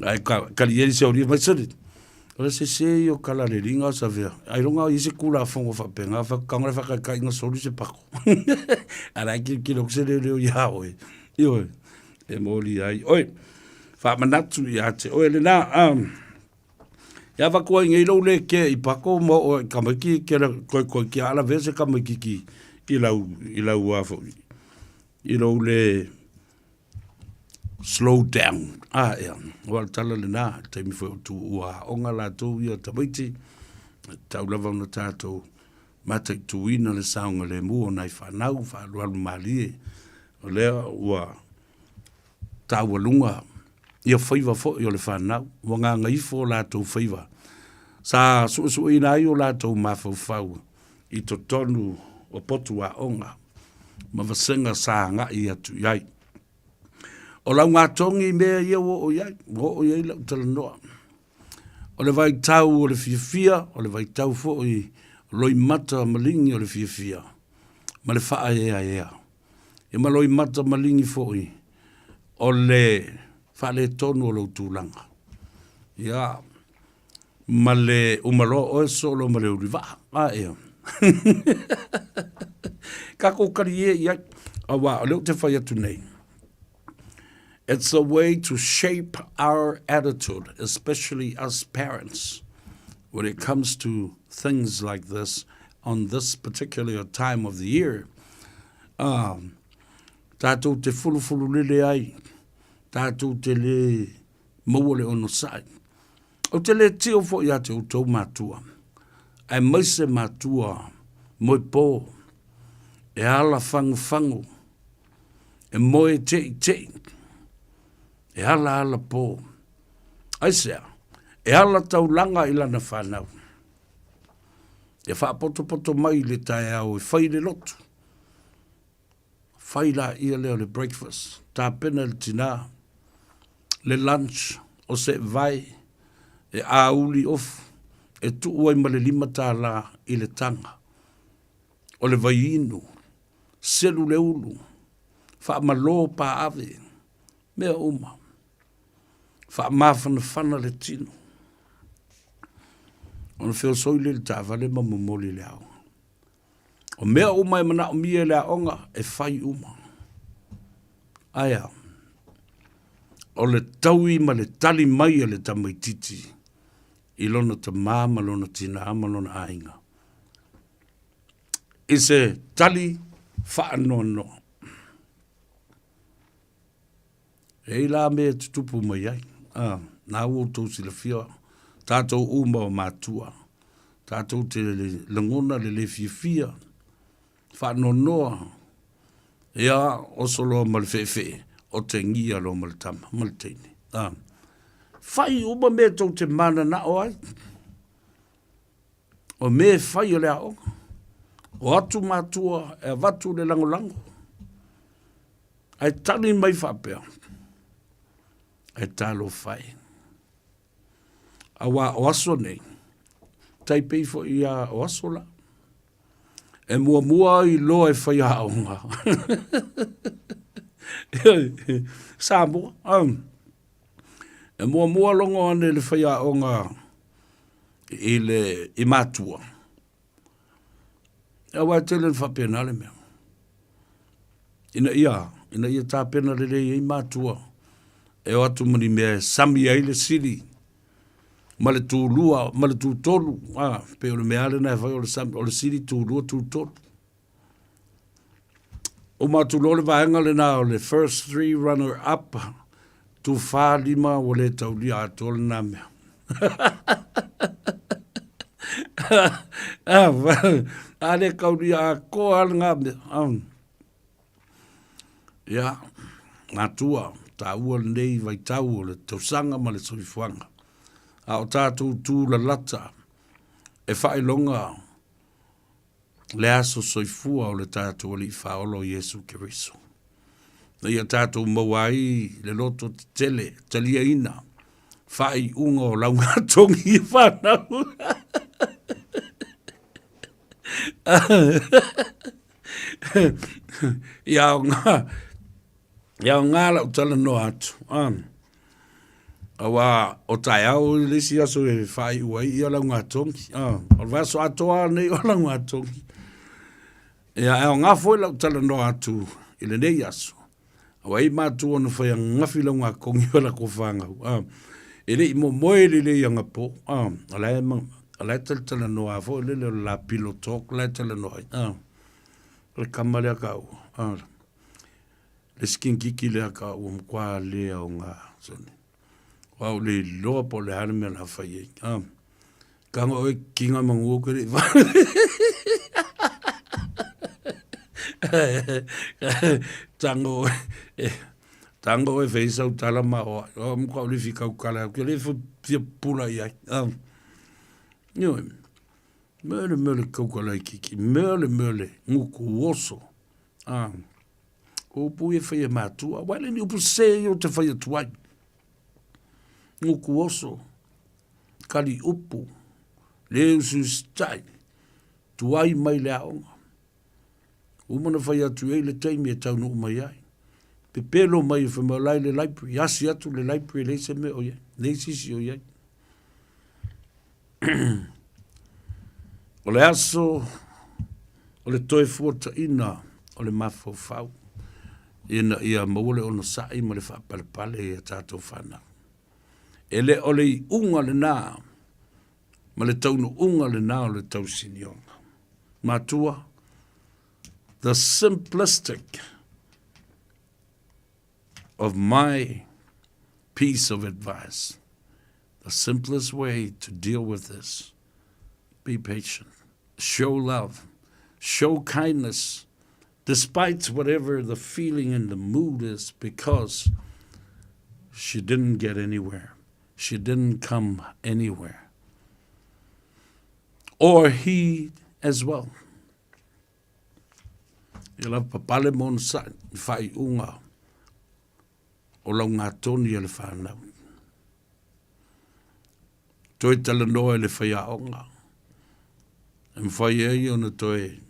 Ai kali eri se ori mai sari. Ora se o kala le ringa sa vea. Ai ronga i se kula fongo fa penga. Fa kangre fa kai inga sori se pako. Ara ki lo se leo ya oi. Io e moli ai. Oi. Fa manatu ya te. Oi le na. Ya va ko ngai lo le ke i pako mo o kamaki ke ko ki ala vese kamaki ki. I lau afo. I lo le slow down. Ea. Wal tala le na. Te mi fo tu ua onga la tu ia tabaiti. Tau lava una tātou. Mata tu ina le saunga le mua nai whanau. Whalualu malie. O lea ua tau alunga. Ia whaiva fo i o le whanau. Wanga ngaifo la tau whaiva. Sa su ina i o la tau mawhau. I to tonu o potu a onga. Ma vasenga sa nga i atu iai. O lau ngā tongi mea ia o iai lau tala noa. O le vai tau o le fia, o le vai tau fo i loi mata malingi o le fia. Ma le faa ea. E ma loi mata malingi fo i o le faa le tonu o lau tūlanga. Ia, ma le umalo o e solo ma le uriva. Ea. Kako kari e ia awa leo te whai atu nei. It's a way to shape our attitude, especially as parents, when it comes to things like this on this particular time of the year. Tātou te fulu lele ai, tātou te le mawale ono sai. O te le teo fo ia te utou mātua. Ai maise mātua moi pō. E ala fangu. E moe te. E ala pō. Aisea. E ala taulanga i lana whanau. E whaapoto mai le tae au e whai le lotu. Whai la ia leo le breakfast. Tā pena le tina. Le lunch. O se vai. E auli of. E tuua i male lima tā la i le tanga. O le vai inu. Selu le ulu, wha malo pa ave, mea uma, wha mawhana le tino. Ona whio soile le tāwale ma mumoli le au. O mea uma e mana o mia le aonga e whai uma. Aia, o le taui ma le tali mai le tamaititi, i lona ta mama lona tina ama lona ainga. I se tali whaanono. E la me tutupu mai ai. Nā ua tau sila whia. Tātou uma o mātua. Tātou te langona le fia. Whaanonoa. Ea o solo mal fefe. O te ngia lo mal tama. Mal teine. Whai uma me tau te mana na o ai. O me whai o le aonga. O atu mātua e watu le lango. Ai tani mai whapea. Ai talo whai. Awa o aso nei. Taipei fo i a o aso la. E mua i loa e whai a aonga. Samoa. E mua longo ane le whai a aonga i mātua. E wai tele whapena le mea. Ina ia tā pena le i mātua. E o atu mani mea sami ai le siri. ma le tūlua, ma le tūtolu, pe o le mea le nai whai o le siri tūlua tūtolu. O mātulo le vaenga le nā o le first 3 runner-up, tu whā 5 o le taulia ato le nā mea. A le kaulia a koa le ngā mea. Ia, ngā tua, tā ua le nei vai tau o le tausanga ma le soifuanga. A o tātou tū la lata, e whae longa le aso soifua o le tātou li whaolo Jesu Kiriso. Na ia tātou mawai le loto tele, talia ina, whae unga o launga tongi i whanau. Ia o ngā lau tala no atu. Awa o tai au lisi aso e whai ua i ala ngā tongi. O vaso atoa nei o ala ngā tongi. Ia o ngā foi lau tala no atu i le nei aso. Awa i mātu onu whai a ngafi lau ngā kongi o la ko whangau. E le i mo moe li le i anga po. Alai tala no a fo le le la pilo talk lai tala no ai. Le kamale a kau. Le skinkiki le a kau o mkwa le a o ngā soni. Wau le loa po le hana mea la whai e. Kanga oe kinga mangu o kere. Tango oe whaisau tala ma oa. O mkwa uli whikau kala. Kia le whia pula i ai. Nioe. Mele kaukala i kiki. Mele nguku oso. O pui e whaia mātua. Wale ni upu se o te whaia tuai. Nguku oso, kali upu, leo su stai, tuai mai le aonga. Umana whai atu e le teimi e tau no umai ai. Pe pelo mai e whamalai le library, asi atu le library le se me o iai, le sisi o iai. O le aso, o le toe fuata ina, o le mafo fau. Ia maule ono sai ma le whapalapale e tātou whanau. Ele ole I unga le nā, ma le taunu unga le nā o le tau sinionga. Mātua, the simplistic of my piece of advice, the simplest way to deal with this, be patient, show love, show kindness, despite whatever the feeling and the mood is, because she didn't get anywhere. She didn't come anywhere. Or he as well. Ila papale mon sa fai unga o lau ngā toni ele whanau. Toi tala noa ele whai aonga. E mwhai ei ona toi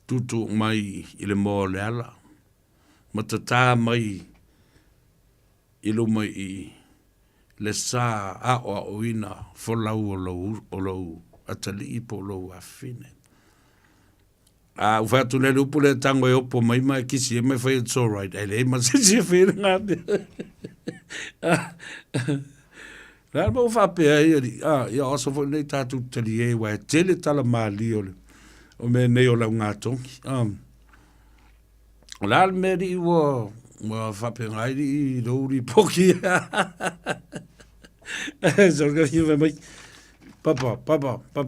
tutu mai ile mō le ala. Matata mai ilo mai I le sa a o ina fo lau o lau atali I po lau a fine. A ufatu le lupu le tango e opo mai mai kisi e mai fai it's all right. Ele e masisi e whina ngāte. Nā ma uwhape a iari. Ia oso fo nei tātu tali e wa e tele tala maali o me nei o lau ngātongi. O lal meri ua Well, whape ngai I rouri poki. So ka hiwa mai. Papa,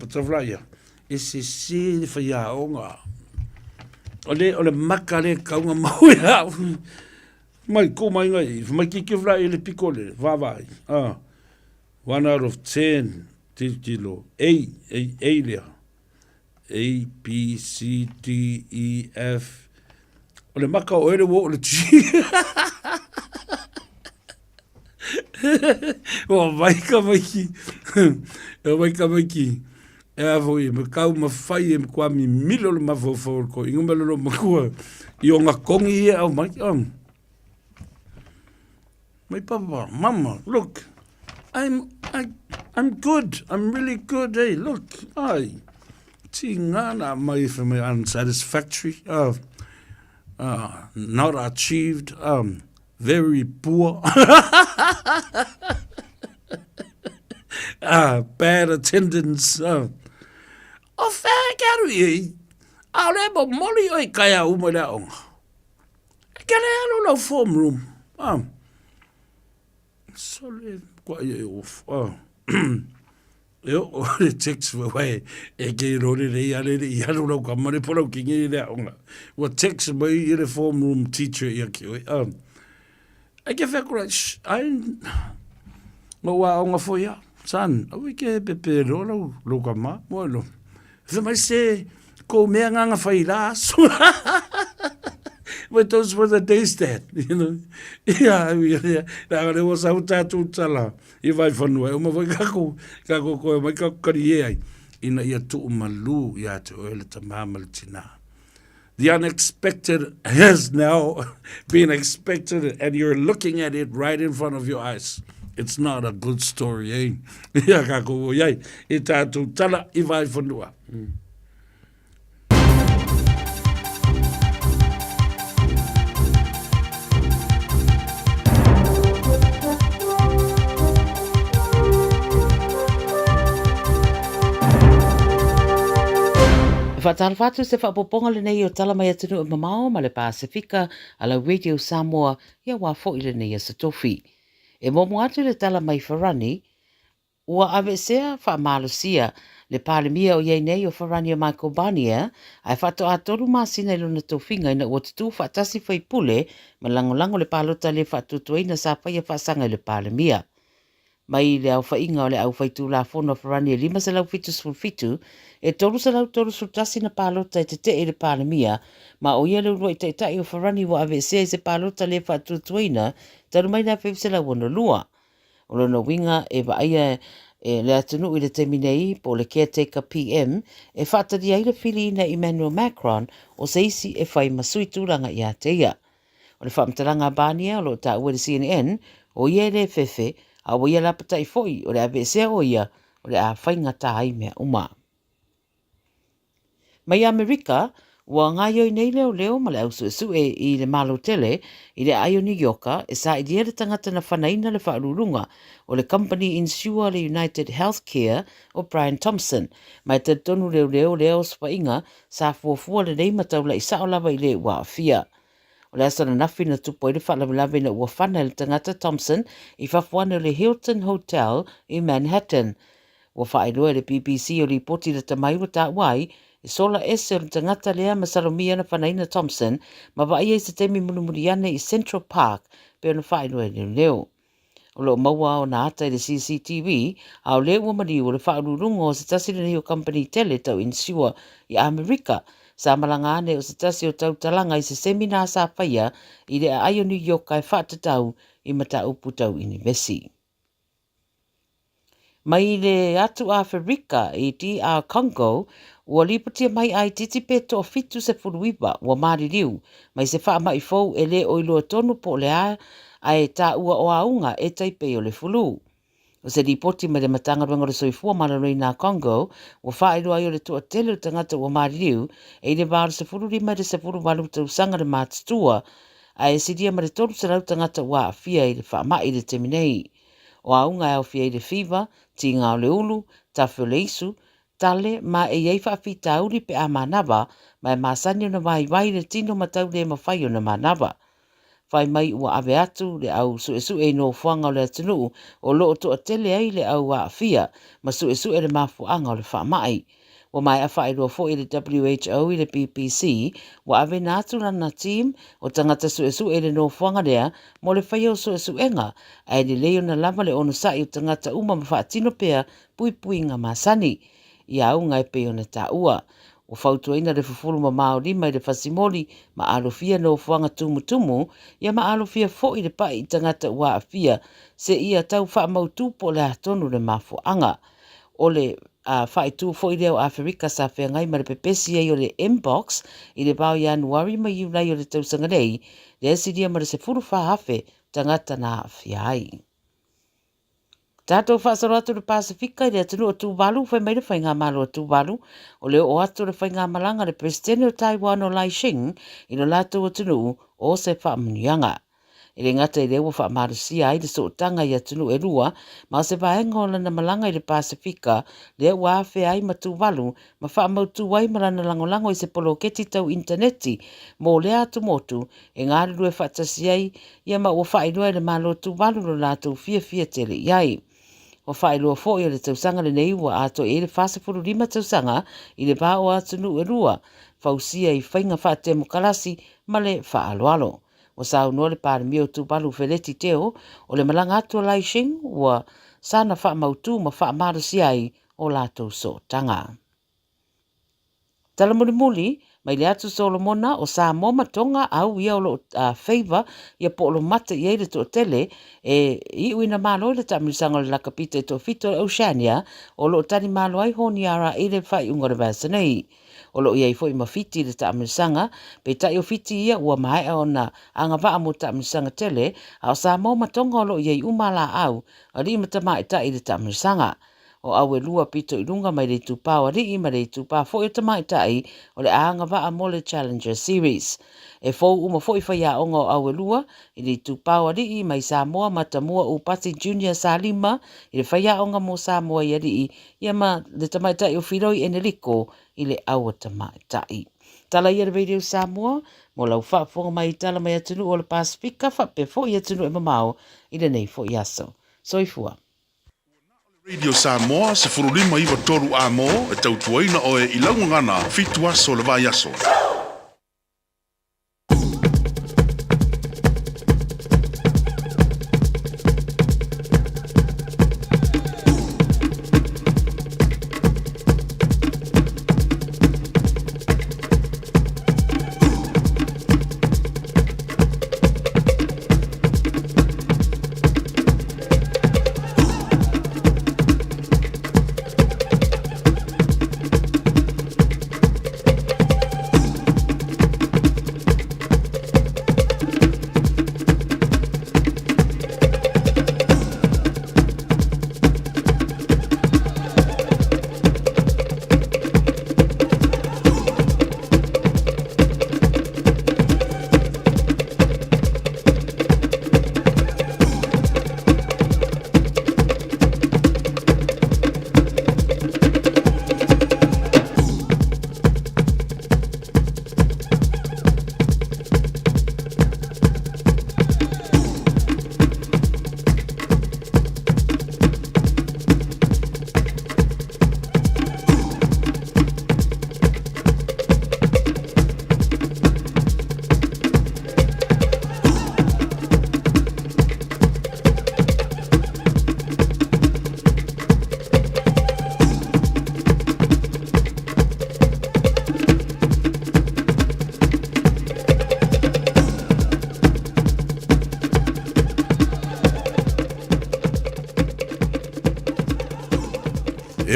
tawhraia. E se whaia onga. O le maka le kaunga maui hau. Mai, ko mai ngai. Mai ki whrai le pikole. Wawai. 1 out of 10. Tilo. A lea. A, B, C, D, E, F. O le maka o ere wo o le ti. O maika maiki. O maika maiki. E awo I me kau mawhai e mkwa mi milo le mawhawhawar ko. Ingo melo lo makua. I o ngā kongi e au maiki. My papa, mama, look. I'm good. I'm really good. Hey, look. Ti ngana mai for my unsatisfactory. Not achieved, very poor. bad attendance. O whea karu i, au le mo moli o I kaya umo le onga. Kere alo lau form room. So le kwa i off. Yo, o le text wai e ke rore le ale le alo lau kamare polo kingi le onga. Wa text mai I le form room teacher I ki oi. I ke whakura, Ngo wa onga fo ya. San, au ke pepe lo lo kama. Mo lo. Fe mai se ko mea nganga whai la. But those were the days that, you know. Yeah, there was out tatu tala. I vai whanua. Uma vai kako koe mai kako kari ai. Ina ia tu umalu ia te oele ta māmali tina. The unexpected has now been expected and you're looking at it right in front of your eyes. It's not a good story, eh? Ia kako iai. I tatu tala I vai whanua. Whatalwhatu se whapoponga le nei o tala mai atunu o mamao ma le Pasifika a la Radio Samoa ia wafo I le nei a satofi. E momo atu le tala mai wharani, ua ave sea whaamalusia le palemia o iei nei o wharani o Michael Barnier, ai whato a toru masina I luna tofinga ina ua tutu whatasi whaipule ma langolango le palota le whatutuina sa whaia whasanga le palemia. Mai le au whainga o le au whaitu la whono wharani e 5 salau fitu sulfitu, e toru salau toru sultasi na palota e te te e le palemia, ma o ia le urua I taitai o wharani wa ave sea se palota le whatutuina, taru mai na 5 salau ono lua. O lono winga e vaia e le atunu I le teminei po le caretaker PM, e whatari ai le fili na Emmanuel Macron o se isi e whai masui tūranga I a teia. O le whamtaranga Barnier o lo ta ua le CNN, o ia le fefe, a o ia lapata I foi o le avesea o ia o le a whainga tā ai mea uma. Mai Amerika, ua ngaio I nei leo ma le au su I le malo tele I le aio New Yorka e sa I le tangata na whanaina le whaarurunga o le company insure le United Healthcare o Brian Thompson, mai te tonu leo swainga sa fuafua le nei mataula I sao lava I le ua afia. O le asana nafi na tupo I le whaalawelawe na ua whana le tangata Thompson I whafuana le Hilton Hotel I Manhattan. Ua whaeloa le BBC o li poti le tamai wa ta wai I sola ese o le tangata lea masalomia na whanaina Thompson ma wa ia I se temi munumuriane I Central Park pe ona whaeloa leo. O lo maua o na ata I le CCTV a o leo ua mari o le whaarurungo o se tasile nei o company tele tau insure I Amerika sa malanga ane o se tasi o tau talanga I se semina sa whaia I le aio New York ai whaatatau I mata upu tau Universi. Mai le atu Afrika I DR Congo, ua lipatia mai ai titipe to fitu se furuipa ua maari riu, mai se wha mai fau e le o iloa tonu po le ai ta ua o aunga e taipei o le fulu. O se ripoti mai le matanga runga le soifua malaroi na Congo, ua wha ilo ai o le tua tele o tangata ua maari riu, e le vāru se furu rima le se furu walu tau sanga le mātutua, ai sidia ma le toru se lau tangata ua afia I le wha mai le teminei. O aunga e au fia I le fiva, ti ngā o le ulu, tawhio le isu, tale ma e iei whaafi tauri pe a manawa, mai masani o na vai le tino matau le mawhai o na manawa. Whai mai ua ave atu le au su e no fuanga o le atunu o loo to a tele ai le au a fia, ma su e le mafuanga o le whaamai. Wa mai a whai roa fo I le WHO I le BBC, wa ave nātu na team o tangata su e le no fuanga lea, mo le whai o su enga, ai le leo na lama le onu sai o tangata uma ma whaatino pea pui ngā masani. Ia au ngai pe ona ta ua. O fautuaina le fufulu ma maori mai le fasimoli ma alofia no fuanga tumutumu, ia ma alofia fo I le pai I tangata ua afia, se ia tau wha mautu po le atonu le mafuanga. O le whai tu fo I leo Afrika sa whea ngai ma le pepesi ai o le inbox, I le bao Januari ma iulai o le tausanga rei, le asidia ma le se furu whahafe tangata na afia ai. Tātou whaasaratu le Pasifika I le atunu o Tuvalu, whai mai le whai ngā malo o Tuvalu, o leo o atu le whai ngā malanga le presidente o Taiwan o Lai Ching, I lo lātou atunu o se whaamunianga. I le ngata I le ua whaamarisia ai le sootanga ia tunu e rua, ma se vaenga o lana malanga I le Pasifika, le ua awhi ai matuwalu, ma whaamautu wai marana langolango I se poloketi tau interneti, mo le atu motu, e ngāri rue whaatasi ai, ia ma ua whainua le malo tuwalu lo lātou fia tele iai. O whaelua fo I le tausanga le nei ua ato e le whasafuru 5 tausanga I le pā o atunu e rua, fausia I whainga whaatemu kalasi ma le whaaloalo. O sa unua le pāre mio tupalu Feleti Teo, o le malanga atua laishing, ua sana wha mautu ma wha marasi ai o lātou so tanga. Talamuri mai le atu Solomona o sa mo matonga au ia o lo favor ia po lo mata ia le to tele e I uina malo le tamirisanga le lakapita to fito Oceania o lo tani malo ai honiara I le whai unga le vasanei. O lo ia I fo I mawhiti le tamirisanga pe tai o fiti ia ua mai o na anga vaa mo tamirisanga tele a o sa mo matonga o lo ia I umala au a li matama I tai le tamirisanga. O awe lua pito I lunga mai le tupā o rii mai le tupā fo I tamaitai o le anga vaa mo le Challenger Series. E fou uma fo I whaia onga o awe lua I le tupā o rii mai Samoa matamua Upati Junior Salima I le whaia onga mo Samoa I rii ia ma le tamaitai o whiroi Enrico I le awa tamaitai. Tala ia le Radio Samoa mo lau whaafonga mai tala mai atunu o le Pasifika whape fo I atunu e mamao I le nei fo I aso. Soifua. Radio Samoa se furulima iwa toru a mo e tautuaina o e ilaungangana fitu aso le vai aso.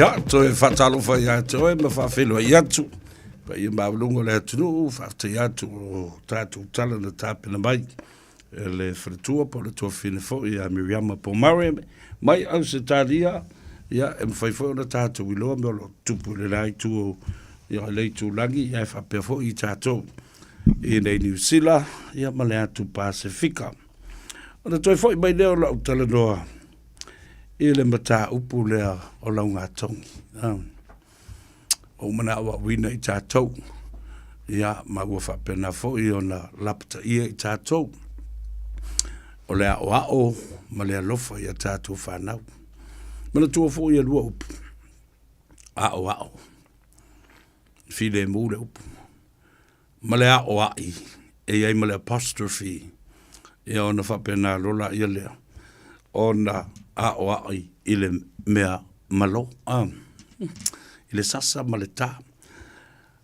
Ya, to e fatalo fa ya to e ma fa felo ya tu. Pa I ma lungo le tu fa te ya tu tatu tala na tap na mai. Le fretua po le to fine fo ya Miriam po mare mai au se talia ya em fai fo na tatu wi lo me lo tu pu le lai tu ya le tu langi ya fa pe fo I tatu. I nei New Zealand ya ma le atu Pasifika. Ona to fo mai le lo tala no I le mata upu lea o launga tongi. O mana awa wina I tātou. Ia maua whapena fo I o na lapata ia I tātou. O lea o ao, ma lea lofa I a tātou whanau. Mana tua fo I a lua upu. Ao. File mu le upu. Ma lea o ai. E ai ma le apostrophe. Ia o na whapena lola ia lea. O na o ai I le mea malo. I le sasa ma le tā.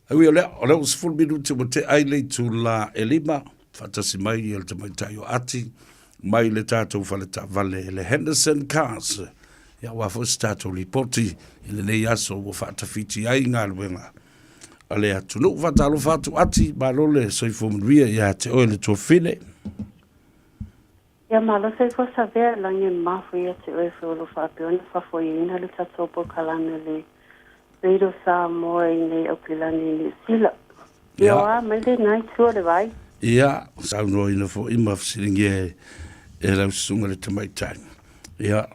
Aui o leo sifuru minuti mo te aile tu la elima. Fatasi mai I le tamaitai o ati. Mai le tātou whale tā vale le Henderson Cars. Ia wafo tātou lipoti. I le nei aso o whaatawhiti ai ngā luenga. A le atu nuk whatalo whatu ati. Malole soifo mnuia ia te oile tua fine. Ia malo sei ko sa vea langi mafu ia te oe whiolo whapeona whafoina le tatopo kalana le Reiro Samoa I nei Auckland New Zealand. Ia wa mai le nai tua le vai. Ia, sauno ina fo ima fsilingi e lau sunga le tamaitai. Ia,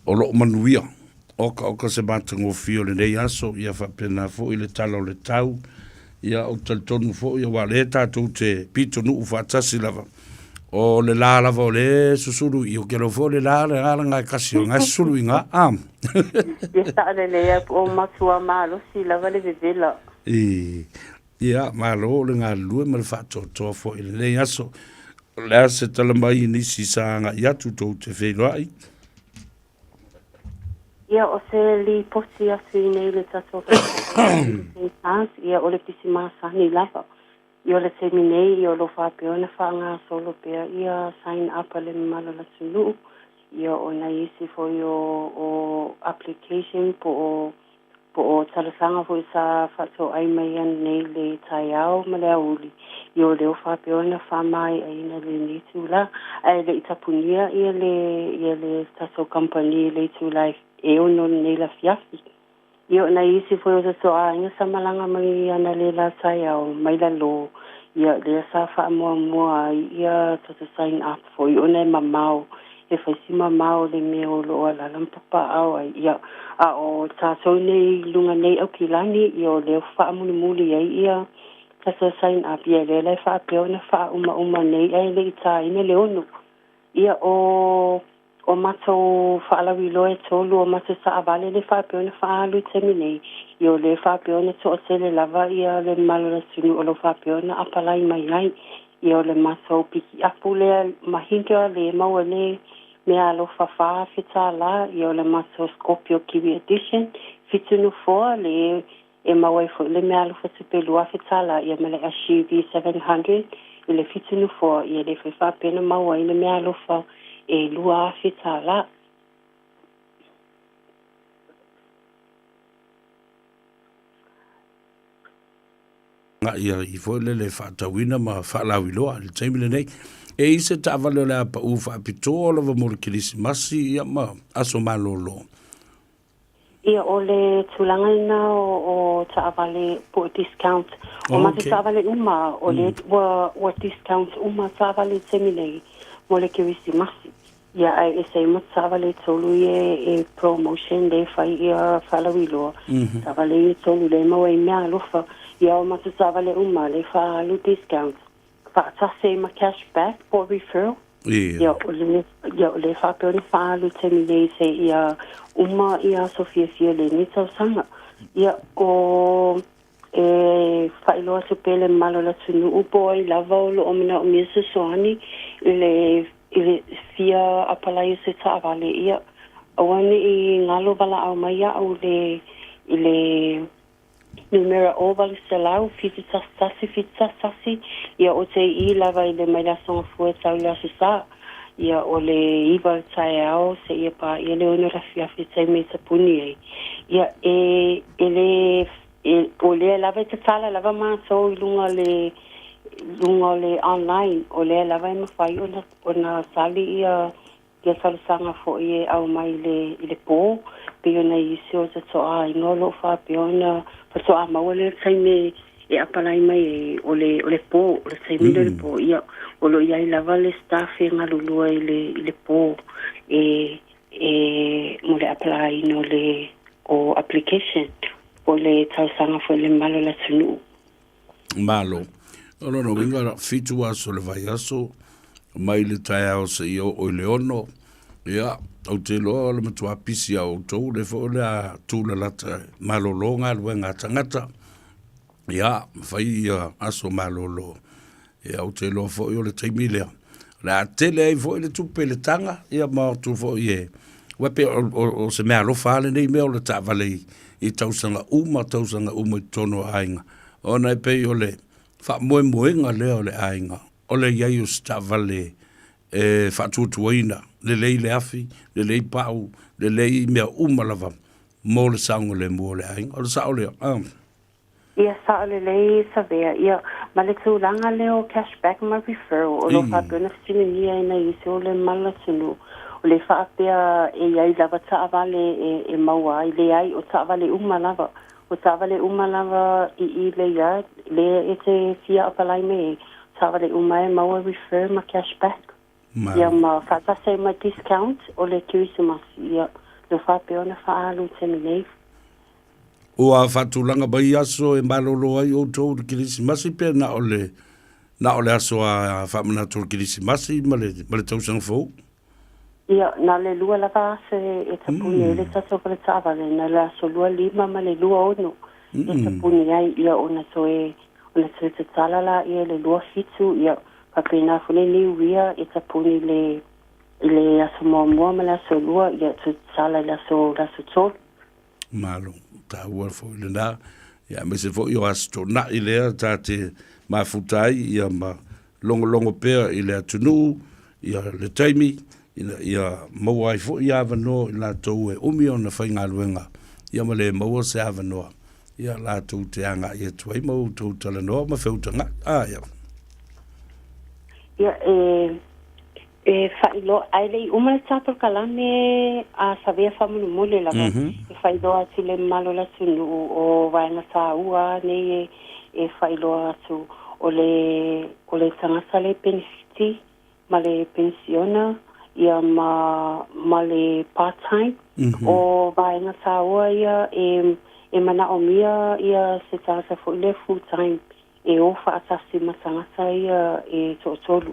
o lo manuia. Oka se matango fio le nei aso, ia whapena fo i le tala o le tau. Ia, o taltonu fo ia wa le tātou te pito nuu whatasi lava. O le la lava o le susuru i o ke lo fo le la ngai kasi o ngai susuru i ngā am. Ia sa le lea o matua malo si lava le vivela. Ia, malo le ngā lue ma le whatotoa fo i le nei aso. Lea se tala mai nisi sa ngā iatu tau te wheiloai. Ia o se li posi atu i nei le tato ia o le pisi masani lava. Ia le se minei i o lo whapeona whaanga solo pia ia sign up le malo la tunu. Ia o na isi fo i o application po o talasanga fo i sa whato ai mai an nei le tai au ma le auli. Ia o leo whapeona whamai a ina le nitu la. Ai le itapunia ia le tato company le tu life. E o no nei la fiafi. Ia na isi fo o so a inga sa malanga mai ana le la tai au mai la lo. Ia le sa fa mua ia to sign up for you na mamau. E fa si mamau le me o lo ala lampapa au ia a o ta so nei lunga nei o kilani ia o le fa muli ia ta sign up ia le fa pe ona fa uma nei ai le ta ina le onu. Ia o mato whaalawi loe tolu o mato sa avale le whapeona whaalu teminei. Io le whapeona to o sele lava ia le malora sunu o lo whapeona apalai mai ai. Io le mato piki apu le mahinga le maua le mea lo whawha whita la. Io le mato Scorpio Kiwi Edition. Fitunu foa le e maua le mea lo whatupelua whita la. Ia me le SUV 700. I le fitunu foa ia le whapeona maua i le mea lo wha e lua fita la. Nga ia i fo le whaatawina ma whaalawi loa le taimile nei. E ise ta avale le apa u whaapitoa lava mori kilisi masi ia ma aso malolo. Ia o le tulanga ina o ta avale po discount. O mati ta avale uma o le wa discount uma ta avale taimile mo le kirisi masi. Ia ai e sei mo tsava le tolu e promotion le fai ia whalawi loa. Tsava le tolu le maua i mea lufa. Ia o matu tsava le uma le whaalu discount. Whaatase ma cashback po referral. Ia o le whapeoni whaalu temi le se ia uma ia Sofia fia le ni tau sanga. Ia o whailoa tupele malo la tunu upo ai lava o lo omina o misa soani le fia apalai se taavale ia awani i ngalo bala au mai au le numera oval selau fita sasi ia o te I lava i le mai la songa fue tau la sa ia o le iwa tai au se ia pa ia le onora fia fita me tapuni ai ia o le lava te tala lava ma so i lunga le online o le lava i mawhai o na sali ia kia salusanga fo i au mai le po pe ona i se o te toa i ngolo wha pe ona pa toa maua le taime e apalai mai o le po o le taime le po ia o lo ia i lava le staff e ngalulua i le po mo le apalai no le o application o le tausanga fo le malo la tunu malo. Ono no winga fitu aso le vai aso mai le tai au se i o le ono ia au te loa le matua pisi au tou le fo le a tūla lata malolonga luenga tangata ia fai ia aso malolo ia au te loa fo i o le taimilea le a tele ai fo i le tupe le tanga ia ma tu fo i e wape o se mea lofa ale nei mea o le tavalei i tausanga uma i tono ainga ona e pei o le fa moenga leo le ainga o le iai o stavale fa tutuaina le lei le afi le lei pau le lei mea umalava mo le saunga le mua le ainga o le sao leo ia sa le lei sa vea ia ma le tūlanga leo cashback ma referral o lo fa pena fitinia ina i se o le mala tunu o le fa apea e iai lava ta avale e maua i le ai o ta avale umalava o tavale umalava i le ia le e te fia apalai me Tawale umai maua refer ma cashback. Ia ma whaatase ma discount o le Christmas. Ia le whape ona whaalu temi nei. Ua whatulanga bai aso e malolo ai o tau Kirisimasi pe na ole aso a whamana tau Kirisimasi ma le tausanga fau. Ia, na le lua lava ase e tapuni e le taso kare tāwale. Na le aso lua lima ma le lua ono. E tapuni ai ia ona soe te talala ia le lua fitu ia papena fune ni wia e tapuni le aso mua ma le aso lua ia te tala le aso tol. Malo, ta ua fo ile na ia me se fo yo asto na ile ta te mafutai ia ma longo pea ile atunu ia le taimi ia mawai fo ia vano la to e umio na fainga luenga ia ma le mawa se avano ia la tu te anga ia tuai mau tu tala no ma feutanga ia ia failo ai uma tato kalame a savea famulu mole la failo atu le malo la tunu o vai na saua ne failo atu o le tanga sale benefiti ma le pensiona ia ma le part time o vai na saua ia e mana o mia ia se tasa fo le full time e ofa atasi matangasa ia e tolu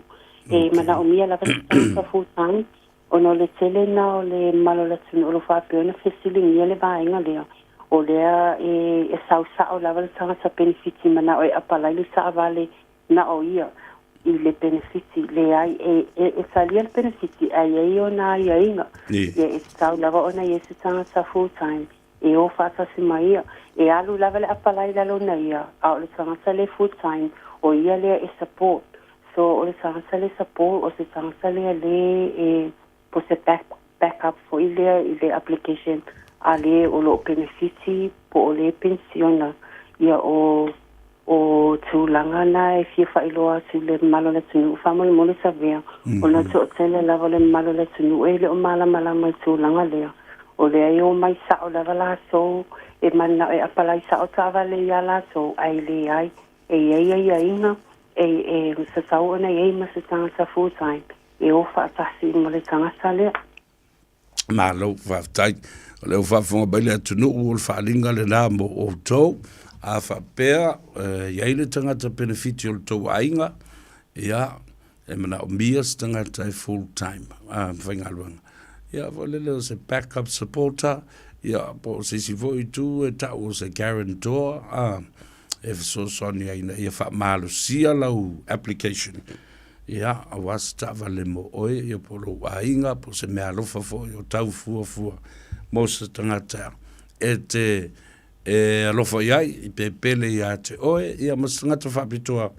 e mana o mia lava tasa full time ono le tele na o le malo la tunu o lo fa peona fesiling ia le vainga lea o lea e sausa o lava tangasa benefiti mana o e apalai le sa vale na o ia i le benefiti le ai e salia le benefiti ai o na ia inga e sau lava ona ia se tangasa full time e o fata se mai e alu lava le apalai la lona ia a le tangasa le full time o ia le e support so o le tangasa le support o se tangasa le po se back up for ile application a le o lo benefiti po o le pensiona ia o tūlanga na e fia whailoa tu le malo le tunu whamole mole sa vea o na tu o tele lava le malo le tunu e le o mala mai tūlanga lea o le ai o mai sa o lava la so e mana e apalai sa o tawa le ia la so ai le ai e inga e sa tau ona e ma se tanga sa full time e o whaatasi mo le tanga sa lea malo whaftai o le o whafonga bai le tunu o le whaalinga le nā mo o tau a whapea iai le tangata benefiti o le tau ainga ia e mana o mia se tangata e full time whaingaluanga ia volele o se backup supporter ia po se si voi tu e tau o se guarantor e so ia wha malo sia lau application ia a was tava le mo oe ia po lo ainga po se mea lofa fo i o tau fua mo se tangata e alofa iai i pepele ia te oe ia ma se tangata whapitoa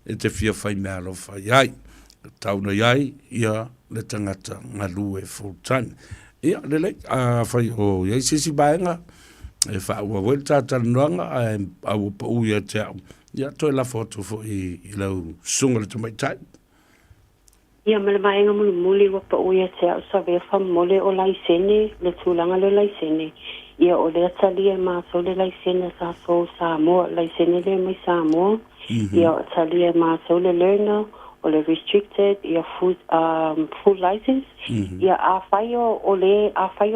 e te fia whai mea alofa iai tauna iai ia le tangata ngalue full time ia lele a whai o iai sisi baenga e wha ua wele tātana noanga a ua pa uia te au ia toi la foto fo i lau sunga le tamai tai ia mele maenga muli ua pa uia te au sa vea wha mole o laisene le tūlanga le laisene ia o le atalia mātou le laisene sa so Samoa laisene le mai Samoa ia o atalia mātou le learner o le restricted ia full license ia a faio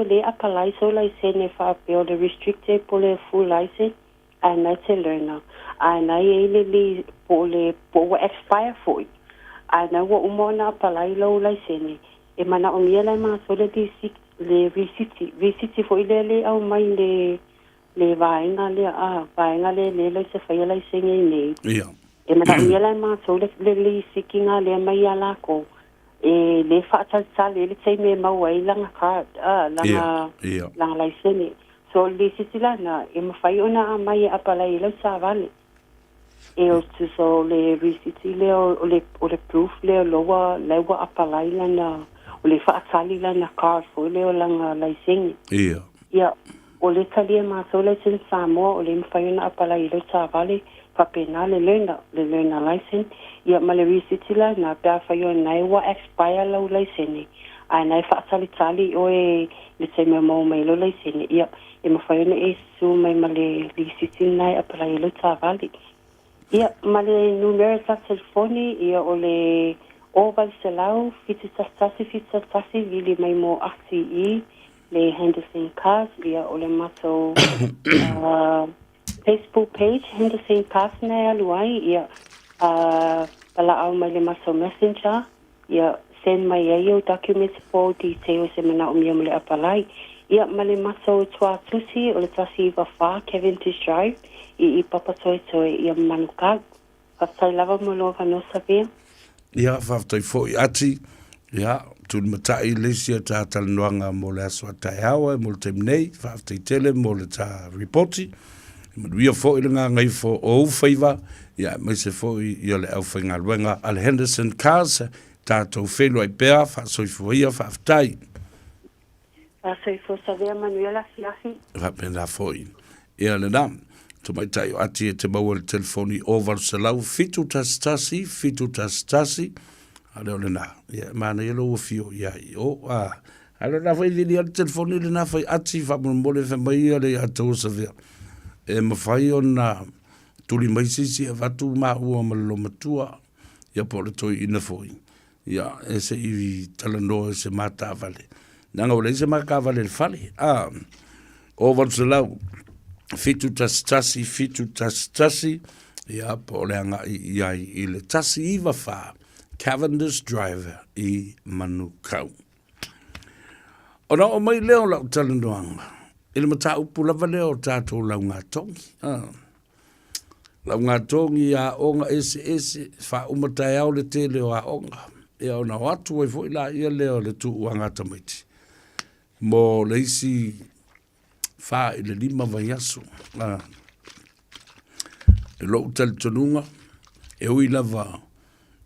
le apalai so license fa pe o le restricted po le full license and I te learner and I ele po expire foi and I wa umona apalai lo license e mana o mia la ma so le visiti foi le au mai le vainga le se faia license nei ia e mana ia ma so le sikinga le mai ala ko e le fa tsa le tsai me ma wai langa ka langa license so le sitila na e ma fai ona mai apala ile sa vale e o so le visiti le o le proof le lowa apala ile na o le fa tsali na car fo le langa license ia o le tali ma so le sin Samoa o le ma fai ona apala ile sa vale papena le learner license ia ma le visitila na pa faio nai wa expire lo license ai nai fa tali o le se me mo mai lo license ia e ma faio na e su mai ma le visitila nai apply lo tavali Ia, ma le numere ta telefoni, ia o le oval selau, fitu tasi, vili mai mo RCE, le Henderson Cars, ia o le mato Facebook page, Henderson Cars na aluai, ia pala au mai le mato messenger, ia send mai o documents for details e mana o mia mo le apalai. Ia ma le mato tua tusi o le tasi iwa wha, Cavendish Drive, i papatoi toi ia manukag. Whaftai lava mo loa vanosa via. Ia, whaftai fōi ati. Ia, tūn matai lesia tā talanuanga mo le aswa tai hawa, mo le temnei, whaftai tele mo le tā reporti. Manuia fōi le ngā ngai fō o uwhaiva. Ia, mai se fōi ia le au whainga luenga. Al Henderson Cars, tātou whenua i pēr, whaasoi fōia, whaftai. Whaasoi fō savea manuela fiafi. Whapena fōi. Ia le nam. To mai tai o ati e te maua le telefoni o Valsalau, fitu tasi, ale o le nā, mana e lo fio iai, ale na fai lini ale telefoni le nā fai ati, whamon wha mai ale atou sa vea, e mawhai o nā tuli mai sisi e watu maa ua malolo matua, ia po le toi ina foi, ia e se iwi talanoa e se mata vale, nanga o le se maka vale le fale, o Valsalau, fitu tasi, ia po le anga iai i le tasi iwa wha, Cavendish Drive i Manukau. O na o mai leo lau talanoanga, ili mata upu lava leo tātou lau ngā tongi. Lau ngā tongi a onga ese, wha umatai au le te leo a onga. Ia o na watu ai fo ila ia leo le tu uanga tamaiti. Mo le isi wha i le lima vai asu. E lo utali tonunga, e ui lava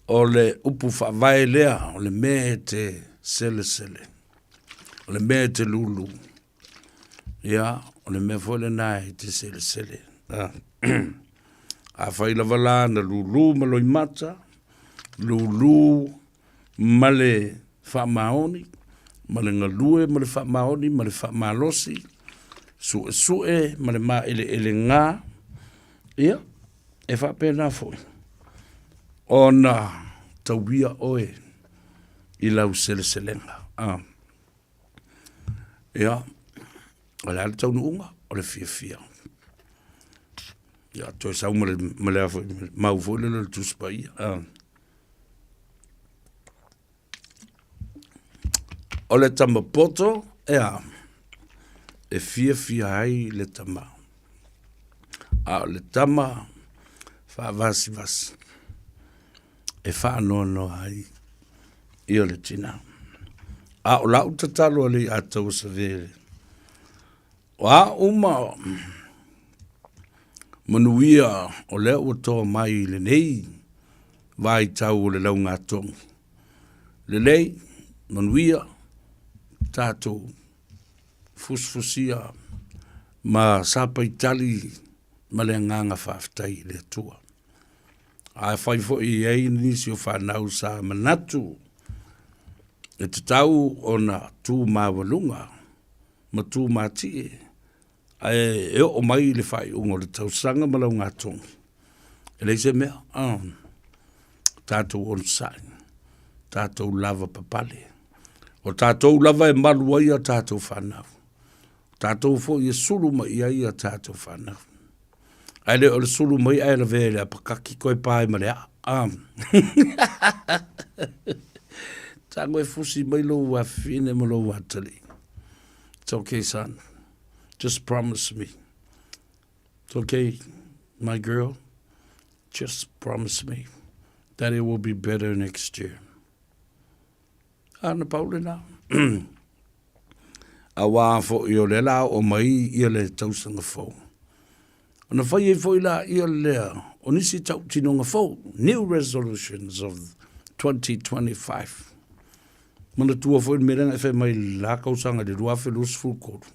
o le upu whaavai lea, o le mea te sele. O le mea te lulu. Ia, o le mea fwele nai te sele. A whai lava la na lulu maloi mata, lulu male whaamaoni, male ngalue male whaamaoni, male whaamalosi, sue, male maa ele ngā. Ia, e whaapena fwoi. O na tauia oe i lau sele-selenga. Ia, o le ale taunu unga, o le fia. Ia, toi sau male afo, mau fo le tuspa ia. O le tamapoto, ea, e fia ai le tama. Le tama, fa vasi. E whaanono ai i o le tina. A o lau tatalo ali atou sa vere. O a uma manuia o leo o toa mai le nei vai tau o le lau ngā tongi. Le nei manuia tātou fusfusia ma sapa itali ma le nganga whaftai le tua. A whai fo i ei nisi o whanau sa manatu. E te tau o na tū mawalunga, ma tū mātie. E o mai le whai ungo le tau sanga malau ngā tongi. E le se mea, tātou on sai, tātou lava papale. O tātou lava e maluai a tātou whanau. Tātou fo i sulu ma i ai a tātou whanau. Aile o le sulu mai aile vele a pakaki koe pai ma le Tango e fusi mai lo wa fine ma lo watali. It's okay, son. Just promise me. It's okay, my girl. Just promise me that it will be better next year. Ana Paulina. A wā fo i o le la o mai i le tausanga fo. Ona whai e fo i la i o lea, o nisi tau tinonga fo, new resolutions of 2025. Mana tua fo i meranga e whai mai la kausanga de rua whi lus full code.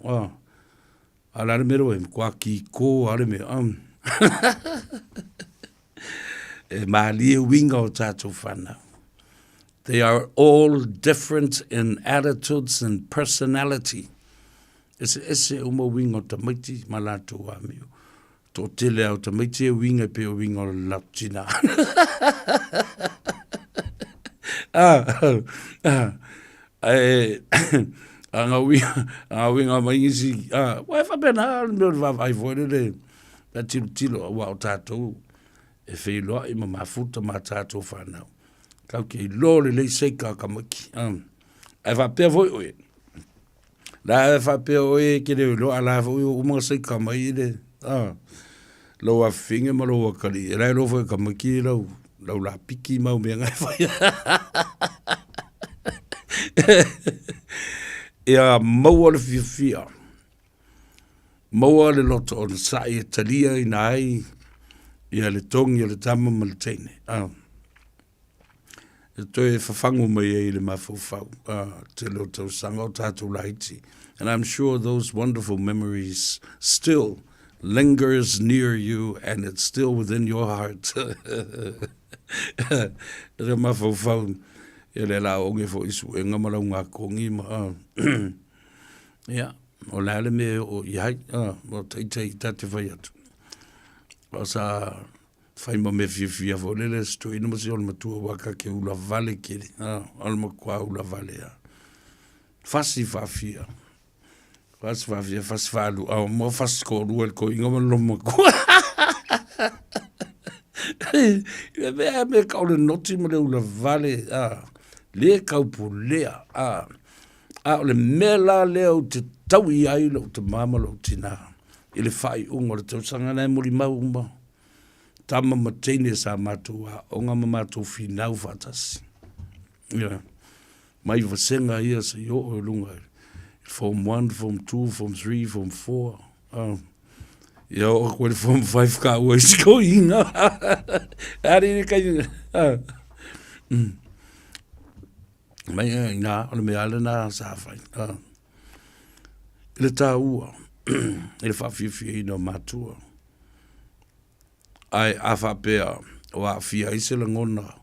A la re mero e kwa ki ko are me e maali e winga o tātou whana. They are all different in attitudes and personality. Ese umo winga o tamaiti malatu a miu. to tele au ta mai te winga pe o winga o latina. Anga winga mai ngisi, wai fa pena, me va vai voere le, la tilo, wa o tatou, e fei loa i ma mafuta ma tatou whanau. Kau ke i lore le seika kamaki. Ai va pe voi oe. La fa pe oe ke le lo ala voi o mga seika mai le. Lo a finge ma lo a kali. E rai lo foi kamaki lau la piki mau mea ngai fai. Ia maua le fia. Maua le loto o le sai e talia i nai. Ia le tongi le tama ma le teine. E toi fafangu mai e le mafufau. Te lo tau sanga o tātou laiti. And I'm sure those wonderful memories still lingers near you and it's still within your heart. Re mafufau. E le la onge fo isu e ngamala unga kongi ma. Ia. O lale me o iai. O teitei tate whai atu. O sa fai ma me fia fo lele sto ina ma si on matua waka ke ula vale kiri. Alma kwa ula vale ya. Fasi fafia. Fasi fafia, fasi falu. Mo fasi ko ruel ko inga ma loma kwa. Me kaule noti ma le ula vale. Le kaupu lea. Le mela leo te tau i ai lo te mama lo tina. Ile fai ungo le tau sanga nai muli mau umba. Tama matene sa matua, onga mamatu finau fatasi. Yeah. Mai vasenga ia sa yo o lunga. Form 1, Form 2, Form 3, Form 4. Ia o kwele Form 5 ka ua isko inga. Ari ni kai. Mai ina, ole me ale na sa fai. Ile ta ua. Ile fa fifi ino matua. Ai afa pea o a fia ise la ngona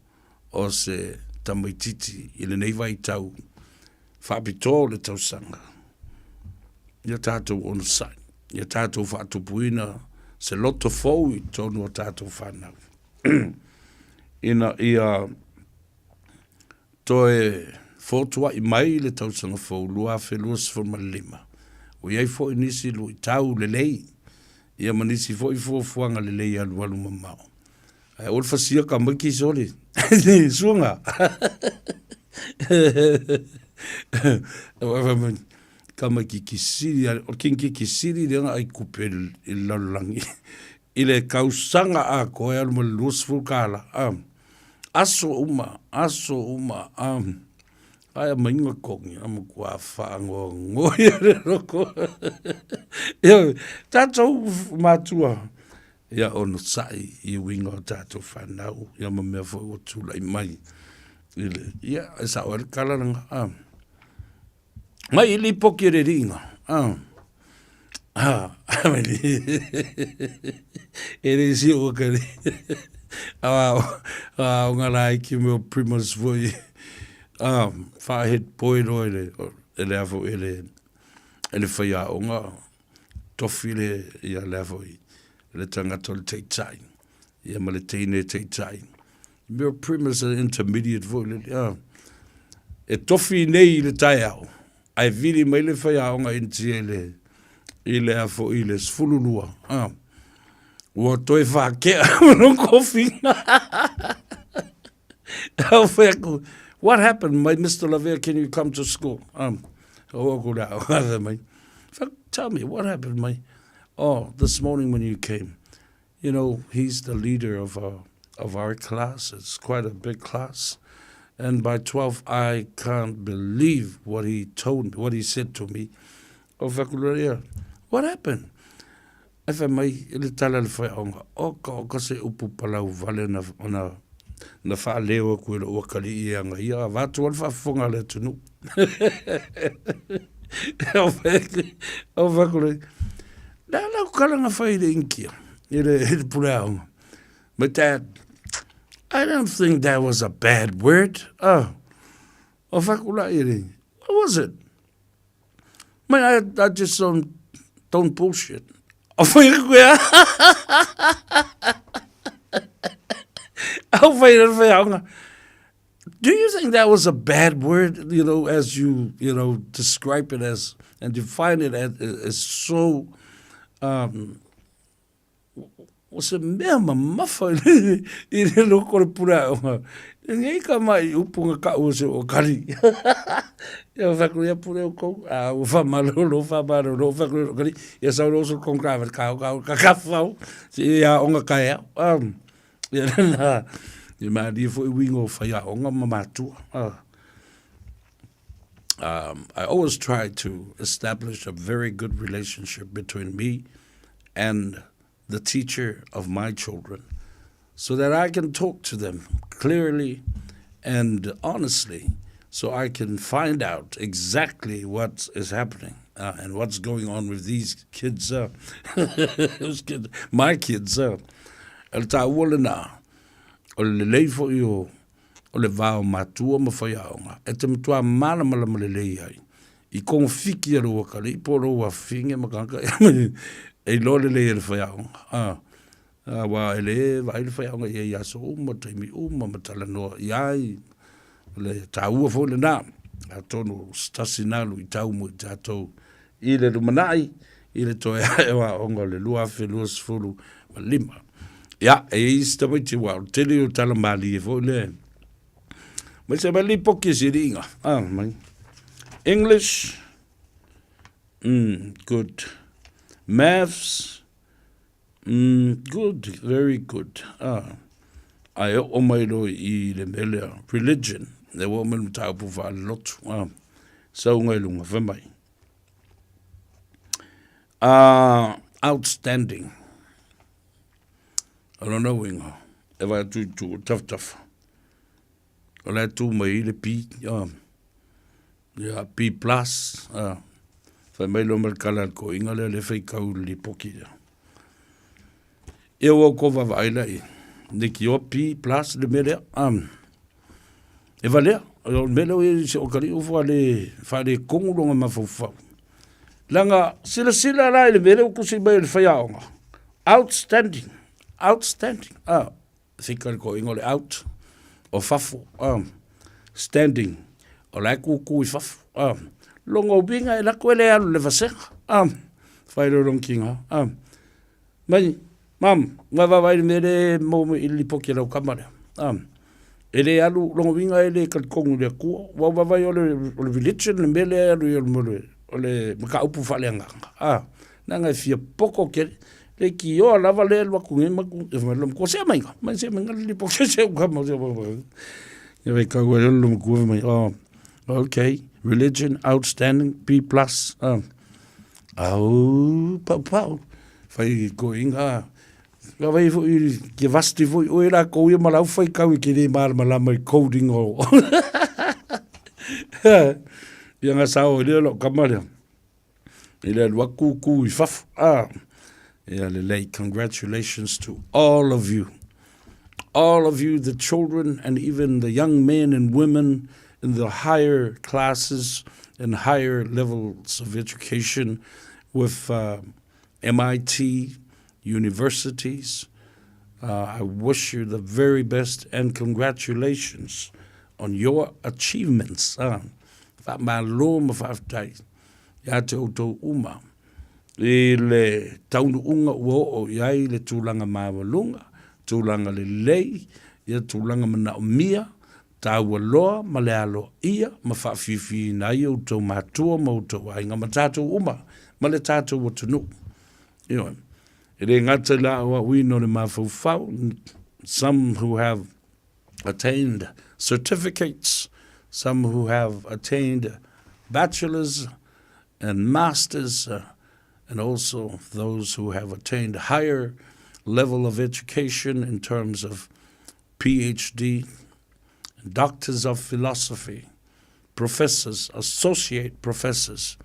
o se tamaititi i le nei vai tau whapito le tau sanga. Ia tātou ono sai. Ia tātou whaatupuina se loto fau i tonu o tātou whanau. Ina ia toe fotua i mai le tau sanga fau lua whelua sifon malima. O iei fo inisi lu i tau le lei. Ia manisi fo i fuanga le lei alu alu mamao. Ai ol fasia ka maki soli. Suanga. Ka maki kisiri, o kinki kisiri renga ai kupe i lalangi. Ile kausanga a koe alu ma lusfu kala. Aso uma. Ai mainga kongi, amu kua whaango ngoi re roko. Ia, tātou mātua. Ia ono sai i winga o tātou whanau. Ia ma mea fo o tūlai mai. Ia, e sa oare kalaranga. Mai ili poki re ringa. E re si o kare. O ngā rai ki meo primas voi. Whahet poe roi le afo ele whaia o ngā tofi le ia le afo le tangata le teitai. Ia ma le teine teitai. Mea primus an intermediate vo le e tofi nei le tai au. Ai vili mai le whaia o ngā inti ele afo i le sfululua. Ua toi whakea no kofi. Au whaku. What happened, my Mr. Lavere? Can you come to school? Tell me, what happened, my? Oh, this morning when you came, you know, he's the leader of our class. It's quite a big class, and by 12, I can't believe what he told me, what he said to me. What happened? I found my little fire. Oh, se upu palau vale na wha leo kua lo wakari i anga ia, watu al whafonga le tunu. Au whakure, la kalanga whai le inkia, i le pule aunga. But Dad, I don't think that was a bad word. Au whakula i re, what was it? I just don't bullshit. O foi koe. Au fai na fai aonga. Do you think that was a bad word, as you describe it as and define it as so was a mea mamafa I re loko re pura aonga. Ngai ka mai upunga ka o se o kari. Ia whakuru ia pure o kou. O whamarolo, whakuru o kari. Ia sauro so kong krawer ka kawhau. Ia onga kai au. Ia rana. Ia maari fo I wingo whaia onga mamatua. I always try to establish a very good relationship between me and the teacher of my children, so that I can talk to them clearly and honestly, so I can find out exactly what is happening and what's going on with these kids. My kids. El ta'ua na, o le leifo I o le vao matua mawhaiaonga. E te matua mana malama le lei ai. I kong fiki a rua kari, I poro wa finge makanka. E lo le lei le whaiaonga. Wa ele vai le whaiaonga ia so uma taimi uma matala noa iai le taua fo le nā a tono stasi nalu I tau mo I tātou I le rumanai I le toi ewa onga le lua fe lua sifuru ma lima ia e ista mai te wau tele o tala mali e fo le mai se mali poki si ringa mai English good maths good, very good. I o mai lo I le mele religion. Le wo men tau pu va lot. So ngai lunga fa mai. Outstanding. I don't know winga. Eva tu tough. Ola tu mai le P. P plus. Fa mai lo mer kala ko inga le fai kau li poki. E o ko va vaila I neki o P plus le mele e valea o mele o se o kari o fa le kongo nga mafufa langa sila la le mele o kusi ba le faiaonga outstanding fikal ko ingole out o fafu standing o la ku I fafu longo binga e la kwele alu le vasenga failo ronkinga mai Mam, nga vai mere mo I poki lau kamare. Ele alu longo winga ele kalkongu le kua. Wa vai ole religion le mele alu ole maka upu faleanga. Nanga fia poko ke le ki o lava le lwa kunge maku e malom ko se mai. Man se menga li poki se kama se ba. Ya ve ka go lo ku mai. Okay, religion outstanding B+. Pau. Fai going Ga vai fo ke vasti fo o era ko I malau fai kau ke le malama coding o. Ia nga sao le lo kamare. Ile waku ku I faf. Ia le congratulations to all of you, the children and even the young men and women in the higher classes and higher levels of education with MIT universities. I wish you the very best and congratulations on your achievements. Fa malo ma fa tai. Ya te auto uma. E le taunu unga o iai le tūlanga mawalunga, tūlanga le lei, ia tūlanga mana o mia, tāua loa, ma le alo ia, ma whawhiwhi na i auto mātua, ma auto ainga ma tātou uma, ma le tātou watunu. Ioi. Ele ngata la wa wino le mawhauwhau, some who have attained certificates, some who have attained bachelors and masters, and also those who have attained higher level of education in terms of PhD, doctors of philosophy, professors, associate professors,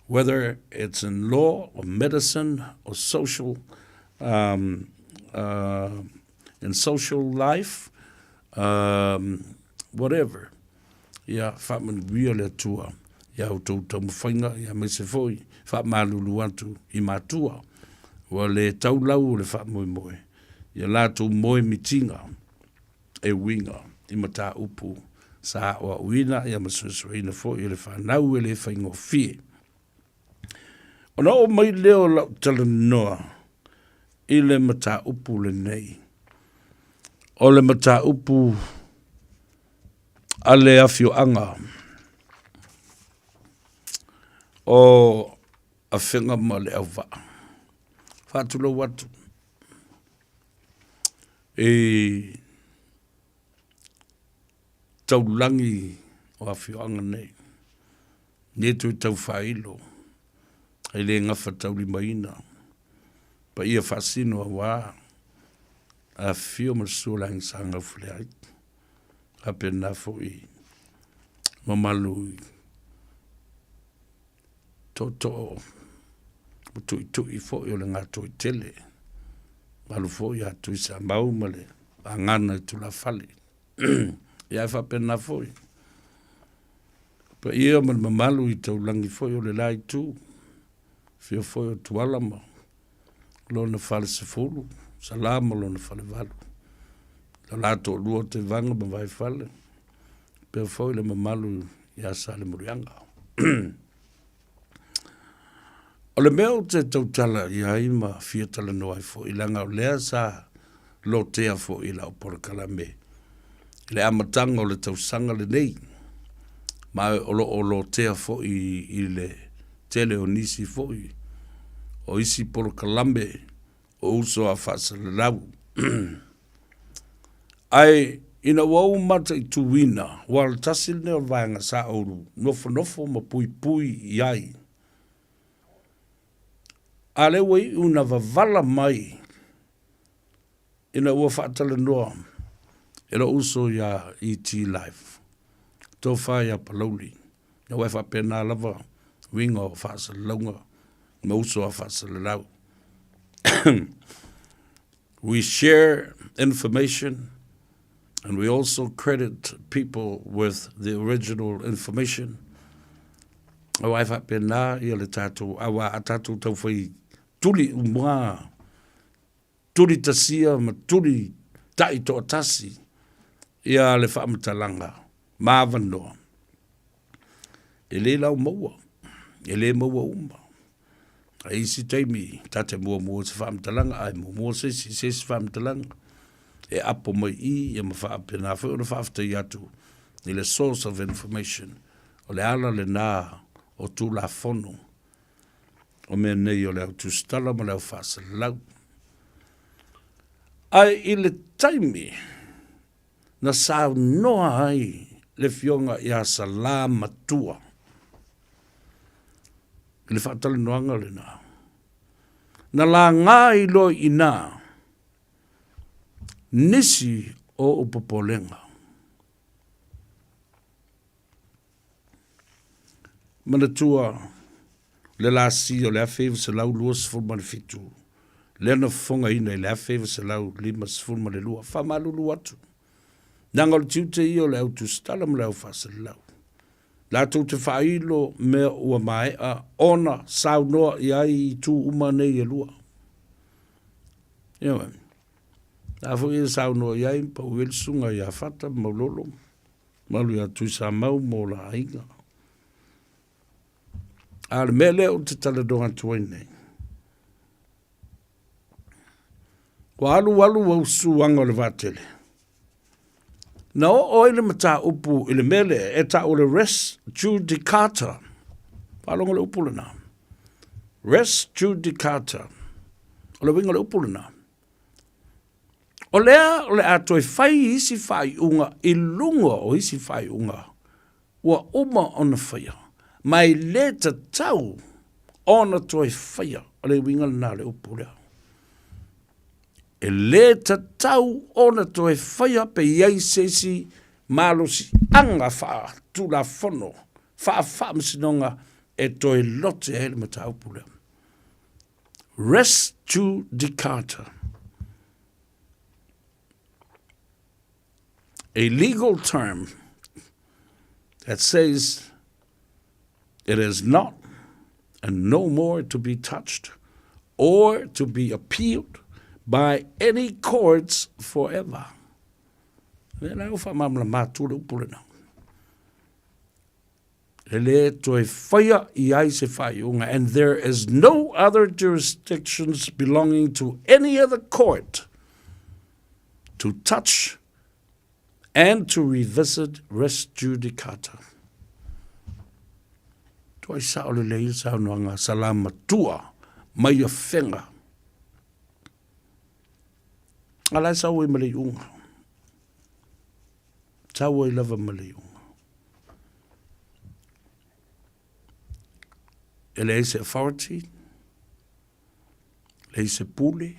whether it's in law or medicine or social, in social life, whatever. Ya faman viola tua, ya utou tamu whainga, ya me se foi, fa malulu atu I matua. Ua le taulau le wha moe moe. Ia lātou moe mitinga e winga i mata upu sa o uina ia masuasuina fo i le whanau e le whaingo fie. Ona o mai leo lau tala noa i le mata upu le nei. O le mata upu a le afio anga. O a whenga ma le au waa. Whātula watu. E taulangi o afio anga nei. Netu i tau whailo. E le ngafa tauli maina. Pa ia whasino a wā. A fio masulang sanga fuleai. A pena fo i. Mamalu i. Toto. Tui fo i o le ngā tui tele. Malu fo i a tui sa maumale. A ngana i tula fale. Ia fa pena fo i. Pa ia man mamalu i tau langi fo i o le lai tu. Fio fo i o tualama. Lona fale se fulu. Salama lona fale valu. La lato lua te vanga ma vai fale. Pea fo i le mamalu i a sale murianga. O le mea o te tautala i haima fia tala noai fo i langa o lea sa lo tea fo i la o porakala me. Le amatanga o le tausanga le nei. Ma o lo tea fo i le tele o nisi fo i. O isi porakalambe o uso a fasa le lau. Ai ina wau mata i tuwina. Wal tasil ne o vanga sa oru. Nofo ma pui iai. Ale wei una vavala mai ina ua whaatala noa ila uso ya ET Life. Tō whai a palauli. Na wai whapena lava winga o whaasalaunga ma uso a whaasalau. We share information and we also credit people with the original information. A wai whapena ia le tātou awa a tātou tau whai tuli umwa, tuli tasia, ma tuli tai to atasi, ia le whaamatalanga, māwanoa. E le lau maua, e le maua umma. A isi taimi, tate mua se whaamatalanga, ai mua se whaamatalanga, e apo mai I, ma whaapena, whai ona whaafatai atu, ni le source of information, o le ala le nā, o tū la fono, o mea nei o leo tūstala ma leo whaasa lau. Ai I le taimi na sao noa ai le fionga I a sa la matua. I le whaatale noanga le nā. Na la ngā I lo I nā nisi o upopolenga. Manatua le la si o le a feva se lau lua se fulma le fitu. Le na fonga ina I le a feva se lau lima se fulma le lua. Wha malulu atu. Nanga le tiute I o le au tu stala ma le au whasa le lau. La tau te whailo mea ua mai a ona sau noa I ai I tu uma nei e lua. Iawe. La fu I sau noa I ai pa uel sunga I a fata maulolo. Malu ia tu sa mau mo la ainga. Al mele o te tala donga tuaine. Wa alu au suanga o le vatele. Na o ile mata upu ile mele e ta o le res judicata. Palonga le upu lana. Res judicata. O le winga le upu lana. O lea o le ato e fai isi fai unga I lunga o isi fai unga. Wa uma ona faya. Mai le ta tau ona toi whaia o le winga na le upu lea. E le ta tau ona toi whaia pe iei sesi malosi anga wha tu la fono wha msinonga e toi lote hele mata upu lea. Res judicata. A legal term that says it is not and no more to be touched or to be appealed by any courts forever. Lena ufa mamla matule upulena. Ele toi faya iai se fayunga, and there is no other jurisdictions belonging to any other court to touch and to revisit res judicata. Toi sa ole leil sa noanga salama tua mai a whenga. Alai sa oi maliunga. Sa oi lava maliunga. Ele se authority, le se pule,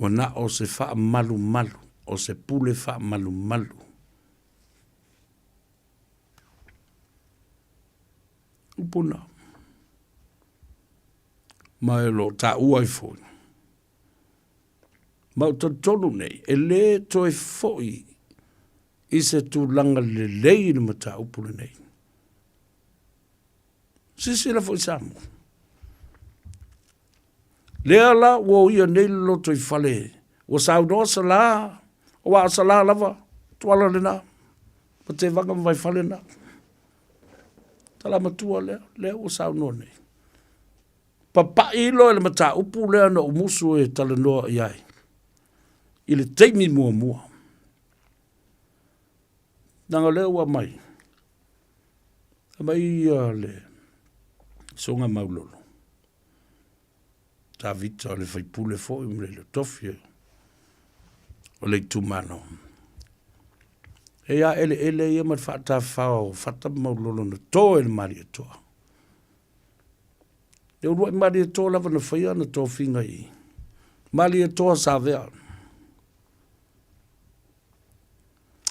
wana o se wha malu malu, o se pule wha malu malu. Upuna. Mai lo ta uai foi. Mau ta tonu nei, e le toi foi, i se tu langa le lei ni mata upuna nei. Sisi la foi samu. Lea la wo ia nei lo toi fale, o sau no sa la, o wa sa la lava, tuala le na, pa te vanga vai fale na. Tala matua lea o sau no nei. Papa ilo le mata upu lea na umusu e tala noa iai. Ile teimi mua mua. Nanga lea ua mai. Mai le songa maulolo. Ta vita le fai pule fo imle le tofie. O le tumano. Ea ele ia mat fata fao, fata maulolo na to ele mari toa. Le urua mari toa lava na faya na to finga i. Mari toa sa vea.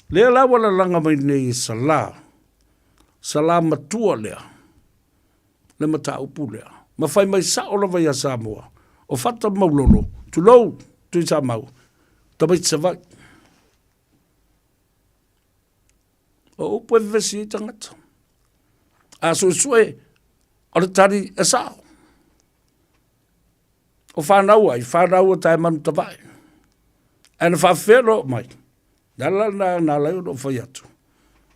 Lea la wala langa mai nei sala. Sala matua lea. Le mata upu lea. Ma fai mai sa ola vai a Samoa. O fata maulolo. Tu lou, tu i sa mau. Tamai tsavai. O upu e vesi i tangata. A sue, o le tari e sao. O whanau ai, whanau o tai manu tawai. Ana whawhero mai. Nala na leo no whai atu.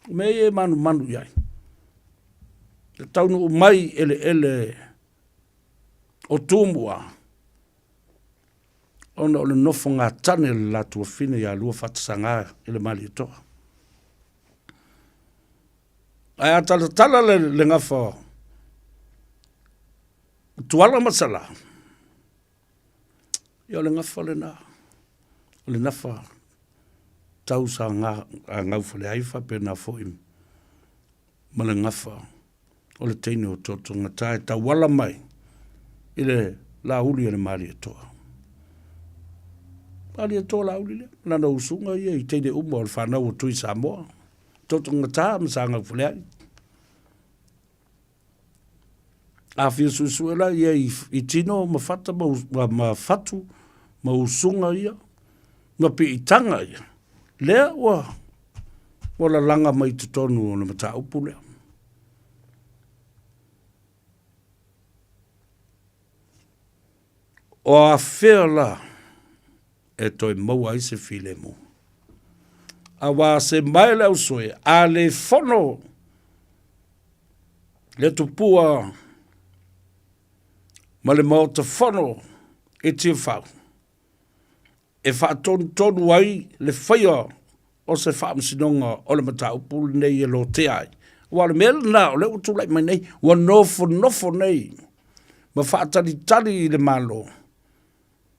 Me e manu iai. Le taunu mai ele o tūmua. Ona o le nofo ngā tane le latu o fine ia lua whatasanga ele mali toa. Ai atala le ngafa. Tuala masala. Ia le ngafa le na. O le nafa. Tau sa ngau fale aifa pe na fo im. Ma le ngafa. O le teine o toto ngata e ta wala mai. Ile la uli le mari e toa. Mari e toa la uli le. Nana usunga ia i teine umo al whanau o tui Samoa. Toto ngata msa ngau fale ai. A fia susuela ia i tino ma fata ma fatu ma usunga ia. Ma pi i tanga ia. Lea wala langa mai tutonu o na mata upu lea. O a whea la e toi maua i se file mo. A wā se mai leo soe, a le fono le tupua ma le mao te fono e tia whau. E wha tonu ai le whaia o se wha msinonga o le mata upu nei e lo te ai. Wa le mele na o le utulai mai nei, wa nofo nei. Ma wha tali le malo.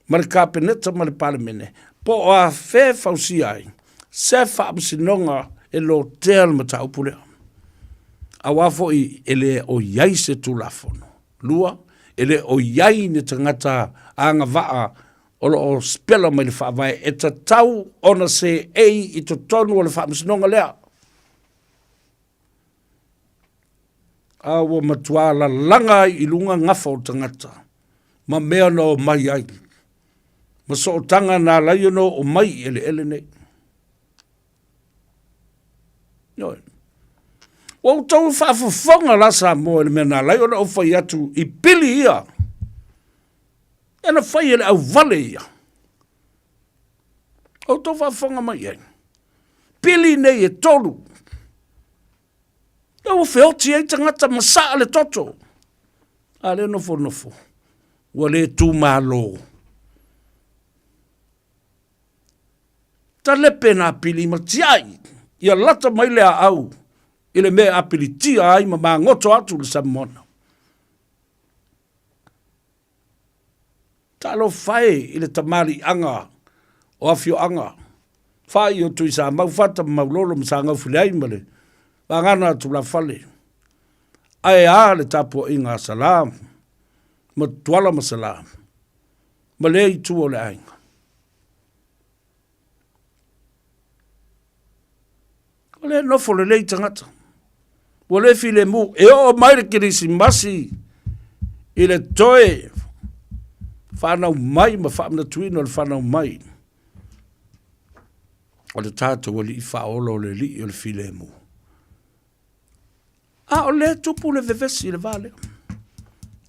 Ma le kapeneta ma le palemene. Po a whē whausi ai, se wha msinonga e lo te al mata upu lea. A wafo i ele o iai se tulafono. Lua, ele o iai ne tangata anga waa o spela mai le whaavai e ta tau ona se ei i to tonu o le whaamsinonga lea. Awa matua la langa i lunga ngafa o tangata. Ma mea no o mai ai. Ma so o tanga na lai no o mai ele nei. Noi. O tau whaafafonga la sa mo ele mea na lai no o whai atu i pili ia. Ena whai ele au vale ia. O tō whafonga mai ai. Pili nei e tolu. Ia o whioti ei tangata masaa le toto. A le nofo nofo. Ua le tū mālo. Ta lepe nā pili ma tiai. Ia lata mai le a au. Ile me apili tia ai ma mā ngoto atu le Samoana. Ta lo whae ile tamari anga. O afio anga. Whae o tui sa mau fata maulolo msa ngau whileai male. Wangana atu la whale. Ai a le tapo inga salam. Ma tuala ma salam. Ma le i tu o le ainga. O le nofo le lei tangata. O le file mu. E o maire kirisi masi. I le toe. Whanau mai ma whamna tuino le whanau mai. O le tātou o li i whaolo le li o le file mu. A o le tupu le vevesi le vale.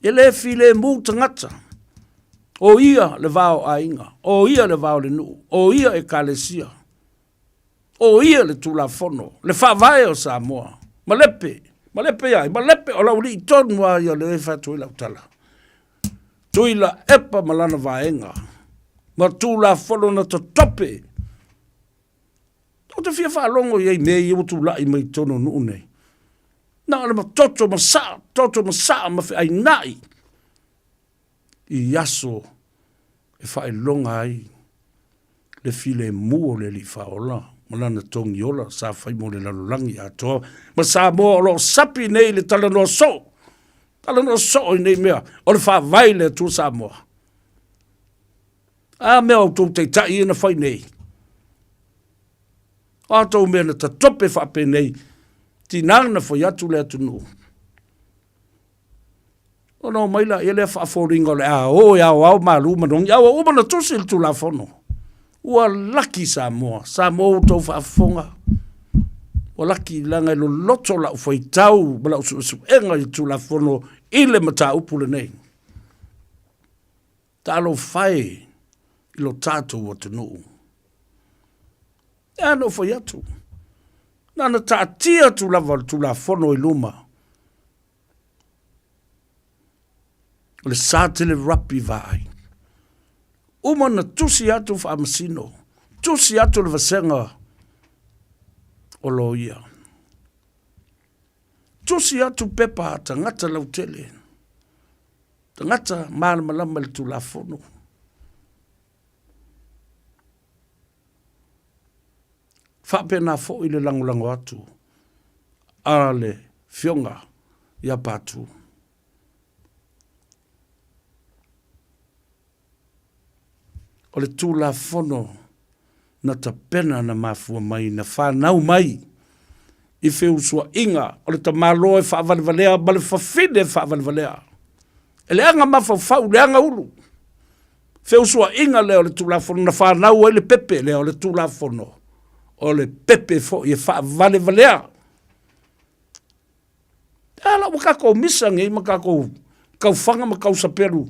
E le file mu tangata. O ia le vao a inga. O ia le vao le nu. O ia e kalesia. O ia le tula fono. Le whavae o Samoa. Malepe. Malepe ai. Malepe o lau li i tonu a ia le e whatu i lau tala. Tuila epa malana vaenga. Ma tula fono na to tope. O te fia whaalongo iei mea i utu lai mai tono nuu nei. Nā le ma toto ma saa ma whi ai nai. I yaso e whae longa ai le file mua le li whaola. Malana tongi ola sa whai mo le lalolangi a toa. Ma sa moa o lo sapi nei le tala no so. Tala no so i nei mea. O le wha vai le tu sa moa. A mea o tō te tai ina whai nei. A tō mea na ta tope whape nei. Ti nana fo yatu le atu nu. O no maila ele whaaforinga le a o ya o au malu manong. Ya o umana tusil tu la fono. Ua laki sa moa. Sa moa tau whaafonga. Ua laki langa ilo loto la ufai tau. Bala usu enga i tu la fono. Ile mata upule nei. Ta alo whai. Ilo tātou o te nuu. Ya no fo yatu. Nana tātia tu la fono i luma. O le sātele rapi vai. Uma na tusi atu whaamasino. Tusi atu le vasenga o loia. Tusi atu pepa tangata lautele. Tangata mana malama le tu la fono. Whapena fo i le langolango atu. Ale fionga ia patu. O le tūla fono na ta pena na mafua mai, na whanau mai. I wheu sua inga, o le ta malo e whaavalivalea, ma le whawhine e whaavalivalea. E le anga mawhau, le anga ulu. Wheu sua inga leo le tūla fono, na whanau e le pepe leo le tūla fono. O le pepe fo i whaavalivalea. Ala wakako misangi, makako kauwhanga ma kausaperu.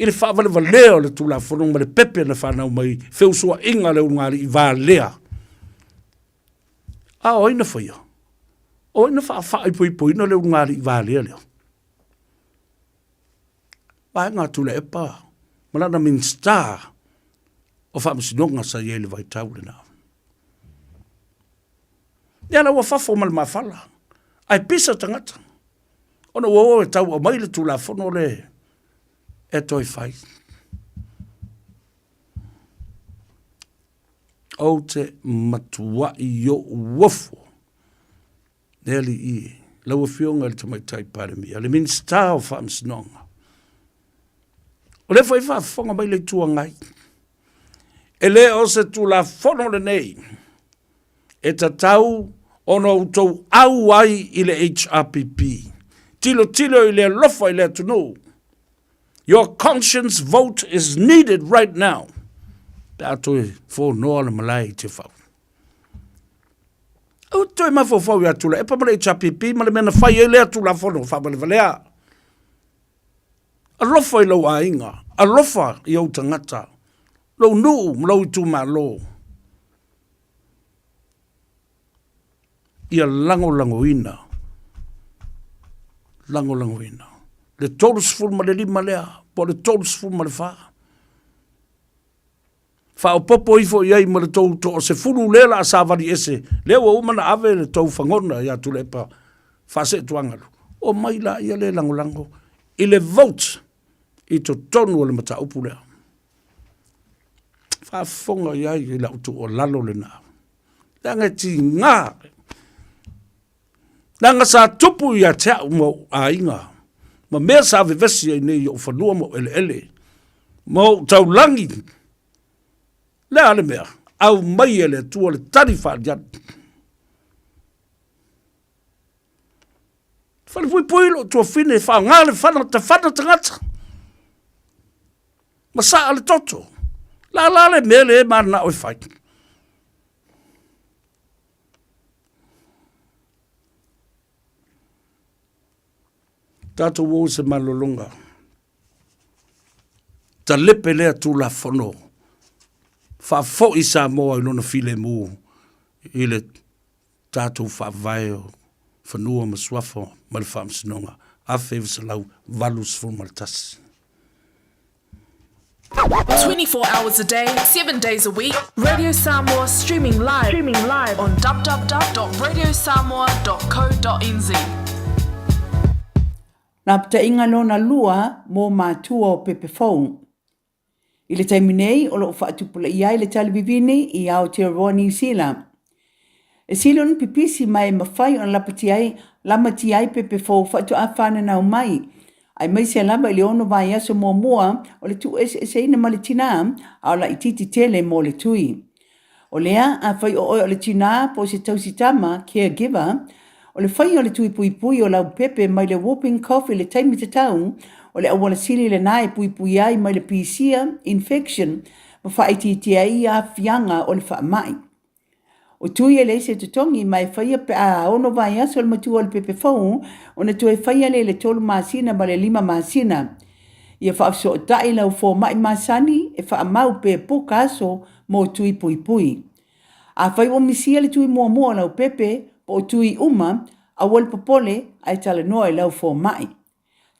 I le whaavalivalea o le tūla fono, ma le pepe na whanau mai, wheu sua inga leo ngari i vālea. A oina whaia. Oina whaafai pui pui no leo ngari i vālea leo. Vai ngā tūle epa, malana min star, o whamasinonga sa iele vai taule nā. Iana ua whafo mal mawhala. Ai pisa tangata. Ona ua e tau o maile tūla whono le e toi whai. O te matua i o wafo. Neli i. Lau fionga le tamai tai paremi. Ale min star o whamasinonga. O le whai whafonga maile tua ngai. E le o se tu la fono le nei. E ta tau ono utou au ai i le HRPP. Tilo i le lofa i le tunu. Your conscience vote is needed right now. Tato e fo noa le malai te whau. Au toi ma fo i atula. E pa male HRPP ma le mena whai e le atula fono. Wha male valea. Alofa I lau ainga. Alofa I au tangata. Lau nuu, lau tu malo. Ia lango ina. Lango ina. Le tolu sifuru ma le lima lea. Po le tolu sifuru ma le faa. Faa o popo ifo iai ma le tolu to o se furu lela a savari ese. Lewa umana ave le tau fangona ia tu lepa. Faa se tuangalu. O maila ia le lango. I le vote. I to tonu o le mata upu lea. Faa fonga iai i la utu o lalo le na. Langa ti ngā. Langa sa tupu ia tea mo a inga. Ma mea sa vevesi ai nei o whanua mo ele. Mo tau langi. Le ale mea. Au mai ele tua le tari whaadian. Whale pui lo tua fine wha ngale whana te whana tangata. Ma sa ale toto. La le mea le mana oi whai. Tato wo se malolonga. Ta lepe lea tu la fono. Fa fo I Samoa I lona file mu. Ile tato fa vaio. Fanua ma swafo mal fam sinonga. A favors lau valus for maltas. 24 hours a day, 7 days a week. Radio Samoa streaming live on www.radiosamoa.co.nz. Nā pata inga lona lua mō mātua o Pepe Fong. I le taiminei o lo whaatupula ia I le talivivini I Aotearoa New Zealand. E silon pipisi mai mawhai o lama ti ai Pepe Fong whaatu a whana nau mai. Ai mai se lama I le ono vai aso mua o le tu ese ina ma le tina au la ititi tele mo le tui. O lea a whai o le tina po se tausitama caregiver. O le whai o le tui pui o lau pepe mai le whooping cough I le taimi te tau, o le awala sili le nai pui ai mai le pisia infection, ma whaiti ai a fianga o le wha mai. O tui e le se tutongi mai whai pe a ono vai aso le matu o le pepe fau, o na tui whai le tolu masina ma le 5 masina. Ia wha so tai lau fo mai masani, e wha mau pe poka aso mo tui pui. A whai o misia le tui mua lau pepe, o tui uma, a wal popole, ai tala noa I lau fo mai.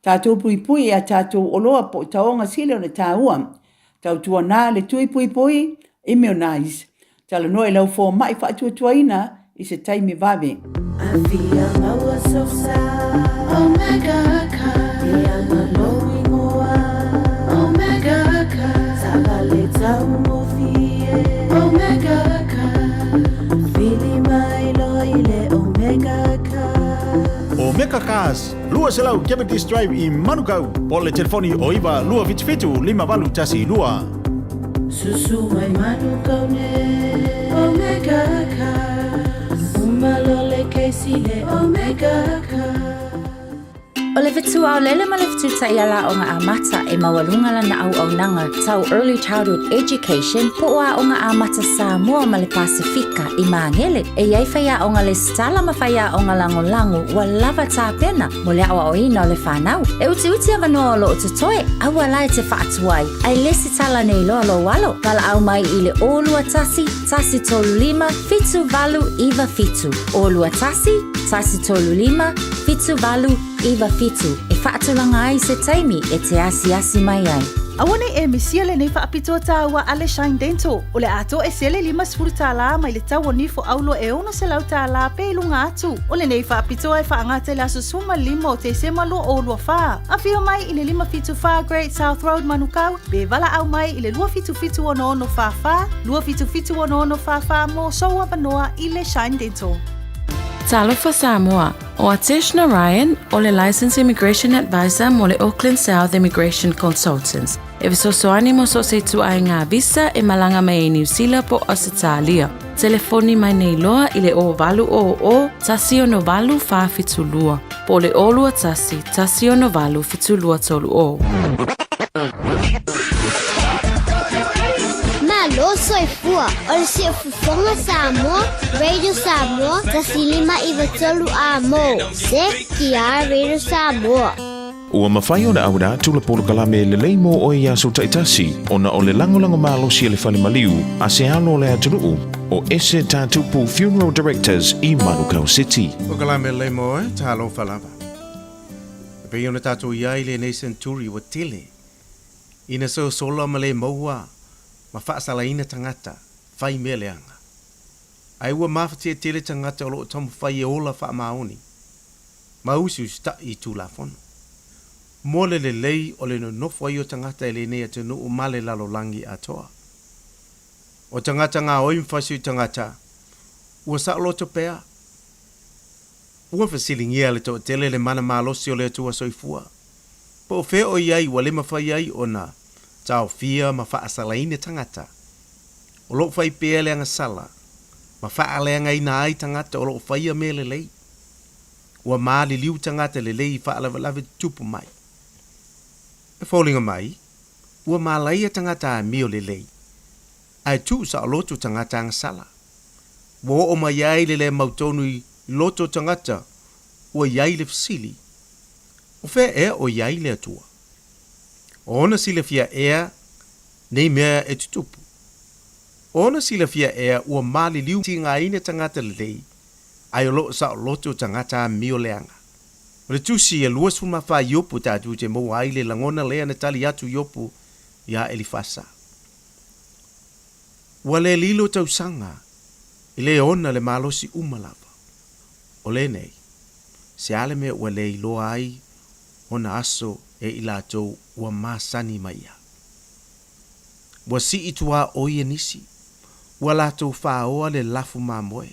Tātou pui a tātou oloa po taonga sile o na tāua. Tau tua nā le tui pui, immunize. Tala noa I lau fo mai whaatua ina, I se taimi vave. Avia maua sosa, Omega ka, Ia maloi moa, Omega ka, Savale tau mofie, Omega ka, Fili mai loile Omega ka. Omega Cars, lua selau Kemetis Drive I Manukau, po le telefoni o iwa lua vitfitu 5 tasi lua. Susu mai Manukau ne, Omega ka, umalole keisi le Omega ka. O le vitu au lele ma le vitu ta iala o ngā amata e mawalunga lana au nanga tau early childhood education po a o ngā amata Samoa ma le Pasifika I Māngele e iai whaia o ngā le stala ma whaia o ngā lango wa lava tā pena mo le awa o ina o le whanau. E uti avanoa o lo o te toe, awa lai te whaatuai, ai lesi tala nei lo walo, pala au mai I le olua tasi tolu 5, fitu valu iwa fitu. Olua tasi tolu 5, fitu valu iwa fitu. E whaatulanga ai se taimi e te asi mai ai. Awane e misia le nei whaapito tāua ale Shine Dental. O le ato e sele 5 sfuru tāla mai le tau nifo aulo e ono se lau tāla pe ilunga atu. O le nei whaapito e whaangate la susuma 5 o te semalo o lua wha. A whio mai I le 5 fitu wha Great South Road Manukau. Be vala au mai I le 2 fitu ono wha wha. 2 fitu ono wha wha mo soa panoa I le Shine Dental. Talofa Samoa, o Ateshna Ryan, o le Licensed Immigration Advisor mo le Auckland South Immigration Consultants. E visosoani mo so se tu ai ngā visa e malanga mai New Zealand po Australia. Telefoni mai nei loa I le o valu o tasi ono valu wha fitulua. Po le olua tasi ono valu fitulua tolu o. Malo soifua, o le si fufonga Samoa, Radio Samoa, tasi 5 iwa tolu a mo. Se ki a Radio Samoa. Ua mawhai o na aura tula polo kalame le leimo o ia so taitasi o na o le langolango malosi le whale maliu a se alo le atunuu o ese tātupu Funeral Directors i Manukau City. O kalame leimo e talo whalava. Pei ona tātou iai le nei senturi wa tele. Ina so sola ma le maua ma whaasala ina tangata whai mea leanga. Ai ua mawhatia tele tangata o loo tamu whai e ola wha maoni. Mausi usta i tūlafono. Mole le lei o le no nofo ai o tangata e le nei atenu o male lalo langi atoa. O tangata ngā oi mwhasi tangata, ua sa loto pea. Ua whasilingia le to tele le mana malosi o le atua soifua. Po o whea o iai wa le mawhai ai o na tau fia ma whaasalaine tangata. O lo whai pea le anga sala, ma whaaleanga ina ai tangata o lo whai a me le lei. Ua maali liu tangata le lei whaalawalawe tupu mai. E fōlinga mai, ua mālaia tangata a mio le lei. Ai tu sa loto tangata ang sala. Wo o mai ai le mautonu i loto tangata, ua iai le fasili. O whea ea o iai le atua. O ona sila fia ea, nei mea e tutupu. O ona sila fia ea, ua mali liu ti ngā ina tangata le lei, ai o lo sa loto tangata a mio leanga. O le tusi e luas fu mawha iopu tātu te mo ai le langona lea na tali atu iopu ia Elifasa. Ua le lilo tau sanga, i le ona le malosi umalava. O le nei, se ale me ua le iloa ai, ona aso e ilatou ua masani maia. Ua si itua oia nisi, ua latou whaoa le lafu mamoe.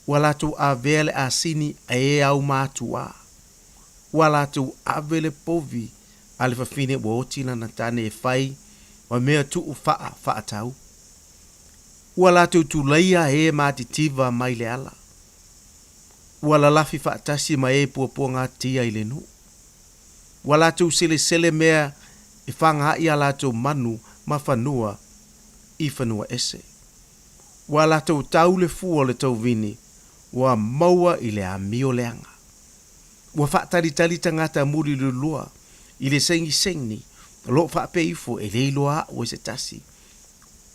Ua latou a vele a sini a e au mātua. Ua latou a vele povi a le whawhine ua otina na tane e whai wa mea tuu wha tau. Ua latou tu leia e mātitiva mai le ala. Ua la lafi wha tasi mai e pua ngā tia i le nu. Ua latou sele mea e whanga i a latou manu ma whanua i whanua ese. Ua latou tau le fua le tau vini ua maua i le amio leanga. Ua whaatari tangata muri lulua i le sengi lo whaape ifo e le iloa o se tasi.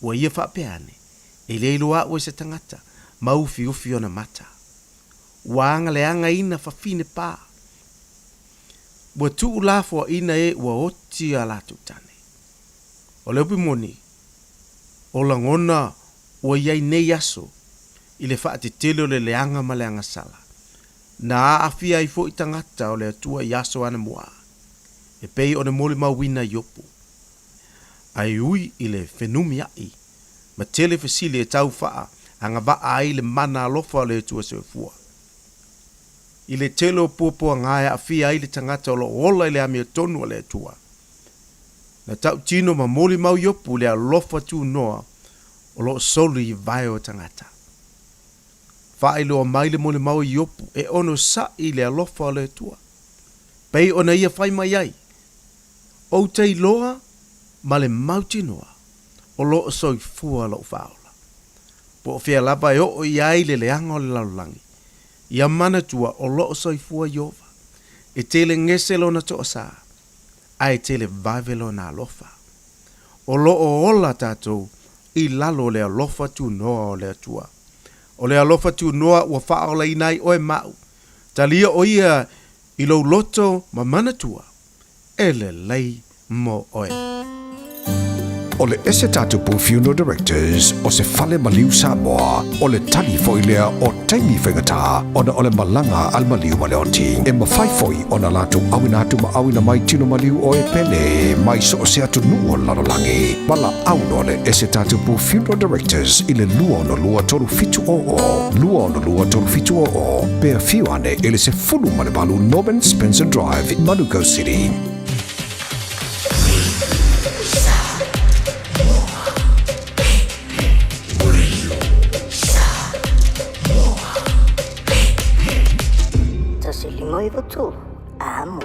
Ua ia whaape ane e le iloa o se tangata mau ufi ona mata. Ua anga leanga ina whawhine pā. Ua tuu lafo ina e ua oti a latu tane. O le upi moni, o langona ua iai nei aso i le whaate tele o le leanga ma leanga sala. Na aafia i fo i tangata o le atua i aso ana mua. E pei o ne mole mawina iopu. Ai ui i le whenumi ai. Ma tele fasili e tau faa anga vaa ai le mana alofa o le atua se fua. I le tele o pua ngāia afia ai le tangata o lo ola i le amia tonu o le atua. Na tau tino ma mole mau iopu le alofa tu noa o lo soli i vai o tangata. Whae loa maile mole mau i opu e ono sa i le alofa o le tua. Pei ona ia whai mai ai. O tei loa ma le mauti noa o loo soi fua lo whaola. Po o whia lava e o i ai le leanga o le laulangi. Ia mana tua o loo soi fua iova. E tele ngese lo na toa saa. Ai tele vavelo na alofa. O loo ola tātou i lalo le alofa tu noa o le atua. O le alofa tu noa ua whaola inai oe mau. Talia o ia i lo loto ma manatua. E le lei mo oe. O le ese tatupu Funeral Directors o se fale maliu Samoa o le tali foilea o taimi whengata ona o le malanga al maliu maleoti e mawhaifoi ona latu awina atu ma awina mai tino maliu o e pele mai so o se atu nuo lalolangi wala auno le ese tatupu Funeral Directors i le lua ono lua toru fitu o pea fiu ane ele se fulu male balu Norman Spencer Drive in Manukau City. Noivo tu, amo.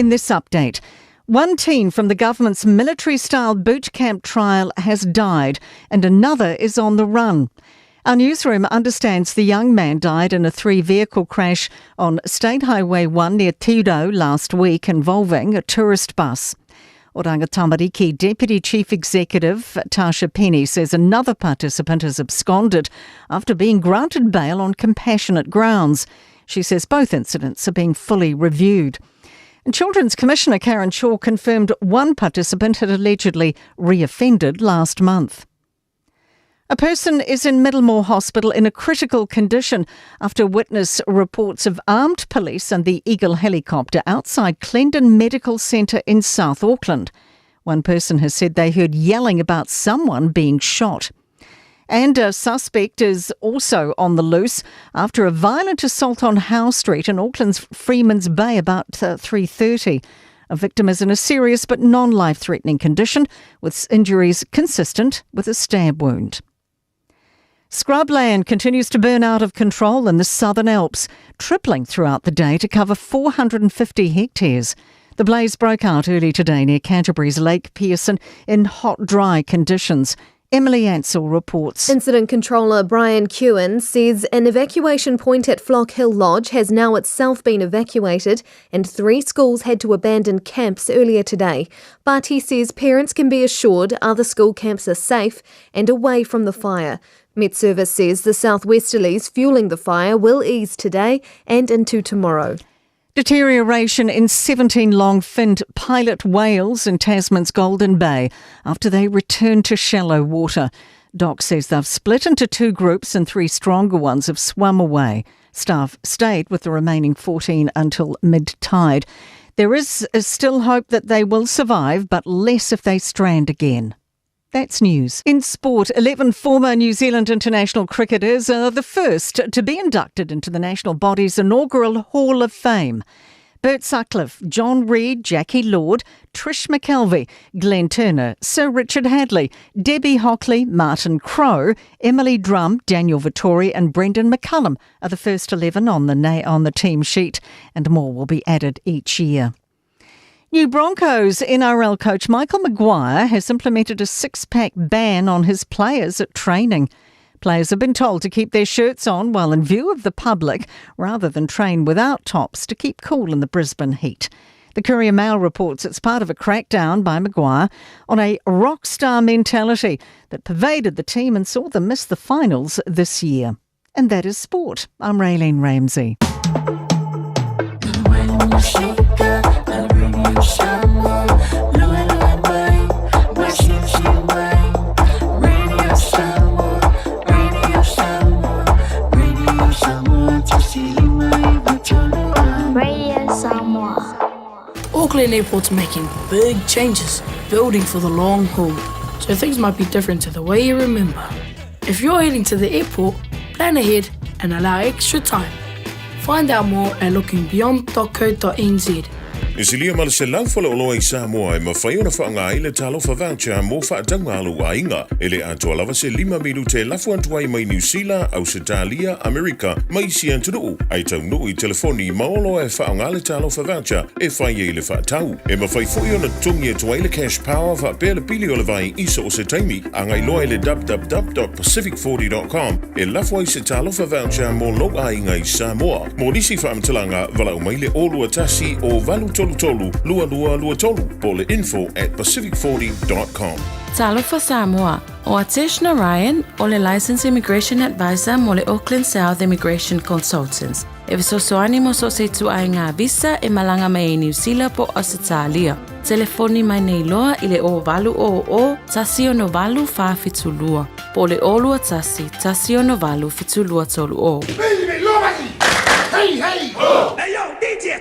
In this update, one teen from the government's military-style boot camp trial has died and another is on the run. Our newsroom understands the young man died in a 3-vehicle crash on State Highway 1 near Tiro last week involving a tourist bus. Oranga Tamariki Deputy Chief Executive Tasha Penny says another participant has absconded after being granted bail on compassionate grounds. She says both incidents are being fully reviewed. And Children's Commissioner Karen Shaw confirmed one participant had allegedly reoffended last month. A person is in Middlemore Hospital in a critical condition after witness reports of armed police and the Eagle helicopter outside Clendon Medical Centre in South Auckland. One person has said they heard yelling about someone being shot. And a suspect is also on the loose after a violent assault on Howe Street in Auckland's Freeman's Bay about 3:30. A victim is in a serious but non-life-threatening condition with injuries consistent with a stab wound. Scrubland continues to burn out of control in the Southern Alps, tripling throughout the day to cover 450 hectares. The blaze broke out early today near Canterbury's Lake Pearson in hot, dry conditions. Emily Ansell reports. Incident controller Brian Kewen says an evacuation point at Flock Hill Lodge has now itself been evacuated and 3 schools had to abandon camps earlier today. But he says parents can be assured other school camps are safe and away from the fire. Met Service says the southwesterlies fueling the fire will ease today and into tomorrow. Deterioration in 17 long-finned pilot whales in Tasman's Golden Bay after they returned to shallow water. DOC says they've split into 2 groups and 3 stronger ones have swum away. Staff stayed with the remaining 14 until mid-tide. There is still hope that they will survive, but less if they strand again. That's news. In sport, 11 former New Zealand international cricketers are the first to be inducted into the national body's inaugural Hall of Fame. Bert Sutcliffe, John Reid, Jackie Lord, Trish McKelvey, Glenn Turner, Sir Richard Hadley, Debbie Hockley, Martin Crowe, Emily Drum, Daniel Vittori and Brendan McCullum are the first 11 on the team sheet, and more will be added each year. New Broncos NRL coach Michael Maguire has implemented a 6-pack ban on his players at training. Players have been told to keep their shirts on while in view of the public rather than train without tops to keep cool in the Brisbane heat. The Courier Mail reports it's part of a crackdown by Maguire on a rock star mentality that pervaded the team and saw them miss the finals this year. And that is sport. I'm Raylene Ramsey. Auckland Airport's making big changes, building for the long haul, so things might be different to the way you remember. If you're heading to the airport, plan ahead and allow extra time. Find out more at lookingbeyond.co.nz. E silia ma le se lau fala oloa I Samoa e mawhai ona whaanga I le talofa voucher mo whaatanga alu a inga. E le atua lava se 5 milu te lafu antuai mai New Zealand, Australia, Amerika, mai si antunu. Ai tau no I telefoni maolo e whaanga le talofa voucher e whai e le whaatau. E mawhai fui ona tungi e tuai le cash power whaapea le pili o le vai iso o se taimi. Angai loa le www.pacific40.com e lafu ai se talofa voucher mo lo a inga I Samoa. Mo nisi whaamatulanga vala umai le olua tasi o valu tolu lua tolu po le info@pacific40.com. Talofa Samoa, o Ateshna Ryan, o le Licensed Immigration Advisor mo le Auckland South Immigration Consultants. E visosoani mo so se tuai ngā visa e malanga mai New Zealand po Australia. Telefoni mai nei loa I le o valu o tasi o no valu wha fitulua. Po le olua tasi o no valu fitulua tolu o. Hey, hey! Oh. Hey, yo, DJ!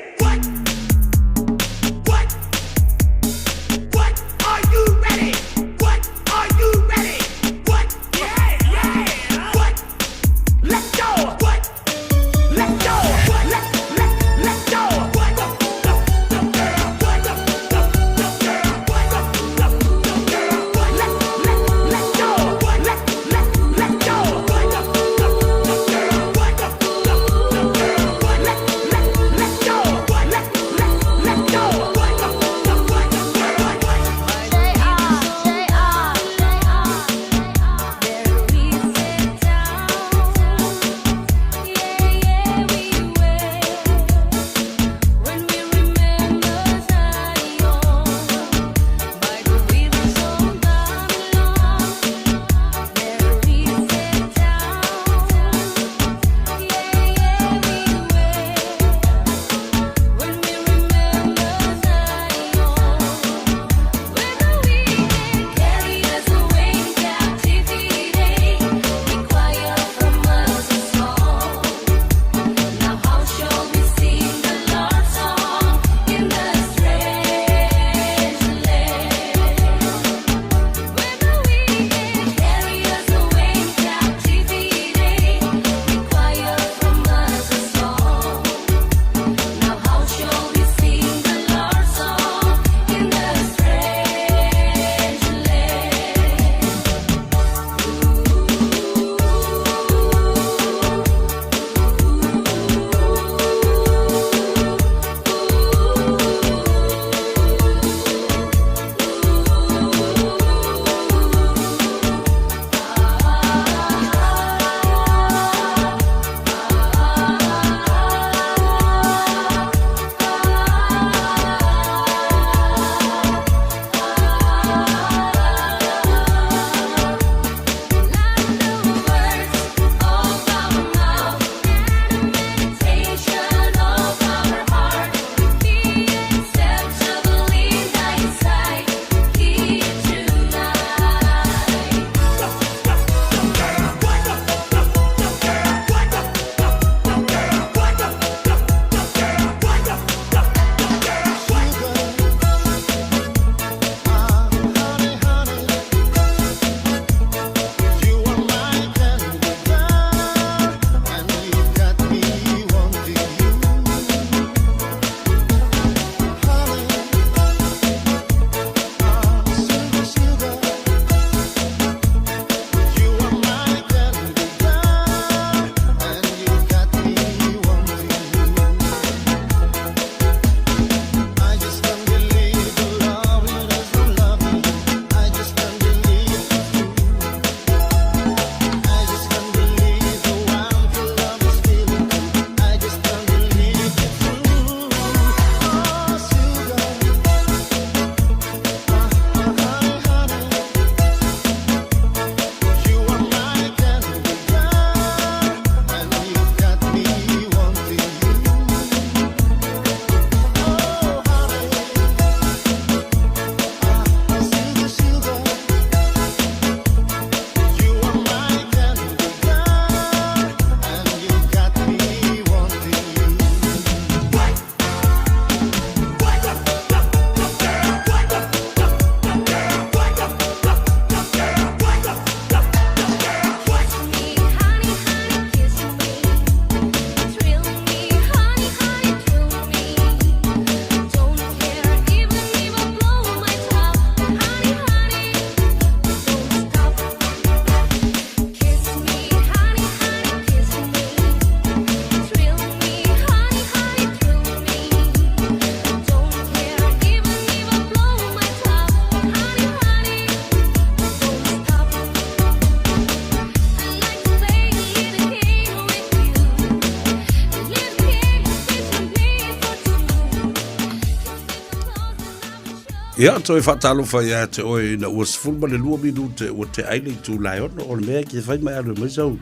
Ia to e fatalo fa ia te oi na was fulma le lua minute o te aile tu lai ono o le mea ki fai mai alo mai sau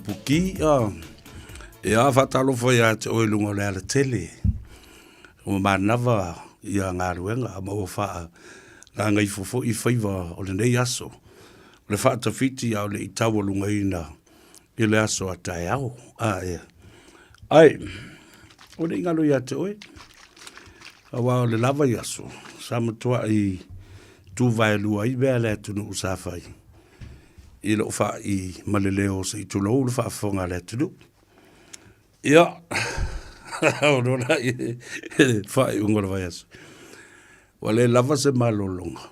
puki ia fatalo fa ia te oi lunga le ala tele o manava ia ngā ruenga ma o faa ngā ngai fofo i faiva o le nei aso le faa tawhiti au le i tawa lunga ina i le aso a tae au ia ai o le ingalo ia te oi awa le lava i aso sa matua i tu vai lua i bea le tunu usafai i lo fa i maleleo se i tu lo le fa fonga le tunu ia o no la i fa i ungora vai aso wale lava se malolonga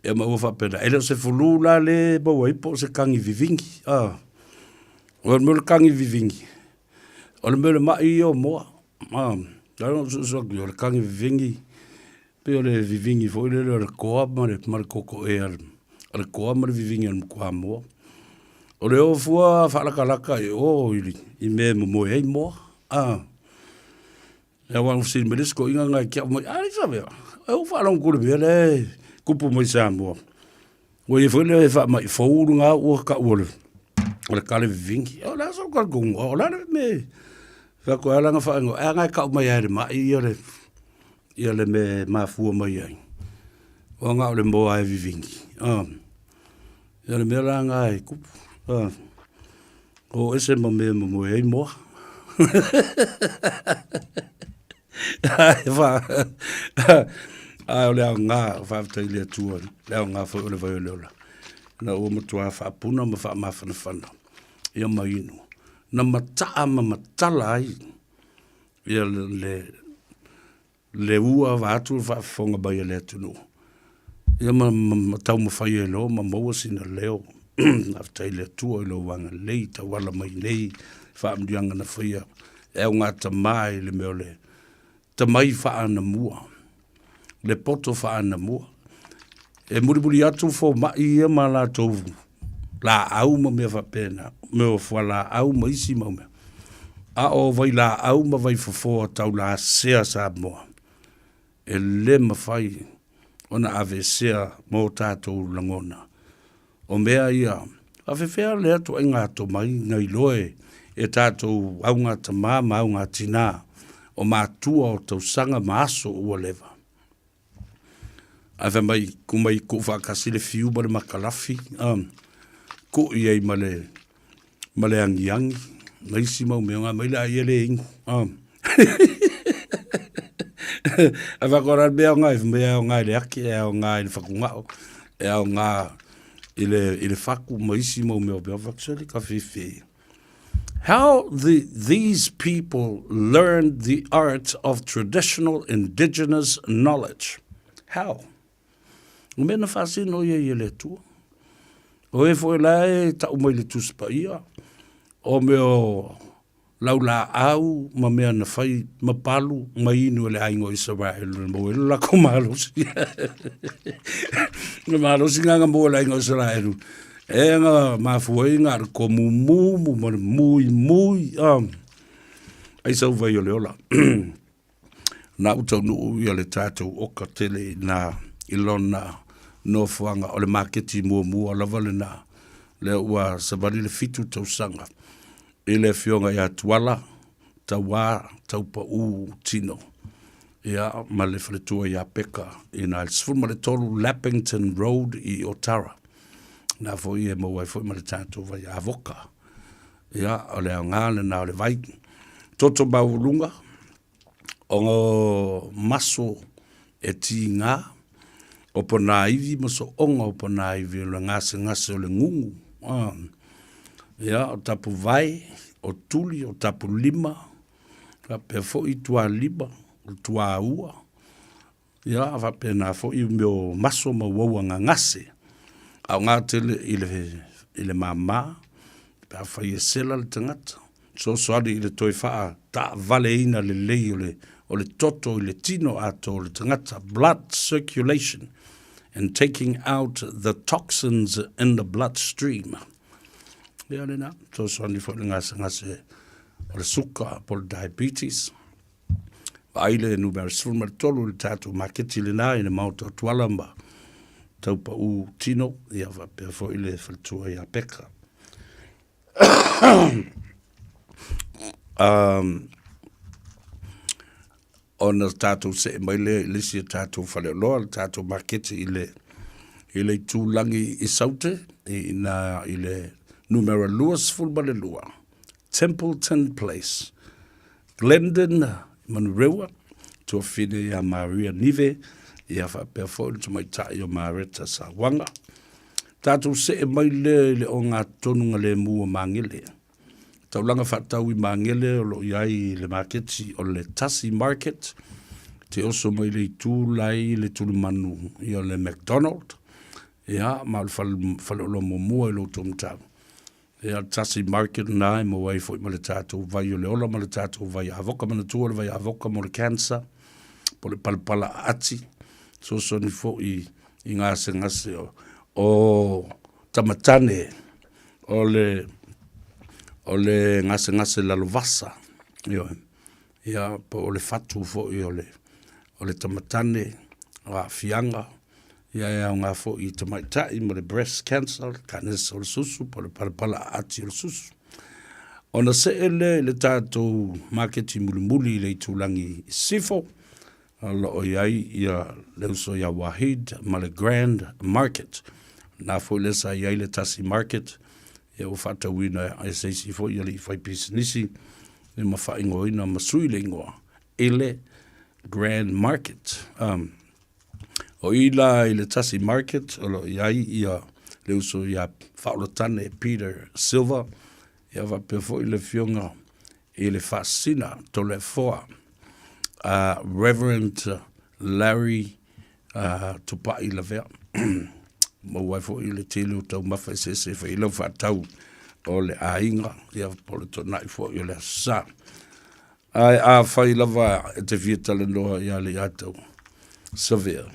e ma ufa pena ele se fulula le bo i po se kangi vivingi o mo kangi vivingi o le mo mai o mo Daro so yo le kangi vivingi pe o le vivingi foi le koa ma le koko e al koa ma le vivingi al koa mo o le o fua fa la kalaka e o i me mo e mo e wa usi me lesko inga nga kia mo ali sabe o fa long ku le kupu mo sa mo o e foi le fa ma fo nga o ka o le kale vivingi o la so ka gung o la me Ka ko ala nga fa ngo nga ka mai ai ma i le me ma fu mai ai o nga le mo ai vivingi ia le me la nga ai ku o ese mo me mo ai mo fa le nga fa te le tu le nga fa le va le na o mo tu fa puna mo fa ma fa na ia mai no na mataa matala ai ia le ua vatu fa fonga bai le tunu ia matau mo fai lo ma mo sina leo after le tu lo wanga le ta wala mai nei fa mdianga na fia e nga ta mai le mele ta mai fa ana mua le poto fa ana mua e muri atu fo mai ia mala to la au ma me fa pena me o fala au ma isi ma me a o vai la au ma vai fofo tau la sea sa mo e le ma fai ona ave sea mo tato langona o mea ia a fe fea le atu inga to mai ngai loe e tato au nga tama ma au nga tina o ma tua o tau sanga maaso ua leva a fe mai kumai kufa kasile fiu bale makalafi ko ia male angiangi mai si mau mea mai la ia le ingu a whakora mea ngai le aki e o ngai le whakungao e o ngā i le whaku mai si mau mea bea whaksari ka whiwhi how these people learned the art of traditional indigenous knowledge how mea na whasino ia le tua o e foi lá e ta umai le tuspa ia o meo laula au ma mea na fai ma palu mai inu le aingo Israel mo la komalo si no malo singa mo le aingo Israel e nga ma foi nga ko mu muy ai so vai ole ola na uto no ia le tato o ka tele na ilona no fuanga o le marketi mua la valena le ua sabali le fitu tau sanga e le fionga ia tuala tawa taupa u tino ia ma le fletua ia peka ina le sfuma le tolu Lappington Road i Otara na foi e mo vai foi ma le tato vai avoka ia o le ngale na o le vai toto baulunga o maso e tinga o pona ivi mo so onga o pona ivi le ngase o le ngungu ia o tapu vai o tuli o tapu lima ka pe fo i tua liba o tua ua ia va pena fo i meo maso ma wawa ngase a ngatele ile mama pa fa yesela le tangata so ali ile toifa ta valeina le leile o le toto le tino ato le tangata blood circulation and taking out the toxins in the bloodstream. Ia lena, so ali fo ngase o le suka por diabetes. Aile numero sfulma tolu le tatu maketi le na ina mauta tualamba. Taupa u tino ia va pe fo ile faltua ia peka. Ona tatu se maile lisi tatu fale loa tatu maketi ile tūlangi I saute ina ile numero luas fulma le lua. Templeton Place. Glendon Manurewa to fine ia Maria Nive ia fa pe fo to mai tai o Marita Sawanga. Tatu se maile le o ngā tonunga le mua mangele. Taulanga whatau I mangele o lo iai le marketi o le Tassie Market. Te oso maile I tūlai le tulumanu I o le McDonald. Ia, ma le whalolo mua I lo tumtau. Ia Tassie Market nai mo wai fo I ma le tātou vai o le ola ma le tātou vai avoka mana tua le vai avoka mo le cancer. Po le palapala ati. So ni fo I ngase o tamatane o le ngase lalovasa ia po o le fatu fo I o le tamatane a fianga ia ngā fo I tamaitai mo le breast cancer kanesa o le susu po le palapala ati o le susu ona se le tātou marketi mulimuli le tūlangi sifo Alo o iai ia leuso ia Wahid ma le Grand Market. Na fo le sa iai le Tassie Market. Ia o fata wina a seisi fo ia li fai pisinisi. Le mawha ingo ina masui le ingoa. Ele Grand Market. O ila i le Tassie Market. Alo iai ia leuso ia whaolotane Peter Silva. Ia wa pefo I le fionga I le fasina to le foa. Reverend Larry Tupai Lavea mo wai fo I le telu tau mawhai se fa ilo whatau o le ainga ia polito nai fo I le sa ai a whai lava e te vietale noa ia le atau severe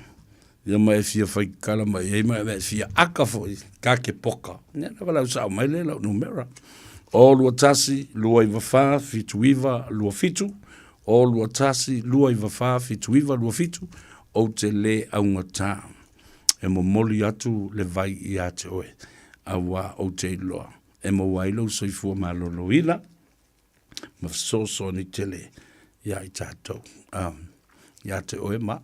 ia mai fia whai kala mai ei mai fia aka fo I ka ke poka ia na walau sa mai le lau numera o lua tasi lua I wawha fitu iwa lua fitu o lua tasi, lua I wawha, fitu iwa, lua fitu, o te le aunga tā. E mo moli atu le vai I a te oe, a wā o te iloa. E mo wailo soifua ma lolo ila, ma so ni tele, ia I tātou. Ia te oe ma.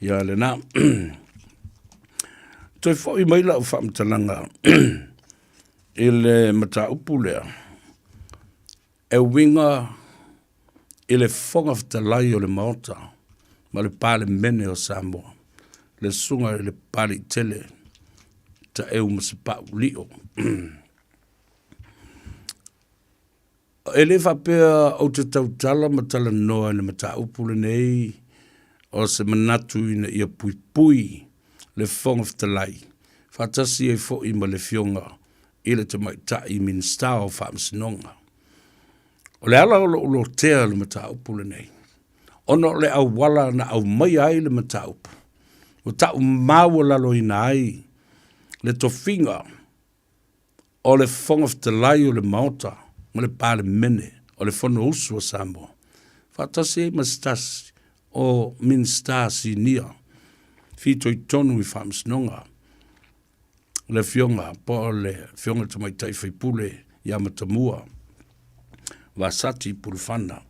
Ia le nā. Toi fo I maila o whamtalanga, I le mata upulea, e winga, I le fonga whatalai o le maota, ma le pāle mene o Samoa, le sunga I le pāle tele, ta eu ma se pāu lio. E le whapea o te tautala ma tala noa le mata upule nei, o se manatu ina ia pui pui, le fonga whatalai, whatasi e fo I ma le fionga, I le te maita I minsta o whaamsinonga. O le ala o tea le mata upule nei. Ono le au wala na au mai ai le mata upu. O tau maua lalo ina ai. Le tofinga. O le fonga whtalai o le maota. O le pāle mene. O le fono usu o Samoa. Whatasi e mastasi. O min stasi nia. Fito I tonu I whamsnonga. Le fionga. Po le fionga tamaitai whaipule. Yamatamua. Wasati pulfana.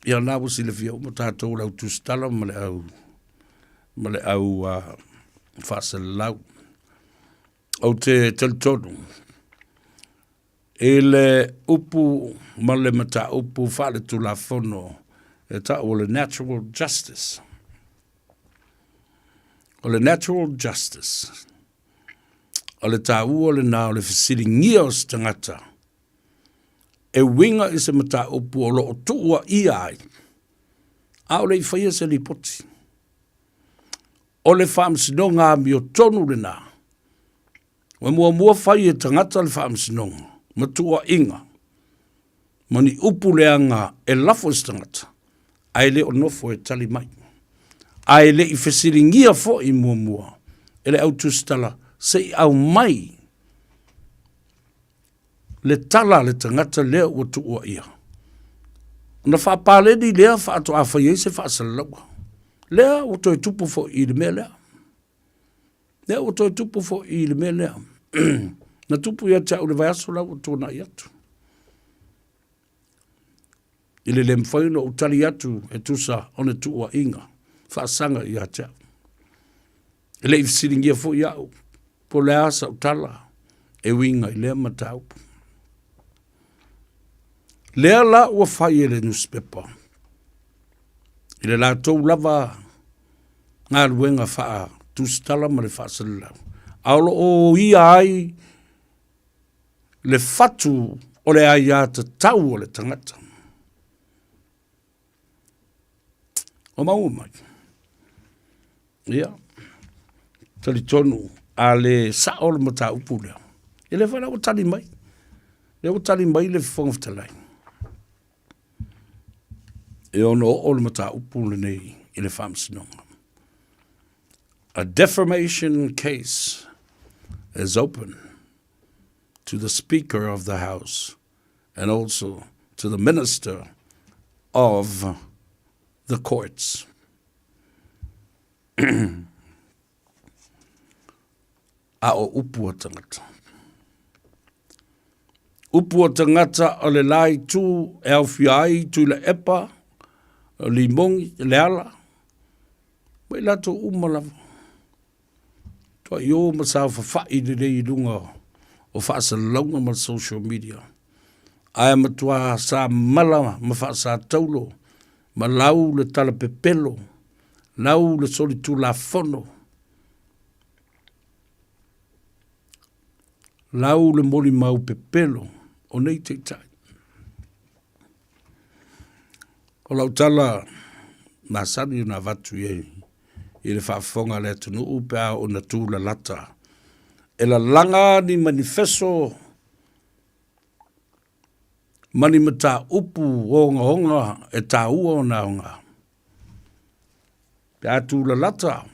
Ia nā wasi le fia umo tātou lau tustala ma le au whasal lau. Au te teltonu. E le upu ma le mata upu whale tu la fono. E ta o le natural justice. O le natural justice. O le tā ua le nā o le fisiringia o stangata. E winga I se mata upu o lo o tua I ai. A o le I whaia se li poti. O le whaamsinonga mi o tonu le nā. Wa mua whaia tangata le whaamsinonga. Ma tua inga. Mani upu le anga e lafo stangata. Ai le o nofo e tali mai. Ai le I whesiringia fo I mua. E le au tustala se I au mai. Le tala le tangata lea o tua ia. Na whapaleni lea whaato a whai se whaasalawa. Lea o toi tupu fo i le mea lea. Lea o toi tupu fo i le mea lea. Na tupu ia te au le vai aso lau o tōna i atu. I le lemwhaino o tali atu e tusa one tua inga. Whaasanga i a te au. E le ifsiringia fo i au. Po le asa o tala. E winga i lea matau. Lea la ua whai e le newspaper. I le la tau lava ngā ruenga wha tustala ma le whaasalau. Aolo o ia ai le fatu o le ai a te tau o le tangata. O mau mai. Ia. Tali tonu a le sa o le mata upu lea. E le whana o tali mai. Le o tali mai le whongaftalai. E ono o le mata upu le nei i le whamsinonga. A defamation case is open to the Speaker of the House and also to the Minister of the Courts. A o upu o tangata. Upu o tangata o le lai tu e au fiai tu le epa, o limongi, le ala. Wai lato umalawa. Tua i o masau whawhai le rei runga o whaasa launga ma social media. Ai matua sa mala ma whaasa taulo, ma lau le tala pepelo, lau le soli tu la fono, lau le moli mau pepelo, o nei te tai. O lau tala na sani una vatu ye, i le whaafonga le tunu upea o na tūla lata. E la langa ni manifesto, mani mata upu o ngā honga e tā ua o nā honga. Pea tūla lata,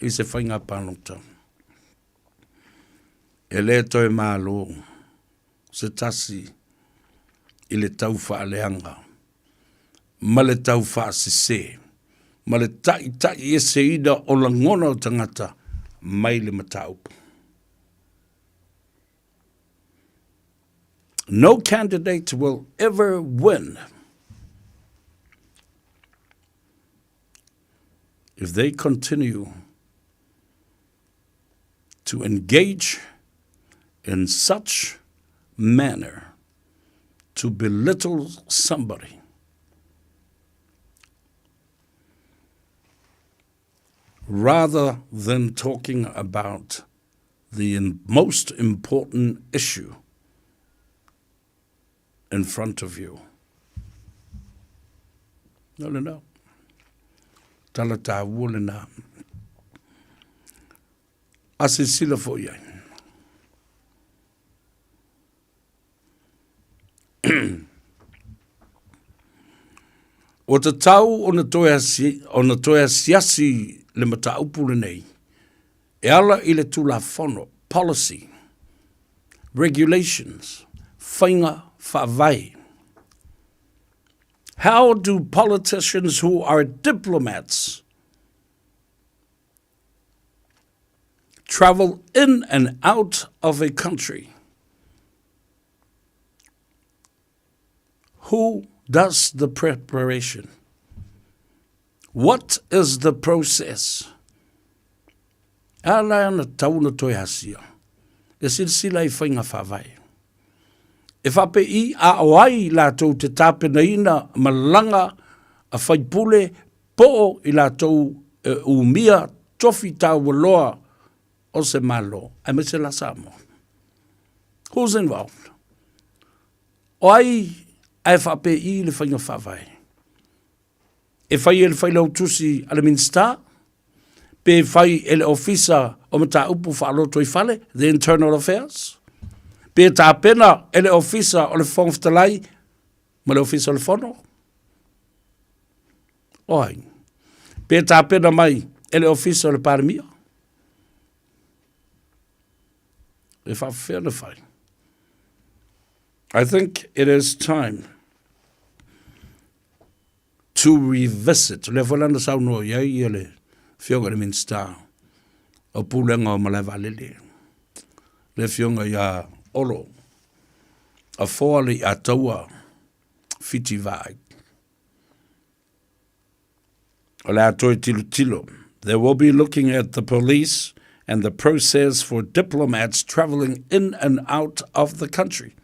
i se whainga pānota. E le toi mālo, se tasi, i le tau whaaleanga, ma le tau whaasise, ma le tai e se ida o la ngona o tangata, mai le mata upu. No candidate will ever win if they continue to engage in such manner to belittle somebody. Rather than talking about the most important issue in front of you. No. Tala tā wole nā. Ase sila fo iai. O te tau o na toea siasi le mata upu le nei. E ala i le tula fono, policy, regulations, whainga whawai. How do politicians who are diplomats travel in and out of a country? Who does the preparation? What is the process? Ala ana tauna toi hasia. E silsila I whainga whawai. E whape I a oai lātou te tāpena ina malanga a whaipule po I lātou umia tofi tāwaloa o se malo. A me se la Samoa. Who's involved? Oai ai whape I le whainga whawai. E whai e le whai lau tusi ale minsta, pe whai e le ofisa o mata upu whaaloto I whale, the internal affairs. Pe tā pena e le ofisa o le whongftalai, ma le ofisa o le whono. Oi. Pe tā pena mai e le ofisa o le pāremia. E whawhena whai. I think it is time to revisit. Le whalana sau no iai ia le fionga le Minster. O pulenga o Malawa lele. Le fionga ia olo. A fōali a taua fiti vai. O le atoi tilo tilo. They will be looking at the police and the process for diplomats traveling in and out of the country.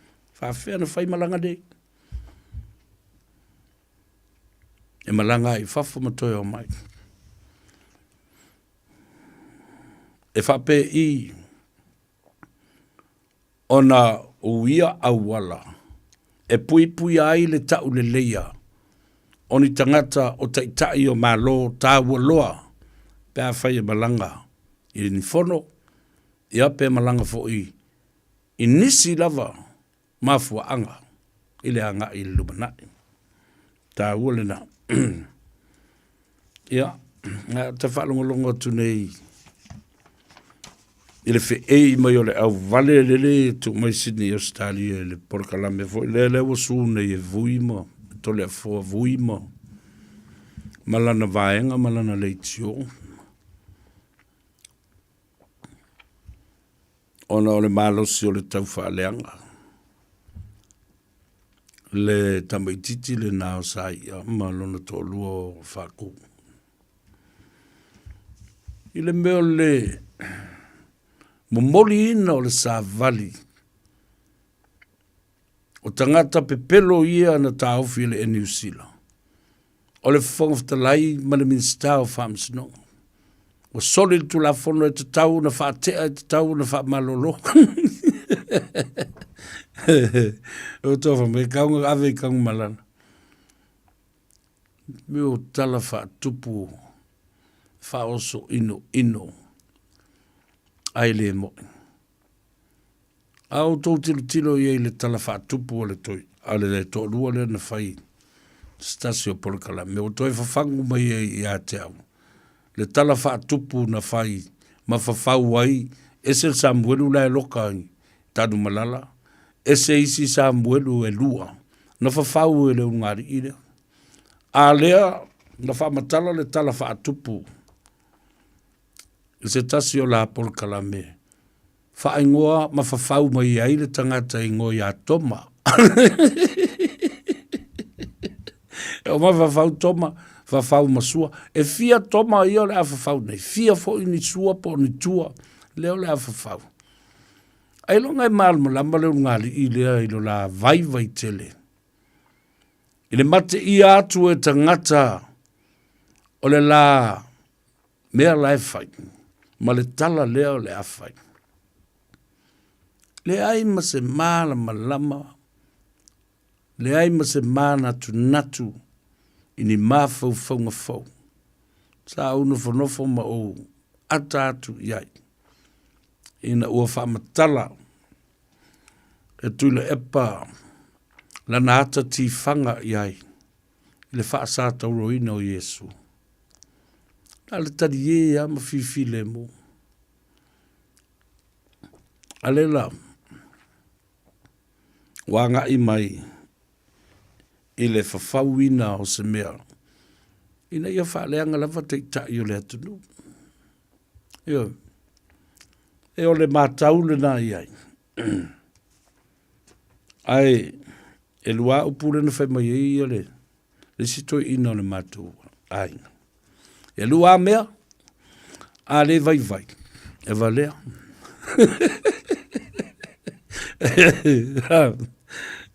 Whawhena whai malanga de. E malanga I whawhamatoi o mai. E whape I ona uia awala. E pui pui ai le tau le leia. Oni tangata o taitai o malo tāua loa. Pea whai e malanga. I ni whono. Ia pe malanga fo I nisi lava. Mafua anga. Ile anga I lumanai. Tāua le na. Ia. Te whalongolongo tunei. Ile fe mai o le au vale lele tu mai Sydney Australia le porkalame fo le o sune e vuima to le fo vuima malana vaenga malana leitio ona le malo si o le tau faaleanga le tamaititi le nao sai malona to luo faku ile meo le momoli ina o le savali. O tangata pepelo ia na tauwhi le New Zealand. O le whangaftalai ma le Minster o whamsino. O soli tu la fono e te tau na whaatea e te tau na whaamalolo. O tofa me kaunga ave kaunga malana. Me o tala whaatupu whaoso ino. Ai le mo. Au tō tilo i le tala whaatupu o le toi. Ale le tō lua le na whai. Stasio polkala. Me o toi whawhangu mai i a te au. Le tala whaatupu na whai. Ma whawhau ai. Ese Samuelu la e loka ai. Tadu malala. Ese isi Samuelu e lua. Na whawhau e le ungari i lea. A lea. Na whamatala le tala whaatupu. Se tasi o la polkala me. Whaingoa ma whawhau mai ai le tangata ingoa ia toma. O ma whawhau toma, whawhau masua. E fia toma i o le a whawhau nei. Fia fo ini sua po ni tua. Leo le a whawhau. Ai longa e malma lamba leo ngali I lea ilo la vai tele. I le mate I atu e tangata o le la mea lai whai. Ma le tala leo le awhai. Le ai ma se māla malama. Le ai ma se māna natu. Ini māwhau whaunga whau. Sa unu whanofo ma o atu iai. Ina ua whamatala. E tuila epa. Lana ata ti whanga iai. Le whaasata uroina o Yesu. Ale tari ye ama fifi le mo. Ale la. Wanga I mai. I le whawhauina o se mea. Ina ia whaaleanga lava te tai o le atunu. Io. E o le mātau le nā iai. Ai. E lua upure na whai mai I le. Le sitoi ina o le mātau. Ai. E lua mea, a le vai. E valea.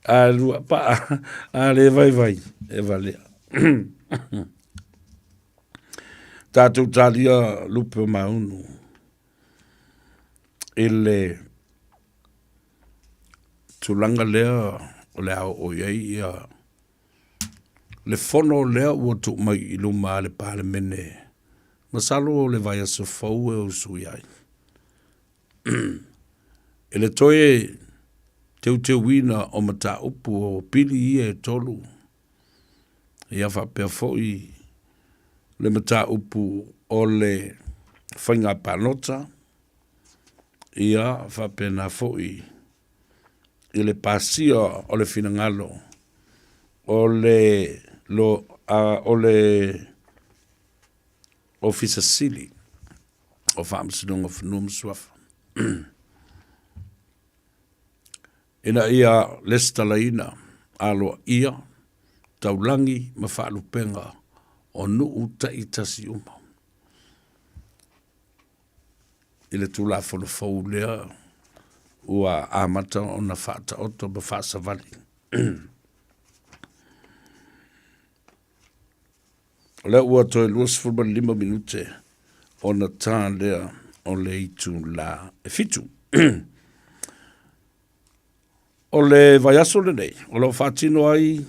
A lua pa, a le vai. E valea. Tātou tālia lupe o maunu. E le tulanga lea o le au o iei ia. Le fono lea ua tu mai I luma le pale mene. Masalo le vai aso fau e o sui ai. E le toe te wina o mata upu o pili I e tolu. Ia whapea foi le mata upu o le whainga panota. Ia whapea na foi I le pasia o le finangalo. O le lo ole officer Sili o whaamsinunga whanum suafa. Ina ia lestalaina aloa ia taulangi ma whaalupenga o nuu taitasi uma. Ile tula whanafau lea ua amata o na whaata oto ma whaasavali. Lea ua toi luas 5 minute o na tā lea o le itu la e fitu. O le vaiaso le nei, o le whaatino ai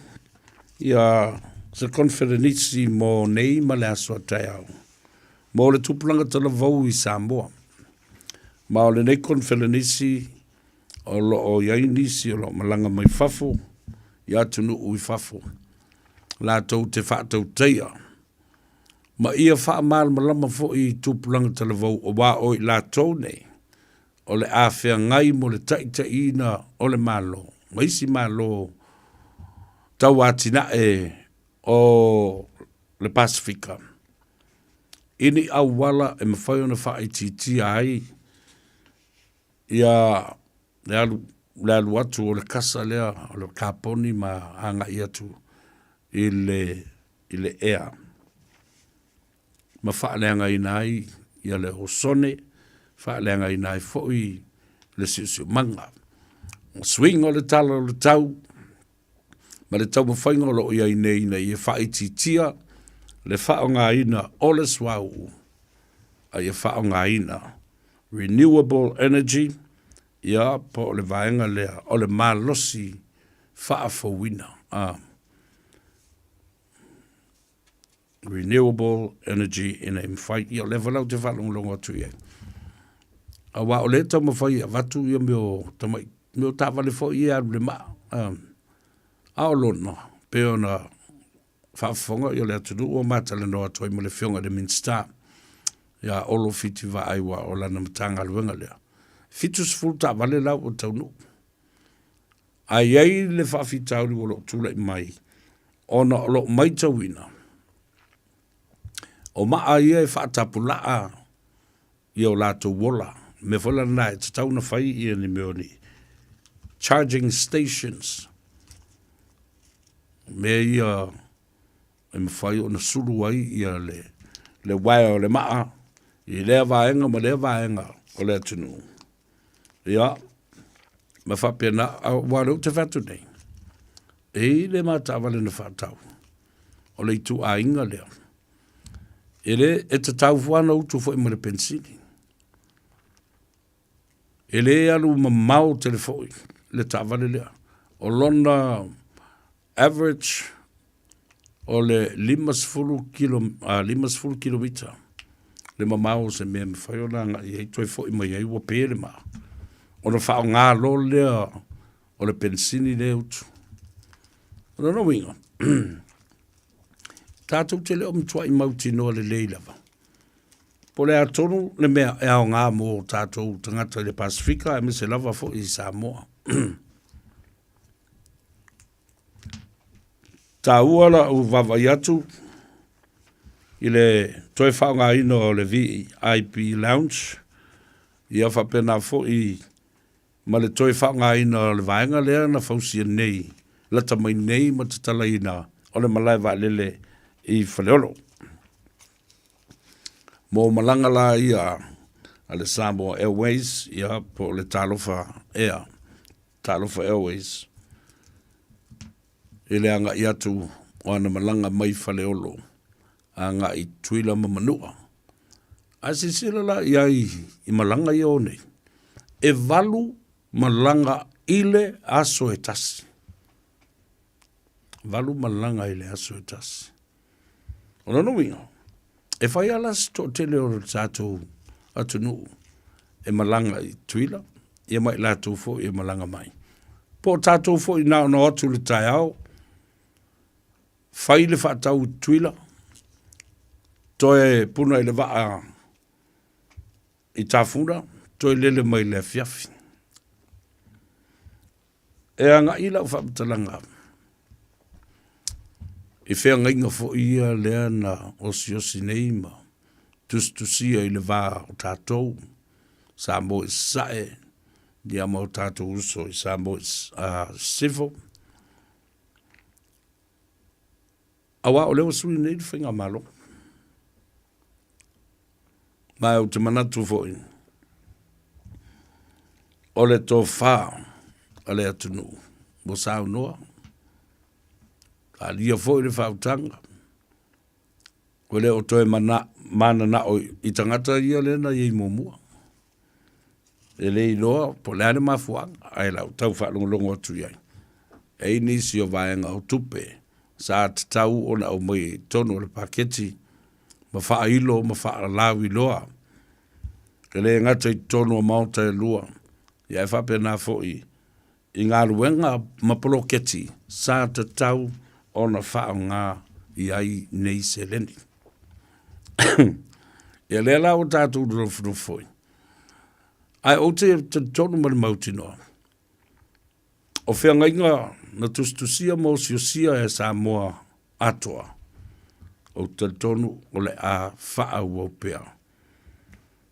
ia se konferenisi mo nei ma le aso atai au. Mo le tupulanga tala vau i Samoa. Ma o le nei konferenisi o lo o iainisi o lo malanga mai fafo, ia tunu ui fafo. La tau te whaatau teia. Ma ia wha mal malama fo i tupulanga tala vau o wā oi la tau nei. O le awhia ngai mo le taita ina o le malo. Ma isi malo tau atina e o le Pasifika. Ini au wala e mawhai ona wha i titi ai. Ia le alu atu o le kasa lea o le kaponi ma hanga i atu i le ea. Ma wha leanga i nai ia le osone. Whaelenga i nai fōi le siusiu manga. Swing o le tala o le tau. Ma le tau mawhainga o lo ia i nei i e whaititia. Le whao ngā ina o le swau. A i e whao ngā ina. Renewable energy. Ia po le vaenga lea o le malosi whaafowina. Renewable energy in a mwhai. Ia le walau te whalonglongo atu ia. A wa o le tau mawhai a watu ia meo tāwale fo ia le ma. A o lono, peo na whaafonga i o le atunu o matale noa toi mo le fionga de Minster. Ia olo fiti wa aiwa o lana matanga luenga lea. Fitus full tāwale lau o taunu. A iei le whaafitauri o lo tula i mai. Ona o lo mai tauina. O maa ia e whaatapulaa i o lato wola. Me fola nai, te tau na whai ia ni meoni. Charging stations. Me ia, e me whai o na suru ai ia le wai o le maa. I lea vaenga ma lea vaenga o lea tunu. Ia, me whapena a wāreu te whatu nei. E le mata awale na whatau. O le itu a inga lea. E le e te tau whana utu fo i mare pensini. E le alu mamau telefoi, le tāwale lea. O lona average o le 5 kilomita. Le mamau se mea me whaiolanga i eitoi foi mai ai ua pēle ma. O na whao ngā lo lea o le pensini le utu. O na winga. Tātou te leo mtua i mauti noa le leilava. Po le atonu le mea e ao ngā mō tātou tangata le Pasifika e me se lava fo i Samoa. Tā uala u vavai atu i le toi whaonga ino o le VIP Lounge. Ia whapena fo i ma le toi whaonga ino o le vaenga lea na fausia nei. Lata mai nei ma te tala ina o le malai wa lele i whaleolo. Mō malanga la ia a le Samoa Airways, ia po le Talofa Air, Talofa Airways. I le anga i atu o ana malanga mai whaleolo, anga i tuila mamanua. A sisila la ia i malanga i o nei. E valu malanga ile aso e tasi. Valu malanga ile aso e tasi. Ona no winga. E whai alas to tele o tātou atunu e malanga i tuila, ia mai lātou fo i malanga mai. Po tātou fo i nao no atu le tai au, whai le whaatau tuila, toe puna i le waa i tāwhuna, toe lele mai le fiafi. E anga ila u whaapatalanga. e whea ngainga fo ia lea na osi nei ma tustusia i le vā o tātou sa mo i sae dia mo tātou uso i sa mo civil awa o leo sui nei whinga malo mai o te manatu fo i o le tō whā a le atunu mo sa noa a lia fo i le whautanga o le o toi mana na o i tangata ia le na i momua e le iloa po le ane mafuanga ai lau tau whaalongolongo atu iai e nisi o vaenga o tupe sa te tau o na o mai tono o le paketi ma wha ilo ma wha lau iloa e le ngata i tono o mauta e lua ia e whape na fo i ngā ruenga ma poloketi sa te tau o na wha ngā i ai nei se leni ia le la o tātou rofu foi ai o te tonu mani mauti noa o whea ngainga na tustusia mo siosia e sa moa atoa o te tonu o le a wha ua pea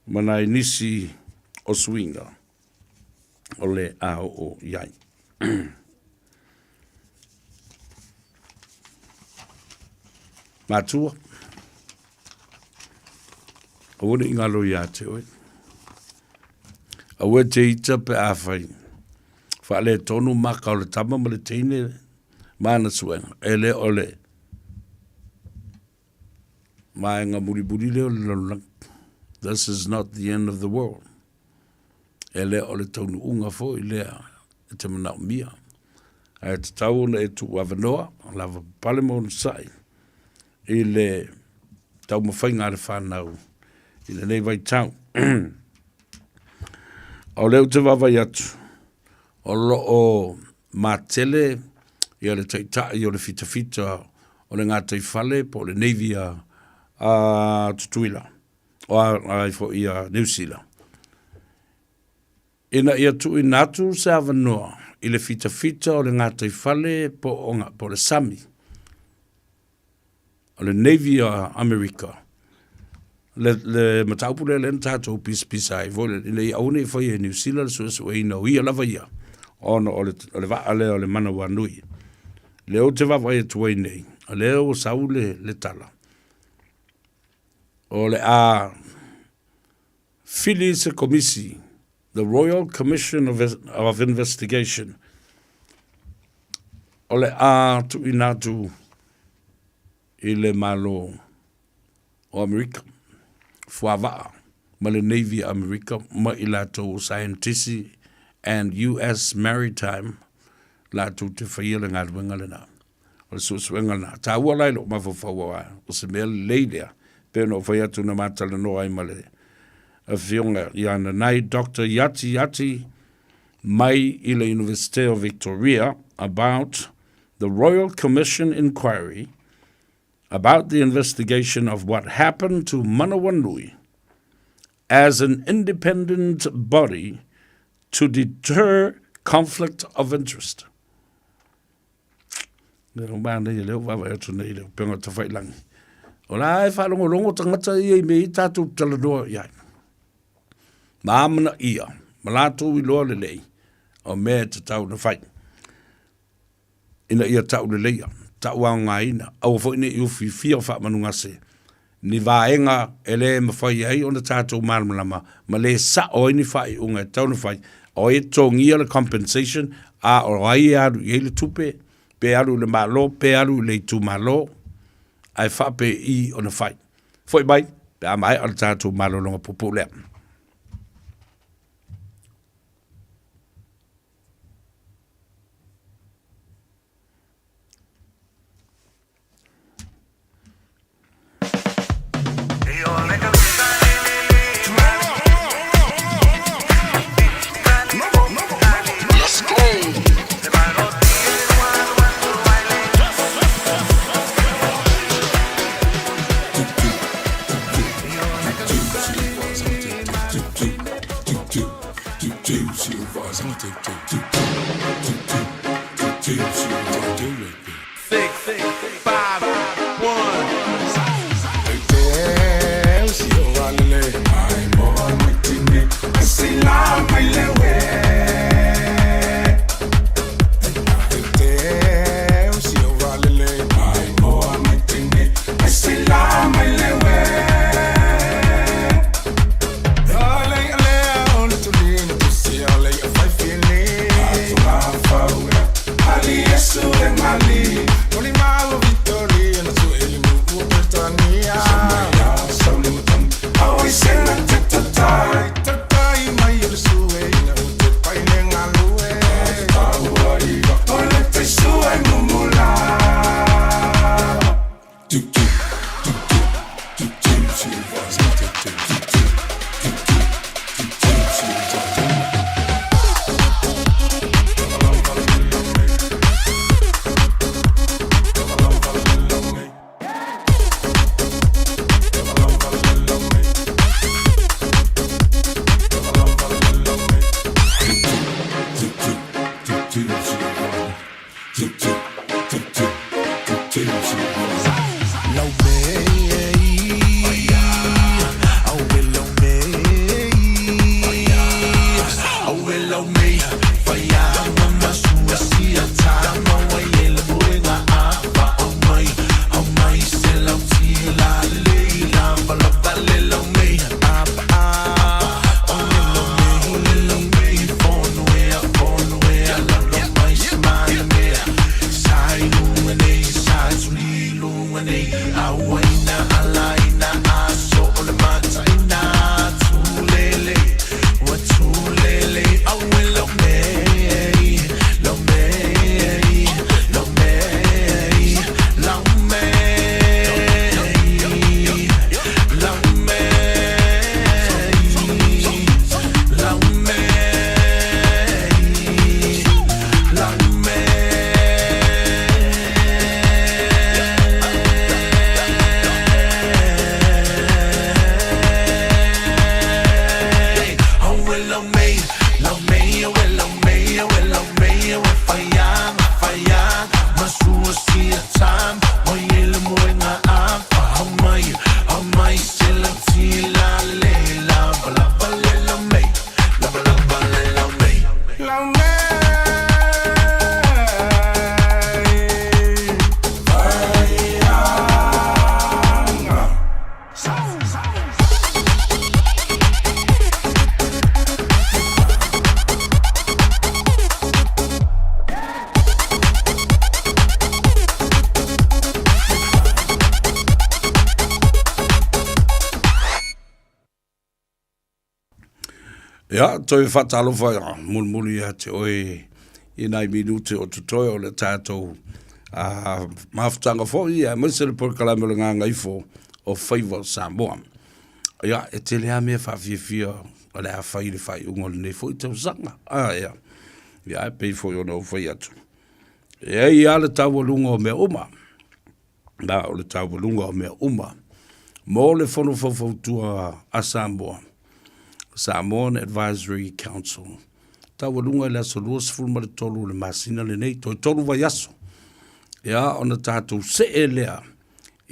mana i nisi o swinga o le a o iai matua o wone ingalo ia te oe. A ue te ita pe a whai. Wha le tonu maka o le tama ma le teine mana suenga. E le o le. Ma e ngā muri leo le lalang. This is not the end of the world. E le o le tonu unga fo i lea. E te manao mia. E te tau na e tu wavanoa. Lava pale mo na sai. I le tau mawhai ngā re whanau. I le nei vai tau. O leo te wawai atu. O lo o mātele i le taitai i o le fita o le ngā taifale po le Navy a Tutuila. O ai fo i a New Zealand. Ina ia tu i natu se avanoa i le fita o le ngā taifale po le Sami. O le Navy a America. Le mataupu le tātou pisa ai vole ina i aune i whai e New Zealand so e ina ia lava ia ono o le vaale o le mana wanui le o te wawai e tuai nei a le o sau le tala o le a fili se komisi the Royal Commission of Investigation o le a tu inatu i le malo o Amerika Fuava, ma le Navy America, ma i lato scientisti and US Maritime, lato te whaia le ngā ruenga le nā. O le suenga nā. Tā ua lai lo ma whawhaua o se mea leidea, pēr no whai atu na mātala no ai ma le a whionga i ana nei Dr. Yati mai i le University of Victoria about the Royal Commission inquiry about the investigation of what happened to Manawanui as an independent body to deter conflict of interest. Leo mana i leo wawa atu nei leo penga ta whailangi. O la e whalongo tangata i me i tātou talanoa iai. Maamana ia, malato i loa le lei, o mea te tau na whai. Ina ia tau le leia. Ta ua ngā ina, au fo ine i uwhi fia wha manunga se. Ni vāenga e le mawhai ai o na tātou marmalama, ma le sa o ini whai unga e tau na whai, o e tōngia le compensation, a o ai aru i le tupe, pe aru le malo, pe aru le tu malo, ai whape i o na whai. Foi bai, pe a mai o na tātou malo longa pupu lea. Six, five. Ia, toi whatalofa ia, mulmuli ia te oe i nai minute o tutoe o le tātou mafutanga fo ia, maise le porkalame le ngā ngaifo o Favour Samoa. Ia, e te lea mea whawhiawhia o le a whai le whai ungo le nei fo i tau sanga. Ia, ia e pei fo i ona o whai atu. Ia le tawalunga o mea uma. Na o le tawalunga o mea uma. Mo le whono whawhautua a Samoa. Samoan Advisory Council. Tawalunga le aso lua sifulma le tolu le masina le nei, toi tolu vai aso. Ia, ona tātou se e lea,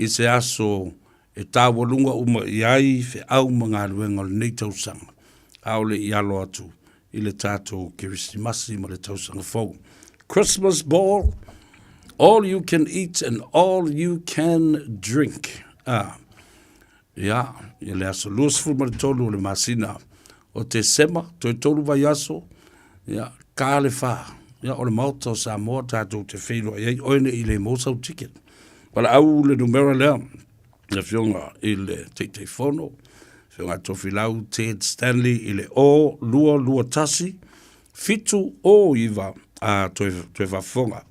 i se aso e tawalunga uma iai fe au mga luenga le nei tausanga. Au le ialo atu, i le tātou Kirisimasi ma le tausanga fau. Christmas ball, all you can eat and all you can drink. Ia, i le aso lua sifulma le tolu le masina o te sema, toi tolu vai aso, ia, ka le wha, ia, o le mauta o Samoa tātou te whenua, ia, oine i le mosau ticket. Wala au le numera lea, le whionga i le teitei whono, whionga tofi lau Ted Stanley i le o lua tasi, fitu o iwa, toi whafonga,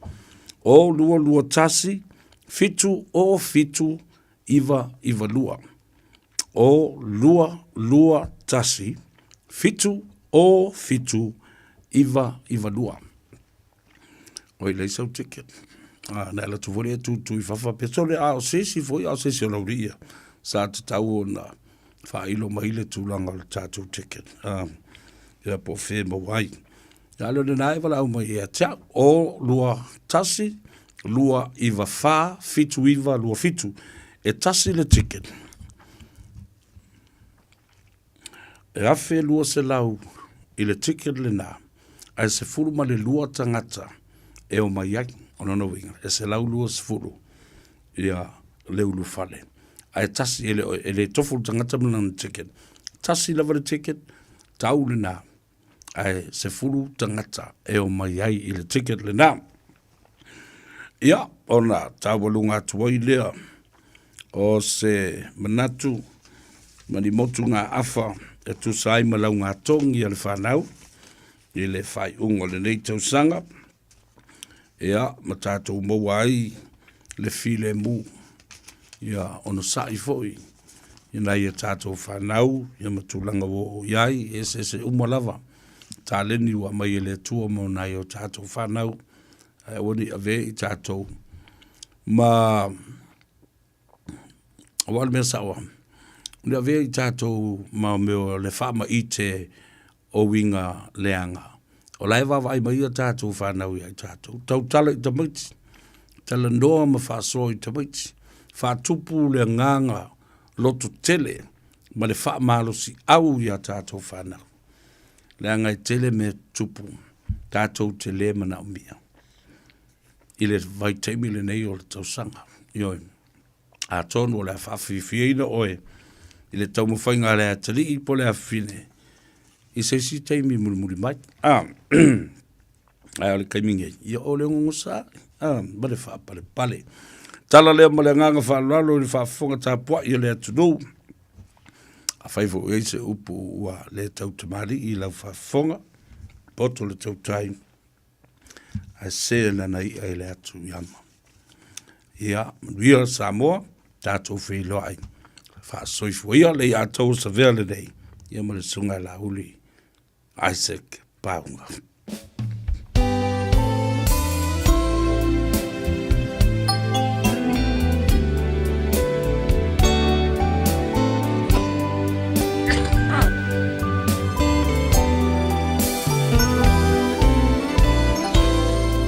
o lua tasi, fitu o fitu iwa lua. O lua tasi, fitu o fitu iwa lua. Oi le sau ticket. Na la tuvori e tu i fafa pesole a o sesi foi a sesi o lauria. Sa te tau o na whailo maile tūlanga le tātou ticket. Ia po whē mawai. Ia lo le nai wala au mai ea tia o lua tasi, lua iwa wha, fitu iwa, lua fitu. E tasi le ticket. E awhi lua se lau i le ticket le nā. Ai se furu ma le lua tangata e o mai ai, o nono winga. E se lau lua se furu ia le ulu fale. Ai tasi e le tofu tangata mna le ticket. Tasi lava le ticket, tau le nā. Ai se furu tangata e o mai ai i le ticket le nā. Ia, o nā, tawalunga tuai lea o se manatu mani motu ngā afa e tu sai malau ngā tongi ale whanau, i le whai ungo le nei tausanga, ia, ma tātou maua ai, le file mu, ia, ono sai foi, i nei e tātou whanau, ia matulanga o iai, e se umalava, tā leni ua mai e le tua mo nei o tātou whanau, e wani ave i tātou, ma, awal mea sawa, Nea vea i tātou ma meo le whama i te o winga leanga. O lai wawa ai mai a tātou whanau i ai tātou. Tau tala i tamaiti. Tala noa ma whaso i tamaiti. Whatupu le nganga loto tele ma le whamalo si au i a tātou whanau. Leanga i tele me tupu. Tātou te le mana umia. I le vai teimi le nei o le tausanga. Ioi. A tonu o le whawhiwhiina oe. I le tau mawhainga le atari i po le awhine. I se si teimi muri mai. Ai ole kaiminge. Ia ole ngongo sa. Bale wha pale. Tala lea ma le nganga whalalo i whafonga tā pua i le atunu. A whaifo e se upu ua le tau tamari i lau whafonga. Poto le tau tai. A se na nei ai le atu yama. Ia, ria Samoa, tātou whilo ai. Fa soifo ia le atou sa vele nei. Ia ma le sunga la huli. Isaac Paunga.